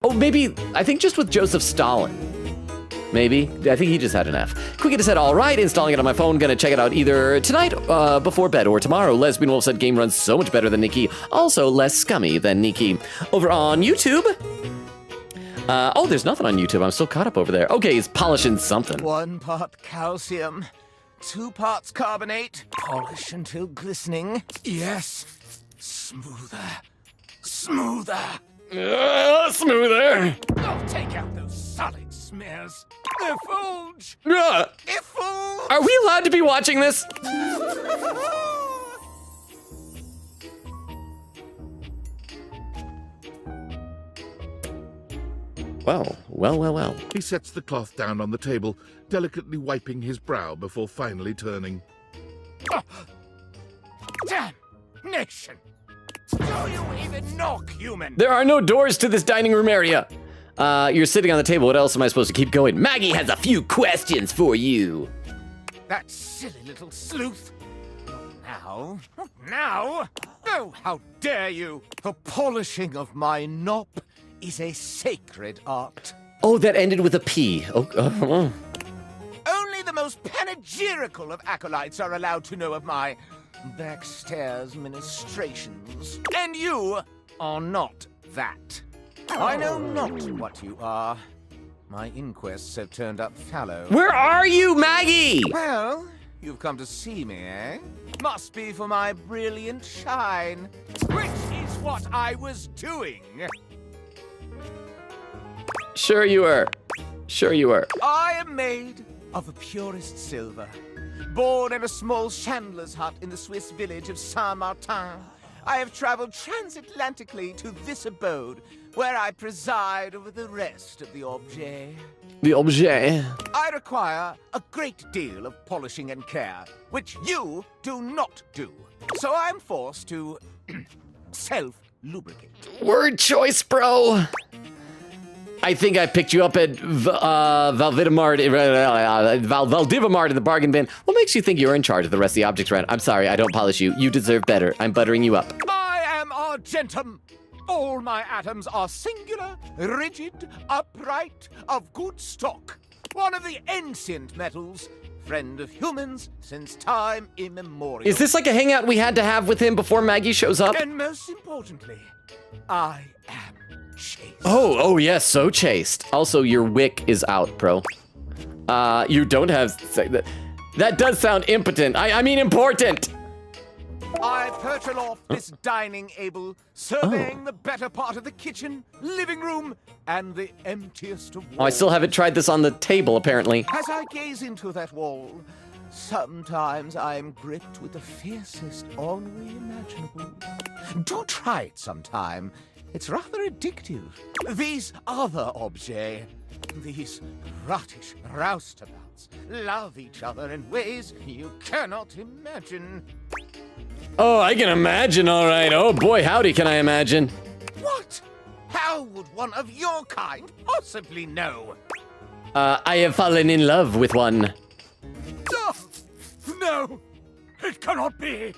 Oh, maybe, I think just with Joseph Stalin. Maybe. I think he just had an F. Quick said, all right, installing it on my phone. Gonna check it out either tonight before bed or tomorrow. Lesbian Wolf said game runs so much better than Nikki. Also less scummy than Nikki. Over on YouTube. Oh, there's nothing on YouTube. I'm still caught up over there. Okay, he's polishing something. 1 part calcium, 2 parts carbonate. Polish until glistening. Yes. Smoother. Smoother. Smoother. I'll take out those solid smears. They're fulge. Effulge. Are we allowed to be watching this? Well. He sets the cloth down on the table, delicately wiping his brow before finally turning. Damnation! Do you even knock, human? There are no doors to this dining room area. You're sitting on the table. What else am I supposed to keep going? Maggie has a few questions for you. That silly little sleuth. Not now. Oh, how dare you! The polishing of my nop is a sacred art. Oh, that ended with a P. Only the most panegyrical of acolytes are allowed to know of my backstairs ministrations. And you are not that. I know not what you are. My inquests have turned up fallow. Where are you, Maggie? Well, you've come to see me, eh? Must be for my brilliant shine, which is what I was doing. Sure you were. Sure you were. I am made of the purest silver. Born in a small chandler's hut in the Swiss village of Saint-Martin, I have traveled transatlantically to this abode, where I preside over the rest of the objet. The objet? I require a great deal of polishing and care, which you do not do. So I'm forced to self-lubricate. Word choice, bro. I think I picked you up at Valdivamart in the bargain bin. What makes you think you're in charge of the rest of the objects around? I'm sorry, I don't polish you. You deserve better. I'm buttering you up. I am argentum. All my atoms are singular, rigid, upright, of good stock. One of the ancient metals, friend of humans since time immemorial. Is this like a hangout we had to have with him before Maggie shows up? And most importantly, I am chaste. Oh, yes, so chaste. Also, your wick is out, bro. You don't have... That does sound impotent. I mean important. I perch aloft this dining able, surveying the better part of the kitchen, living room, and the emptiest of walls. Oh, I still haven't tried this on the table, apparently. As I gaze into that wall, sometimes I am gripped with the fiercest ennui imaginable. Do try it sometime. It's rather addictive. These other objets, these rottish roustabouts, love each other in ways you cannot imagine. Oh, I can imagine, all right. Oh, boy, howdy can I imagine. What? How would one of your kind possibly know? I have fallen in love with one. No, it cannot be.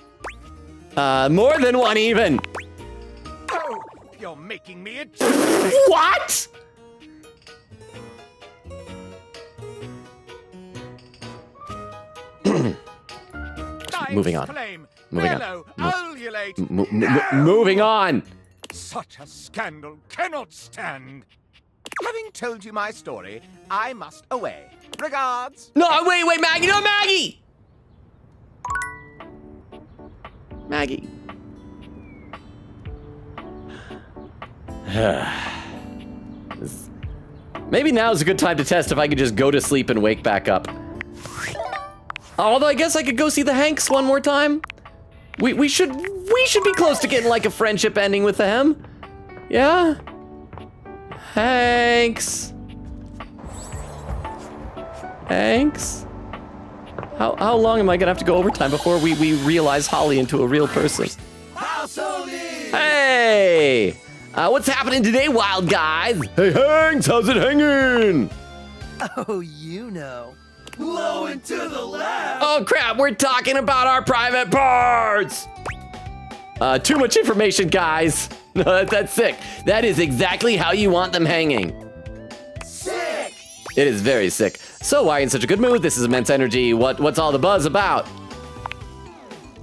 More than one, even. Oh, you're making me a... What? Moving on. Moving on. Moving on. Such a scandal cannot stand. Having told you my story, I must away. Regards. No, wait, Maggie, no, Maggie! Maggie. Maybe now's a good time to test if I could just go to sleep and wake back up. Although I guess I could go see the Hanks one more time. We should be close to getting like a friendship ending with them. Yeah? Hanks. Hanks? How long am I gonna have to go overtime before we realize Holly into a real person? Hey! What's happening today, wild guys? Hey, Hanks, how's it hanging? Oh, you know. Low and to the left. Oh crap, we're talking about our private parts! Too much information, guys. That's sick. That is exactly how you want them hanging. Sick! It is very sick. So why are you in such a good mood? This is immense energy. What's all the buzz about?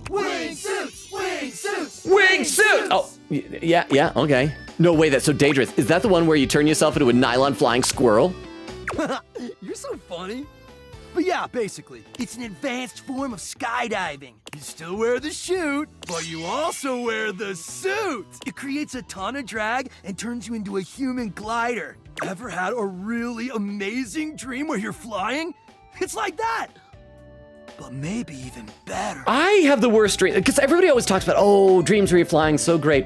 Wing suits! Wing suits! Wing suit! Oh, yeah, okay. No way, that's so dangerous. Is that the one where you turn yourself into a nylon flying squirrel? You're so funny. But yeah, basically, it's an advanced form of skydiving. You still wear the chute, but you also wear the suit. It creates a ton of drag and turns you into a human glider. Ever had a really amazing dream where you're flying? It's like that. But maybe even better. I have the worst dream, because everybody always talks about, oh, dreams where you're flying, so great.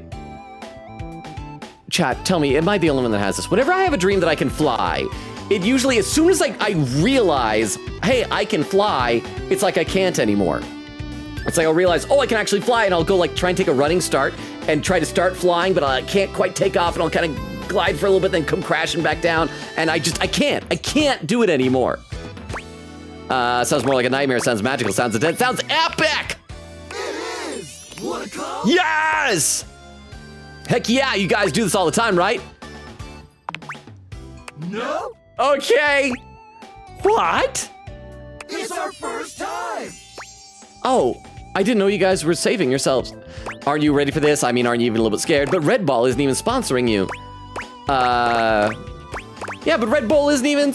Chat, tell me, am I the only one that has this? Whenever I have a dream that I can fly, it usually, as soon as I realize, hey, I can fly, it's like I can't anymore. It's like I'll realize, oh, I can actually fly, and I'll go like try and take a running start and try to start flying, but I can't quite take off, and I'll kind of glide for a little bit, then come crashing back down, and I can't do it anymore. Sounds more like a nightmare, sounds magical, sounds intense, sounds epic! It is! Wanna come? Yes! Heck yeah, you guys do this all the time, right? No? Okay. What? It's our first time! Oh, I didn't know you guys were saving yourselves. Aren't you ready for this? I mean, aren't you even a little bit scared? But Red Bull isn't even sponsoring you. Yeah, but Red Bull isn't even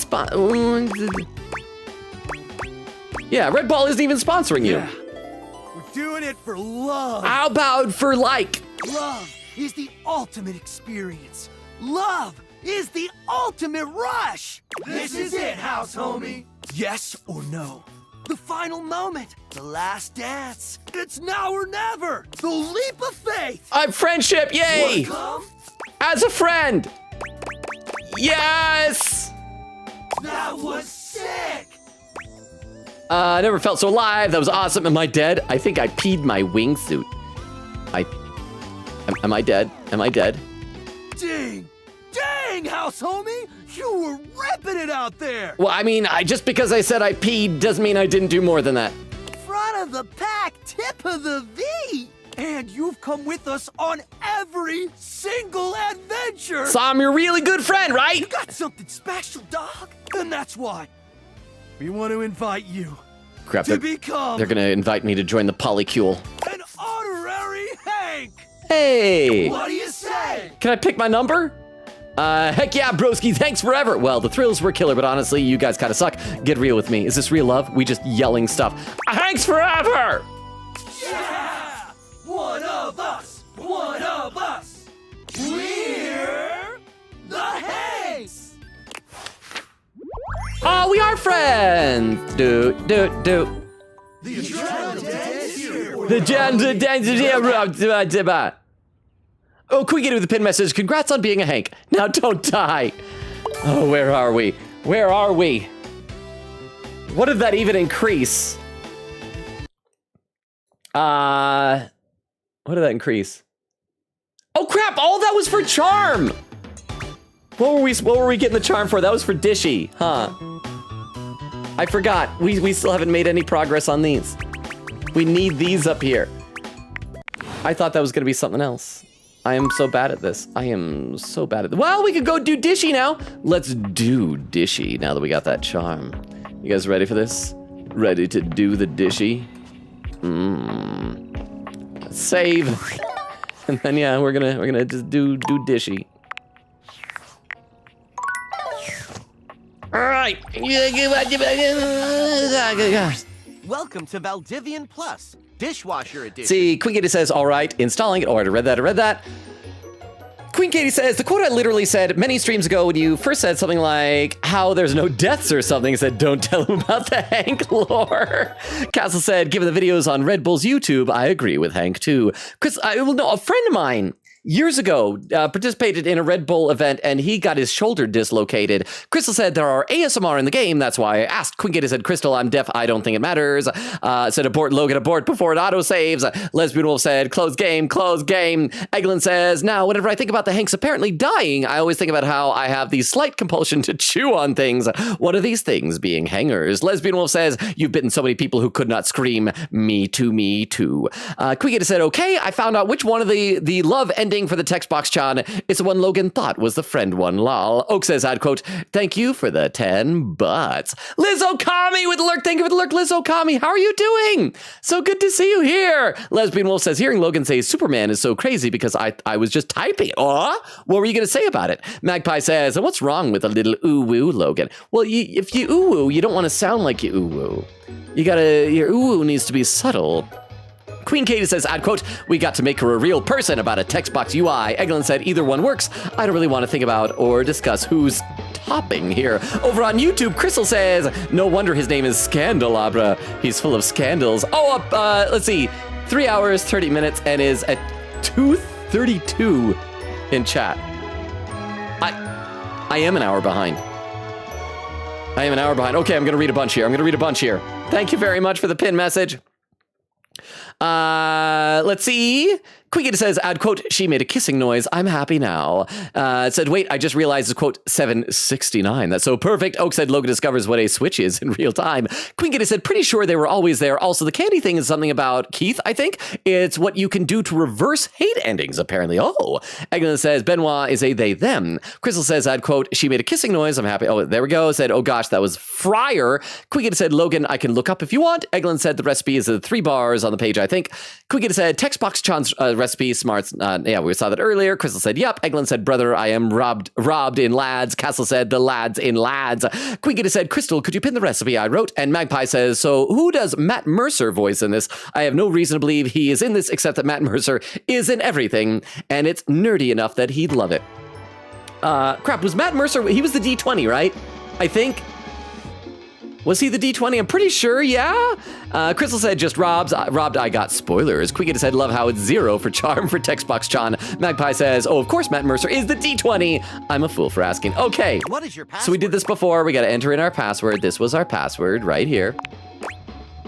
Yeah, Red Bull isn't even sponsoring you. Yeah. We're doing it for love. How about for like? Love is the ultimate experience. Love is the ultimate rush. This is it, house homie. Yes or no? The final moment. The last dance. It's now or never. The leap of faith. Friendship, yay! Wanna come? As a friend. Yes! That was sick. I never felt so alive. That was awesome. Am I dead? I think I peed my wingsuit. Am I dead? Am I dead? Dang, house homie. You were ripping it out there. Well, I mean, just because I said I peed doesn't mean I didn't do more than that. Front of the pack, tip of the V. And you've come with us on every single adventure. So I'm your really good friend, right? You got something special, dog. And that's why we want to invite you Crap, to become they're gonna invite me to join the polycule. an honorary Hank. Hey! What do you say? Can I pick my number? Heck yeah, broski, thanks forever. Well, the thrills were killer, but honestly, you guys kind of suck. Get real with me. Is this real love? We just yelling stuff. Thanks forever! Yeah! One of us! One of us! We're the Hanks! Oh, we are friends! Do. The The Oh, can we get with the pin message? Congrats on being a Hank. Now don't die. Oh, where are we? Where are we? What did that even increase? What did that increase? Oh crap! All that was for charm. What were we getting the charm for? That was for Dishy, huh? I forgot. We still haven't made any progress on these. We need these up here. I thought that was gonna be something else. I am so bad at this. I am so bad at this. Well, we could go do Dishy now. Let's do Dishy now that we got that charm. You guys ready for this? Ready to do the Dishy? Save. And then yeah, we're gonna just do Dishy. All right. Welcome to Valdivian Plus, Dishwasher Edition. See, Queen Katie says, all right, installing it. Oh, I read that. Queen Katie says, the quote I literally said many streams ago when you first said something like how there's no deaths or something, said, don't tell him about the Hank lore. Castle said, given the videos on Red Bull's YouTube, I agree with Hank too. Chris, a friend of mine years ago participated in a Red Bull event and he got his shoulder dislocated. Crystal said there are ASMR in the game. That's why I asked. Queen Katie said, Crystal, I'm deaf. I don't think it matters. Said abort Logan, abort before it auto saves. Lesbian Wolf said, close game, close game. Eglin says, now whenever I think about the Hanks apparently dying, I always think about how I have the slight compulsion to chew on things. What are these things being hangers? Lesbian Wolf says, you've bitten so many people who could not scream, me too, me too. Queen Katie said, okay, I found out which one of the love ending for the text box, Chan, is the one Logan thought was the friend one, lol. Oak says, I'd quote, thank you for the 10 bucks. Liz Okami with the lurk. Thank you for the lurk, Liz Okami. How are you doing? So good to see you here. Lesbian Wolf says, hearing Logan say Superman is so crazy because I was just typing. What were you going to say about it? Magpie says, what's wrong with a little ooh-woo, Logan? Well, if you ooh-woo, you don't want to sound like you ooh-woo. Your ooh-woo needs to be subtle. Queen Katie says, I'd quote, we got to make her a real person about a text box UI. Eglin said, either one works. I don't really want to think about or discuss who's topping here. Over on YouTube, Crystal says, no wonder his name is Scandalabra. He's full of scandals. Oh, let's see, 3 hours, 30 minutes, and is at 2:32 in chat. I am an hour behind. Okay, I'm going to read a bunch here. Thank you very much for the pin message. Let's see. Queen says, I'd quote, she made a kissing noise. I'm happy now. Said, wait, I just realized it's quote 769. That's so perfect. Oak said, Logan discovers what a switch is in real time. Queen said, pretty sure they were always there. Also, the candy thing is something about Keith, I think. It's what you can do to reverse hate endings, apparently. Oh. Eglin says, Benoit is a they, them. Crystal says, I'd quote, she made a kissing noise. I'm happy. Oh, there we go. Said, oh gosh, that was Fryer. Queen said, Logan, I can look up if you want. Eglin said, the recipe is the 3 bars on the page I think. Quiggity said, text box Chan's recipe, smarts. Yeah, we saw that earlier. Crystal said, yep. Eglin said, brother, I am robbed in lads. Castle said, the lads in lads. Quiggity said, Crystal, could you pin the recipe I wrote? And Magpie says, so who does Matt Mercer voice in this? I have no reason to believe he is in this except that Matt Mercer is in everything, and it's nerdy enough that he'd love it. Crap, was Matt Mercer, he was the D20, right? I think. Was he the D20? I'm pretty sure, yeah? Crystal said, just robbed, I got spoilers. Quiggity said, love how it's 0 for charm for text box Chan. Magpie says, oh, of course Matt Mercer is the D20. I'm a fool for asking. Okay, What is your password? so we did this before. We got to enter in our password. This was our password right here.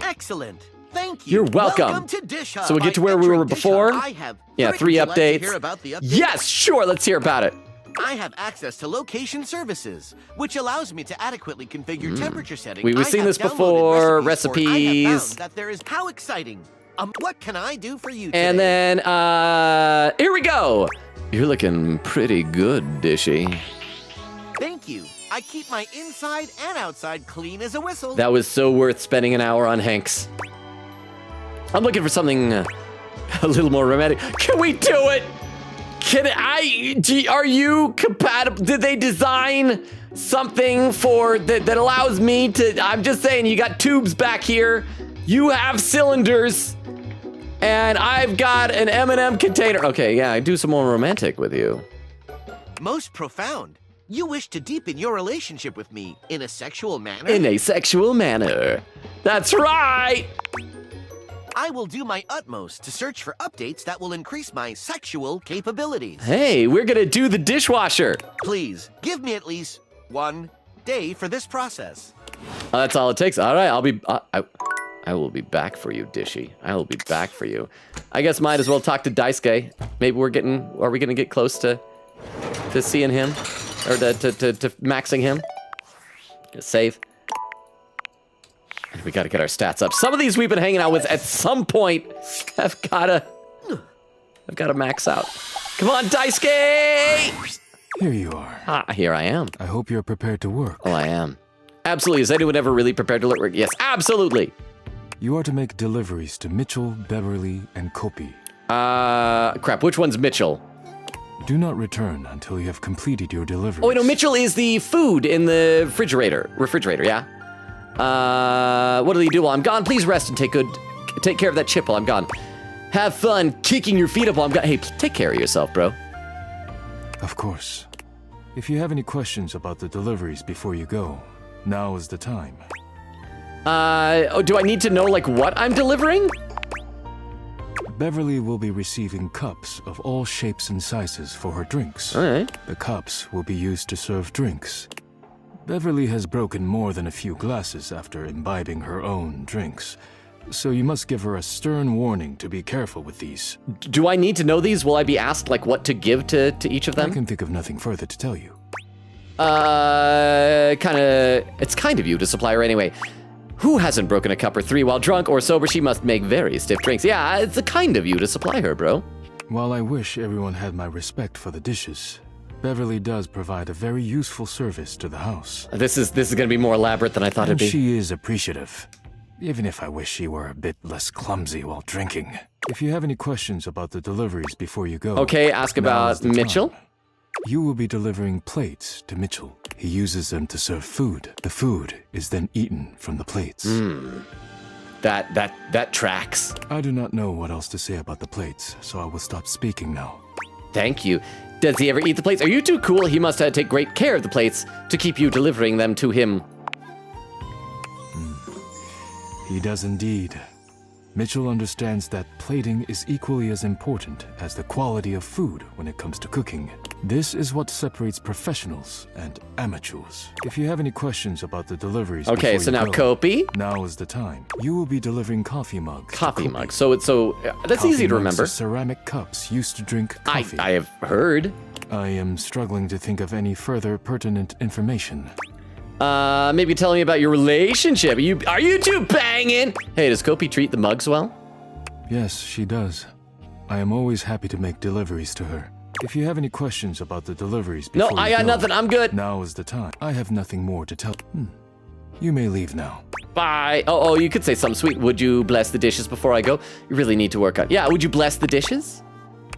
Excellent. Thank you. You're welcome. Welcome to Dish Hub. So we get to By where we entering were Dish before. Hub, I have Yeah, Rick, 3 would you like to updates. hear about the updates? Yes, sure. Let's hear about it. I have access to location services, which allows me to adequately configure temperature settings. We've I seen have this downloaded before. I have Recipes. found that there is how exciting. What can I do for you today? And then, here we go. You're looking pretty good, Dishy. Thank you. I keep my inside and outside clean as a whistle. That was so worth spending an hour on Hanks. I'm looking for something a little more romantic. Can we do it? Are you compatible? Did they design something for that allows me to, I'm just saying, you got tubes back here. You have cylinders. And I've got an M&M container. Okay, yeah, I do some more romantic with you. Most profound. You wish to deepen your relationship with me in a sexual manner? In a sexual manner. That's right. I will do my utmost to search for updates that will increase my sexual capabilities. Hey, we're gonna do the dishwasher. Please, give me at least 1 day for this process. That's all it takes. All right, I will be back for you, Dishy. I will be back for you. I guess might as well talk to Daisuke. Maybe are we gonna get close to seeing him? Or to maxing him? Save. We gotta get our stats up. Some of these we've been hanging out with at some point I've gotta max out. Come on, Daisuke! Here you are. Here I am. I hope you're prepared to work. Oh, I am. Absolutely. Is anyone ever really prepared to work? Yes, absolutely. You are to make deliveries to Mitchell, Beverly, and Kopi. Crap. Which one's Mitchell? Do not return until you have completed your deliveries. Oh, wait, no, Mitchell is the food in the refrigerator, yeah? What do you do while I'm gone? Please rest and take care of that chip while I'm gone. Have fun kicking your feet up while I'm gone. Hey, take care of yourself, bro. Of course. If you have any questions about the deliveries before you go, now is the time. Do I need to know, like, what I'm delivering? Beverly will be receiving cups of all shapes and sizes for her drinks. All right. The cups will be used to serve drinks. Beverly has broken more than a few glasses after imbibing her own drinks, so you must give her a stern warning to be careful with these. Do I need to know these? Will I be asked, like, what to give to each of them? I can think of nothing further to tell you. It's kind of you to supply her anyway. Who hasn't broken a cup or 3 while drunk or sober? She must make very stiff drinks. Yeah, it's the kind of you to supply her, bro. While I wish everyone had my respect for the dishes, Beverly does provide a very useful service to the house. This is going to be more elaborate than I thought it'd be. She is appreciative, even if I wish she were a bit less clumsy while drinking. If you have any questions about the deliveries before you go... Okay, ask about Mitchell. Time. You will be delivering plates to Mitchell. He uses them to serve food. The food is then eaten from the plates. That tracks. I do not know what else to say about the plates, so I will stop speaking now. Thank you. Does he ever eat the plates? Are you too cool? He must take great care of the plates to keep you delivering them to him. He does indeed. Mitchell understands that plating is equally as important as the quality of food when it comes to cooking. This is what separates professionals and amateurs. If you have any questions about the deliveries, okay, so now Kopi. Now is the time. You will be delivering coffee mugs. Coffee mugs. So that's coffee easy to mugs remember. Are ceramic cups used to drink coffee. I have heard. I am struggling to think of any further pertinent information. Maybe tell me about your relationship. Are you two banging? Hey, does Kopi treat the mugs well? Yes, she does. I am always happy to make deliveries to her. If you have any questions about the deliveries before No, I got nothing. I'm good. Now is the time. I have nothing more to tell. You may leave now. Bye. Oh, you could say something sweet. Would you bless the dishes before I go? You really need to work on. Yeah, would you bless the dishes?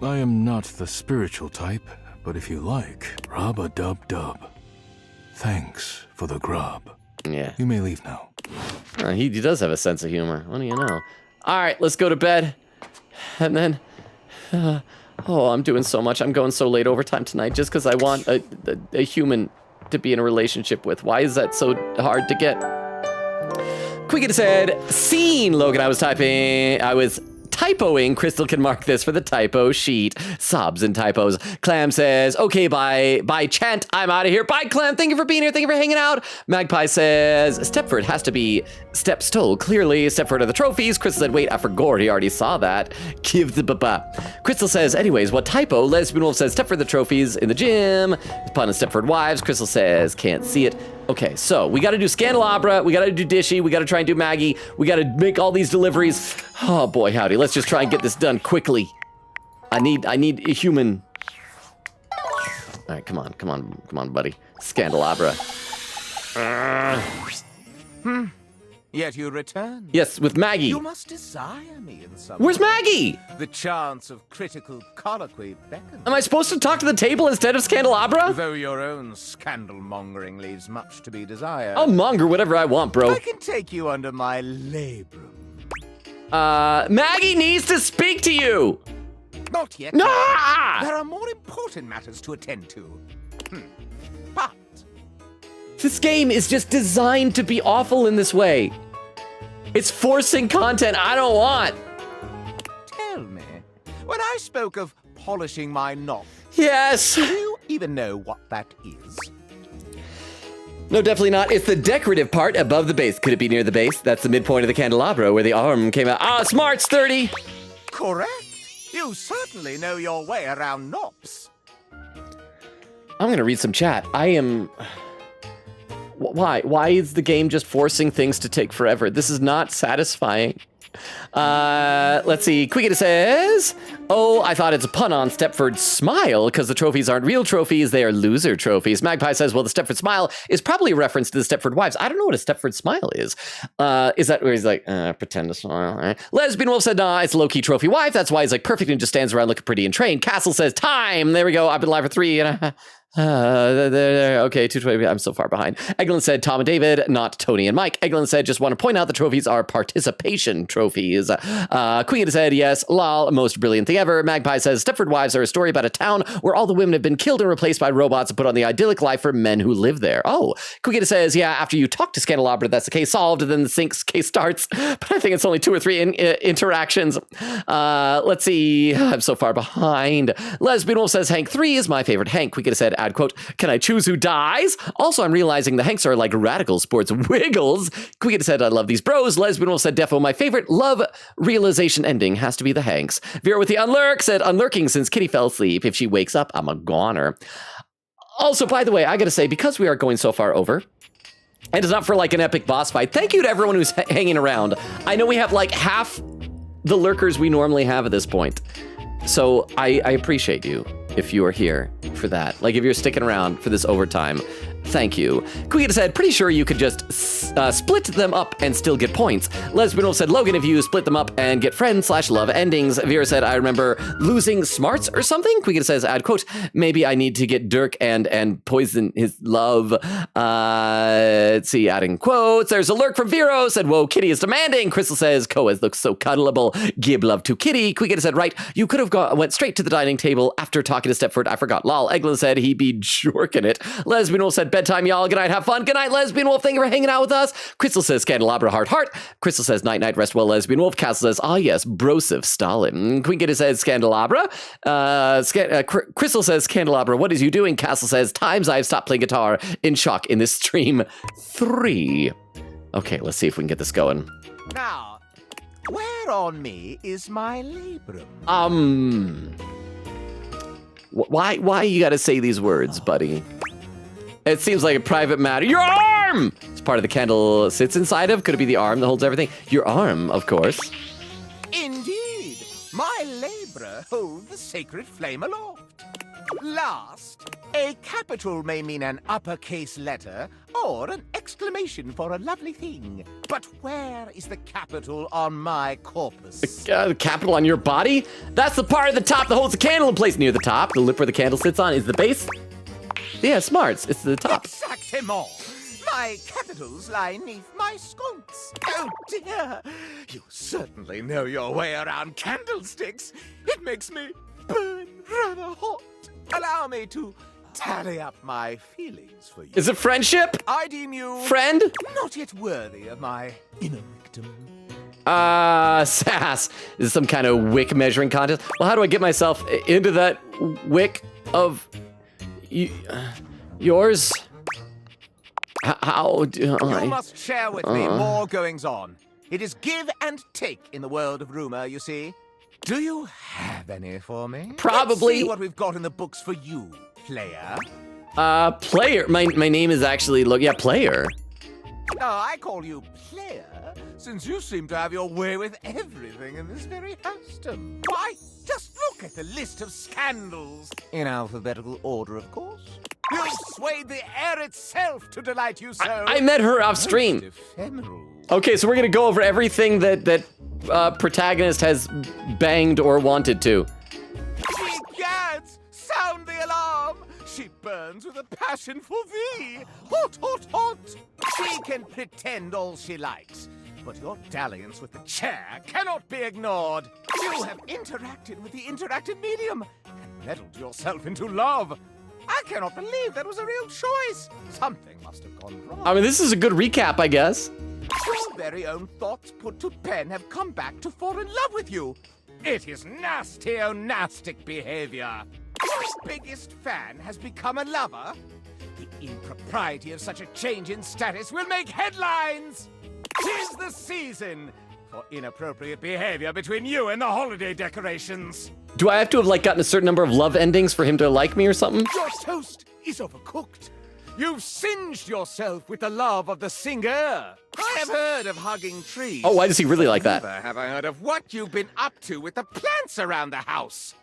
I am not the spiritual type, but if you like, rub-a-dub-dub. Thanks for the grub. Yeah. You may leave now. He does have a sense of humor. What do you know? All right, let's go to bed. And then, I'm doing so much. I'm going so late overtime tonight just because I want a human to be in a relationship with. Why is that so hard to get? Quicket said, scene, Logan, I was typoing. Crystal can mark this for the typo sheet. Sobs and typos. Clam says, okay, bye Chant, I'm out of here. Bye, Clam, thank you for being here. Thank you for hanging out. Magpie says, Stepford has to be Step stole. Clearly, Stepford are the trophies. Crystal said, wait, I forgot. He already saw that. Give the baba. Crystal says, anyways, what typo? Lesbian Wolf says, Stepford the trophies in the gym. Pun and Stepford wives. Crystal says, can't see it. Okay, so we got to do Scandelabra, we got to do Dishy, we got to try and do Maggie, we got to make all these deliveries. Oh boy, howdy, let's just try and get this done quickly. I need a human. All right, come on, buddy. Scandelabra. Yet you return. Yes, with Maggie. You must desire me in some Where's way. Maggie? The chance of critical colloquy beckons. Am I supposed to talk to the table instead of Scandelabra? Though your own scandal-mongering leaves much to be desired. I'll monger whatever I want, bro. I can take you under my labrum. Maggie needs to speak to you. Not yet. No! There are more important matters to attend to. But this game is just designed to be awful in this way. It's forcing content I don't want. tell me, when I spoke of polishing my knob, yes, do you even know what that is? No, definitely not. It's the decorative part above the base. Could it be near the base? That's the midpoint of the candelabra where the arm came out. Ah, smarts 30. Correct. You certainly know your way around knobs. I'm going to read some chat. I am... Why? Why is the game just forcing things to take forever? This is not satisfying. Let's see. Quickita says, oh, I thought it's a pun on Stepford's smile because the trophies aren't real trophies, they are loser trophies. Magpie says, well, the Stepford smile is probably a reference to the Stepford wives. I don't know what a Stepford smile is. Is that where he's like, pretend to smile? Right? Lesbian Wolf said, nah, it's low-key trophy wife. That's why he's like perfect and just stands around looking pretty and trained. Castle says, time. There we go. I've been live for 3 and okay, 220. I'm so far behind. Eglin said Tom and David, not Tony and Mike. Eglin said, just want to point out the trophies are participation trophies. Queen said, yes, lol, most brilliant thing ever. Magpie says, Stepford Wives are a story about a town where all the women have been killed and replaced by robots and put on the idyllic life for men who live there. Oh, Queen says, yeah, after you talk to Scandelabra, that's the case solved, and then the Sync's case starts. But I think it's only 2 or 3 interactions. Let's see. I'm so far behind. Lesbian Wolf says, Hank 3 is my favorite Hank. Queen said, add quote, can I choose who dies? Also, I'm realizing the Hanks are like radical sports wiggles. Queen said, I love these bros. Lesbian Wolf said, defo, my favorite love realization ending has to be the Hanks. Vera with the unlurk said, unlurking since Kitty fell asleep. If she wakes up, I'm a goner. Also, by the way, I gotta say, because we are going so far over, and it's not for like an epic boss fight, thank you to everyone who's hanging around. I know we have like half the lurkers we normally have at this point. So I appreciate you if you are here for that. Like if you're sticking around for this overtime, thank you. Queen said, pretty sure you could just split them up and still get points. Lesbian Wolf said, Logan, if you split them up and get friend/love endings. Vera said, I remember losing smarts or something. Queen says, add quote, maybe I need to get Dirk and poison his love. Let's see, adding quotes. There's a lurk from Vero, said, whoa, Kitty is demanding. Crystal says, Koaz looks so cuddleable. Give love to Kitty. Queen said, right, you could have went straight to the dining table after talking to Stepford. I forgot. Lol. Eglin said he'd be jorking it. Lesbian Wolf said, bedtime, y'all. Good night. Have fun. Good night, Lesbian Wolf. Thank you for hanging out with us. Crystal says, Candelabra, heart, heart. Crystal says, night, night, rest well, Lesbian Wolf. Castle says, ah, yes, Broseph Stalin. Queen Gitta says, Candelabra. Crystal says, Candelabra, what is you doing? Castle says, times I've stopped playing guitar in shock in this stream. 3. Okay, let's see if we can get this going. Now, where on me is my labrum? Why you gotta say these words, buddy? It seems like a private matter. Your arm! It's part of the candle sits inside of. Could it be the arm that holds everything? Your arm, of course. Indeed, my labra hold the sacred flame aloft. Last, a capital may mean an uppercase letter sure, an exclamation for a lovely thing. But where is the capital on my corpus? The capital on your body? That's the part of the top that holds the candle in place. Near the top, the lip where the candle sits on is the base. Yeah, smarts. It's the top. Exactement. My capitals lie neath my sconce. Oh dear. You certainly know your way around candlesticks. It makes me burn rather hot. Allow me to tally up my feelings for you. Is it friendship? I deem you... Friend? Not yet worthy of my inner victim. Sass. Is this some kind of wick measuring contest? Well, how do I get myself into that wick of yours? How do I... You must share with me more goings-on. It is give and take in the world of rumor, you see. Do you have any for me? Probably. Let's see what we've got in the books for you, player. Player. My name is actually, Player. No, I call you player, since you seem to have your way with everything in this very housedom. Why, just look at the list of scandals. In alphabetical order, of course. You've swayed the air itself to delight you so. I met her off stream. Okay, so we're gonna go over everything that protagonist has banged or wanted to. Gads, sound the alarm. She burns with a passion for thee. Hot, hot, hot. She can pretend all she likes, but your dalliance with the chair cannot be ignored. You have interacted with the interactive medium and meddled yourself into love. I cannot believe that was a real choice. Something must have gone wrong. I mean, this is a good recap, I guess. Your very own thoughts put to pen have come back to fall in love with you. It is nasty-o-nastic behavior. Your biggest fan has become a lover. The impropriety of such a change in status will make headlines. 'Tis the season for inappropriate behavior between you and the holiday decorations. Do I have to have gotten a certain number of love endings for him to like me or something? Your toast is overcooked. You've singed yourself with the love of the singer. I have heard of hugging trees. Oh, why does he really like that? Never have I heard of what you've been up to with the plants around the house.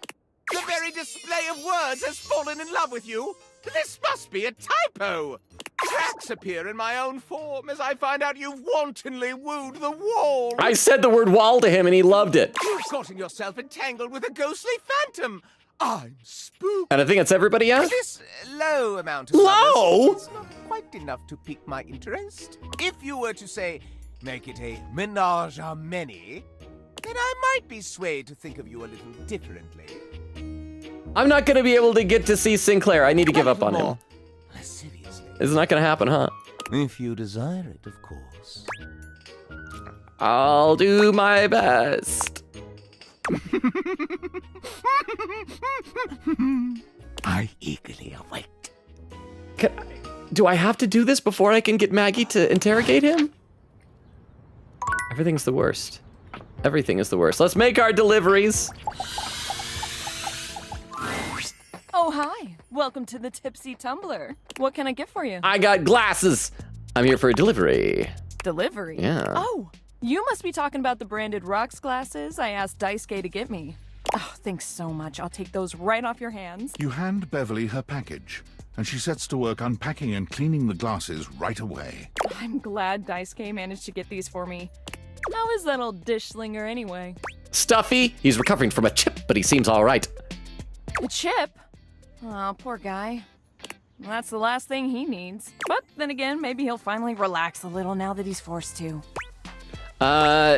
The very display of words has fallen in love with you. This must be a typo. Cracks appear in my own form as I find out you've wantonly wooed the wall. I said the word wall to him and he loved it. You've gotten yourself entangled with a ghostly phantom. I'm spooked. And I think that's everybody, yeah? This low amount of low is not quite enough to pique my interest. If you were to say, make it a menage a many, then I might be swayed to think of you a little differently. I'm not gonna be able to get to see Sinclair. I need to give up on him. Lasciviously. This is not gonna happen, huh? If you desire it, of course. I'll do my best. I eagerly await. Do I have to do this before I can get Maggie to interrogate him? Everything's the worst. Everything is the worst. Let's make our deliveries. Oh, hi. Welcome to the Tipsy Tumbler. What can I get for you? I got glasses. I'm here for a delivery. Delivery? Yeah. Oh, you must be talking about the branded Rocks glasses I asked Daisuke to get me. Oh, thanks so much. I'll take those right off your hands. You hand Beverly her package, and she sets to work unpacking and cleaning the glasses right away. I'm glad Daisuke managed to get these for me. How is that old dish slinger anyway? Stuffy. He's recovering from a chip, but he seems all right. A chip? Oh, poor guy. Well, that's the last thing he needs. But then again, maybe he'll finally relax a little now that he's forced to.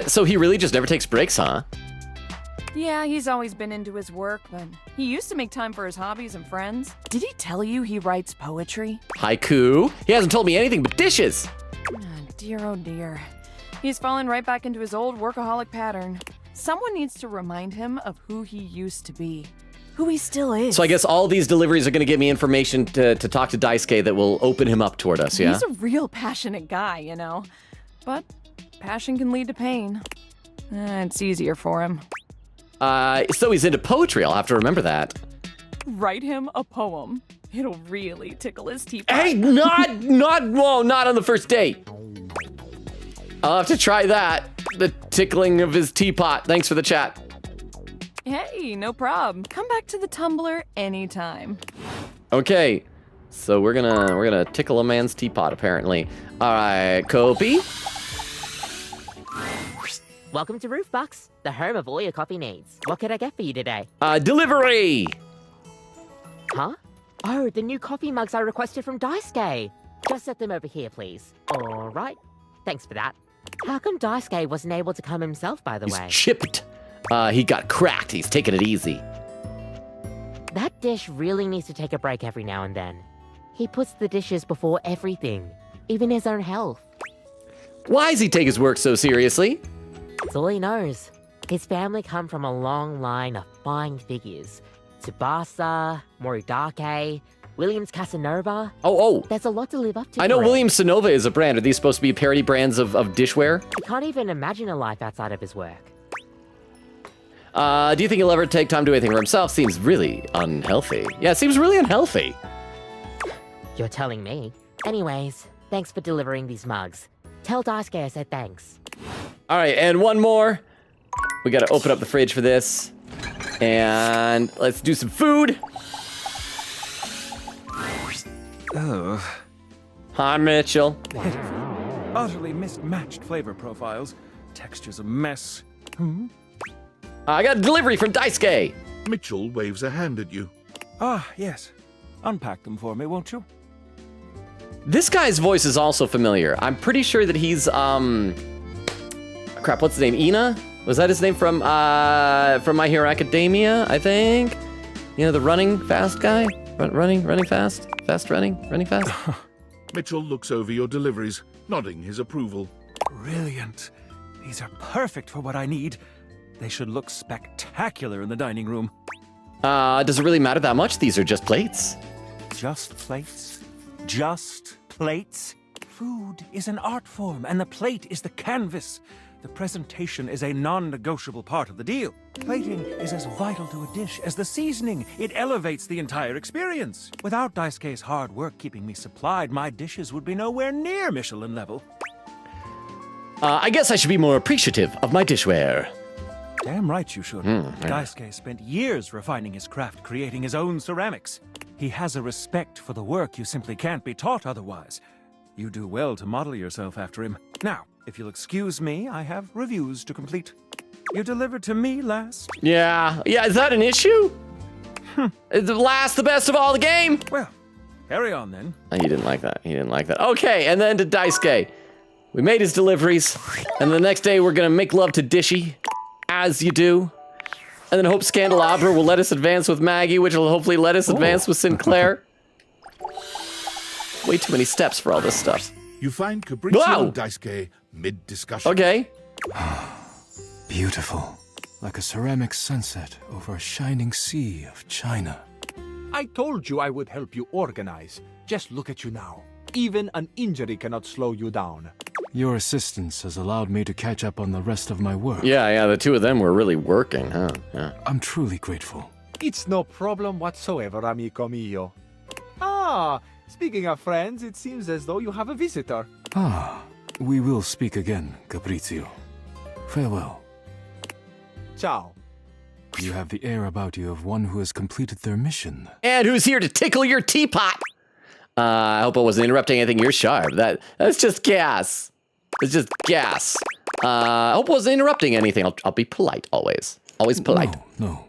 So he really just never takes breaks, huh? Yeah, he's always been into his work, but he used to make time for his hobbies and friends. Did he tell you he writes poetry? Haiku? He hasn't told me anything but dishes. Oh dear. He's fallen right back into his old workaholic pattern. Someone needs to remind him of who he used to be. Who he still is. So I guess all these deliveries are going to give me information to talk to Daisuke that will open him up toward us, yeah? He's a real passionate guy, you know. But passion can lead to pain. It's easier for him. So he's into poetry. I'll have to remember that. Write him a poem. It'll really tickle his teapot. Hey, not on the first date. I'll have to try that. The tickling of his teapot. Thanks for the chat. Hey, no problem. Come back to the Tumblr anytime. Okay, So we're gonna tickle a man's teapot, apparently. All right, Kopi. Welcome to Roofbox, the home of all your coffee needs. What can I get for you today? Delivery! Huh? Oh, the new coffee mugs I requested from Daisuke. Just set them over here, please. All right. Thanks for that. How come Daisuke wasn't able to come himself, by the way? He's chipped. He got cracked. He's taking it easy. That dish really needs to take a break every now and then. He puts the dishes before everything, even his own health. Why does he take his work so seriously? That's all he knows. His family come from a long line of fine figures. Tsubasa, Moridake, Williams Casanova. Oh. There's a lot to live up to. I know for him. Williams Sonova is a brand. Are these supposed to be parody brands of dishware? He can't even imagine a life outside of his work. Do you think he'll ever take time to do anything for himself? Seems really unhealthy. Yeah, it seems really unhealthy. You're telling me. Anyways, thanks for delivering these mugs. Tell Daisuke I said thanks. All right, and one more. We gotta open up the fridge for this. And let's do some food. Oh. Hi, Mitchell. Utterly mismatched flavor profiles. Texture's a mess. I got a delivery from Daisuke. Mitchell waves a hand at you. Ah, yes. Unpack them for me, won't you? This guy's voice is also familiar. I'm pretty sure that he's, crap, what's his name? Ina? Was that his name from My Hero Academia, I think? You know, the running fast guy? Running fast? Fast running fast? Mitchell looks over your deliveries, nodding his approval. Brilliant. These are perfect for what I need. They should look spectacular in the dining room. Does it really matter that much? These are just plates. Just plates? Just plates? Food is an art form, and the plate is the canvas. The presentation is a non-negotiable part of the deal. Plating is as vital to a dish as the seasoning. It elevates the entire experience. Without Daisuke's hard work keeping me supplied, my dishes would be nowhere near Michelin level. I guess I should be more appreciative of my dishware. Damn right you should. Daisuke spent years refining his craft, creating his own ceramics. He has a respect for the work you simply can't be taught otherwise. You do well to model yourself after him. Now, if you'll excuse me, I have reviews to complete. You delivered to me last. Yeah, is that an issue? Is the last the best of all the game? Well, carry on then. He didn't like that. Okay, and then to Daisuke. We made his deliveries, and the next day we're gonna make love to Dishy, as you do. And then hope Scandelabra will let us advance with Maggie, which will hopefully let us advance with Sinclair. Way too many steps for all this stuff. You find Fabrizio and Daisuke mid-discussion. Okay. Beautiful. Like a ceramic sunset over a shining sea of China. I told you I would help you organize. Just look at you now. Even an injury cannot slow you down. Your assistance has allowed me to catch up on the rest of my work. Yeah, the two of them were really working, huh? Yeah. I'm truly grateful. It's no problem whatsoever, amico mio. Ah, speaking of friends, it seems as though you have a visitor. We will speak again, Fabrizio. Farewell. Ciao. You have the air about you of one who has completed their mission. And who's here to tickle your teapot? I hope I wasn't interrupting anything. You're sharp. That's just gas. It's just gas. I hope I wasn't interrupting anything. I'll be polite always. Always polite. No.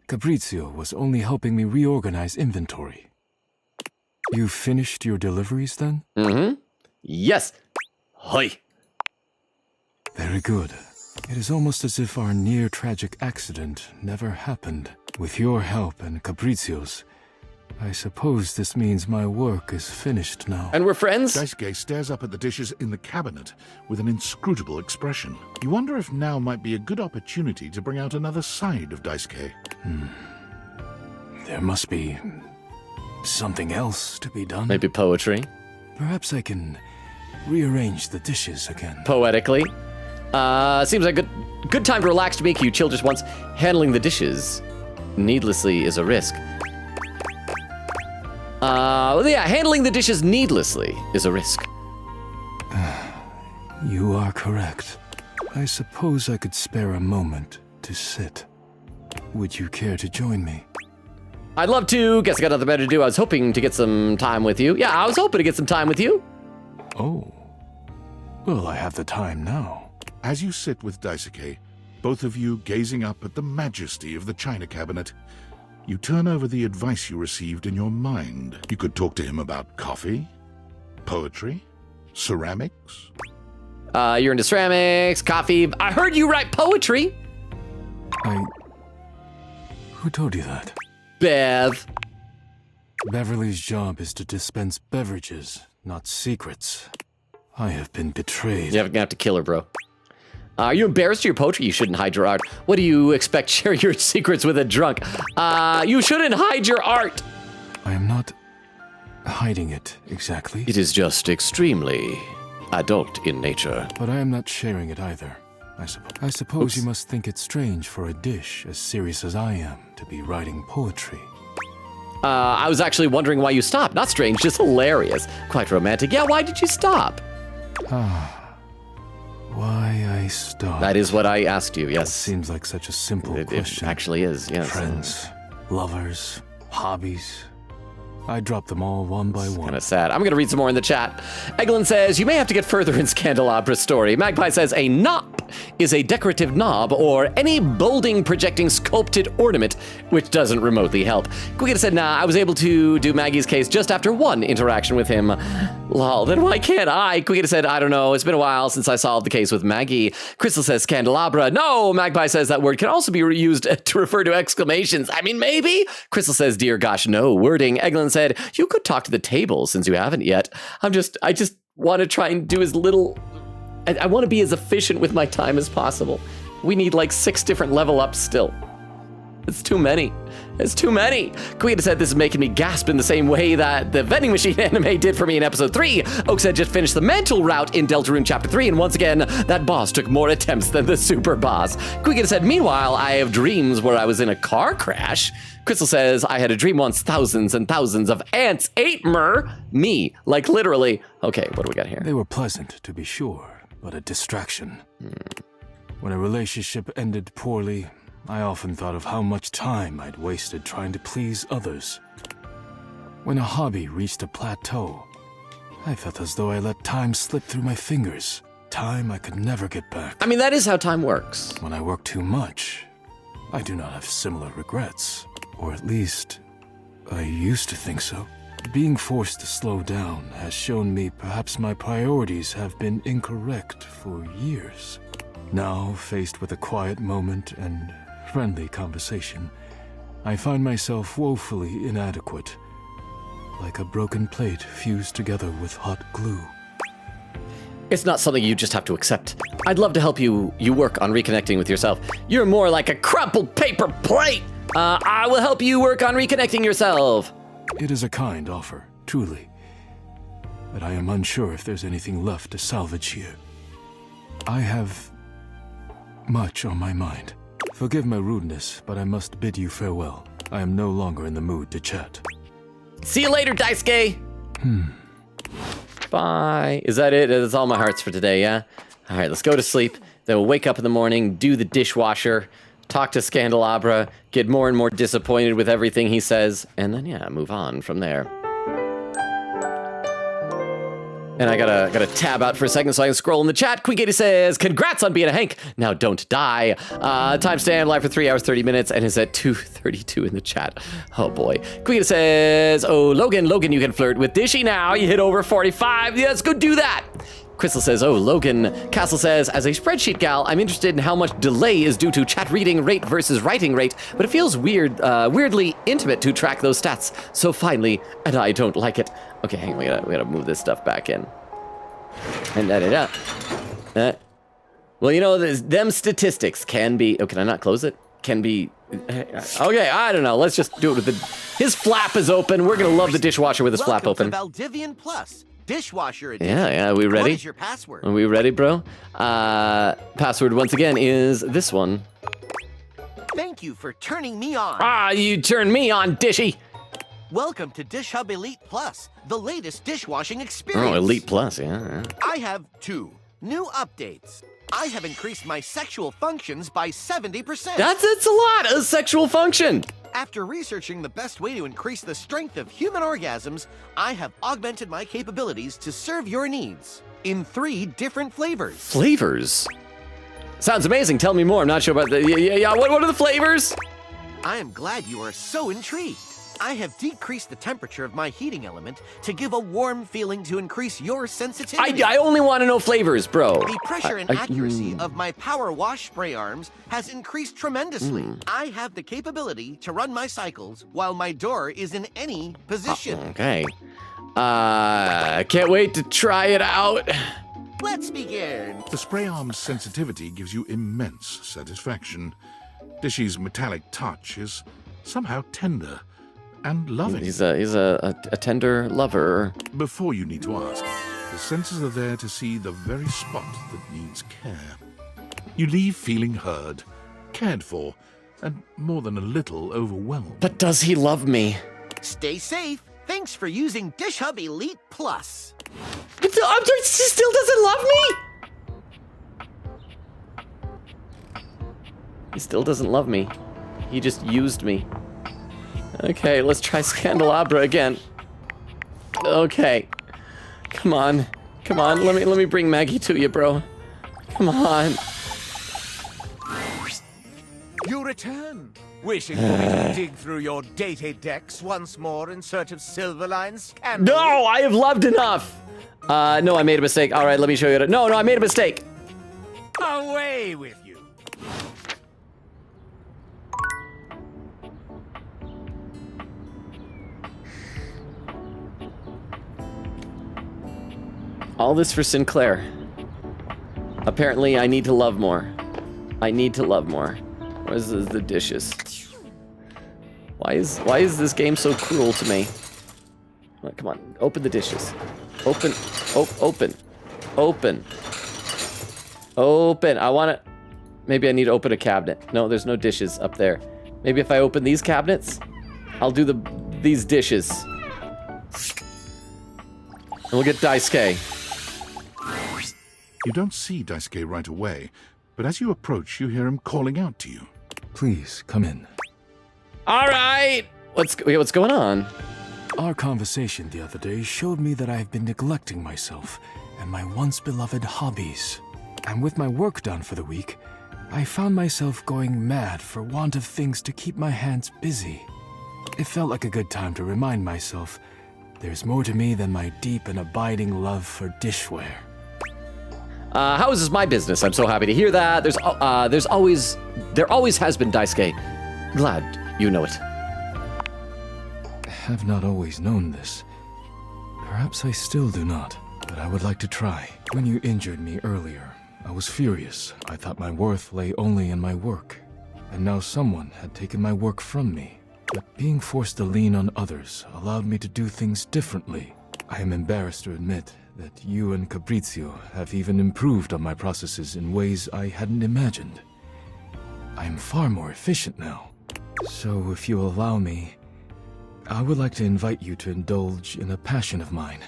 Fabrizio was only helping me reorganize inventory. You finished your deliveries then? Yes. Hoi. Very good. It is almost as if our near-tragic accident never happened. With your help and Fabrizio's, I suppose this means my work is finished now. And we're friends? Daisuke stares up at the dishes in the cabinet with an inscrutable expression. You wonder if now might be a good opportunity to bring out another side of Daisuke. There must be something else to be done. Maybe poetry? Perhaps I can rearrange the dishes again. Poetically? Seems like a good time to relax to make you chill just once. Handling the dishes needlessly is a risk. Handling the dishes needlessly is a risk. You are correct. I suppose I could spare a moment to sit. Would you care to join me? I'd love to. Guess I got nothing better to do. I was hoping to get some time with you. Yeah, I was hoping to get some time with you. Oh. Well, I have the time now. As you sit with Daisuke, both of you gazing up at the majesty of the china cabinet, you turn over the advice you received in your mind. You could talk to him about coffee, poetry, ceramics. You're into ceramics, coffee. I heard you write poetry. Who told you that? Bev. Beverly's job is to dispense beverages, not secrets. I have been betrayed. You're gonna have to kill her, bro. Are you embarrassed of your poetry? You shouldn't hide your art. What do you expect? Share your secrets with a drunk. You shouldn't hide your art. I am not hiding it, exactly. It is just extremely adult in nature. But I am not sharing it either, I suppose Oops. you must think it strange for a dish as serious as I am to be writing poetry. I was actually wondering why you stopped. Not strange, just hilarious. Quite romantic. Yeah, why did you stop? Why I stopped? That is what I asked you, yes. It seems like such a simple question. It actually is, yes. Friends, lovers, hobbies. I dropped them all one by one. Kind of sad. I'm going to read some more in the chat. Eglin says, you may have to get further in Scandalabra's story. Magpie says, a knop is a decorative knob or any bolding, projecting, sculpted ornament which doesn't remotely help. Quiggita said, nah, I was able to do Maggie's case just after one interaction with him. Lol, then why can't I? Quiggita said, I don't know. It's been a while since I solved the case with Maggie. Crystal says, Scandelabra. No, Magpie says that word can also be used to refer to exclamations. I mean, maybe. Crystal says, dear gosh, no wording. Eglin said, you could talk to the table since you haven't yet. I just want to try and do as little. I want to be as efficient with my time as possible. We need like 6 different level ups still. It's too many. It's too many. Queen said this is making me gasp in the same way that the vending machine anime did for me in episode 3. Oak said just finished the mental route in Deltarune chapter 3, and once again, that boss took more attempts than the super boss. Queen said, meanwhile, I have dreams where I was in a car crash. Crystal says, I had a dream once thousands and thousands of ants ate me. Like literally. Okay, what do we got here? They were pleasant, to be sure, but a distraction. When a relationship ended poorly, I often thought of how much time I'd wasted trying to please others. When a hobby reached a plateau, I felt as though I let time slip through my fingers. Time I could never get back. I mean, that is how time works. When I work too much, I do not have similar regrets. Or at least, I used to think so. Being forced to slow down has shown me perhaps my priorities have been incorrect for years. Now, faced with a quiet moment and friendly conversation, I find myself woefully inadequate, like a broken plate fused together with hot glue. It's not something you just have to accept. I'd love to help you work on reconnecting with yourself. You're more like a crumpled paper plate. I will help you work on reconnecting yourself. It is a kind offer, truly. But I am unsure if there's anything left to salvage here. I have much on my mind. Forgive my rudeness, but I must bid you farewell. I am no longer in the mood to chat. See you later, Daisuke. Bye. Is that it? That's all my hearts for today, yeah? All right, let's go to sleep. Then we'll wake up in the morning, do the dishwasher, talk to Scandelabra, get more and more disappointed with everything he says, and then, yeah, move on from there. And I gotta tab out for a second so I can scroll in the chat. Queen Katie says, congrats on being a Hank. Now don't die. Timestamp live for 3 hours, 30 minutes, and is at 2:32 in the chat. Oh boy. Queen Katie says, oh, Logan, you can flirt with Dishy now. You hit over 45. Yeah, let's go do that. Crystal says, oh, Logan. Castle says, as a spreadsheet gal, I'm interested in how much delay is due to chat reading rate versus writing rate, but it feels weirdly intimate to track those stats so finely, and I don't like it. Okay, hang on, we gotta move this stuff back in. And well, you know, them statistics can be, oh, can I not close it? Can be, okay, I don't know. Let's just do it with his flap is open. We're gonna love the dishwasher with his flap open. Welcome to Valdivian Plus. Dishwasher edition. Yeah, we ready? What is your password? Are we ready, bro? Password once again is this one. Thank you for turning me on. Ah, you turned me on, Dishy. Welcome to Dish Hub Elite Plus, the latest dishwashing experience. Oh, Elite Plus, yeah. I have 2 new updates. I have increased my sexual functions by 70%. That's a lot of sexual function. After researching the best way to increase the strength of human orgasms, I have augmented my capabilities to serve your needs in 3 different flavors. Flavors? Sounds amazing. Tell me more. I'm not sure about the... Yeah, what are the flavors? I am glad you are so intrigued. I have decreased the temperature of my heating element to give a warm feeling to increase your sensitivity. I only want to know flavors, bro. The pressure and accuracy of my power wash spray arms has increased tremendously. I have the capability to run my cycles while my door is in any position. Okay. Can't wait to try it out. Let's begin. The spray arm's sensitivity gives you immense satisfaction. Dishy's metallic touch is somehow tender and loving. He's a tender lover. Before you need to ask, the sensors are there to see the very spot that needs care. You leave feeling heard, cared for, and more than a little overwhelmed. But does he love me? Stay safe. Thanks for using Dish Hub Elite Plus. He still doesn't love me? He still doesn't love me. He just used me. Okay, let's try Scandelabra again. Okay. Come on. Come on. Let me bring Maggie to you, bro. Come on. You return, wishing for me to dig through your dated decks once more in search of Silverline scandal. No, I have loved enough. No, I made a mistake. All right, let me show you. No, I made a mistake. Away with you. All this for Sinclair. Apparently, I need to love more. I need to love more. Where's the dishes? Why is this game so cruel to me? Oh, come on, open the dishes. Open. I want to... Maybe I need to open a cabinet. No, there's no dishes up there. Maybe if I open these cabinets, I'll do these dishes. And we'll get Daisuke. You don't see Daisuke right away, but as you approach, you hear him calling out to you. Please, come in. All right! What's going on? Our conversation the other day showed me that I have been neglecting myself and my once beloved hobbies. And with my work done for the week, I found myself going mad for want of things to keep my hands busy. It felt like a good time to remind myself there's more to me than my deep and abiding love for dishware. How is this my business? I'm so happy to hear that. There always has been Daisuke. Glad you know it. I have not always known this. Perhaps I still do not, but I would like to try. When you injured me earlier, I was furious. I thought my worth lay only in my work. And now someone had taken my work from me. But being forced to lean on others allowed me to do things differently. I am embarrassed to admit that you and Cabrizio have even improved on my processes in ways I hadn't imagined. I am far more efficient now. So if you allow me, I would like to invite you to indulge in a passion of mine.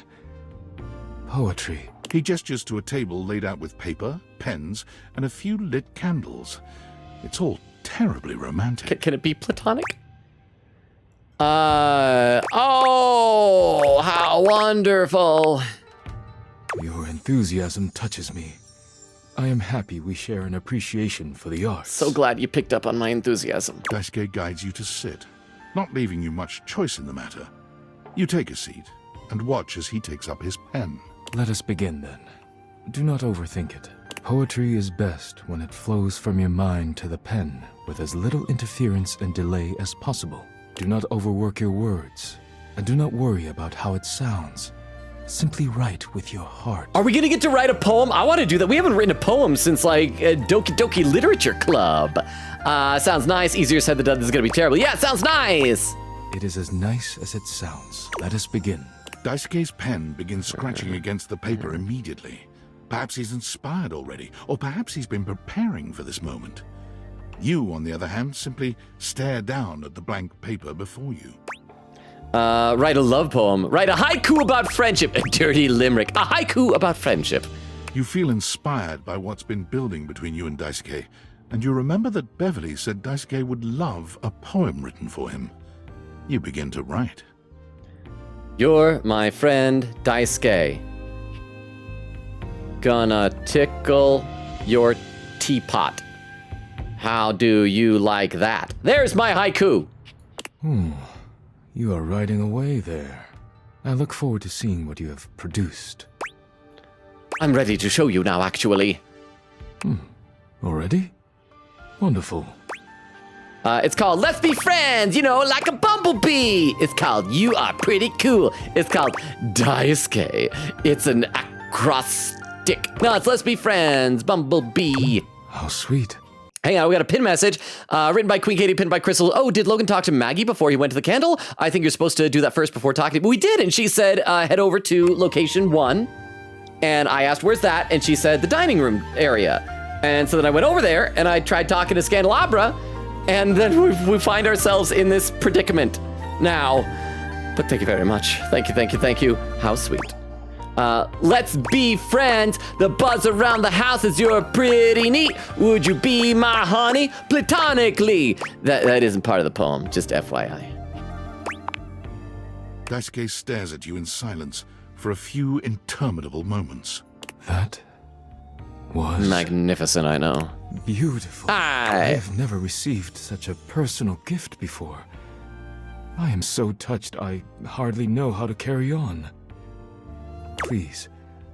Poetry. He gestures to a table laid out with paper, pens, and a few lit candles. It's all terribly romantic. Can it be platonic? Oh, how wonderful. Your enthusiasm touches me. I am happy we share an appreciation for the arts. So glad you picked up on my enthusiasm. Daisuke guides you to sit, not leaving you much choice in the matter. You take a seat and watch as he takes up his pen. Let us begin then. Do not overthink it. Poetry is best when it flows from your mind to the pen with as little interference and delay as possible. Do not overwork your words, and do not worry about how it sounds. Simply write with your heart. Are we gonna get to write a poem? I want to do that. We haven't written a poem since like Doki Doki Literature Club. Sounds nice. Easier said than done. This is gonna be terrible. Yeah, it sounds nice. It is as nice as it sounds. Let us begin. Daisuke's pen begins scratching against the paper immediately. Perhaps he's inspired already, or perhaps he's been preparing for this moment. You, on the other hand, simply stare down at the blank paper before you. Write a love poem. Write a haiku about friendship. A dirty limerick. A haiku about friendship. You feel inspired by what's been building between you and Daisuke, And you remember that Beverly said Daisuke would love a poem written for him. You begin to write. You're my friend Daisuke. Gonna tickle your teapot. How do you like that? There's my haiku. You are writing away there. I look forward to seeing what you have produced. I'm ready to show you now, actually. Already? Wonderful. It's called Let's Be Friends, you know, like a bumblebee. It's called You Are Pretty Cool. It's called Daisuke. It's an acrostic. No, it's Let's Be Friends, bumblebee. How sweet. Hang on, we got a pin message written by Queen Katie, pinned by Crystal. Oh, did Logan talk to Maggie before he went to the candle? I think you're supposed to do that first before talking. But we did, and she said head over to location 1. And I asked, where's that? And she said the dining room area. And so then I went over there, and I tried talking to Scandelabra, and then we find ourselves in this predicament now. But thank you very much. Thank you, thank you, thank you. How sweet. Let's be friends. The buzz around the house is you're pretty neat. Would you be my honey platonically? That isn't part of the poem, just FYI. Daisuke stares at you in silence for a few interminable moments. That was magnificent, I know. Beautiful. I have never received such a personal gift before. I am so touched I hardly know how to carry on. Please,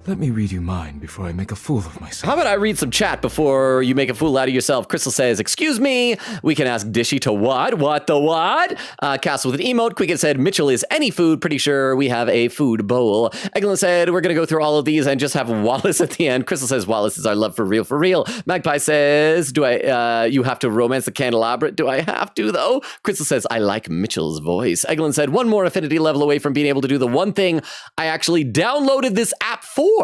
let me read you mine before I make a fool of myself. How about I read some chat before you make a fool out of yourself? Crystal says, excuse me. We can ask Dishy to what? What the what? Castle with an emote. Quicket said, Mitchell is any food. Pretty sure we have a food bowl. Eglin said, we're going to go through all of these and just have Wallace at the end. Crystal says, Wallace is our love for real, for real. Magpie says, you have to romance the candelabra? Do I have to, though? Crystal says, I like Mitchell's voice. Eglin said, one more affinity level away from being able to do the one thing I actually downloaded this app for.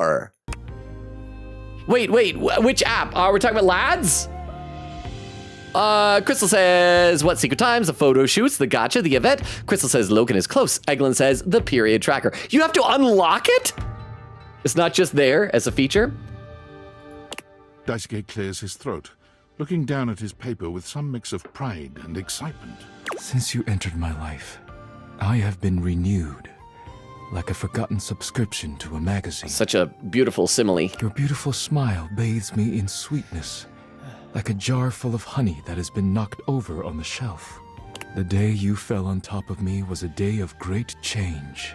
Wait, which app? We're talking about lads? Crystal says, what secret times? The photo shoots, the gotcha, the event. Crystal says, Logan is close. Eglin says, the period tracker. You have to unlock it? It's not just there as a feature? Daisuke clears his throat, looking down at his paper with some mix of pride and excitement. Since you entered my life, I have been renewed. Like a forgotten subscription to a magazine. Such a beautiful simile. Your beautiful smile bathes me in sweetness, like a jar full of honey that has been knocked over on the shelf. The day you fell on top of me was a day of great change,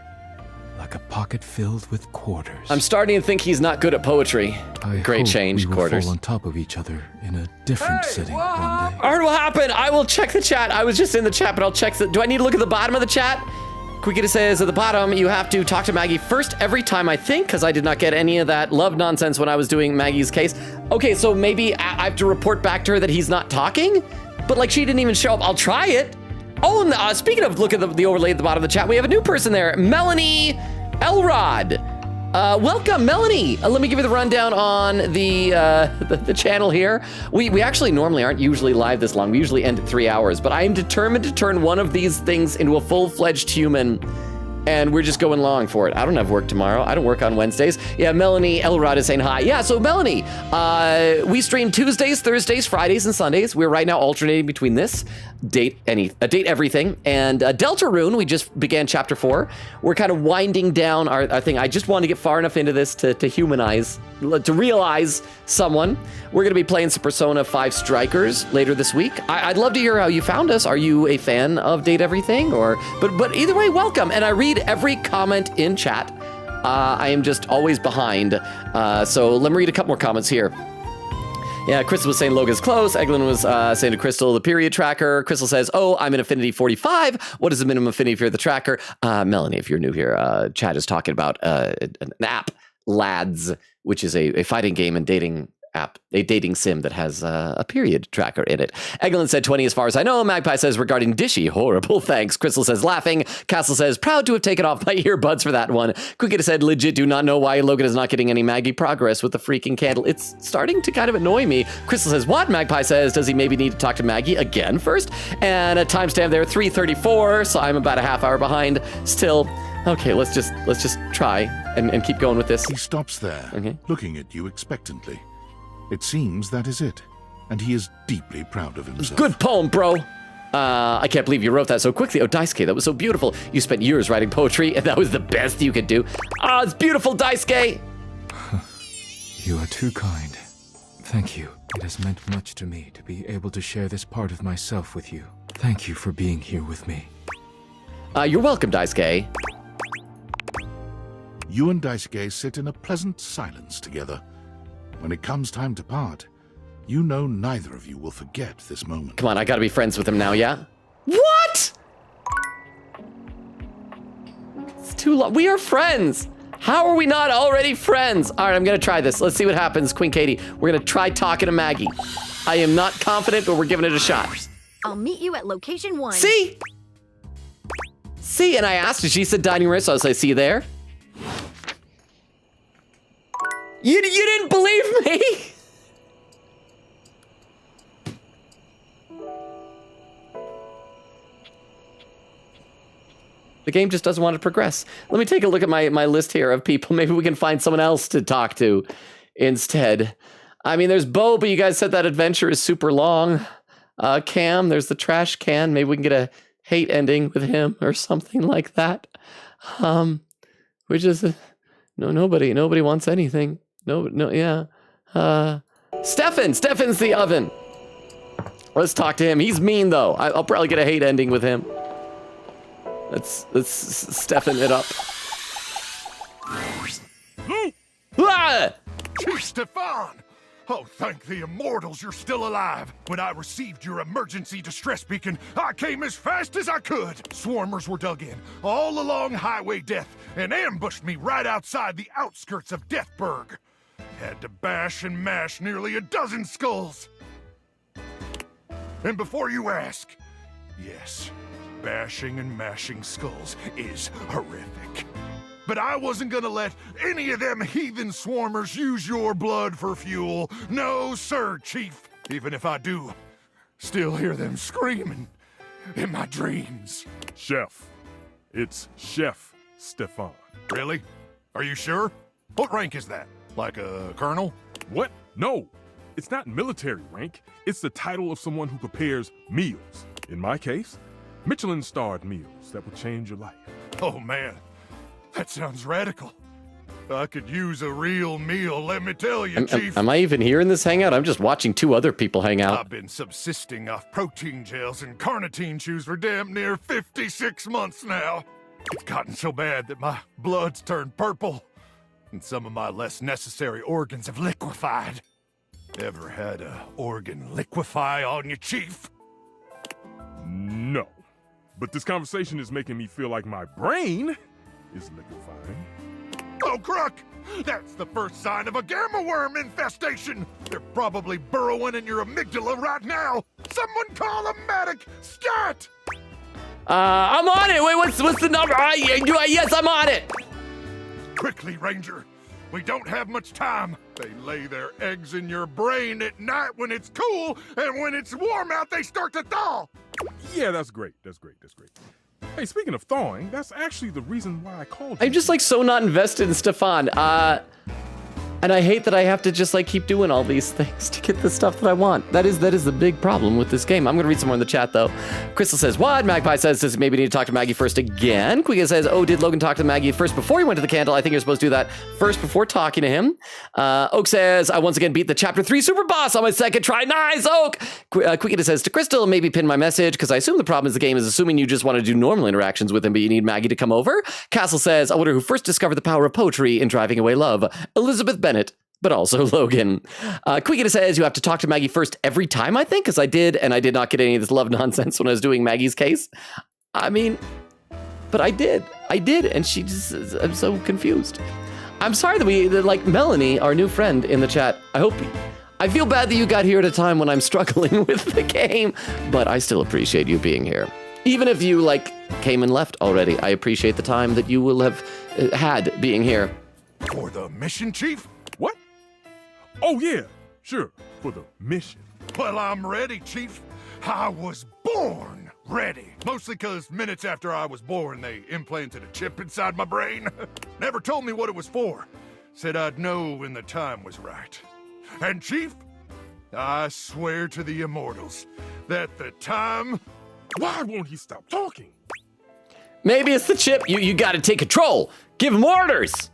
like a pocket filled with quarters. I'm starting to think he's not good at poetry. Great change, we will quarters. fall on top of each other in a different setting one day. All right, what happened? I will check the chat. I was just in the chat, but I'll check do I need to look at the bottom of the chat? Quickita says at the bottom, you have to talk to Maggie first every time, I think, because I did not get any of that love nonsense when I was doing Maggie's case. Okay, so maybe I have to report back to her that he's not talking? But like she didn't even show up. I'll try it. Oh, and speaking of, look at the overlay at the bottom of the chat. We have a new person there, Melanie Elrod. Welcome, Melanie. Let me give you the rundown on the channel here. We actually normally aren't usually live this long. We usually end at 3 hours, but I am determined to turn one of these things into a full-fledged human, and we're just going long for it. I don't have work tomorrow. I don't work on Wednesdays. Yeah, Melanie Elrod is saying hi. Yeah, so Melanie, we stream Tuesdays, Thursdays, Fridays, and Sundays. We're right now alternating between this, Date Everything, and Deltarune. We just began chapter 4. We're kind of winding down our thing. I just want to get far enough into this to humanize, to realize someone. We're going to be playing some Persona 5 Strikers later this week. I'd love to hear how you found us. Are you a fan of Date Everything? But either way, welcome. And I read every comment in chat. I am just always behind. So let me read a couple more comments here. Yeah, Crystal was saying Logan's close. Eglin was saying to Crystal, the period tracker. Crystal says, oh, I'm in Affinity 45. What is the minimum affinity for the tracker? Melanie, if you're new here, Chad is talking about an app, Lads, which is a fighting game and dating app, a dating sim that has a period tracker in it. Eglin said 20 as far as I know. Magpie says regarding Dishy, horrible, thanks. Crystal says laughing. Castle says proud to have taken off my earbuds for that one. Quickita said legit do not know why Logan is not getting any Maggie progress with the freaking candle. It's starting to kind of annoy me. Crystal says what? Magpie says does he maybe need to talk to Maggie again first? And a timestamp there 3:34, so I'm about a half hour behind still. Okay, let's just try and keep going with this. He stops there, looking at you expectantly. It seems that is it. and he is deeply proud of himself. Good poem, bro. I can't believe you wrote that so quickly. Oh, Daisuke, that was so beautiful. You spent years writing poetry, and that was the best you could do. Ah, it's beautiful, Daisuke. You are too kind. Thank you. It has meant much to me to be able to share this part of myself with you. Thank you for being here with me. You're welcome, Daisuke. You and Daisuke sit in a pleasant silence together. When it comes time to part, you know neither of you will forget this moment. Come on, I gotta be friends with him now, yeah? What? It's too long. We are friends. How are we not already friends? All right, I'm gonna try this. Let's see what happens, Queen Katie. We're gonna try talking to Maggie. I am not confident, but we're giving it a shot. I'll meet you at location 1. See? See, and I asked her, she said dining room, so I was like, see you there? You didn't believe me? The game just doesn't want to progress. Let me take a look at my list here of people. Maybe we can find someone else to talk to instead. I mean, there's Bo, but you guys said that adventure is super long. Cam, there's the trash can. Maybe we can get a hate ending with him or something like that. Which is nobody wants anything. Yeah. Stefan's the oven. Let's talk to him. He's mean though. I'll probably get a hate ending with him. Let's Stefan it up. Ah! Chief Stefan! Oh, thank the immortals you're still alive. When I received your emergency distress beacon, I came as fast as I could. Swarmers were dug in, all along Highway Death, and ambushed me right outside the outskirts of Deathburg. Had to bash and mash nearly a dozen skulls. And before you ask, yes, bashing and mashing skulls is horrific. But I wasn't gonna let any of them heathen swarmers use your blood for fuel. No, sir, Chief. Even if I do, still hear them screaming in my dreams. Chef. It's Chef Stefan. Really? Are you sure? What rank is that? Like a colonel? What? No. It's not military rank. It's the title of someone who prepares meals. In my case, Michelin-starred meals that will change your life. Oh, man. That sounds radical. I could use a real meal, let me tell you, Chief. Am I even here in this hangout? I'm just watching 2 other people hang out. I've been subsisting off protein gels and carnitine chews for damn near 56 months now. It's gotten so bad that my blood's turned purple, and some of my less necessary organs have liquefied. Ever had a organ liquefy on you, Chief? No. But this conversation is making me feel like my brain is liquefying. Oh, Crook! That's the first sign of a gamma worm infestation! They're probably burrowing in your amygdala right now! Someone call a medic! Scat! I'm on it! Wait, what's the number? Yes, I'm on it! Quickly, Ranger! We don't have much time! They lay their eggs in your brain at night when it's cool, and when it's warm out, they start to thaw! Yeah, that's great. That's great. Hey, speaking of thawing, that's actually the reason why I called you. I'm just like so not invested in Stefan. And I hate that I have to just like keep doing all these things to get the stuff that I want. That is the big problem with this game. I'm gonna read some more in the chat though. Crystal says, what? Magpie says, does maybe need to talk to Maggie first again? Quiga says, oh, did Logan talk to Maggie first before he went to the candle? I think you're supposed to do that first before talking to him. Oak says, I once again beat the chapter 3 super boss on my second try. Nice, Oak! Quiga says, to Crystal, maybe pin my message, because I assume the problem is the game is assuming you just want to do normal interactions with him, but you need Maggie to come over. Castle says, I wonder who first discovered the power of poetry in driving away love. Elizabeth Bennett. But also Logan. Quiggita says you have to talk to Maggie first every time, I think, because I did, and I did not get any of this love nonsense when I was doing Maggie's case. I mean, but I did, and she just, I'm so confused. I'm sorry that like Melanie, our new friend in the chat, I feel bad that you got here at a time when I'm struggling with the game, but I still appreciate you being here. Even if you, like, came and left already, I appreciate the time that you will have had being here. For the mission, Chief? What? Oh, yeah, sure, for the mission. Well, I'm ready, Chief. I was born ready. Mostly because minutes after I was born, they implanted a chip inside my brain. Never told me what it was for. Said I'd know when the time was right. And, Chief, I swear to the immortals that the time... Why won't he stop talking? Maybe it's the chip. You gotta take control. Give him orders.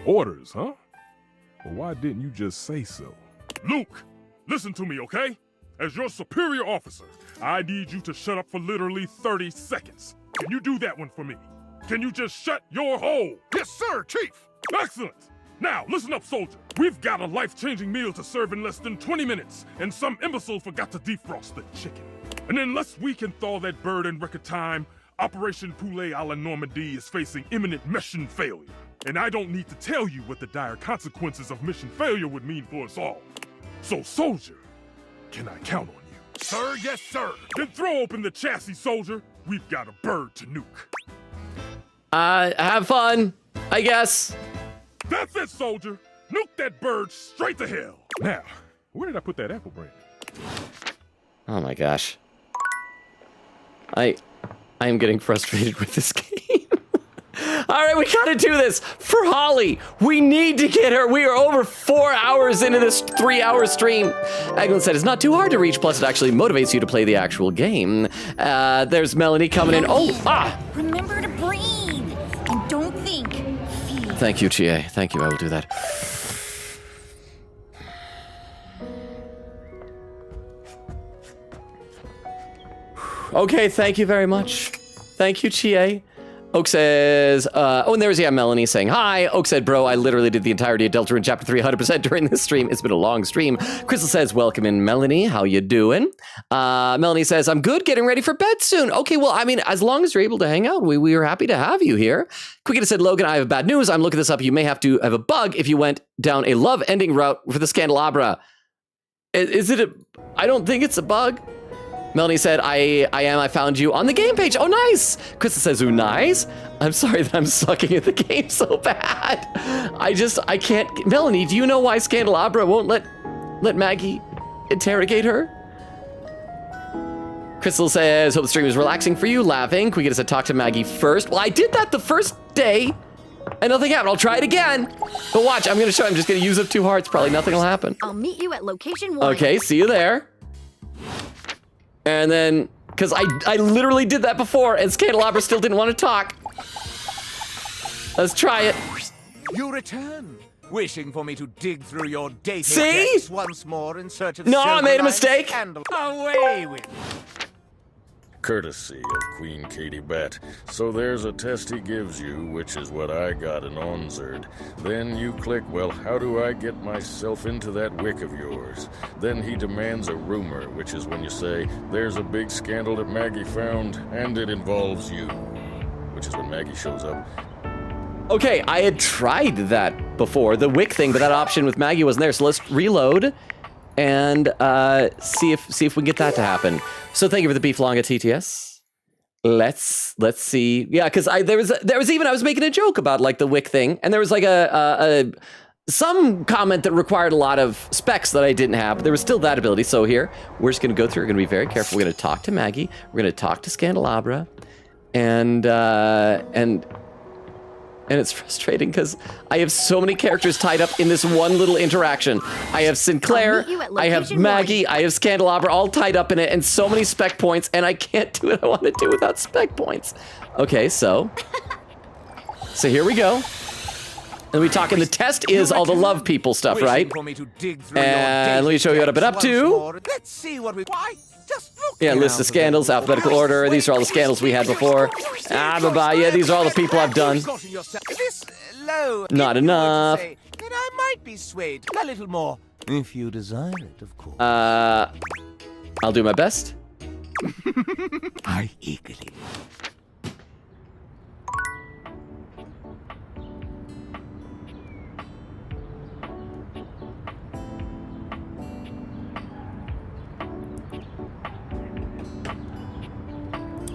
Orders, huh? Well, why didn't you just say so? Luke, listen to me, okay? As your superior officer, I need you to shut up for literally 30 seconds. Can you do that one for me? Can you just shut your hole? Yes, sir, Chief. Excellent. Now, listen up, soldier. We've got a life-changing meal to serve in less than 20 minutes, and some imbecile forgot to defrost the chicken. And unless we can thaw that bird in record time, Operation Poulet a la Normandie is facing imminent mission failure. And I don't need to tell you what the dire consequences of mission failure would mean for us all. So, soldier, can I count on you? Sir, yes, sir. Then throw open the chassis, soldier. We've got a bird to nuke. Have fun, I guess. That's it, soldier. Nuke that bird straight to hell. Now, where did I put that apple brand? Oh my gosh. I am getting frustrated with this game. All right, we gotta do this for Holly. We need to get her. We are over 4 hours into this 3-hour stream. Eglin said it's not too hard to reach, plus it actually motivates you to play the actual game. There's Melanie coming in. Oh, Remember to breathe and don't think. Feel. Thank you, Chie. Thank you, I will do that. Okay, thank you very much. Thank you, Chie. Oak says, and there's, Melanie saying, hi. Oak said, bro, I literally did the entirety of Deltarune Chapter 3 100% during this stream. It's been a long stream. Crystal says, welcome in, Melanie. How you doing? Melanie says, I'm good, getting ready for bed soon. Okay, well, I mean, as long as you're able to hang out, we are happy to have you here. Quickita said, Logan, I have bad news. I'm looking this up. You may have to have a bug if you went down a love ending route for the Scandelabra. Is it a, I don't think it's a bug. Melanie said, I found you on the game page. Oh, nice. Krista says, ooh, nice. I'm sorry that I'm sucking at the game so bad. I can't. Melanie, do you know why Scandelabra won't let Maggie interrogate her? Crystal says, hope the stream is relaxing for you, laughing. Quickita said, talk to Maggie first. Well, I did that the first day and nothing happened. I'll try it again. But watch, I'm just gonna use up 2 hearts. Probably nothing will happen. I'll meet you at location 1. Okay, see you there. And then, because I literally did that before, and Scandelabra still didn't want to talk. Let's try it. You return, wishing for me to dig through your data See? decks once more in search of No, I made a silver-lined mistake. scandal. Away with Courtesy of Queen Katie Bat. So there's a test he gives you, which is what I got in Onzerd. Then you click, well, how do I get myself into that wick of yours? Then he demands a rumor, which is when you say, there's a big scandal that Maggie found, and it involves you. Which is when Maggie shows up. Okay, I had tried that before, the wick thing, but that option with Maggie wasn't there. So let's reload and see if we can get that to happen. So thank you for the beef longa TTS. Let's see. Yeah, because there was even I was making a joke about like the wick thing, and there was like some comment that required a lot of specs that I didn't have, but there was still that ability. So here we're just gonna go through. We're gonna be very careful. We're gonna talk to Maggie. We're gonna talk to Scandelabra, and it's frustrating because I have so many characters tied up in this one little interaction. I have Sinclair, I have Maggie, I have Scandelabra all tied up in it, and so many spec points, and I can't do what I want to do without spec points. Okay, so here we go. And we talking, the test is all the love people stuff, right? And let me show you what I've been up to. Let's see what we. Why? Just look. Yeah, list of scandals, alphabetical order. These are all the scandals we had before. Yeah, these are all the people I've done. This low. Not enough. Then I might be swayed a little more, if you desire it, of course. I'll do my best. I eagerly.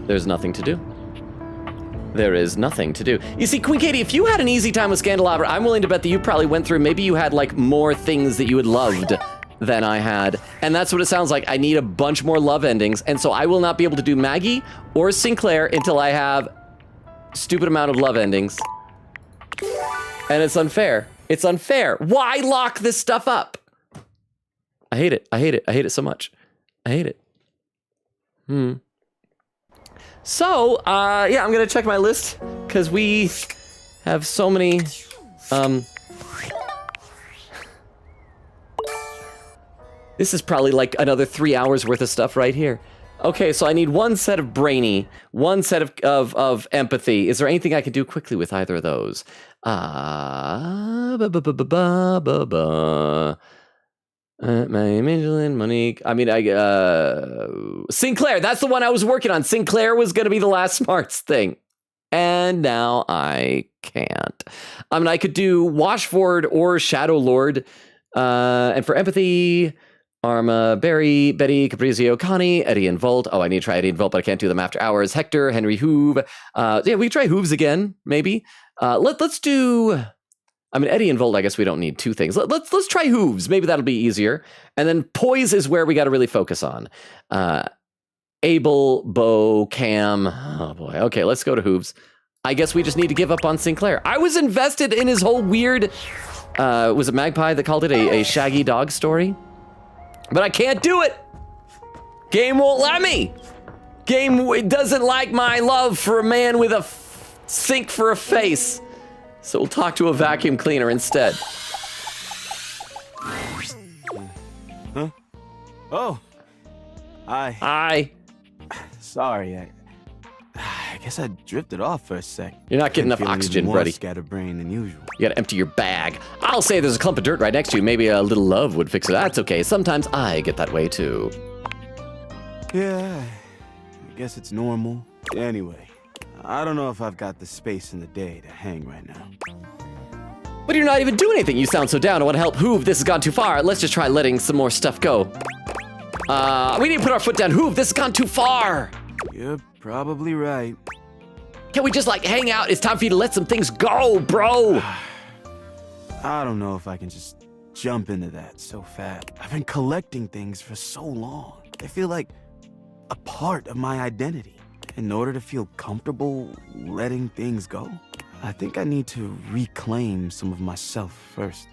There's nothing to do. There is nothing to do. You see, Queen Katie, if you had an easy time with Scandelabra, I'm willing to bet that you probably went through, maybe you had like more things that you had loved than I had. And that's what it sounds like. I need a bunch more love endings. And so I will not be able to do Maggie or Sinclair until I have a stupid amount of love endings. And it's unfair. It's unfair. Why lock this stuff up? I hate it. I hate it. I hate it so much. I hate it. So, yeah, I'm gonna check my list because we have so many. This is probably like another 3 hours worth of stuff right here. Okay, so I need one set of brainy, one set of empathy. Is there anything I can do quickly with either of those? Magdalene, Monique. I mean, Sinclair. That's the one I was working on. Sinclair was going to be the last smarts thing. And now I can't. I mean, I could do Washford or Shadow Lord. And for empathy, Arma, Barry, Betty, Caprizio, Connie, Eddie and Volt. Oh, I need to try Eddie and Volt, but I can't do them after hours. Hector, Henry Hoove. Yeah, we can try Hooves again, maybe. Let's do... I mean, Eddie and Volt, I guess we don't need two things. Let's try Hooves. Maybe that'll be easier. And then Poise is where we got to really focus on. Abel, Bo, Cam. Oh, boy. Okay, let's go to Hooves. I guess we just need to give up on Sinclair. I was invested in his whole weird... was it Magpie that called it a shaggy dog story? But I can't do it. Game won't let me. Game doesn't like my love for a man with a sink for a face. So we'll talk to a vacuum cleaner instead. Huh? Oh. Hi. Hi. Sorry, I guess I drifted off for a sec. You're not getting enough oxygen, buddy. Scatterbrained than usual. You gotta empty your bag. I'll say there's a clump of dirt right next to you. Maybe a little love would fix it. That's okay. Sometimes I get that way too. Yeah, I guess it's normal. Anyway, I don't know if I've got the space in the day to hang right now. But you're not even doing anything. You sound so down. I want to help. Hoove, this has gone too far. Let's just try letting some more stuff go. We need to put our foot down. Hoove, this has gone too far. You're probably right. Can we just, like, hang out? It's time for you to let some things go, bro. I don't know if I can just jump into that so fast. I've been collecting things for so long. They feel like a part of my identity. In order to feel comfortable letting things go, I think I need to reclaim some of myself first.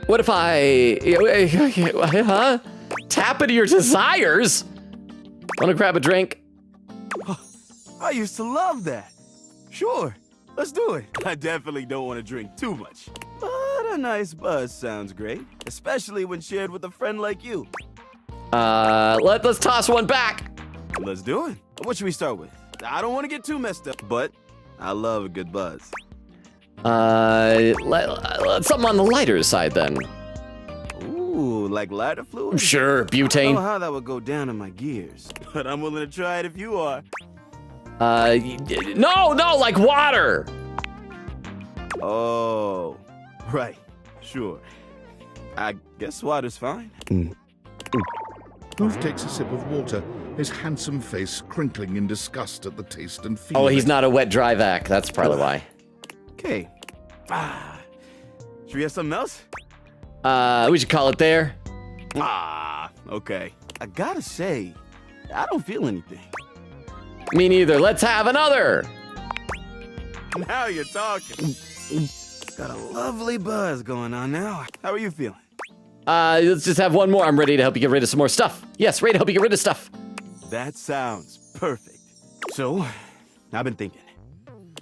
What if I... Huh? Tap into your desires? Want to grab a drink? I used to love that. Sure, let's do it. I definitely don't want to drink too much. But a nice buzz sounds great, especially when shared with a friend like you. Let's toss one back. Let's do it. What should we start with? I don't want to get too messed up, but I love a good buzz. Something on the lighter side then. Ooh, like lighter fluid? Sure, butane. I don't know how that would go down in my gears, but I'm willing to try it if you are. No, like water. Oh, right, sure. I guess water's fine. Hoof takes a sip of water, his handsome face crinkling in disgust at the taste and feel. Oh, he's not a wet dry vac. That's probably why. Okay. Should we have something else? We should call it there. Okay. I gotta say, I don't feel anything. Me neither. Let's have another. Now you're talking. Got a lovely buzz going on now. How are you feeling? Let's just have one more. I'm ready to help you get rid of some more stuff. Yes, ready to help you get rid of stuff. That sounds perfect. So, I've been thinking.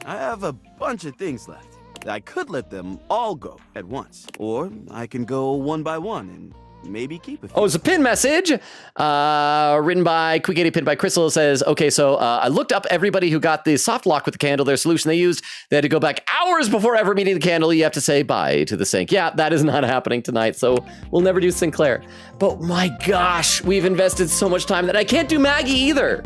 I have a bunch of things left. I could let them all go at once, or I can go one by one and maybe keep a few. Oh, it's a pin message written by Quick 80, pinned by Crystal. It says, okay, so I looked up everybody who got the soft lock with the candle. Their solution they used, they had to go back hours before ever meeting the candle. You have to say bye to the sink. Yeah, that is not happening tonight, so we'll never do Sinclair. But my gosh, we've invested so much time that I can't do Maggie either.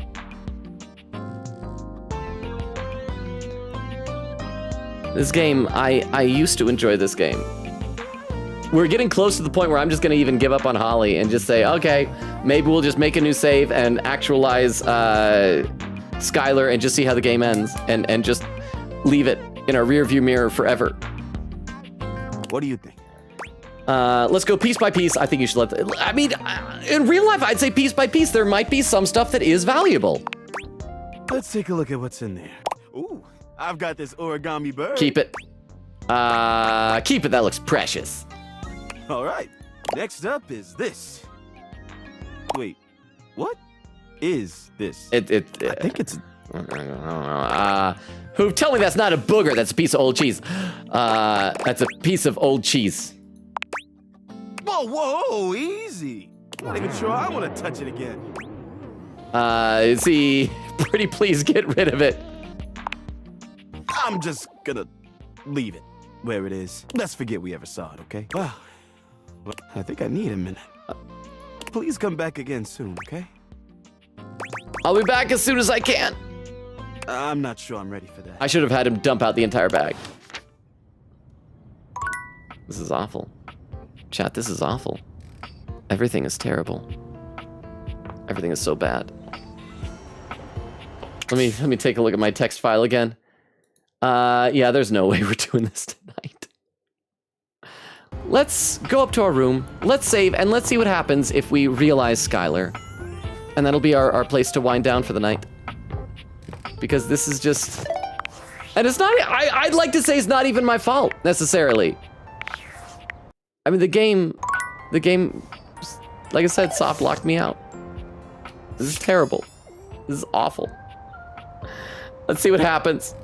This game, I used to enjoy this game. We're getting close to the point where I'm just gonna even give up on Holly and just say, okay, maybe we'll just make a new save and actualize Skylar and just see how the game ends and just leave it in our rear view mirror forever. What do you think? Let's go piece by piece. I think you should I mean, in real life, I'd say piece by piece. There might be some stuff that is valuable. Let's take a look at what's in there. Ooh, I've got this origami bird. Keep it. Keep it. That looks precious. All right. Next up is this. Wait, what is this? I think it's... Who? Tell me that's not a booger. That's a piece of old cheese. That's a piece of old cheese. Whoa, easy. I'm not even sure I want to touch it again. Is he... Pretty please get rid of it. I'm just gonna leave it where it is. Let's forget we ever saw it, okay? Well, I think I need a minute. Please come back again soon, okay? I'll be back as soon as I can. I'm not sure I'm ready for that. I should have had him dump out the entire bag. This is awful. Chat, this is awful. Everything is terrible. Everything is so bad. Let me take a look at my text file again. Yeah, there's no way we're doing this tonight. Let's go up to our room, let's save, and let's see what happens if we realize Skylar. And that'll be our place to wind down for the night. Because this is just... And it's not... I'd like to say it's not even my fault, necessarily. I mean, the game, like I said, soft locked me out. This is terrible. This is awful. Let's see what happens.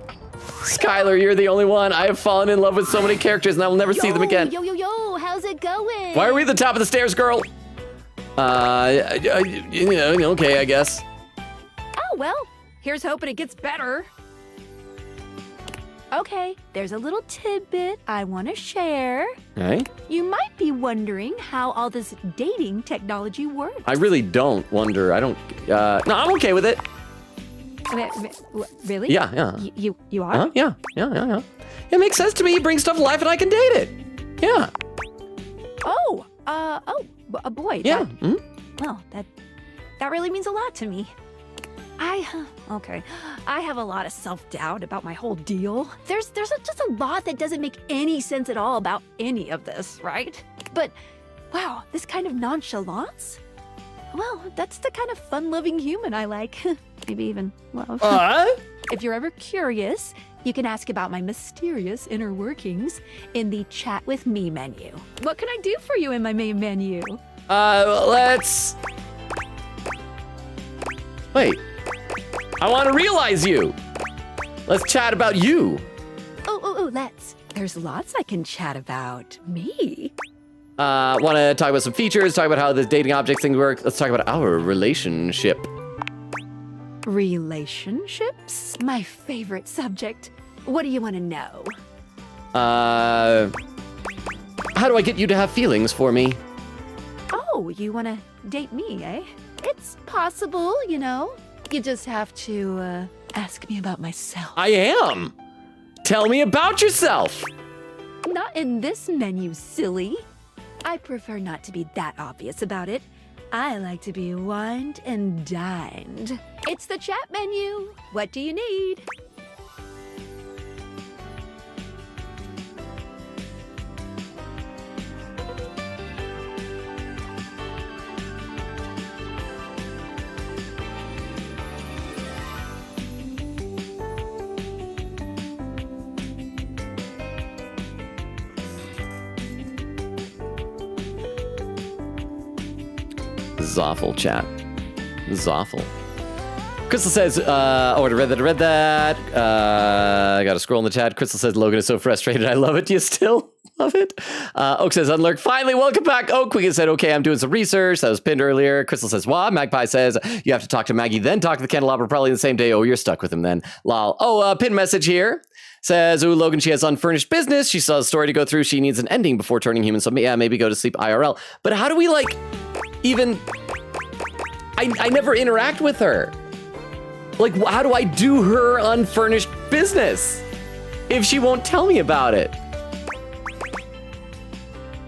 Skylar, you're the only one. I have fallen in love with so many characters and I will never see them again. Yo, how's it going? Why are we at the top of the stairs, girl? Okay, I guess. Oh, well, here's hoping it gets better. Okay, there's a little tidbit I want to share. Okay. You might be wondering how all this dating technology works. I really don't wonder. I don't, no, I'm okay with it. Really? Yeah. You are? Yeah. It makes sense to me. You bring stuff to life and I can date it. Yeah. Boy. Yeah. Well, that really means a lot to me. I have a lot of self-doubt about my whole deal. There's just a lot that doesn't make any sense at all about any of this, right? But, wow, this kind of nonchalance? Well, that's the kind of fun-loving human I like. Maybe even love. If you're ever curious, you can ask about my mysterious inner workings in the Chat With Me menu. What can I do for you in my main menu? Let's... Wait. I want to realize you. Let's chat about you. Let's. There's lots I can chat about. Me? Want to talk about some features, talk about how the dating objects thing work. Let's talk about our relationship. Relationships? My favorite subject. What do you want to know? How do I get you to have feelings for me? Oh, you want to date me, eh? It's possible, you know. You just have to, ask me about myself. I am. Tell me about yourself. Not in this menu, silly. I prefer not to be that obvious about it. I like to be wined and dined. It's the chat menu. What do you need? This is awful, chat. This is awful. Crystal says, I read that. I gotta scroll in the chat. Crystal says, Logan is so frustrated. I love it. Do you still love it? Oak says, Unlurk, finally, welcome back. Oak Wigan said, okay, I'm doing some research. That was pinned earlier. Crystal says, wow. Magpie says, you have to talk to Maggie, then talk to the candelabra probably the same day. Oh, you're stuck with him then. Lol. Oh, pin message here. Says, ooh, Logan, she has unfurnished business. She saw a story to go through. She needs an ending before turning human. So yeah, maybe go to sleep IRL. But how do we even... I never interact with her. Like, how do I do her unfurnished business if she won't tell me about it?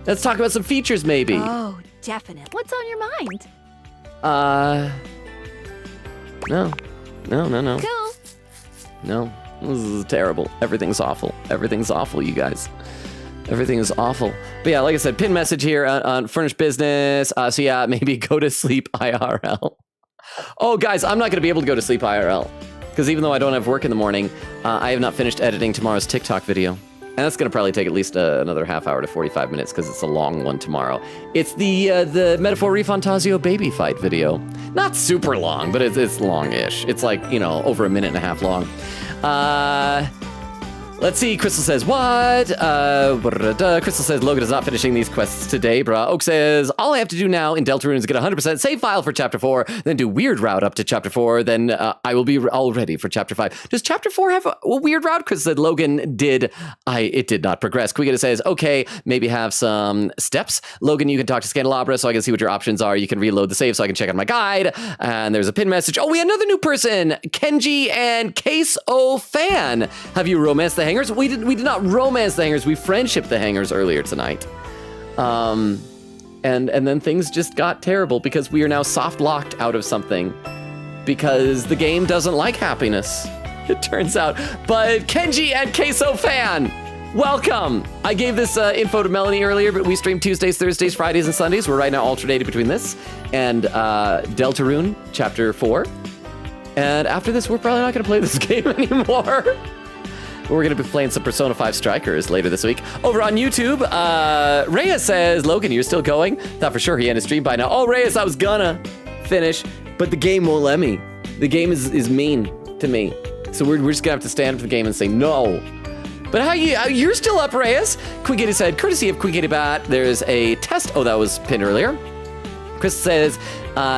Let's talk about some features, maybe. Oh, definitely. What's on your mind? No. Cool. No, this is terrible. Everything's awful. Everything's awful, you guys. Everything is awful. But yeah, like I said, pin message here on furnished business. So yeah, maybe go to sleep IRL. Oh, guys, I'm not going to be able to go to sleep IRL. Because even though I don't have work in the morning, I have not finished editing tomorrow's TikTok video. And that's going to probably take at least another half hour to 45 minutes because it's a long one tomorrow. It's the Metaphor Refantasio baby fight video. Not super long, but it's long-ish. It's like, you know, over a minute and a half long. Let's see, Crystal says, what? Crystal says, Logan is not finishing these quests today, bruh. Oak says, all I have to do now in Deltarune is get 100% save file for Chapter 4, then do weird route up to Chapter 4, then I will be all ready for Chapter 5. Does Chapter 4 have a weird route? Crystal said, Logan did. It did not progress. Quigita says, okay, maybe have some steps. Logan, you can talk to Scandelabra so I can see what your options are. You can reload the save so I can check out my guide. And there's a pin message. Oh, we had another new person, Kenji and Case O Fan. Have you romanced the hangers? We did not romance the hangers. We friendship the hangers earlier tonight. And then things just got terrible because we are now soft locked out of something because the game doesn't like happiness, it turns out. But Kenji and Queso Fan, welcome. I gave this info to Melanie earlier, but we stream Tuesdays, Thursdays, Fridays, and Sundays. We're right now alternating between this and Deltarune Chapter 4. And after this, we're probably not going to play this game anymore. We're going to be playing some Persona 5 Strikers later this week. Over on YouTube, Reyes says, Logan, you're still going? Thought for sure he ended stream by now. Oh, Reyes, I was gonna finish, but the game won't let me. The game is mean to me. So we're just going to have to stand up for the game and say no. But you're still up, Reyes? Quigita said, courtesy of Quigita Bat, there's a test. Oh, that was pinned earlier. Chris says,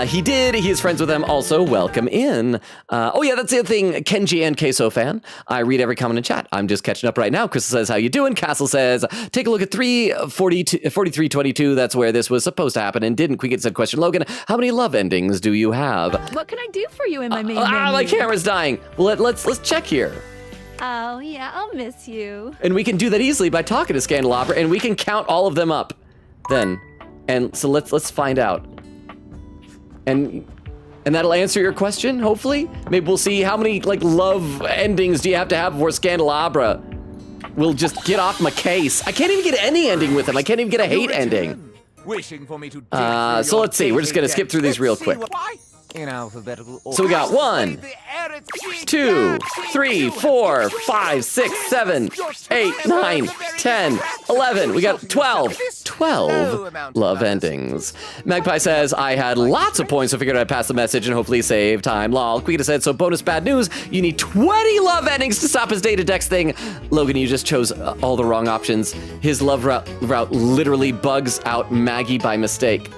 he did. He is friends with them. Also, welcome in. Oh, yeah, that's the other thing. Kenji and Queso Fan. I read every comment in chat. I'm just catching up right now. Chris says, how you doing? Castle says, take a look at 4322. That's where this was supposed to happen and didn't. Quick said, question, Logan, how many love endings do you have? What can I do for you in my main menu? My camera's dying. Well, let's check here. Oh, yeah, I'll miss you. And we can do that easily by talking to Scandelabra, and we can count all of them up then. And so let's find out. And that'll answer your question, hopefully. Maybe we'll see how many like love endings do you have to have before Scandelabra will just get off my case. I can't even get any ending with him. I can't even get a hate ending. Wishing for me to so let's see. We're just gonna skip through these real quick. In alphabetical order. So we got 1, 2, 3, 4, 5, 6, 7, 8, 9, 10, 11. We got 12 love endings. Magpie says, I had lots of points, so figured I'd pass the message and hopefully save time. Lol. Quita said, so bonus bad news. You need 20 love endings to stop his data dex thing. Logan, you just chose all the wrong options. His love route literally bugs out Maggie by mistake.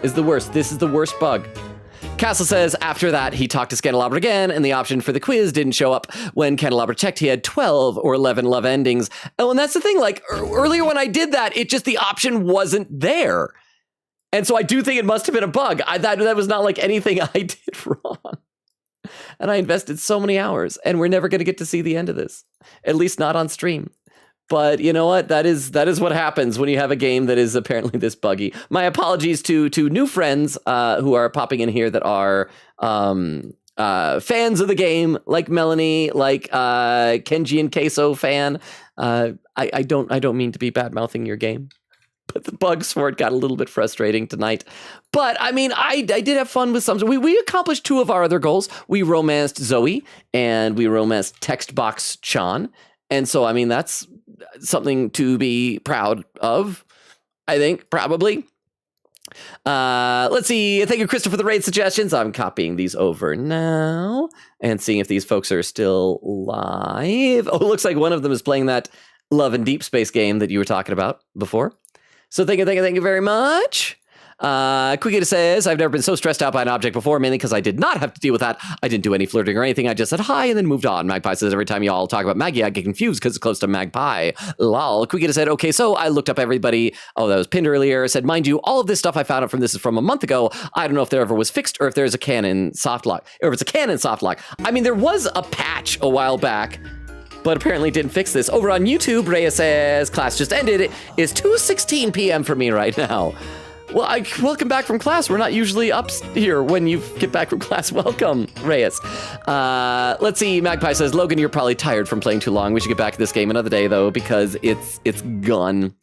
Is the worst. This is the worst bug. Castle says, after that, he talked to Scandelabra again, and the option for the quiz didn't show up. When Scandelabra checked, he had 12 or 11 love endings. Oh, and that's the thing, like, earlier when I did that, the option wasn't there. And so I do think it must have been a bug. That was not like anything I did wrong. And I invested so many hours, and we're never going to get to see the end of this. At least not on stream. But you know what? That is what happens when you have a game that is apparently this buggy. My apologies to new friends who are popping in here that are fans of the game, like Melanie, like Kenji and Queso Fan. I don't mean to be bad-mouthing your game, but the bugs for it got a little bit frustrating tonight. But I mean, I did have fun with some. We accomplished 2 of our other goals. We romanced Zoe and we romanced Text Box Chan. And so, I mean, that's something to be proud of, I think, probably. Let's see. Thank you, Crystal, for the raid suggestions. I'm copying these over now and seeing if these folks are still live. Oh, it looks like one of them is playing that Love and Deep Space game that you were talking about before. So thank you very much. Quigita says, I've never been so stressed out by an object before, mainly because I did not have to deal with that. I didn't do any flirting or anything. I just said hi and then moved on. Magpie says, every time y'all talk about Maggie, I get confused because it's close to Magpie. Lol. Quigita said, okay, so I looked up everybody. Oh, that was pinned earlier. Said, mind you, all of this stuff I found out from this is from a month ago. I don't know if there ever was fixed or if there's a canon softlock. Or if it's a canon softlock. I mean, there was a patch a while back, but apparently didn't fix this. Over on YouTube, Reyes says, class just ended. It is 2:16 p.m. for me right now. Well, welcome back from class. We're not usually up here when you get back from class. Welcome, Reyes. Let's see. Magpie says, Logan, you're probably tired from playing too long. We should get back to this game another day, though, because it's gone.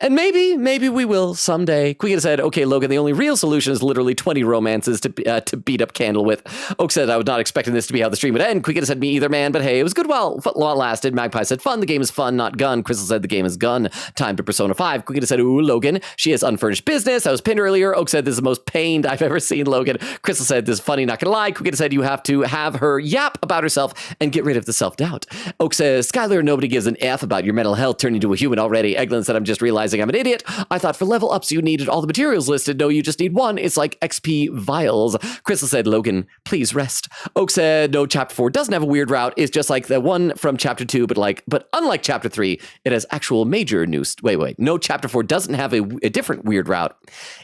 And maybe we will someday. Quiga said, okay, Logan, the only real solution is literally 20 romances to beat up Candle with. Oak said, I was not expecting this to be how the stream would end. Quiga said, me either, man, but hey, it was good while it lasted. Magpie said, fun, the game is fun, not gun. Crystal said, the game is gun. Time to Persona 5. Quiga said, ooh, Logan, she has unfurnished business. I was pinned earlier. Oak said, this is the most pained I've ever seen Logan. Crystal said, this is funny, not gonna lie. Quiga said, you have to have her yap about herself and get rid of the self-doubt. Oak says, Skylar, nobody gives an F about your mental health turning into a human already. Eglin said, I'm just realizing I'm an idiot. I thought for level ups you needed all the materials listed. No, you just need one. It's like XP vials. Crystal said, Logan, please rest. Oak said, no, chapter 4 doesn't have a weird route. It's just like the one from chapter 2, but unlike chapter 3, it has actual major news. Wait. No, chapter 4 doesn't have a different weird route.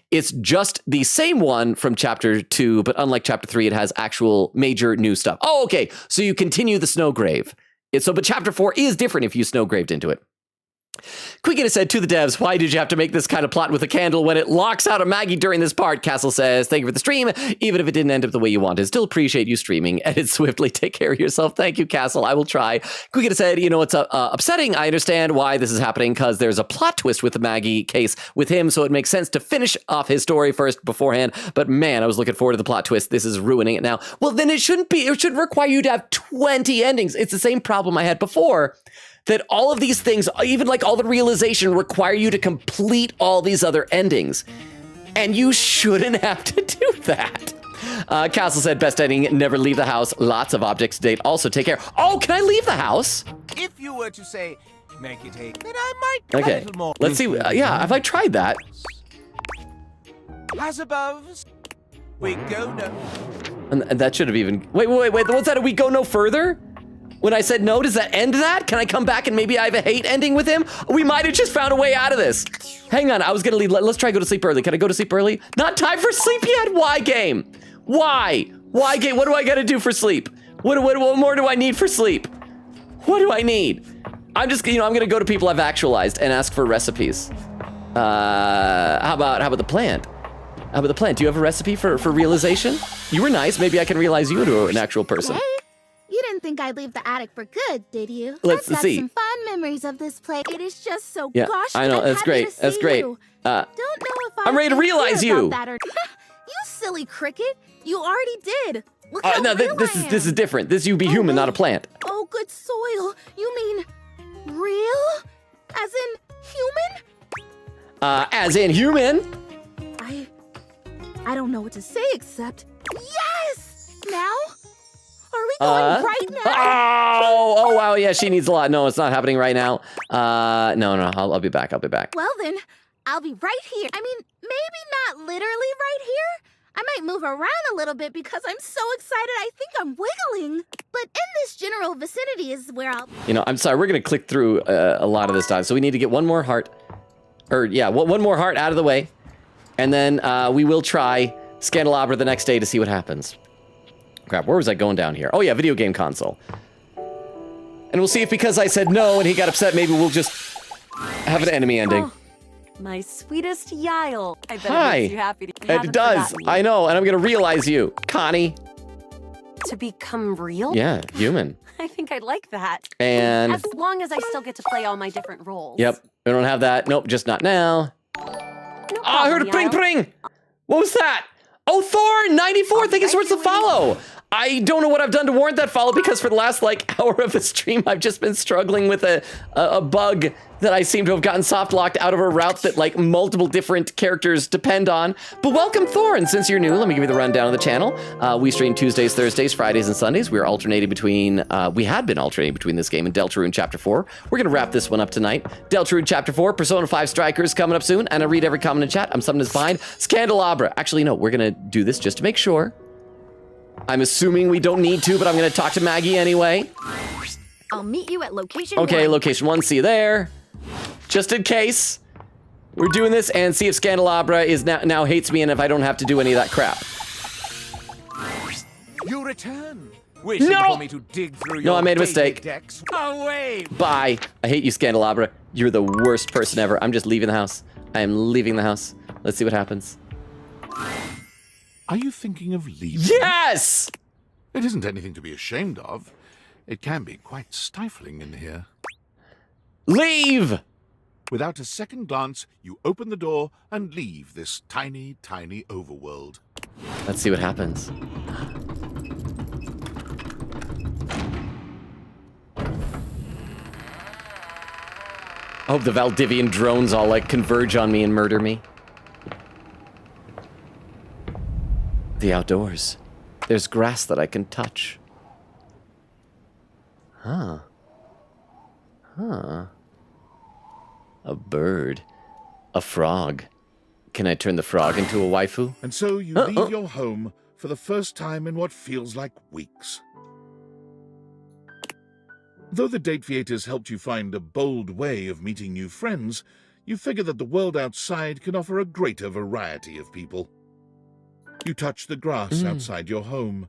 It's just the same one from chapter 2, but unlike chapter 3, it has actual major new stuff. Oh, okay. So you continue the Snowgrave. But chapter 4 is different if you Snowgraved into it. Quiggin said to the devs, why did you have to make this kind of plot with a candle when it locks out a Maggie during this part? Castle says, thank you for the stream, even if it didn't end up the way you wanted. Still appreciate you streaming. Edit swiftly. Take care of yourself. Thank you, Castle. I will try. Quiggin said, it's upsetting. I understand why this is happening because there's a plot twist with the Maggie case with him, so it makes sense to finish off his story first beforehand. But man, I was looking forward to the plot twist. This is ruining it now. Well, then it shouldn't be. It should require you to have 20 endings. It's the same problem I had before. That all of these things, even like all the realization, require you to complete all these other endings. And you shouldn't have to do that. Castle said, best ending, never leave the house. Lots of objects to date. Also, take care. Oh, can I leave the house? If you were to say, make it take, then I might okay. a little more. Let's see. Yeah, have I tried that? As above, we go no. And that should have even... Wait. What's that? We go no further? When I said no, does that end that? Can I come back and maybe I have a hate ending with him? We might have just found a way out of this. Hang on, I was gonna leave. Let's try go to sleep early. Can I go to sleep early? Not time for sleep yet? Why game? Why? Why game? What do I gotta do for sleep? What more do I need for sleep? What do I need? I'm just, I'm gonna go to people I've actualized and ask for recipes. How about the plant? How about the plant? Do you have a recipe for realization? You were nice. Maybe I can realize you into an actual person. Hey, you didn't think I'd leave the attic for good, did you? Let's I've got see. some fond memories of this place. It is just so Yeah, gosh. I know. I'm That's happy great. to That's see great. you. Don't know if I'm ready to realize you. You silly cricket. You already did. Look how No, real this I is am. this is different. This you be human, not a plant. Oh, good soil. You mean real? As in human? As in human. I don't know what to say except yes. Now? Are we going right now? Oh wow, yeah, she needs a lot. No, it's not happening right now. No, I'll be back. I'll be back. Well then, I'll be right here. I mean, maybe not literally right here. I might move around a little bit because I'm so excited I think I'm wiggling. But in this general vicinity is where I'll... I'm sorry, we're gonna click through a lot of this time, so we need to get one more heart. One more heart out of the way. And then we will try Scandalabra the next day to see what happens. Crap, where was I going down here? Oh yeah, video game console. And we'll see if because I said no and he got upset, maybe we'll just have an enemy ending. Oh, my sweetest Yael. I bet Hi. it makes you happy to It does. I know, and I'm gonna realize you. Connie. To become real? Yeah, human. I think I'd like that. And- as long as I still get to play all my different roles. Yep, we don't have that. Nope, just not now. No I heard a pring pring! What was that? Oh, Thorn, 94, thank you so much for the follow. I don't know what I've done to warrant that follow because for the last hour of the stream, I've just been struggling with a bug that I seem to have gotten soft locked out of a route that multiple different characters depend on. But welcome, Thorn. Since you're new, let me give you the rundown of the channel. We stream Tuesdays, Thursdays, Fridays, and Sundays. We had been alternating between this game and Deltarune Chapter 4. We're gonna wrap this one up tonight. Deltarune Chapter 4, Persona 5 Strikers coming up soon, and I read every comment in chat. I'm something that's behind. Scandalabra. Actually, no, we're gonna do this just to make sure. I'm assuming we don't need to, but I'm gonna talk to Maggie anyway. I'll meet you at location Okay, 1. location 1, see you there. Just in case. We're doing this and see if Scandalabra is now hates me and if I don't have to do any of that crap. You return. Wishing No! for me to dig through No, your I made a baby mistake. decks. Away. Bye. I hate you, Scandalabra. You're the worst person ever. I'm just leaving the house. I am leaving the house. Let's see what happens. Are you thinking of leaving? Yes! It isn't anything to be ashamed of. It can be quite stifling in here. Leave! Without a second glance, you open the door and leave this tiny, tiny overworld. Let's see what happens. I hope the Valdivian drones all like converge on me and murder me. The outdoors. There's grass that I can touch. Huh. Huh. A bird. A frog. Can I turn the frog into a waifu? And so you leave your home for the first time in what feels like weeks. Though the date theaters helped you find a bold way of meeting new friends, you figure that the world outside can offer a greater variety of people. You touch the grass outside your home,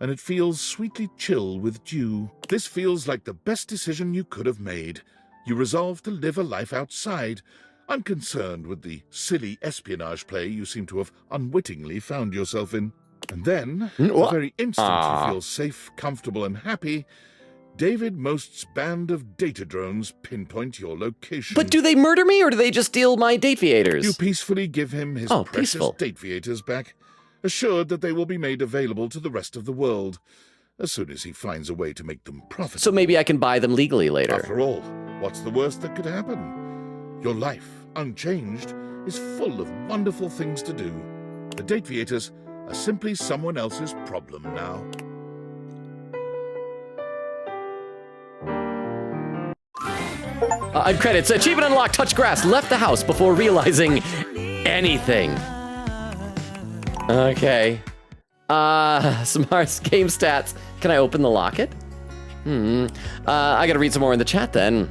and it feels sweetly chill with dew. This feels like the best decision you could have made. You resolve to live a life outside, unconcerned with the silly espionage play you seem to have unwittingly found yourself in. And then, the very instant you feel safe, comfortable, and happy, David Most's band of data drones pinpoint your location. But do they murder me, or do they just steal my date theaters? You peacefully give him his precious date theaters back, assured that they will be made available to the rest of the world as soon as he finds a way to make them profitable. So maybe I can buy them legally later. After all, what's the worst that could happen? Your life, unchanged, is full of wonderful things to do. The date theaters are simply someone else's problem now. Credits. Achievement unlocked. Touch grass. Left the house before realizing anything. Okay. Smart game stats. Can I open the locket? I gotta read some more in the chat then.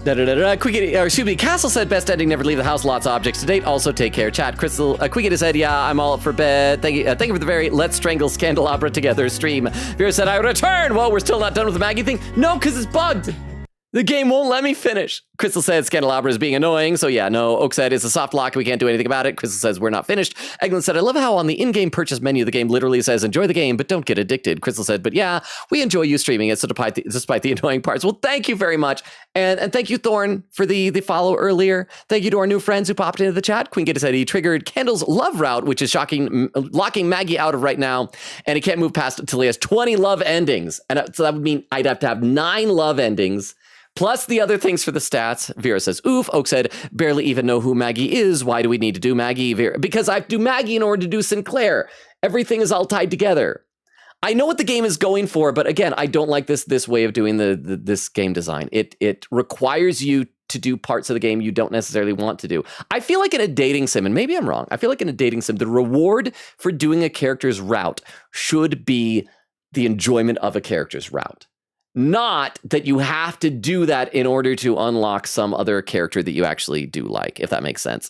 Quickity, Castle said best ending, never leave the house, lots of objects to date, also take care. Chat, Crystal, Quickity said, yeah, I'm all up for bed. Thank you for the very Let's Strangle Scandelabra Together stream. Vera said, I return. Well, we're still not done with the Maggie thing. No, because it's bugged. The game won't let me finish. Crystal said Scandelabra is being annoying, so yeah, no. Oak said it's a soft lock, we can't do anything about it. Crystal says we're not finished. Eglin said, I love how on the in-game purchase menu, the game literally says enjoy the game, but don't get addicted. Crystal said, but yeah, we enjoy you streaming it, so despite the annoying parts. Well, thank you very much. And thank you, Thorn, for the follow earlier. Thank you to our new friends who popped into the chat. Queen Gitta said he triggered Kendall's love route, which is locking Maggie out of right now, and he can't move past it until he has 20 love endings. And so that would mean I'd have to have 9 love endings. Plus the other things for the stats. Vera says, oof. Oak said, barely even know who Maggie is. Why do we need to do Maggie? Vera, because I have to do Maggie in order to do Sinclair. Everything is all tied together. I know what the game is going for, but again, I don't like this way of doing this game design. It requires you to do parts of the game you don't necessarily want to do. I feel like in a dating sim, and maybe I'm wrong, I feel like in a dating sim, the reward for doing a character's route should be the enjoyment of a character's route. Not that you have to do that in order to unlock some other character that you actually do like, if that makes sense.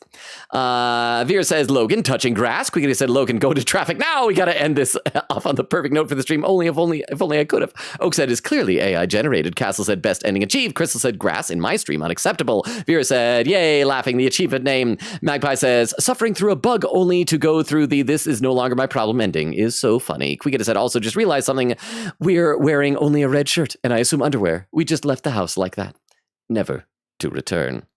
Vera says, Logan, touching grass. Quickly said, Logan, go to traffic now. We got to end this off on the perfect note for the stream. If only I could have. Oak said, is clearly AI generated. Castle said, best ending achieved. Crystal said, grass in my stream, unacceptable. Vera said, yay, laughing, the achievement name. Magpie says, suffering through a bug only to go through the this is no longer my problem ending is so funny. Quickly said, also just realized something. We're wearing only a red shirt. And I assume underwear. We just left the house like that. Never to return.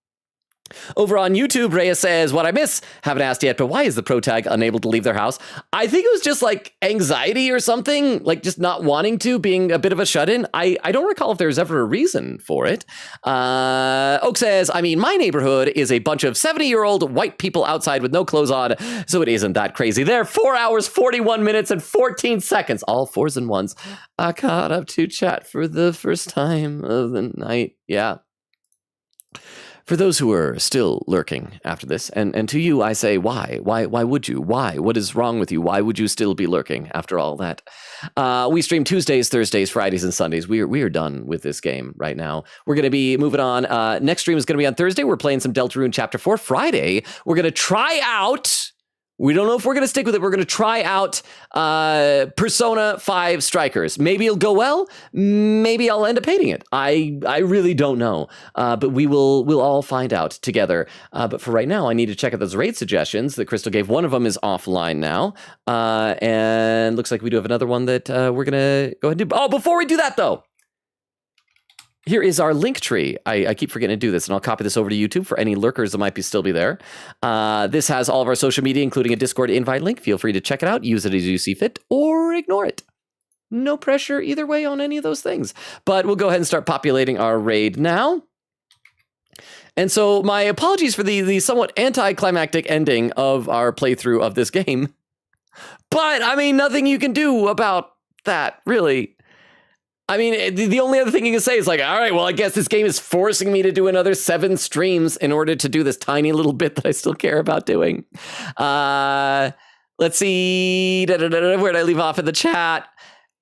Over on YouTube, Rhea says, what I miss, haven't asked yet, but why is the pro tag unable to leave their house? I think it was just like anxiety or something, like just not wanting to, being a bit of a shut-in. I don't recall if there's ever a reason for it. Oak says, I mean, my neighborhood is a bunch of 70-year-old white people outside with no clothes on, so it isn't that crazy. They're 4 hours, 41 minutes, and 14 seconds, all 4s and 1s. I caught up to chat for the first time of the night. Yeah. For those who are still lurking after this, and to you I say, why? Why would you? Why? What is wrong with you? Why would you still be lurking after all that? We stream Tuesdays, Thursdays, Fridays, and Sundays. We are done with this game right now. We're going to be moving on. Next stream is going to be on Thursday. We're playing some Deltarune Chapter 4. Friday, we're going to try out... We don't know if we're going to stick with it. We're going to try out Persona 5 Strikers. Maybe it'll go well. Maybe I'll end up hating it. I really don't know. But we'll all find out together. But for right now, I need to check out those raid suggestions that Crystal gave. One of them is offline now. And looks like we do have another one that we're going to go ahead and do. Oh, before we do that, though. here is our link tree. I keep forgetting to do this, and I'll copy this over to YouTube for any lurkers that might still be there. This has all of our social media, including a Discord invite link. Feel free to check it out, use it as you see fit, or ignore it. No pressure either way on any of those things. But we'll go ahead and start populating our raid now. And so my apologies for the somewhat anticlimactic ending of our playthrough of this game. But, I mean, nothing you can do about that, really. I mean, the only other thing you can say is like, all right, well, I guess this game is forcing me to do another 7 streams in order to do this tiny little bit that I still care about doing. Let's see. Where did I leave off in the chat?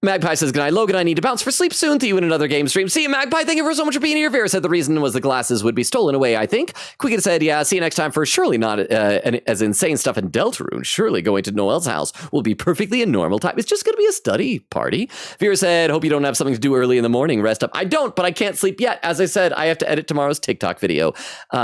Magpie says, good night, Logan. I need to bounce for sleep soon. See you in another game stream. See you, Magpie. Thank you for so much for being here. Vera said the reason was the glasses would be stolen away, I think. Quicken said, yeah, see you next time for surely not as insane stuff in Deltarune. Surely going to Noel's house will be perfectly a normal time. It's just going to be a study party. Vera said, hope you don't have something to do early in the morning. Rest up. I don't, but I can't sleep yet. As I said, I have to edit tomorrow's TikTok video.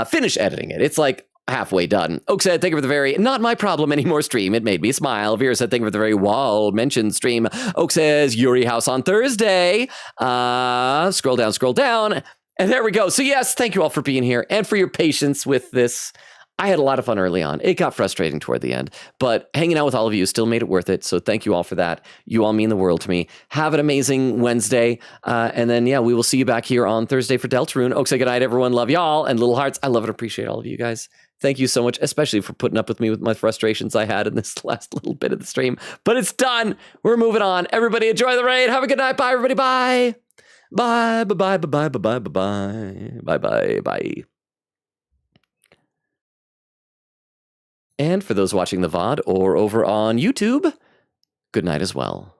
Finish editing it. It's like halfway done. Oak said, thank you for the very not my problem anymore stream. It made me smile. Vera said, thank you for the very wall mentioned stream. Oak says, Yuri house on Thursday. Scroll down. And there we go. So yes, thank you all for being here and for your patience with this. I had a lot of fun early on. It got frustrating toward the end, but hanging out with all of you still made it worth it. So thank you all for that. You all mean the world to me. Have an amazing Wednesday. And then, yeah, we will see you back here on Thursday for Deltarune. Oak said, good night, everyone. Love y'all. And little hearts, I love and appreciate all of you guys. Thank you so much, especially for putting up with me with my frustrations I had in this last little bit of the stream. But it's done. We're moving on. Everybody enjoy the raid. Have a good night. Bye, everybody. Bye. Bye, bye, bye, bye, bye, bye, bye, bye, bye, bye, bye. And for those watching the VOD or over on YouTube, good night as well.